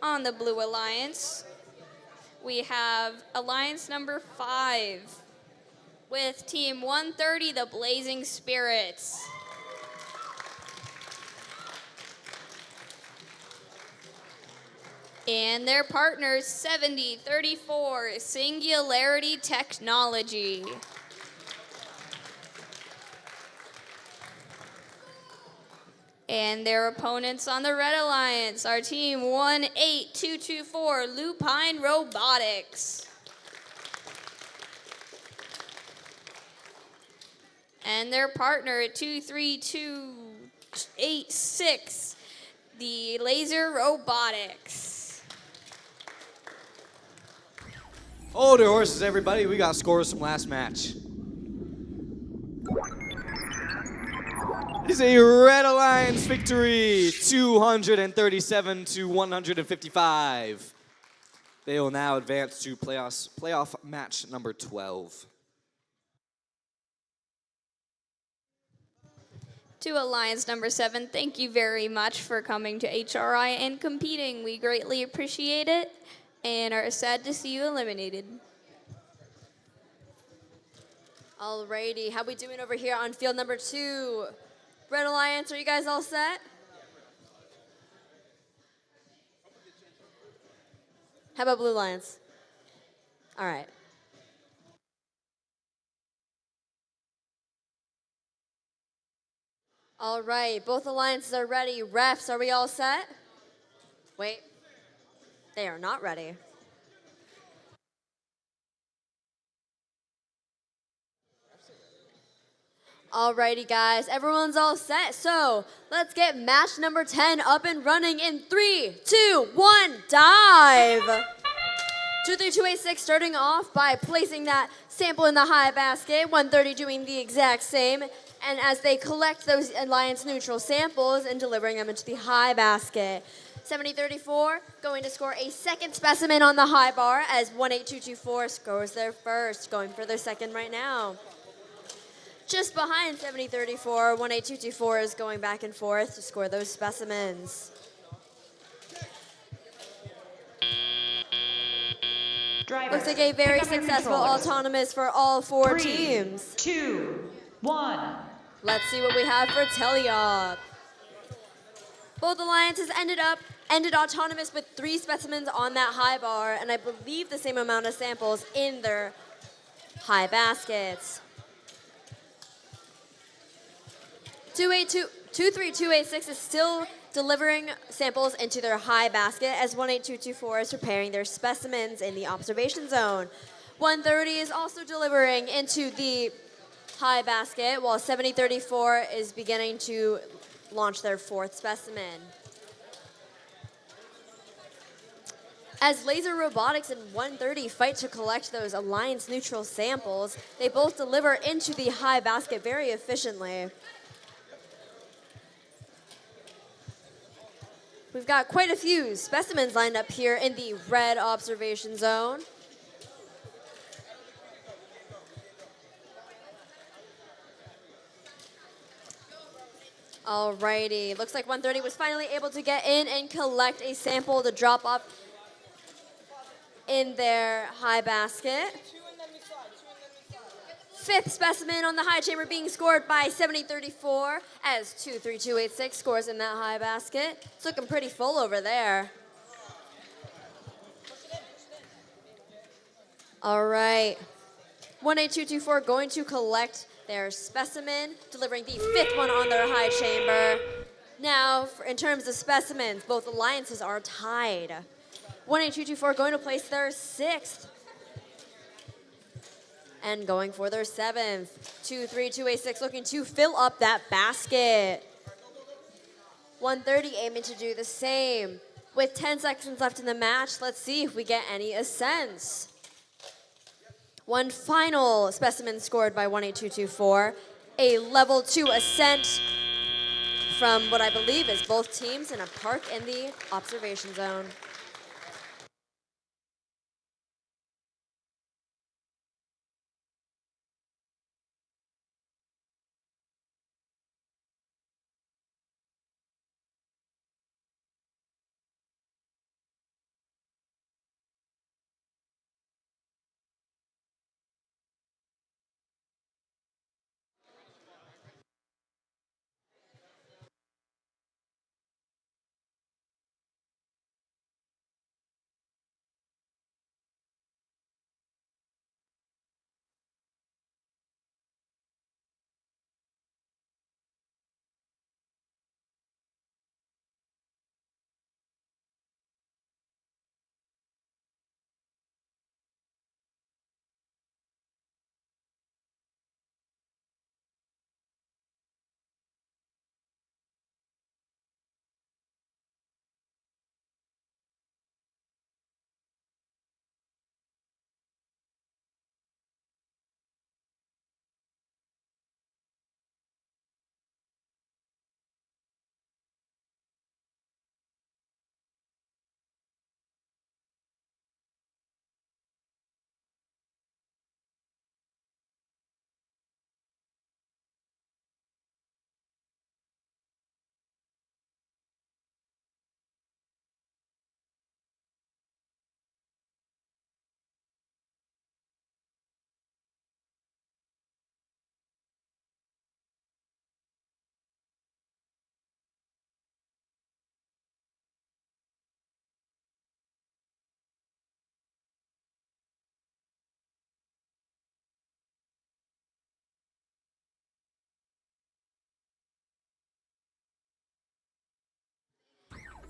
On the Blue Alliance, we have Alliance number 5 with Team 130, the Blazing Spirits. And their partners, 7034 Singularity Technology. And their opponents on the Red Alliance are team 18224 Lupine Robotics. And their partner at 23286, the Laser Robotics. Hold your horses, everybody. We got scores from last match. It is a Red Alliance victory, 237 to 155. They will now advance to playoff match number 12. To Alliance number 7, thank you very much for coming to HRI and competing. We greatly appreciate it and are sad to see you eliminated. Alrighty, how we doing over here on field number 2? Red Alliance, are you guys all set? How about Blue Alliance? All right. All right, both alliances are ready. Refs, are we all set? Wait, they are not ready. Alrighty, guys, everyone's all set. So let's get match number 10 up and running in 3, 2, 1, dive. 23286 starting off by placing that sample in the high basket. 130 doing the exact same. And as they collect those alliance neutral samples and delivering them into the high basket. 7034 going to score a second specimen on the high bar as 18224 scores their first, going for their second right now. Just behind 7034, 18224 is going back and forth to score those specimens. Looks like a very successful autonomous for all 4 teams. 3, 2, 1. Let's see what we have for teleop. Both alliances ended autonomous with 3 specimens on that high bar, and I believe the same amount of samples in their high baskets. 23286 is still delivering samples into their high basket as 18224 is preparing their specimens in the observation zone. 130 is also delivering into the high basket while 7034 is beginning to launch their 4th specimen. As Laser Robotics and 130 fight to collect those alliance neutral samples, they both deliver into the high basket very efficiently. We've got quite a few specimens lined up here in the red observation zone. Alrighty, looks like 130 was finally able to get in and collect a sample to drop off in their high basket. 5th specimen on the high chamber being scored by 7034 as 23286 scores in that high basket. It's looking pretty full over there. All right. 18224 going to collect their specimen, delivering the 5th one on their high chamber. Now, in terms of specimens, both alliances are tied. 18224 going to place their 6th. And going for their 7th. 23286 looking to fill up that basket. 130 aiming to do the same. With 10 seconds left in the match, let's see if we get any ascents. One final specimen scored by 18224. A level 2 ascent from what I believe is both teams in a park in the observation zone.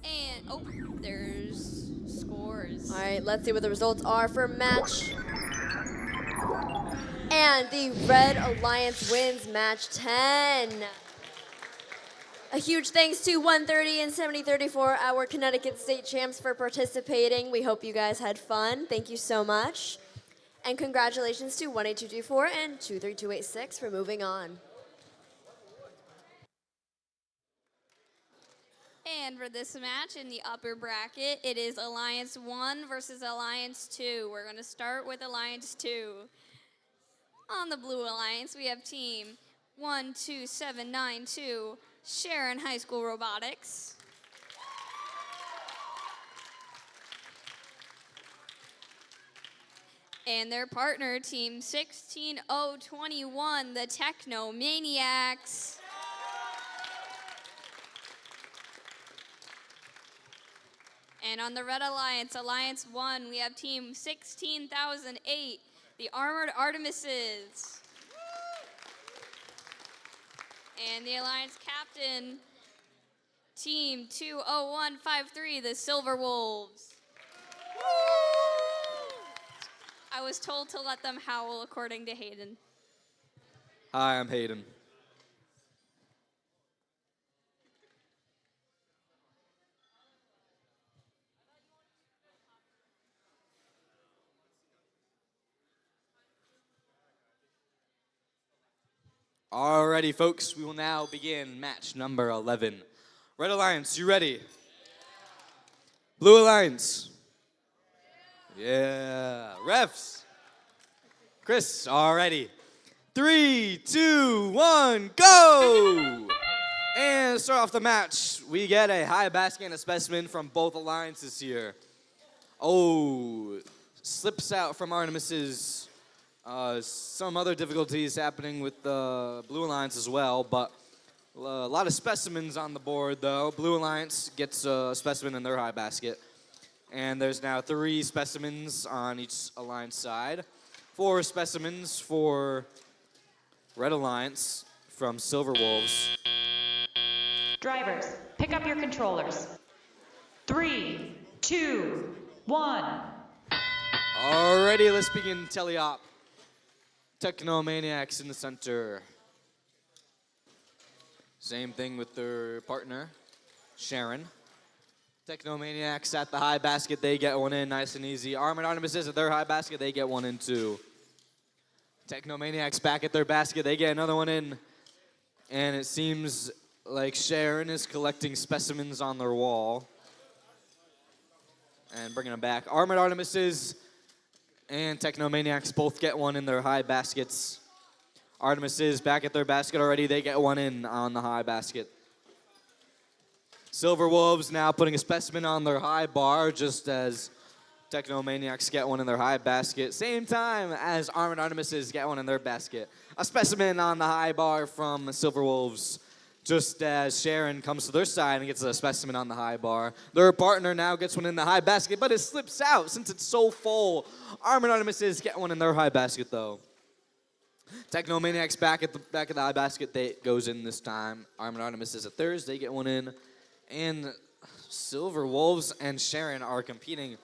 And, oh, there's scores. All right, let's see what the results are for match. And the Red Alliance wins match 10. A huge thanks to 130 and 7034, our Connecticut State Champs, for participating. We hope you guys had fun. Thank you so much. And congratulations to 18224 and 23286 for moving on. And for this match in the upper bracket, it is Alliance 1 versus Alliance 2. We're going to start with Alliance 2. On the Blue Alliance, we have team 12792, Sharon High School Robotics. And their partner, team 16021, the Techno Maniacs. And on the Red Alliance, Alliance 1, we have team 16008, the Armored Artemises. And the Alliance captain, team 20153, the Silver Wolves. I was told to let them howl according to Hayden. Hi, I'm Hayden. Alrighty, folks, we will now begin match number 11. Red Alliance, you ready? Blue Alliance. Yeah. Refs. Chris, alrighty. 3, 2, 1, go! And to start off the match, we get a high basket and a specimen from both alliances here. Oh, slips out from Artemis's. Some other difficulties happening with the Blue Alliance as well, but a lot of specimens on the board, though. Blue Alliance gets a specimen in their high basket. And there's now 3 specimens on each Alliance side. 4 specimens for Red Alliance from Silver Wolves. Drivers, pick up your controllers. 3, 2, 1. Alrighty, let's begin teleop. Technomaniacs in the center. Same thing with their partner, Sharon. Technomaniacs at the high basket, they get one in nice and easy. Armored Artemises at their high basket, they get one in too. Technomaniacs back at their basket, they get another one in. And it seems like Sharon is collecting specimens on their wall. And bringing them back. Armored Artemises and Technomaniacs both get one in their high baskets. Artemis is back at their basket already. They get one in on the high basket. Silver Wolves now putting a specimen on their high bar just as Technomaniacs get one in their high basket. Same time as Armored Artemises get one in their basket. A specimen on the high bar from Silver Wolves just as Sharon comes to their side and gets a specimen on the high bar. Their partner now gets one in the high basket, but it slips out since it's so full. Armored Artemises get one in their high basket, though. Technomaniacs back at the high basket, they goes in this time. Armored Artemises at theirs, they get one in. And Silver Wolves and Sharon are competing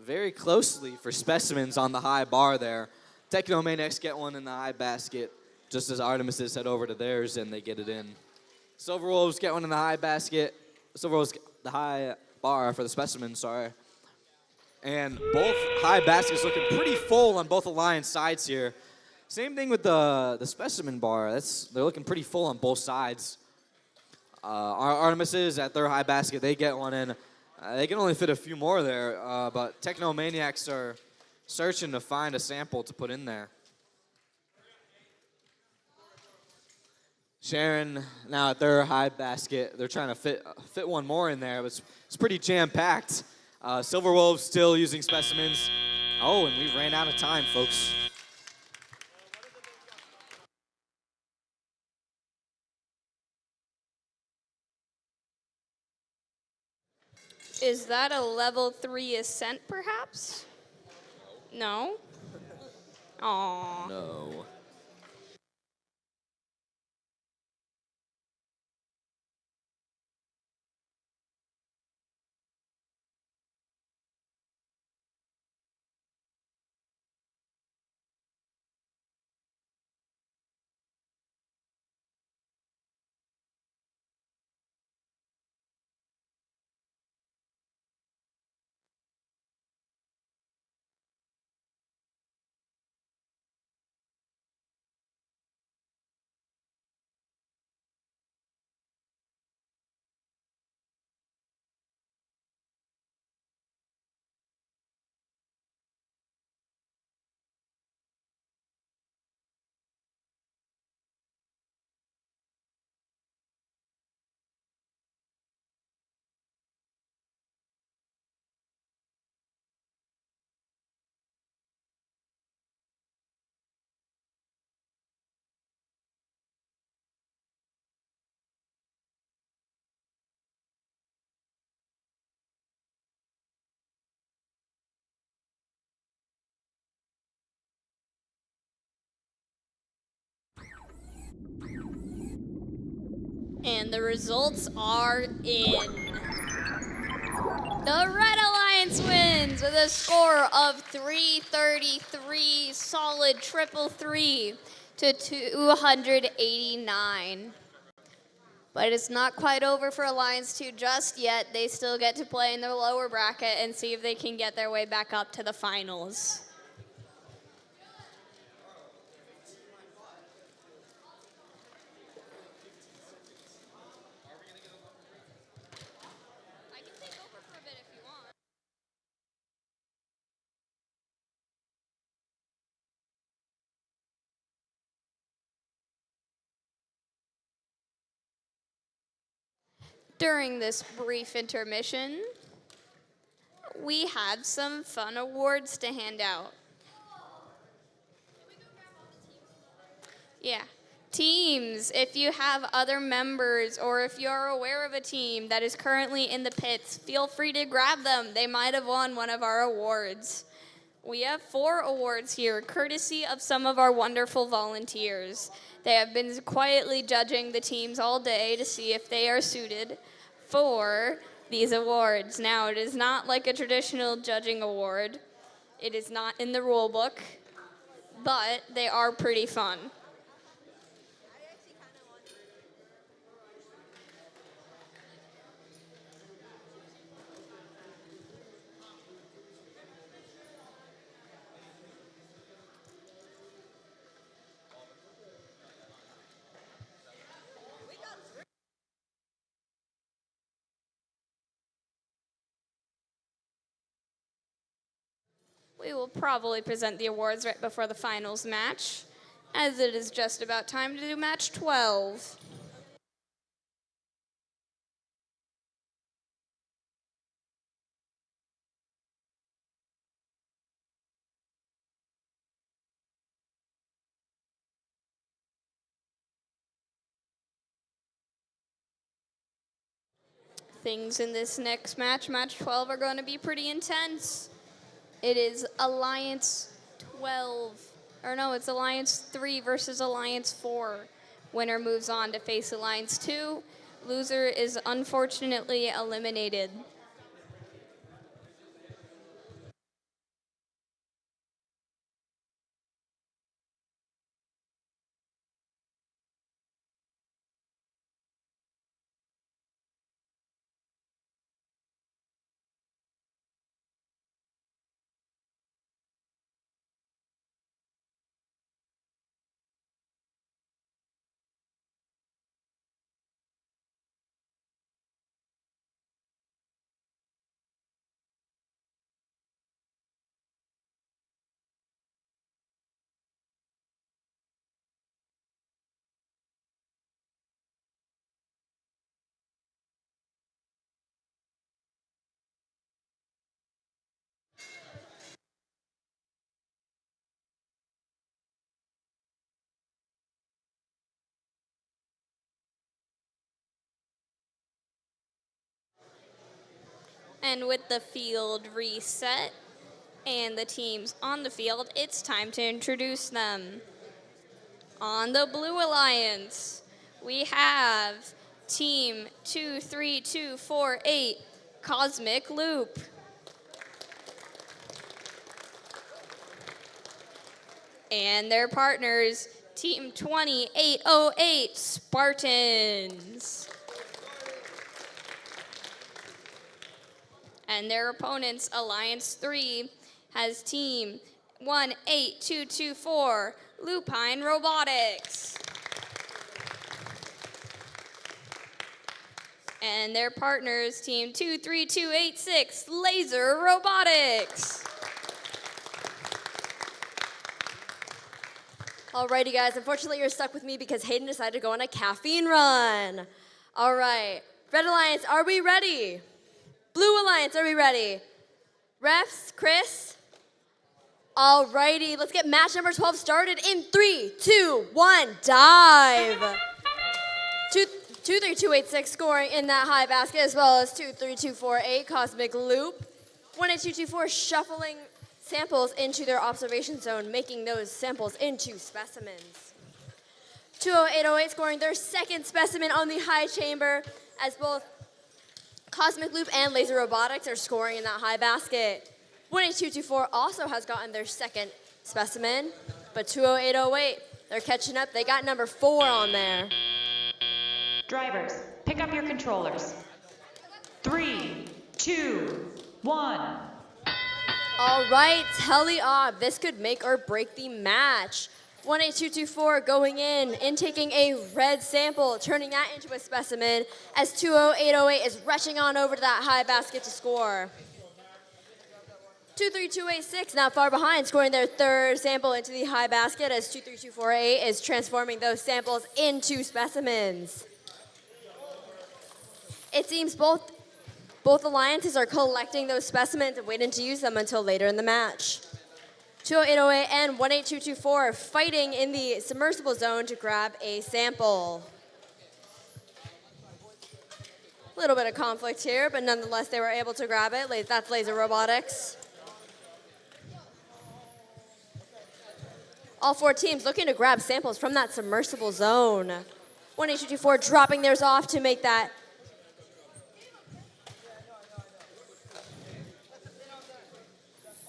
very closely for specimens on the high bar there. Technomaniacs get one in the high basket, just as Artemises head over to theirs and they get it in. Silver Wolves get one in the high basket. Silver Wolves get the high bar for the specimen, sorry. And both high baskets looking pretty full on both Alliance sides here. Same thing with the specimen bar. They're looking pretty full on both sides. Artemises at their high basket, they get one in. They can only fit a few more there, but Technomaniacs are searching to find a sample to put in there. Sharon now at their high basket, they're trying to fit one more in there, but it's pretty jam-packed. Silver Wolves still using specimens. Oh, and we ran out of time, folks. Is that a level 3 ascent, perhaps? No? Aww. No. And the results are in. The Red Alliance wins with a score of 333, solid triple three to 289. But it's not quite over for Alliance 2 just yet. They still get to play in the lower bracket and see if they can get their way back up to the finals. During this brief intermission, we have some fun awards to hand out. Yeah. Teams, if you have other members or if you're aware of a team that is currently in the pits, feel free to grab them. They might have won one of our awards. We have 4 awards here, courtesy of some of our wonderful volunteers. They have been quietly judging the teams all day to see if they are suited for these awards. Now, it is not like a traditional judging award. It is not in the rule book, but they are pretty fun. We will probably present the awards right before the finals match, as it is just about time to do match 12. Things in this next match, match 12, are going to be pretty intense. It is Alliance 3 versus Alliance 4. Winner moves on to face Alliance 2. Loser is unfortunately eliminated. And with the field reset and the teams on the field, it's time to introduce them. On the Blue Alliance, we have Team 23248, Cosmic Loop. And their partners, Team 2808, Spartans. And their opponents, Alliance 3, has Team 18224, Lupine Robotics. And their partners, Team 23286, Laser Robotics. Alrighty, guys. Unfortunately, you're stuck with me because Hayden decided to go on a caffeine run. All right. Red Alliance, are we ready? Blue Alliance, are we ready? Refs, Chris? Alrighty, let's get match number 12 started in 3, 2, 1, dive. 23286 scoring in that high basket, as well as 23248 Cosmic Loop. 18224 shuffling samples into their observation zone, making those samples into specimens. 20808 scoring their second specimen on the high chamber, as both Cosmic Loop and Laser Robotics are scoring in that high basket. 18224 also has gotten their second specimen, but 20808, they're catching up. They got number 4 on there. Drivers, pick up your controllers. 3, 2, 1. All right, tele-op. This could make or break the match. 18224 going in taking a red sample, turning that into a specimen as 20808 is rushing on over to that high basket to score. 23286 not far behind, scoring their third sample into the high basket as 23248 is transforming those samples into specimens. It seems both alliances are collecting those specimens and waiting to use them until later in the match. 20808 and 18224 fighting in the submersible zone to grab a sample. A little bit of conflict here, but nonetheless they were able to grab it. That's Laser Robotics. All 4 teams looking to grab samples from that submersible zone. 18224 dropping theirs off to make that.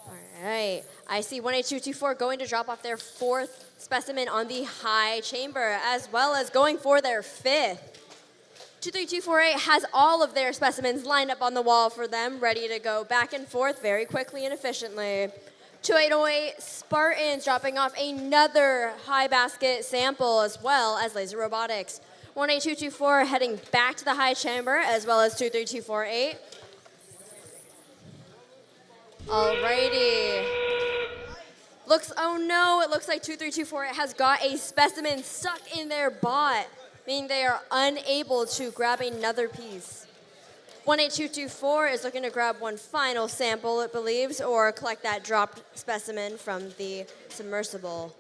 All right, I see 18224 going to drop off their 4th specimen on the high chamber, as well as going for their 5th. 23248 has all of their specimens lined up on the wall for them, ready to go back and forth very quickly and efficiently. 2808 Spartans dropping off another high basket sample, as well as Laser Robotics. 18224 heading back to the high chamber, as well as 23248. Alrighty. It looks like 23248 has got a specimen stuck in their bot, meaning they are unable to grab another piece. 18224 is looking to grab one final sample, it believes, or collect that dropped specimen from the submersible.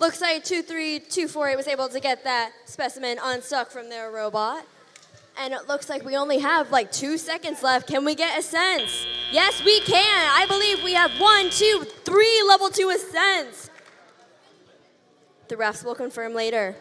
Looks like 23248 was able to get that specimen unstuck from their robot. And it looks like we only have like 2 seconds left. Can we get ascents? Yes, we can. I believe we have 1, 2, 3 level 2 ascents. The refs will confirm later.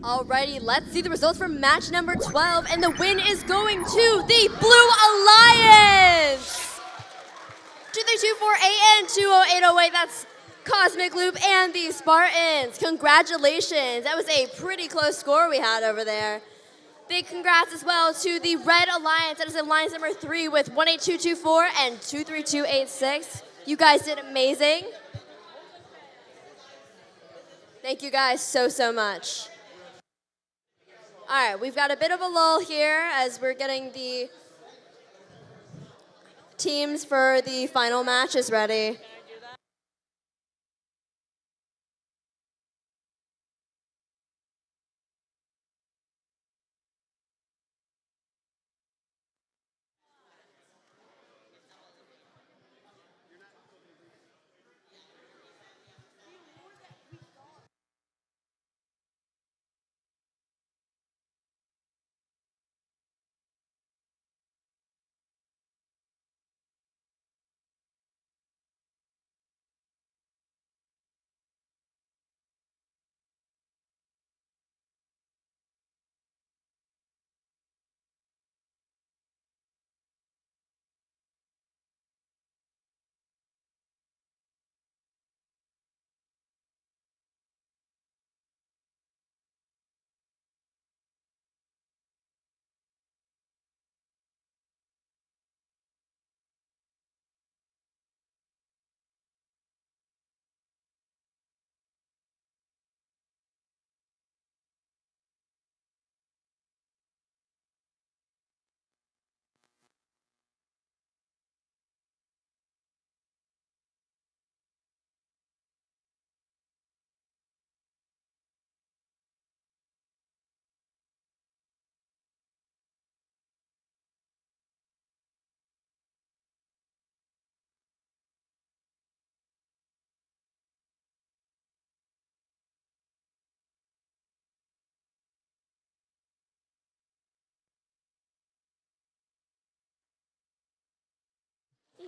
Alrighty, let's see the results from match number 12, and the win is going to the Blue Alliance! 23248 and 20808, that's Cosmic Loop and the Spartans. Congratulations, that was a pretty close score we had over there. Big congrats as well to the Red Alliance, that is Alliance number 3 with 18224 and 23286. You guys did amazing. Thank you guys so much. All right, we've got a bit of a lull here as we're getting the teams for the final matches ready.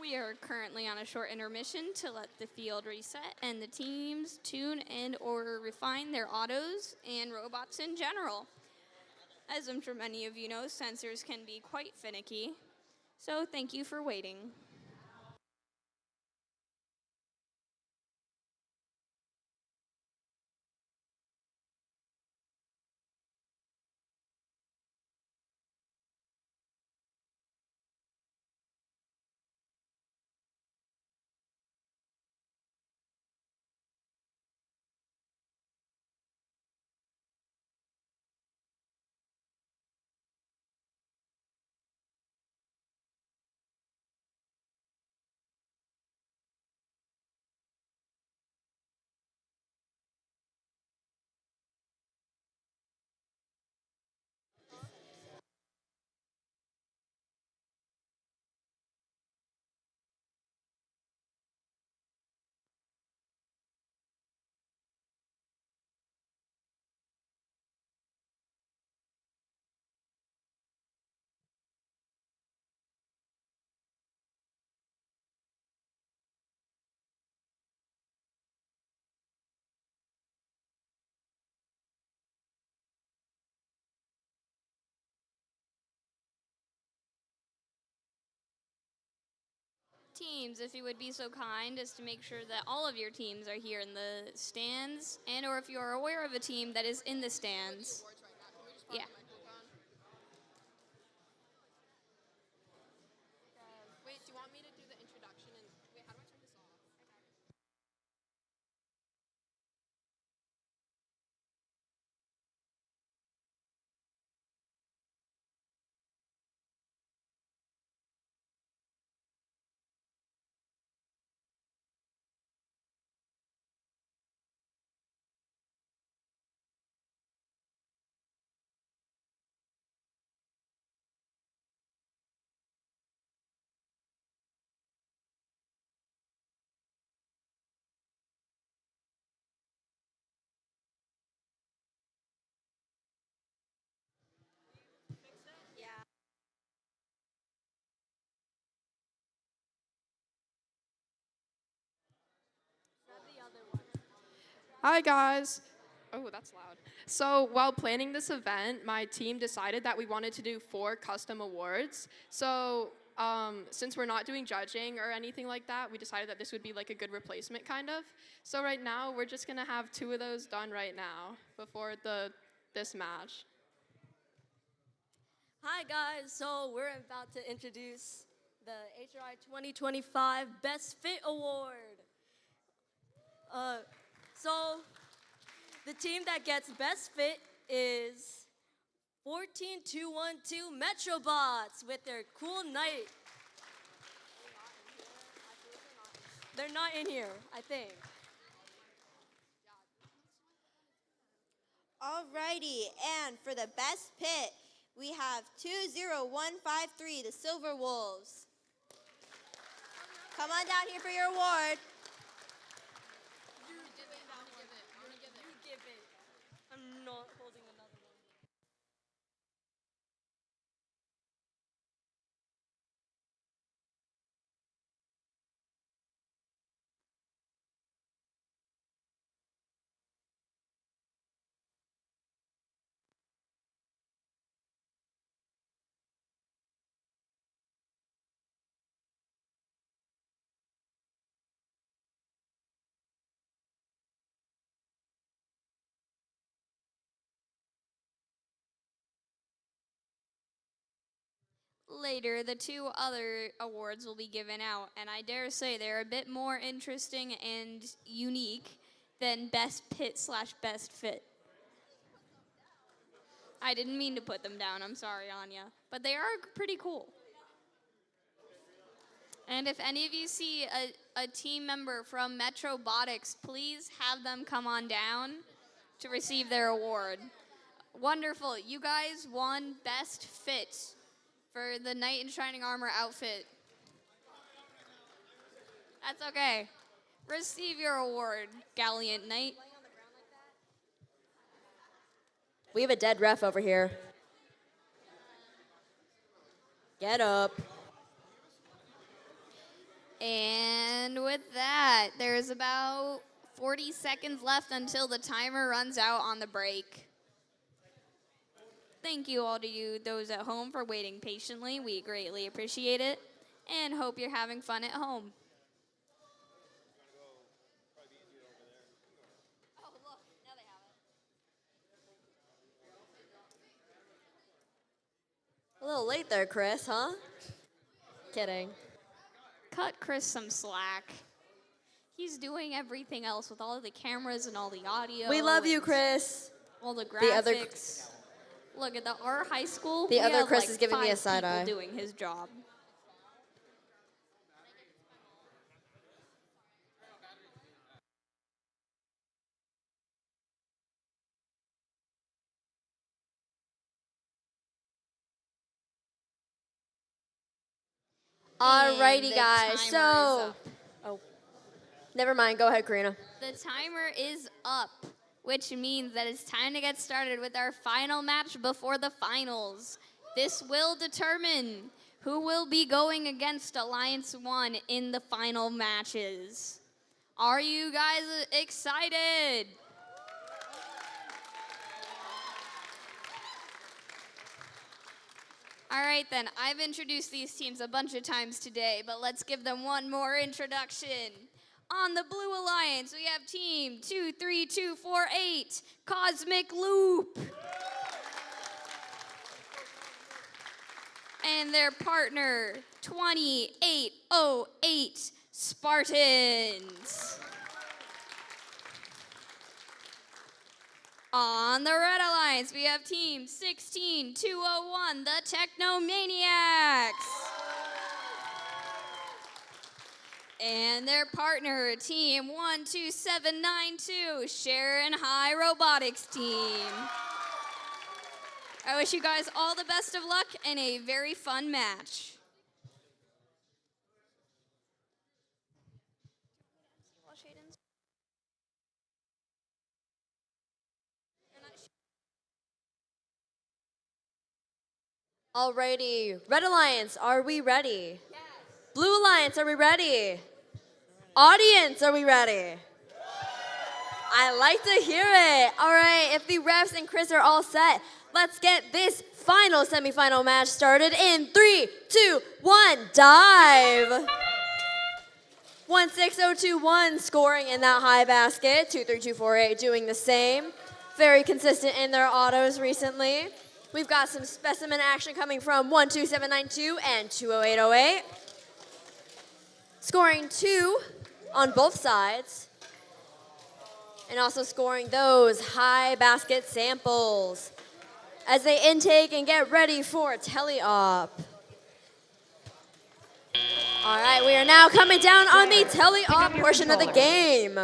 We are currently on a short intermission to let the field reset and the teams tune and or refine their autos and robots in general. As I'm sure many of you know, sensors can be quite finicky, so thank you for waiting. Teams, if you would be so kind as to make sure that all of your teams are here in the stands, and or if you are aware of a team that is in the stands. Yeah. Wait, do you want me to do the introduction and wait, how do I turn this off? Hi guys. Oh, that's loud. So while planning this event, my team decided that we wanted to do 4 custom awards. So since we're not doing judging or anything like that, we decided that this would be like a good replacement kind of. So right now, we're just gonna have 2 of those done right now before this match. Hi guys, so we're about to introduce the HRI 2025 Best Fit Award. So the team that gets Best Fit is 14212 Metrobots with their cool night. They're not in here, I think. Alrighty, and for the best pit, we have 20153, the Silver Wolves. Come on down here for your award. I'm not holding another one. Later, the 2 other awards will be given out, and I dare say they're a bit more interesting and unique than Best Pit / Best Fit. I didn't mean to put them down, I'm sorry, Anya, but they are pretty cool. And if any of you see a team member from Robotics, please have them come on down to receive their award. Wonderful, you guys won Best Fit for the Knight in Shining Armor outfit. That's okay. Receive your award, Gallant Knight. We have a dead ref over here. Get up. And with that, there's about 40 seconds left until the timer runs out on the break. Thank you all to you, those at home, for waiting patiently. We greatly appreciate it and hope you're having fun at home. A little late there, Chris, huh? Kidding. Cut Chris some slack. He's doing everything else with all of the cameras and all the audio. We love you, Chris. All the graphics. The other Look at our high school. The we other have Chris like is giving me a 5 side people eye. doing his job. Alrighty, the guys. timer is So, up. oh, never mind. Go ahead, Karina. The timer is up, which means that it's time to get started with our final match before the finals. This will determine who will be going against Alliance 1 in the final matches. Are you guys excited? All right, then. I've introduced these teams a bunch of times today, but let's give them one more introduction. On the Blue Alliance, we have Team 23248, Cosmic Loop. And their partner, 2808 Spartans. On the Red Alliance, we have Team 16201, the Technomaniacs. And their partner, Team 12792, Sharon High Robotics Team. I wish you guys all the best of luck and a very fun match. Alrighty. Red Alliance, are we ready? Yes. Blue Alliance, are we ready? Audience, are we ready? I like to hear it. All right, if the refs and Chris are all set, let's get this final semifinal match started in 3, 2, 1, dive. 16021 scoring in that high basket. 23248 doing the same. Very consistent in their autos recently. We've got some specimen action coming from 12792 and 20808. Scoring 2 on both sides. And also scoring those high basket samples as they intake and get ready for teleop. All right, we are now coming down on the teleop portion of the game.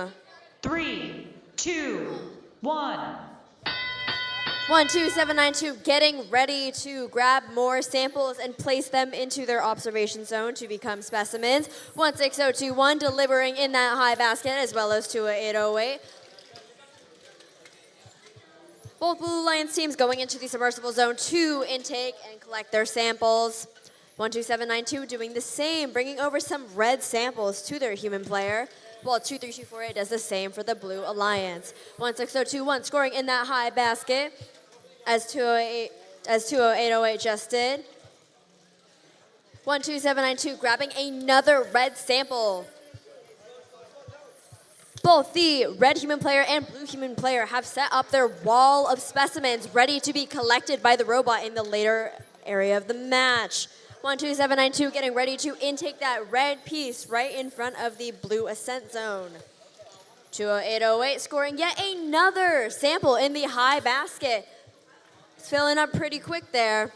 3, 2, 1. 12792 getting ready to grab more samples and place them into their observation zone to become specimens. 16021 delivering in that high basket as well as 20808. Both Blue Lions teams going into the submersible zone to intake and collect their samples. 12792 doing the same, bringing over some red samples to their human player, while 23248 does the same for the Blue Alliance. 16021 scoring in that high basket as 20808 just did. 12792 grabbing another red sample. Both the red human player and blue human player have set up their wall of specimens ready to be collected by the robot in the later area of the match. 12792 getting ready to intake that red piece right in front of the blue ascent zone. 20808 scoring yet another sample in the high basket. It's filling up pretty quick there.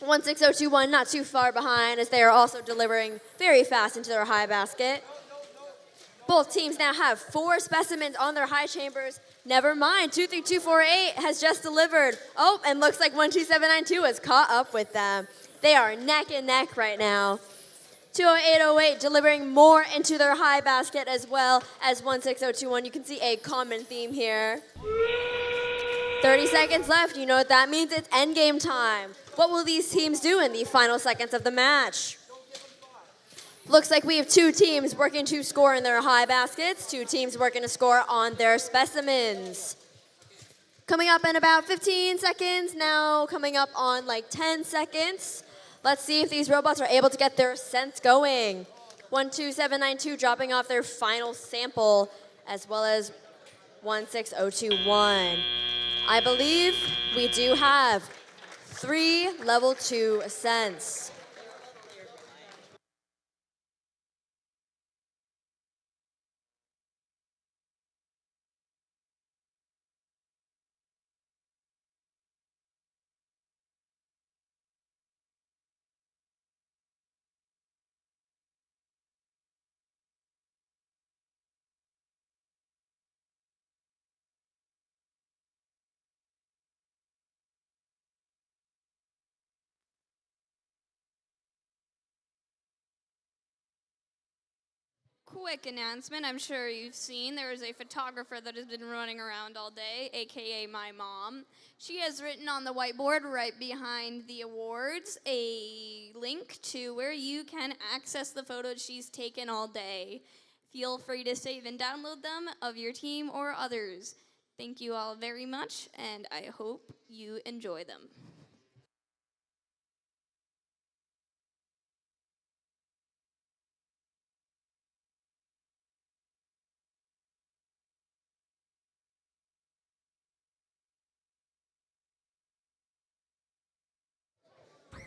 16021 not too far behind as they are also delivering very fast into their high basket. Both teams now have 4 specimens on their high chambers. Never mind, 23248 has just delivered. Oh, and looks like 12792 has caught up with them. They are neck and neck right now. 20808 delivering more into their high basket as well as 16021. You can see a common theme here. 30 seconds left, you know what that means, it's endgame time. What will these teams do in the final seconds of the match? Looks like we have 2 teams working to score in their high baskets, 2 teams working to score on their specimens. Coming up in about 15 seconds, now coming up on like 10 seconds. Let's see if these robots are able to get their ascents going. 12792 dropping off their final sample as well as 16021. I believe we do have 3 level 2 ascents. Quick announcement, I'm sure you've seen there is a photographer that has been running around all day, aka my mom. She has written on the whiteboard right behind the awards a link to where you can access the photos she's taken all day. Feel free to save and download them of your team or others. Thank you all very much, and I hope you enjoy them.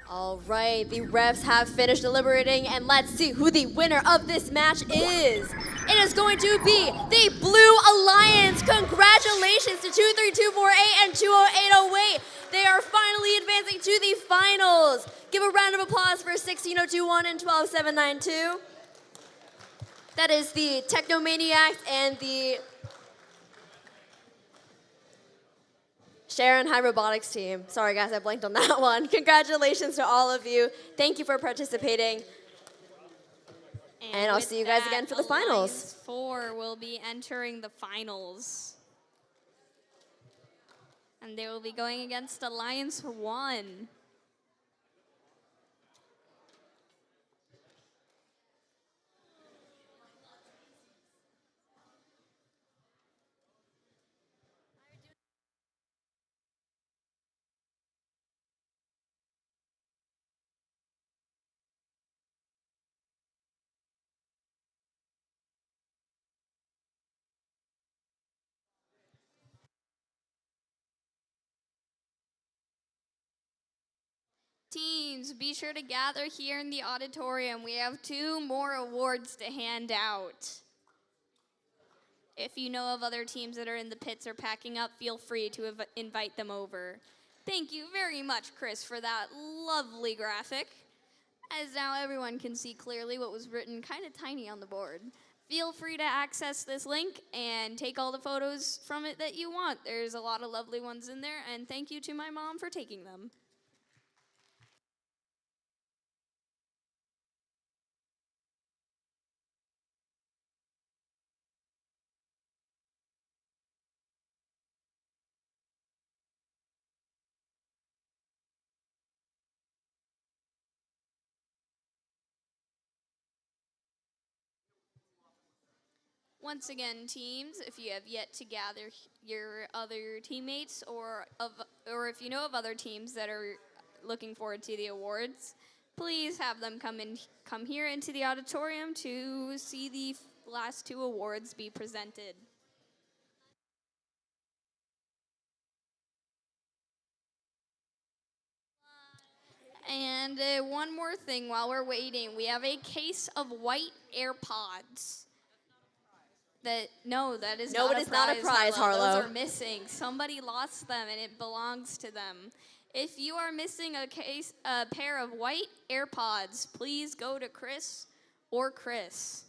All right, the refs have finished deliberating, and let's see who the winner of this match is. It is going to be the Blue Alliance. Congratulations to 23248 and 20808. They are finally advancing to the finals. Give a round of applause for 16021 and 12792. That is the Technomaniacs and the Sharon High Robotics team. Sorry guys, I blanked on that one. Congratulations to all of you. Thank you for participating. And I'll see you guys again for the finals. Alliance 4 will be entering the finals. And they will be going against Alliance 1. Teams, be sure to gather here in the auditorium. We have 2 more awards to hand out. If you know of other teams that are in the pits or packing up, feel free to invite them over. Thank you very much, Chris, for that lovely graphic. As now everyone can see clearly what was written kind of tiny on the board. Feel free to access this link and take all the photos from it that you want. There's a lot of lovely ones in there, and thank you to my mom for taking them. Once again, teams, if you have yet to gather your other teammates or if you know of other teams that are looking forward to the awards, please have them come here into the auditorium to see the last 2 awards be presented. And one more thing while we're waiting, we have a case of white AirPods. That is No, not it is not a prize, Harlow. Those are missing. Somebody lost them, and it belongs to them. If you are missing a pair of white AirPods, please go to Chris or Chris,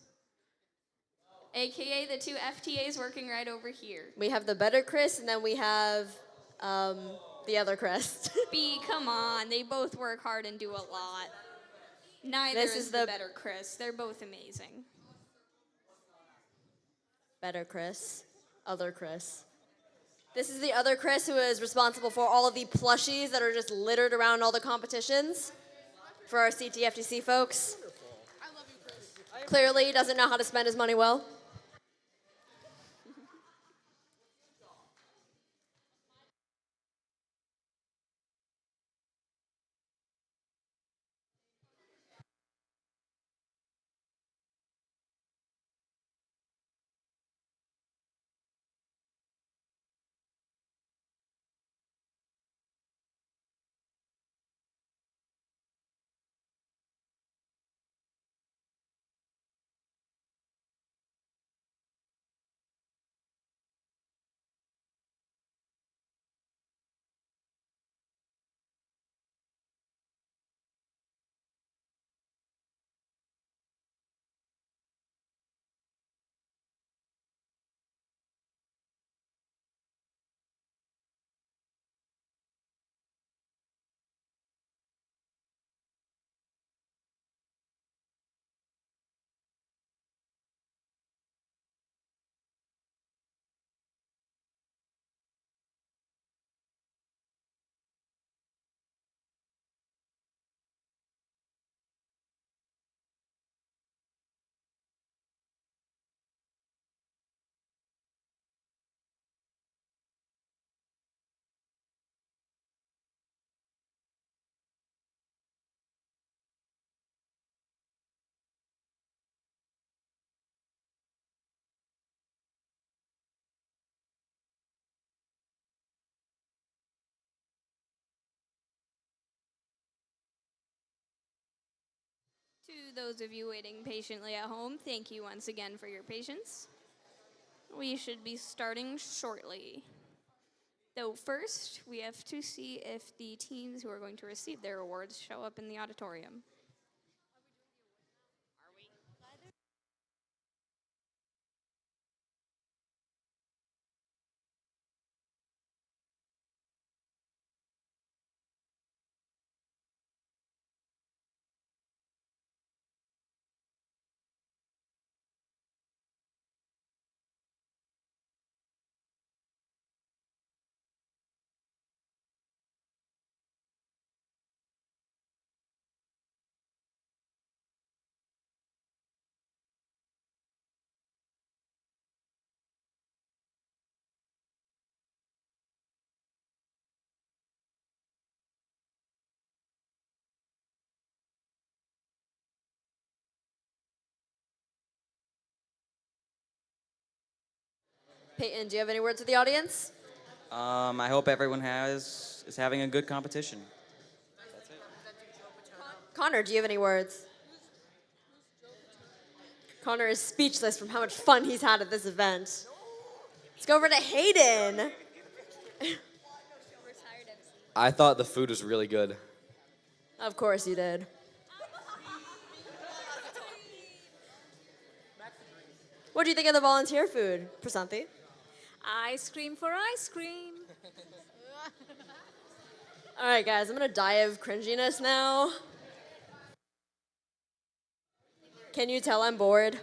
aka the 2 FTAs working right over here. We have the better Chris, and then we have the other Chris. Come on, they both work hard and do a lot. Neither is the better Chris. They're both amazing. Better Chris. Other Chris. This is the other Chris who is responsible for all of the plushies that are just littered around all the competitions for our CTFTC folks. Clearly doesn't know how to spend his money well. To those of you waiting patiently at home, thank you once again for your patience. We should be starting shortly. Though first, we have to see if the teams who are going to receive their awards show up in the auditorium. Peyton, do you have any words with the audience? I hope everyone is having a good competition. Connor, do you have any words? Connor is speechless from how much fun he's had at this event. Let's go over to Hayden. I thought the food was really good. Of course you did. What do you think of the volunteer food, Prasanthi? Ice cream for ice cream. All right, guys, I'm gonna die of cringiness now. Can you tell I'm bored?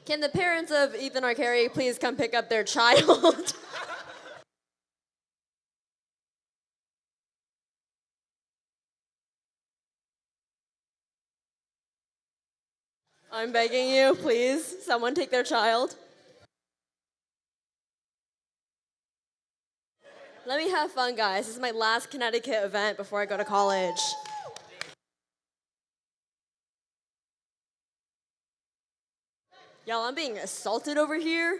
Can the parents of Ethan Arcari please come pick up their child? I'm begging you, please, someone take their child. Let me have fun, guys. This is my last Connecticut event before I go to college. Y'all, I'm being assaulted over here.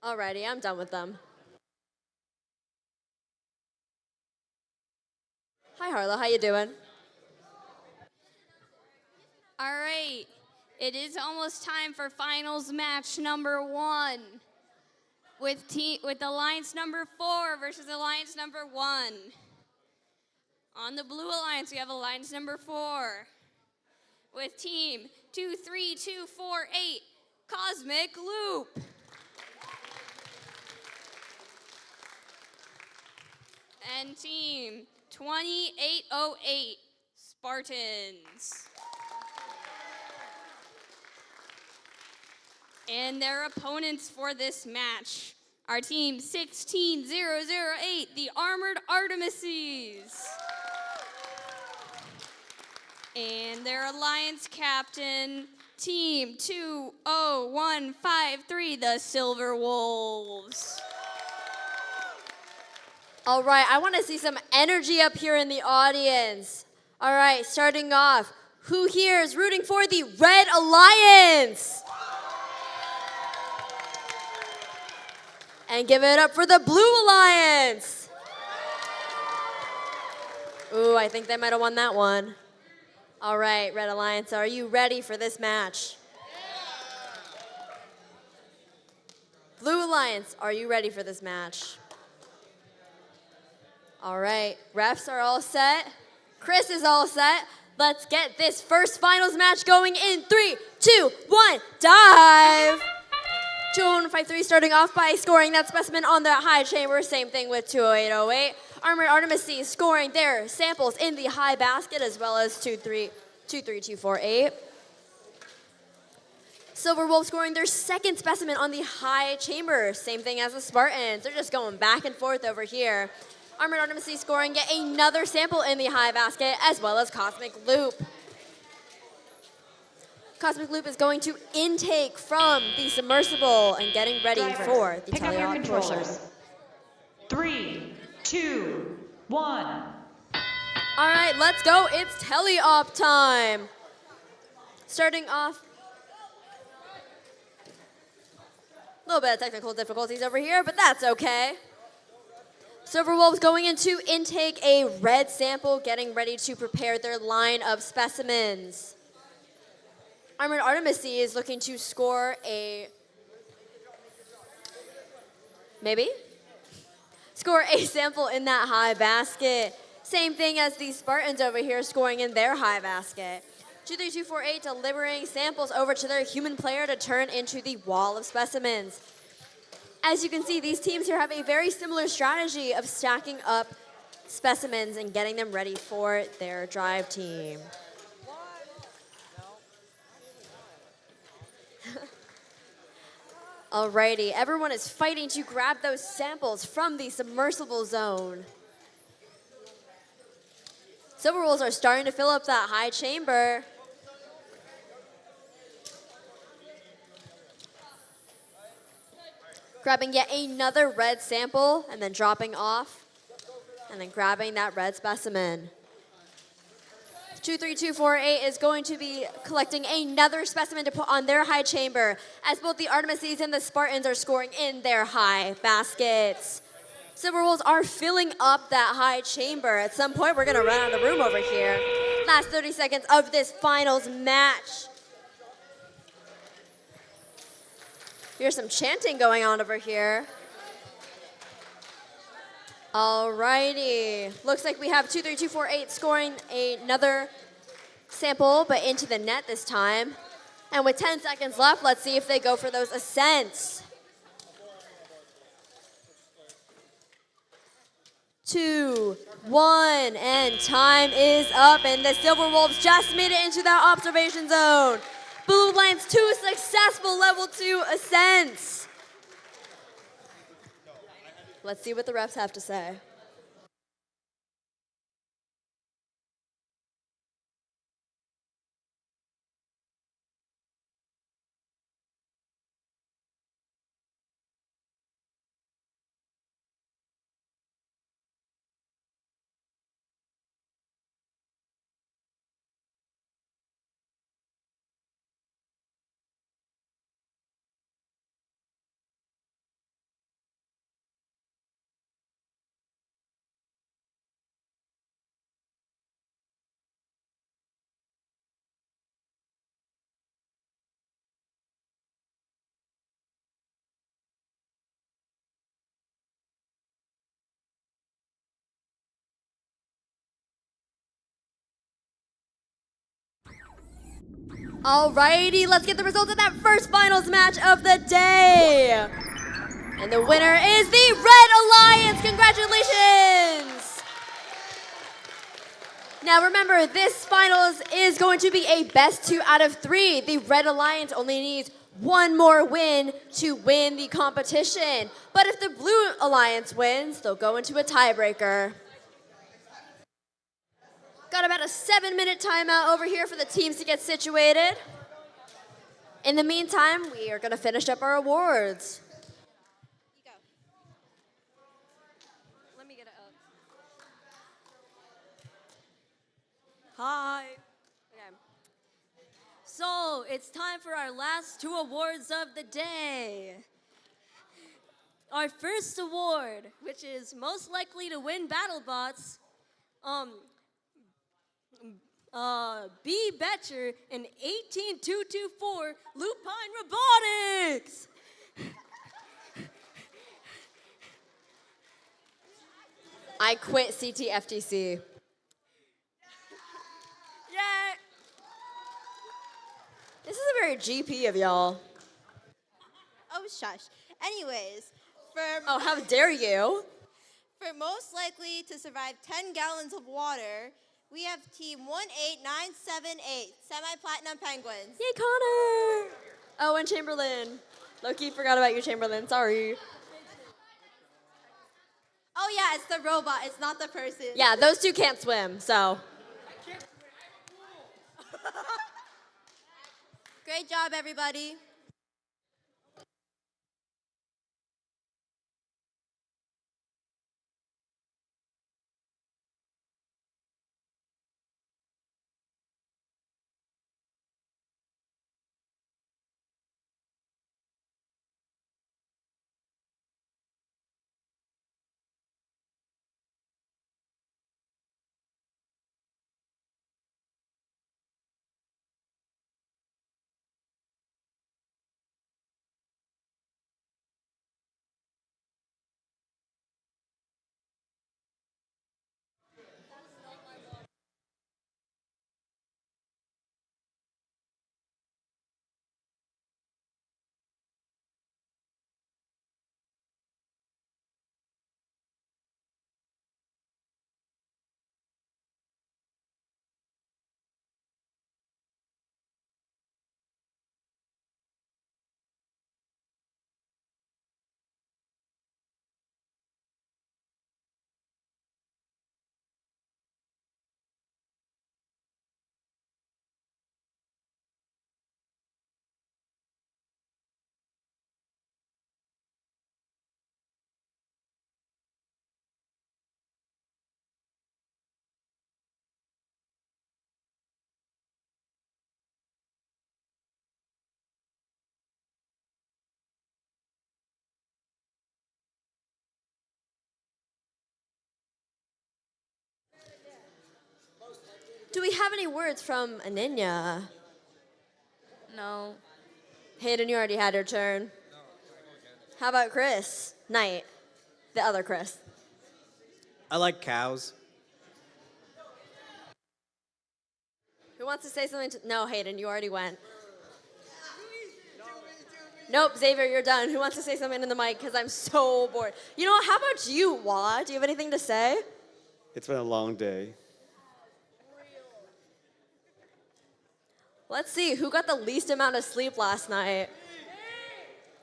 Alrighty, I'm done with them. Hi, Harlow, how you doing? All right, it is almost time for finals match number 1 with alliance number 4 versus alliance number 1. On the blue alliance, we have alliance number 4 with team 23248 Cosmic Loop. And team 2808 Spartans. And their opponents for this match are team 16008, the Armored Artemises. And their alliance captain, team 20153, the Silver Wolves. All right, I want to see some energy up here in the audience. All right, starting off, who here is rooting for the Red Alliance? And give it up for the Blue Alliance. Ooh, I think they might have won that one. All right, Red Alliance, are you ready for this match? Blue Alliance, are you ready for this match? All right, refs are all set. Chris is all set. Let's get this first finals match going in 3, 2, 1, dive! 20153 starting off by scoring that specimen on the high chamber. Same thing with 20808. Armored Artemis scoring their samples in the high basket as well as 23248. Silver Wolves scoring their second specimen on the high chamber. Same thing as the Spartans. They're just going back and forth over here. Armored Artemis scoring yet another sample in the high basket as well as Cosmic Loop. Cosmic Loop is going to intake from the submersible and getting ready for the Pick up your teleop portion. controllers. 3, 2, 1. All right, let's go. It's teleop time. Starting off, a little bit of technical difficulties over here, but that's okay. Silver Wolves going into intake a red sample, getting ready to prepare their line of specimens. Armored Artemis is looking to score a, score a sample in that high basket. Same thing as the Spartans over here scoring in their high basket. 23248 delivering samples over to their human player to turn into the wall of specimens. As you can see, these teams here have a very similar strategy of stacking up specimens and getting them ready for their drive team. Alrighty, everyone is fighting to grab those samples from the submersible zone. Silver Wolves are starting to fill up that high chamber. Grabbing yet another red sample and then dropping off and then grabbing that red specimen. 23248 is going to be collecting another specimen to put on their high chamber as both the Artemises and the Spartans are scoring in their high baskets. Silver Wolves are filling up that high chamber. At some point, we're going to run out of room over here. Last 30 seconds of this finals match. Here's some chanting going on over here. Alrighty. Looks like we have 23248 scoring another sample, but into the net this time. And with 10 seconds left, let's see if they go for those ascents. 2, 1, and time is up. And the Silver Wolves just made it into that observation zone. Blue Lions 2 successful level 2 ascents. Let's see what the refs have to say. Alrighty, let's get the results of that first finals match of the day. And the winner is the Red Alliance. Congratulations. Now remember, this finals is going to be a best 2 out of 3. The Red Alliance only needs one more win to win the competition. But if the Blue Alliance wins, they'll go into a tiebreaker. Got about a 7-minute timeout over here for the teams to get situated. In the meantime, we are going to finish up our awards. Let me get it up. Hi. Okay. So it's time for our last 2 awards of the day. Our first award, which is most likely to win BattleBots, B. Betcher and 18224 Lupine Robotics. I quit CTFTC. Yeah. This is a very GP of y'all. Oh, shush. Anyways, Oh, how dare you? For For most likely to survive 10 gallons of water, we have team 18978, Semi-Platinum Penguins. Yay, Connor! Oh, and Chamberlain. Loki forgot about you, Chamberlain. Sorry. Oh yeah, it's the robot, it's not the person. Yeah, those two can't swim, so. Great job, everybody. Do we have any words from Ananya? No. Hayden, you already had your turn. How about Chris? Knight. The other Chris. I like cows. Who wants to say something to... No, Hayden, you already went. Nope, Xavier, you're done. Who wants to say something in the mic? Because I'm so bored. You know what? How about you, Wah? Do you have anything to say? It's been a long day. Let's see. Who got the least amount of sleep last night?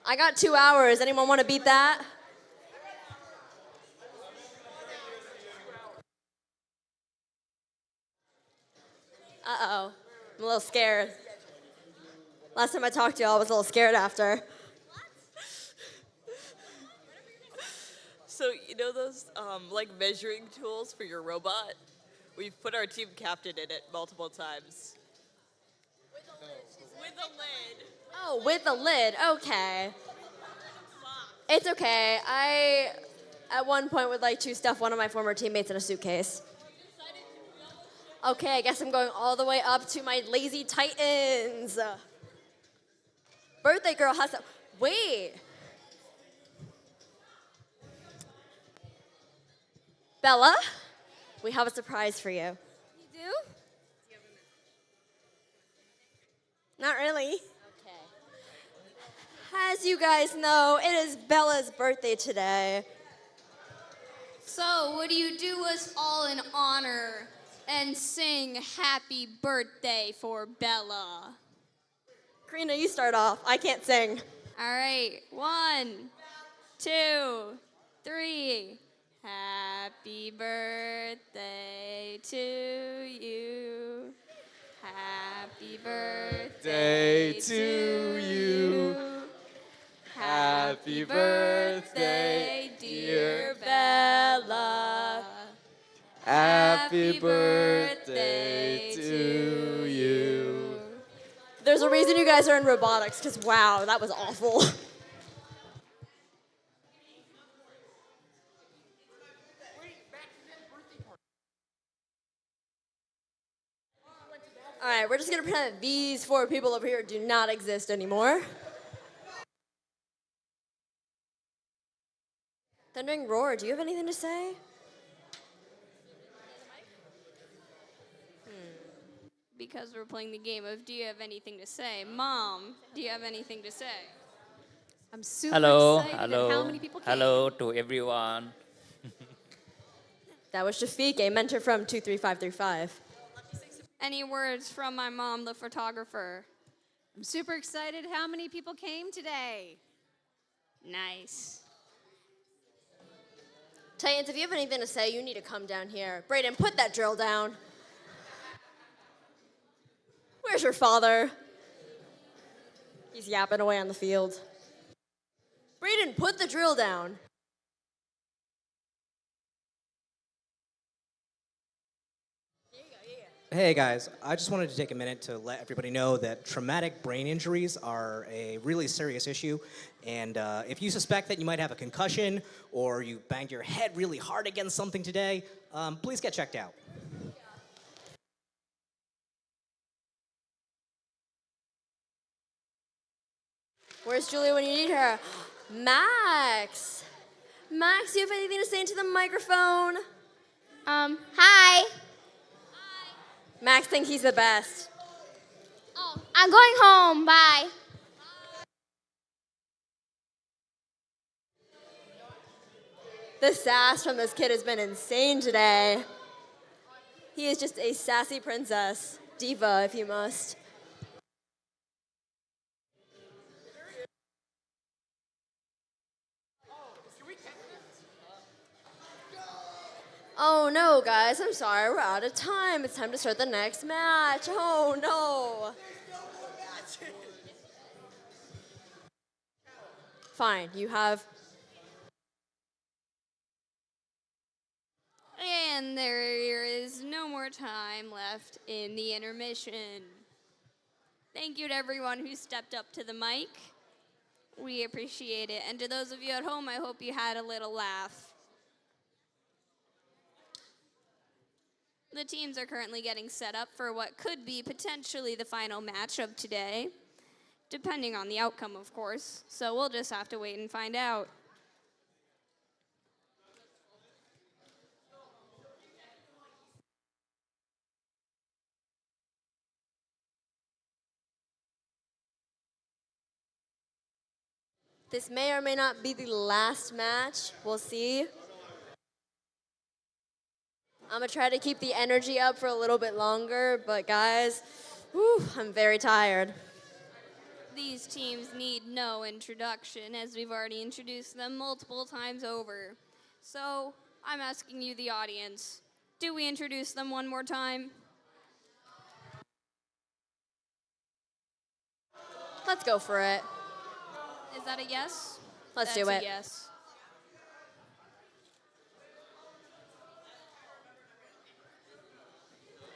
I got 2 hours. Anyone want to beat that? Uh-oh. I'm a little scared. Last time I talked to y'all, I was a little scared after. So, you know those like measuring tools for your robot? We've put our team captain in it multiple times. With a lid. Oh, with a lid. Okay. It's okay. I, at one point, would like to stuff one of my former teammates in a suitcase. Okay, I guess I'm going all the way up to my lazy titans. Birthday girl has to... Wait. Bella, we have a surprise for you. You do? Not really. Okay. As you guys know, it is Bella's birthday today. So, would you do us all an honor and sing happy birthday for Bella? Karina, you start off. I can't sing. All right, 1, 2, 3. Happy birthday to you. Happy birthday to you. Happy birthday, dear Bella. Happy birthday to you. There's a reason you guys are in robotics, because wow, that was awful. All right, we're just gonna pretend that these 4 people over here do not exist anymore. Thundering Roar, do you have anything to say? Because we're playing the game of do you have anything to say? Mom, do you have anything to say? I'm super Hello, excited hello, at how many people came. hello to everyone. That was Shafiq, a mentor from 23535. Any words from my mom, the photographer? I'm super excited. How many people came today? Nice. Titans, if you have anything to say, you need to come down here. Brayden, put that drill down. Where's your father? He's yapping away on the field. Brayden, put the drill down. Hey guys, I just wanted to take a minute to let everybody know that traumatic brain injuries are a really serious issue, and if you suspect that you might have a concussion or you banged your head really hard against something today, please get checked out. Where's Julia when you need her? Max. Max, do you have anything to say into the microphone? Hi. Max thinks he's the best. Oh, I'm going home. Bye. The sass from this kid has been insane today. He is just a sassy princess. Diva, if you must. Oh no, guys, I'm sorry, we're out of time. It's time to start the next match. Oh no. Fine, you have. And there is no more time left in the intermission. Thank you to everyone who stepped up to the mic. We appreciate it. And to those of you at home, I hope you had a little laugh. The teams are currently getting set up for what could be potentially the final match of today, depending on the outcome, of course. So we'll just have to wait and find out. This may or may not be the last match. We'll see. I'm gonna try to keep the energy up for a little bit longer, but guys, whew, I'm very tired. These teams need no introduction, as we've already introduced them multiple times over. So I'm asking you, the audience, do we introduce them one more time? Let's go for it. Is that a yes? Let's That's do a it. yes.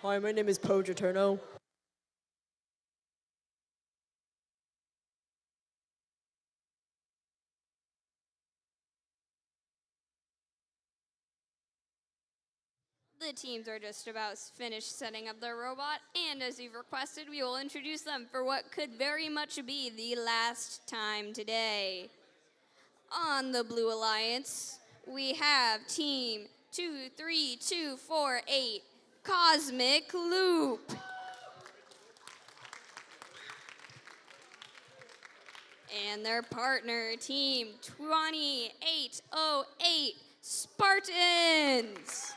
Hi, my name is Poe Turno. The teams are just about finished setting up their robot, and as you've requested, we will introduce them for what could very much be the last time today. On the Blue Alliance, we have Team 23248, Cosmic Loop. And their partner, Team 2808, Spartans.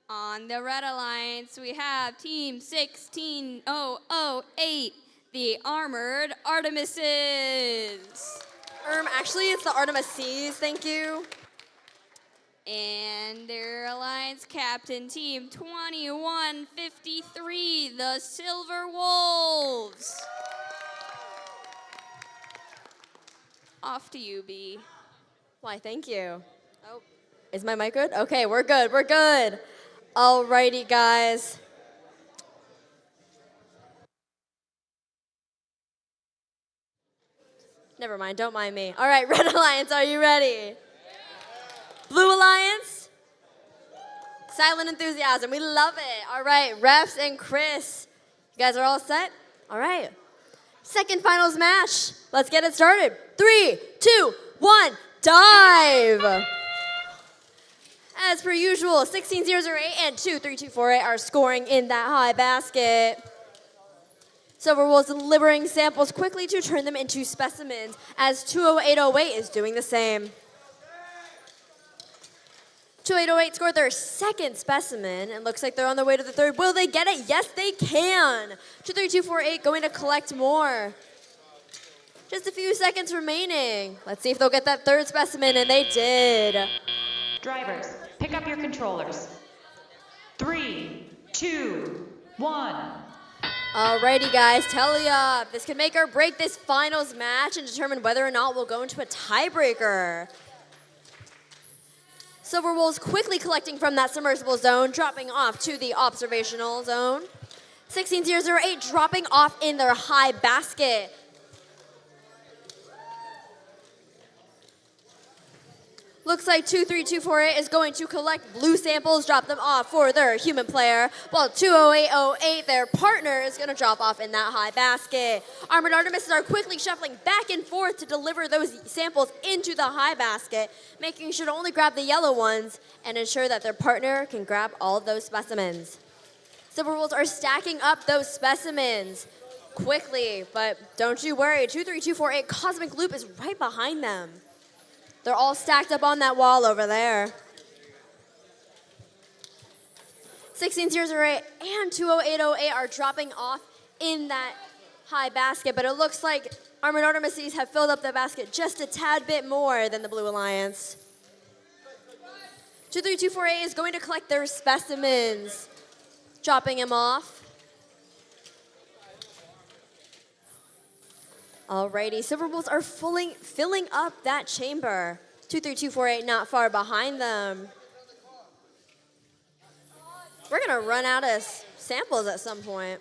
On the Red Alliance, we have Team 16008, the Armored Artemises. Actually, it's the Artemises, thank you. And their alliance captain, Team 2153, the Silver Wolves. Off to you, B. Why, thank you. Oh, is my mic good? Okay, we're good, we're good. Alrighty, guys. Never mind, don't mind me. All right, Red Alliance, are you ready? Blue Alliance? Silent enthusiasm, we love it. All right, refs and Chris, you guys are all set? All right. Second finals match. Let's get it started. 3, 2, 1, dive. As per usual, 16008 and 23248 are scoring in that high basket. Silver Wolves delivering samples quickly to turn them into specimens, as 20808 is doing the same. 2808 scored their second specimen, and looks like they're on their way to the third. Will they get it? Yes, they can. 23248 going to collect more. Just a few seconds remaining. Let's see if they'll get that third specimen, and they did. Drivers, pick up your controllers. 3, 2, 1. Alrighty, guys, tally up. This could make or break this finals match and determine whether or not we'll go into a tiebreaker. Silver Wolves quickly collecting from that submersible zone, dropping off to the observational zone. 16008 dropping off in their high basket. Looks like 23248 is going to collect blue samples, drop them off for their human player, while 20808, their partner, is going to drop off in that high basket. Armored Artemises are quickly shuffling back and forth to deliver those samples into the high basket, making sure to only grab the yellow ones and ensure that their partner can grab all of those specimens. Silver Wolves are stacking up those specimens quickly, but don't you worry, 23248 Cosmic Loop is right behind them. They're all stacked up on that wall over there. 16008 and 20808 are dropping off in that high basket, but it looks like Armored Artemises have filled up the basket just a tad bit more than the Blue Alliance. 23248 is going to collect their specimens, dropping them off. Alrighty, Silver Wolves are filling up that chamber. 23248 not far behind them. We're gonna run out of samples at some point.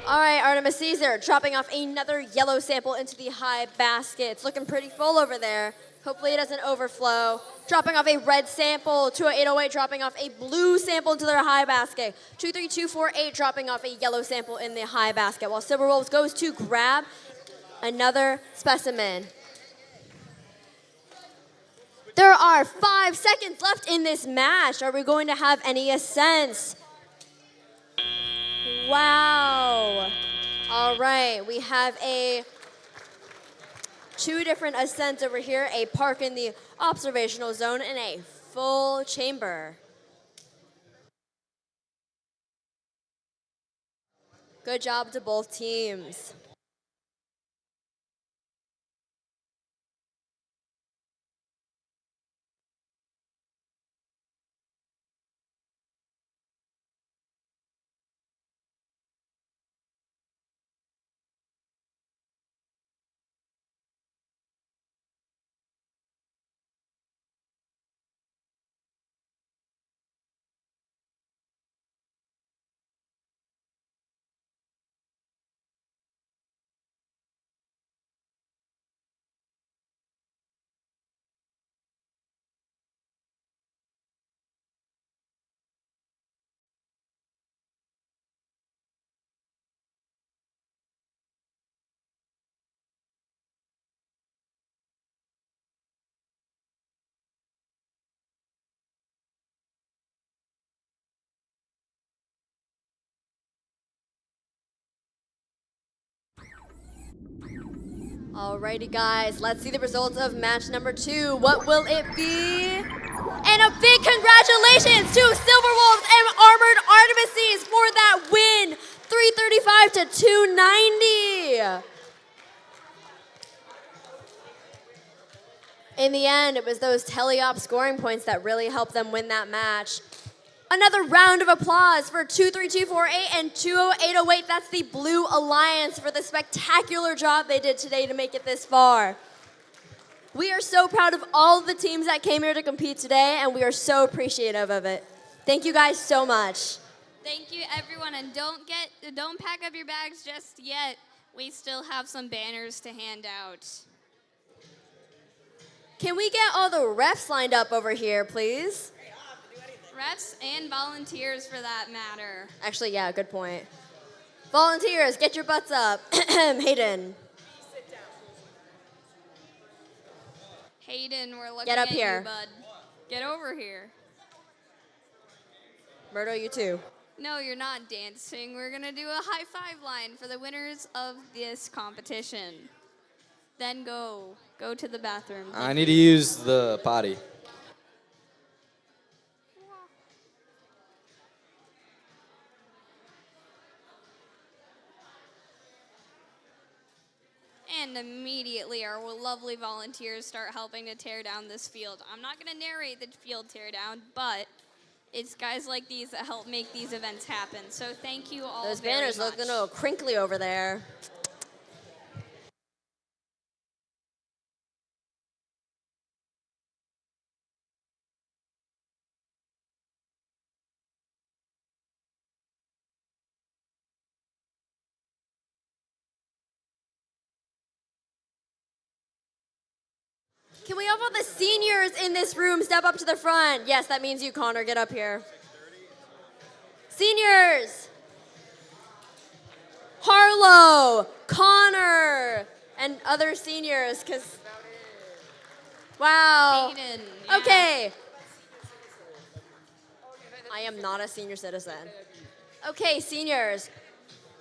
All right, Artemises, they're dropping off another yellow sample into the high basket. It's looking pretty full over there. Hopefully it doesn't overflow. Dropping off a red sample, 20808 dropping off a blue sample into their high basket. 23248 dropping off a yellow sample in the high basket, while Silver Wolves goes to grab another specimen. There are 5 seconds left in this match. Are we going to have any ascents? Wow. All right, we have two different ascents over here, a park in the observational zone and a full chamber. Good job to both teams. Alrighty, guys, let's see the results of match number 2. What will it be? And a big congratulations to Silver Wolves and Armored Artemises for that win, 335 to 290. In the end, it was those teleop scoring points that really helped them win that match. Another round of applause for 23248 and 20808. That's the Blue Alliance for the spectacular job they did today to make it this far. We are so proud of all the teams that came here to compete today, and we are so appreciative of it. Thank you guys so much. Thank you, everyone, and don't pack up your bags just yet. We still have some banners to hand out. Can we get all the refs lined up over here, please? Refs and volunteers, for that matter. Actually, yeah, good point. Volunteers, get your butts up. Hayden. Hayden, we're looking Get up at here. you, bud. Get over here. Murdo, you too. No, you're not dancing. We're going to do a high five line for the winners of this competition. Then go to the bathroom. I need to use the potty. And immediately our lovely volunteers start helping to tear down this field. I'm not going to narrate the field tear down, but it's guys like these that help make these events happen. So thank you all Those very banners much. look a little crinkly over there. Can we have all the seniors in this room step up to the front? Yes, that means you, Connor. Get up here. Seniors! Harlow, Connor, and other seniors, because, wow. Hayden, yeah. Okay. I am not a senior citizen. Okay, seniors.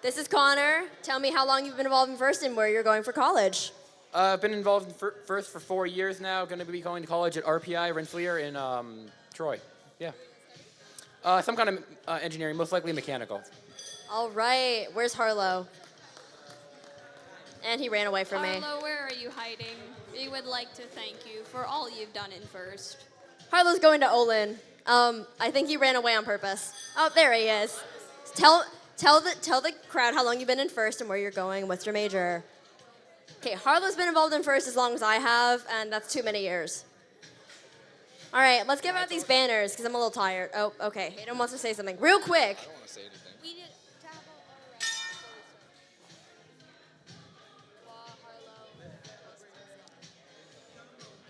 This is Connor. Tell me how long you've been involved in First and where you're going for college. I've been involved in First for 4 years now. Going to be going to college at RPI, Rensselaer in Troy. Yeah. Some kind of engineering, most likely mechanical. All right. Where's Harlow? And he ran away from me. Harlow, where are you hiding? We would like to thank you for all you've done in First. Harlow's going to Olin. I think he ran away on purpose. Oh, there he is. Tell the crowd how long you've been in First and where you're going. What's your major? Okay, Harlow's been involved in First as long as I have, and that's too many years. All right, let's give out these banners because I'm a little tired. Oh, okay. Hayden wants to say something real quick. I don't want to say anything.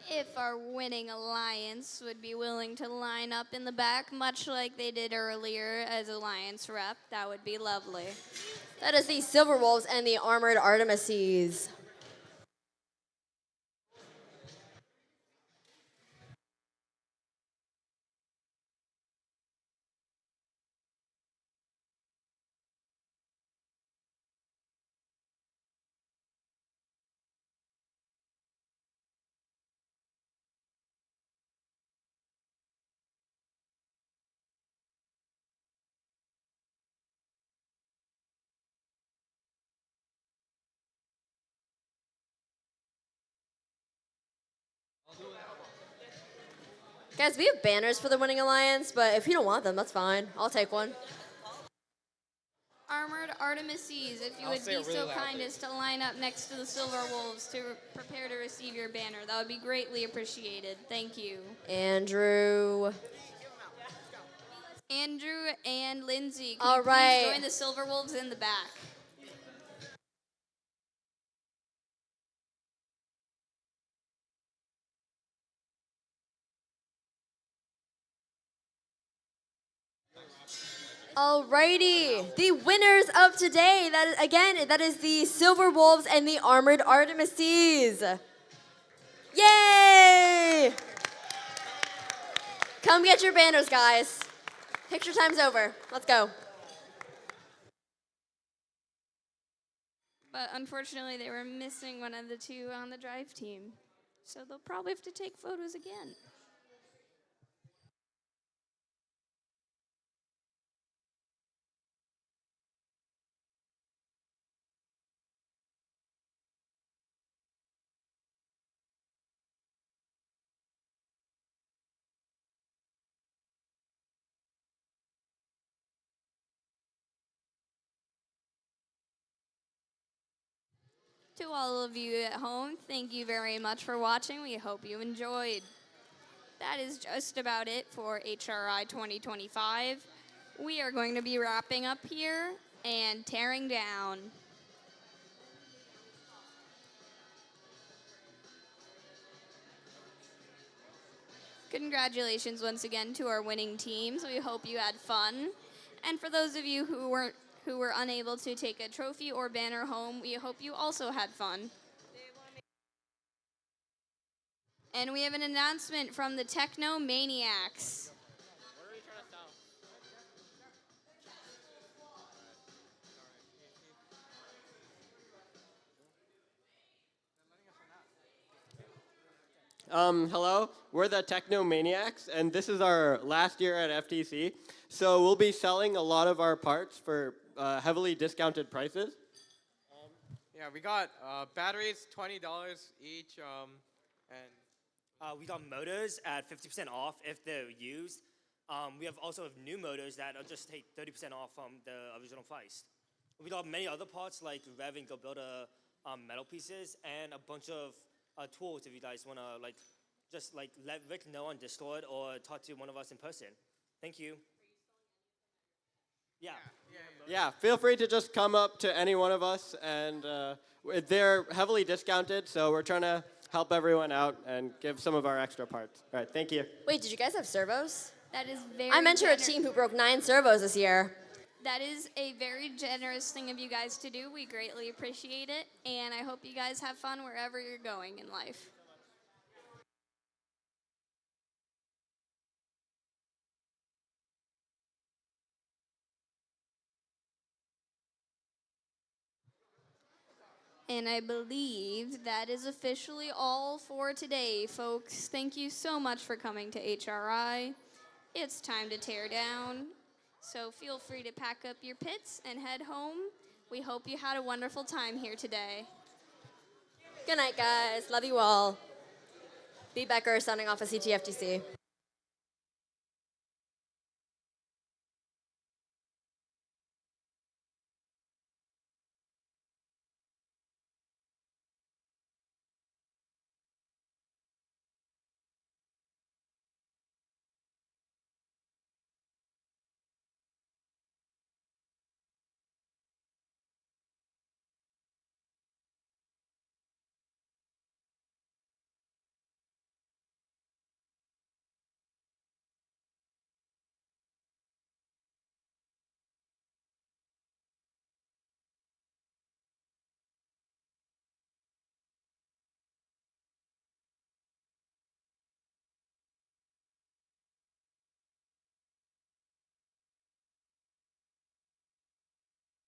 If our winning alliance would be willing to line up in the back, much like they did earlier as alliance rep, that would be lovely. That is the Silver Wolves and the Armored Artemises. Guys, we have banners for the winning alliance, but if you don't want them, that's fine. I'll take one. Armored Artemises, if you would be so kind as to line up next to the Silver Wolves to prepare to receive your banner, that would be greatly appreciated. Thank you. Andrew. Andrew and Lindsay, All can you right. please join the Silver Wolves in the back? Alrighty, the winners of today, that is the Silver Wolves and the Armored Artemises. Yay! Come get your banners, guys. Picture time's over. Let's go. But unfortunately, they were missing one of the two on the drive team. So they'll probably have to take photos again. To all of you at home, thank you very much for watching. We hope you enjoyed. That is just about it for HRI 2025. We are going to be wrapping up here and tearing down. Congratulations once again to our winning teams. We hope you had fun. And for those of you who were unable to take a trophy or banner home, we hope you also had fun. And we have an announcement from the Techno Maniacs. Hello, we're the Techno Maniacs, and this is our last year at FTC. So we'll be selling a lot of our parts for heavily discounted prices. Yeah, we got batteries, $20 each, and we got motors at 50% off if they're used. We have also have new motors that will just take 30% off from the original price. We got many other parts like rev and go build metal pieces and a bunch of tools if you guys want to just let Rick know on Discord or talk to one of us in person. Thank you. Yeah. Yeah, feel free to just come up to any one of us, and they're heavily discounted, so we're trying to help everyone out and give some of our extra parts. All right, thank you. Wait, did you guys have servos? That is very I mentor a team who broke 9 servos this year. That is a very generous thing of you guys to do. We greatly appreciate it, and I hope you guys have fun wherever you're going in life. And I believe that is officially all for today, folks. Thank you so much for coming to HRI. It's time to tear down. So feel free to pack up your pits and head home. We hope you had a wonderful time here today. Good night, guys. Love you all. B. Becker signing off of CTFTC.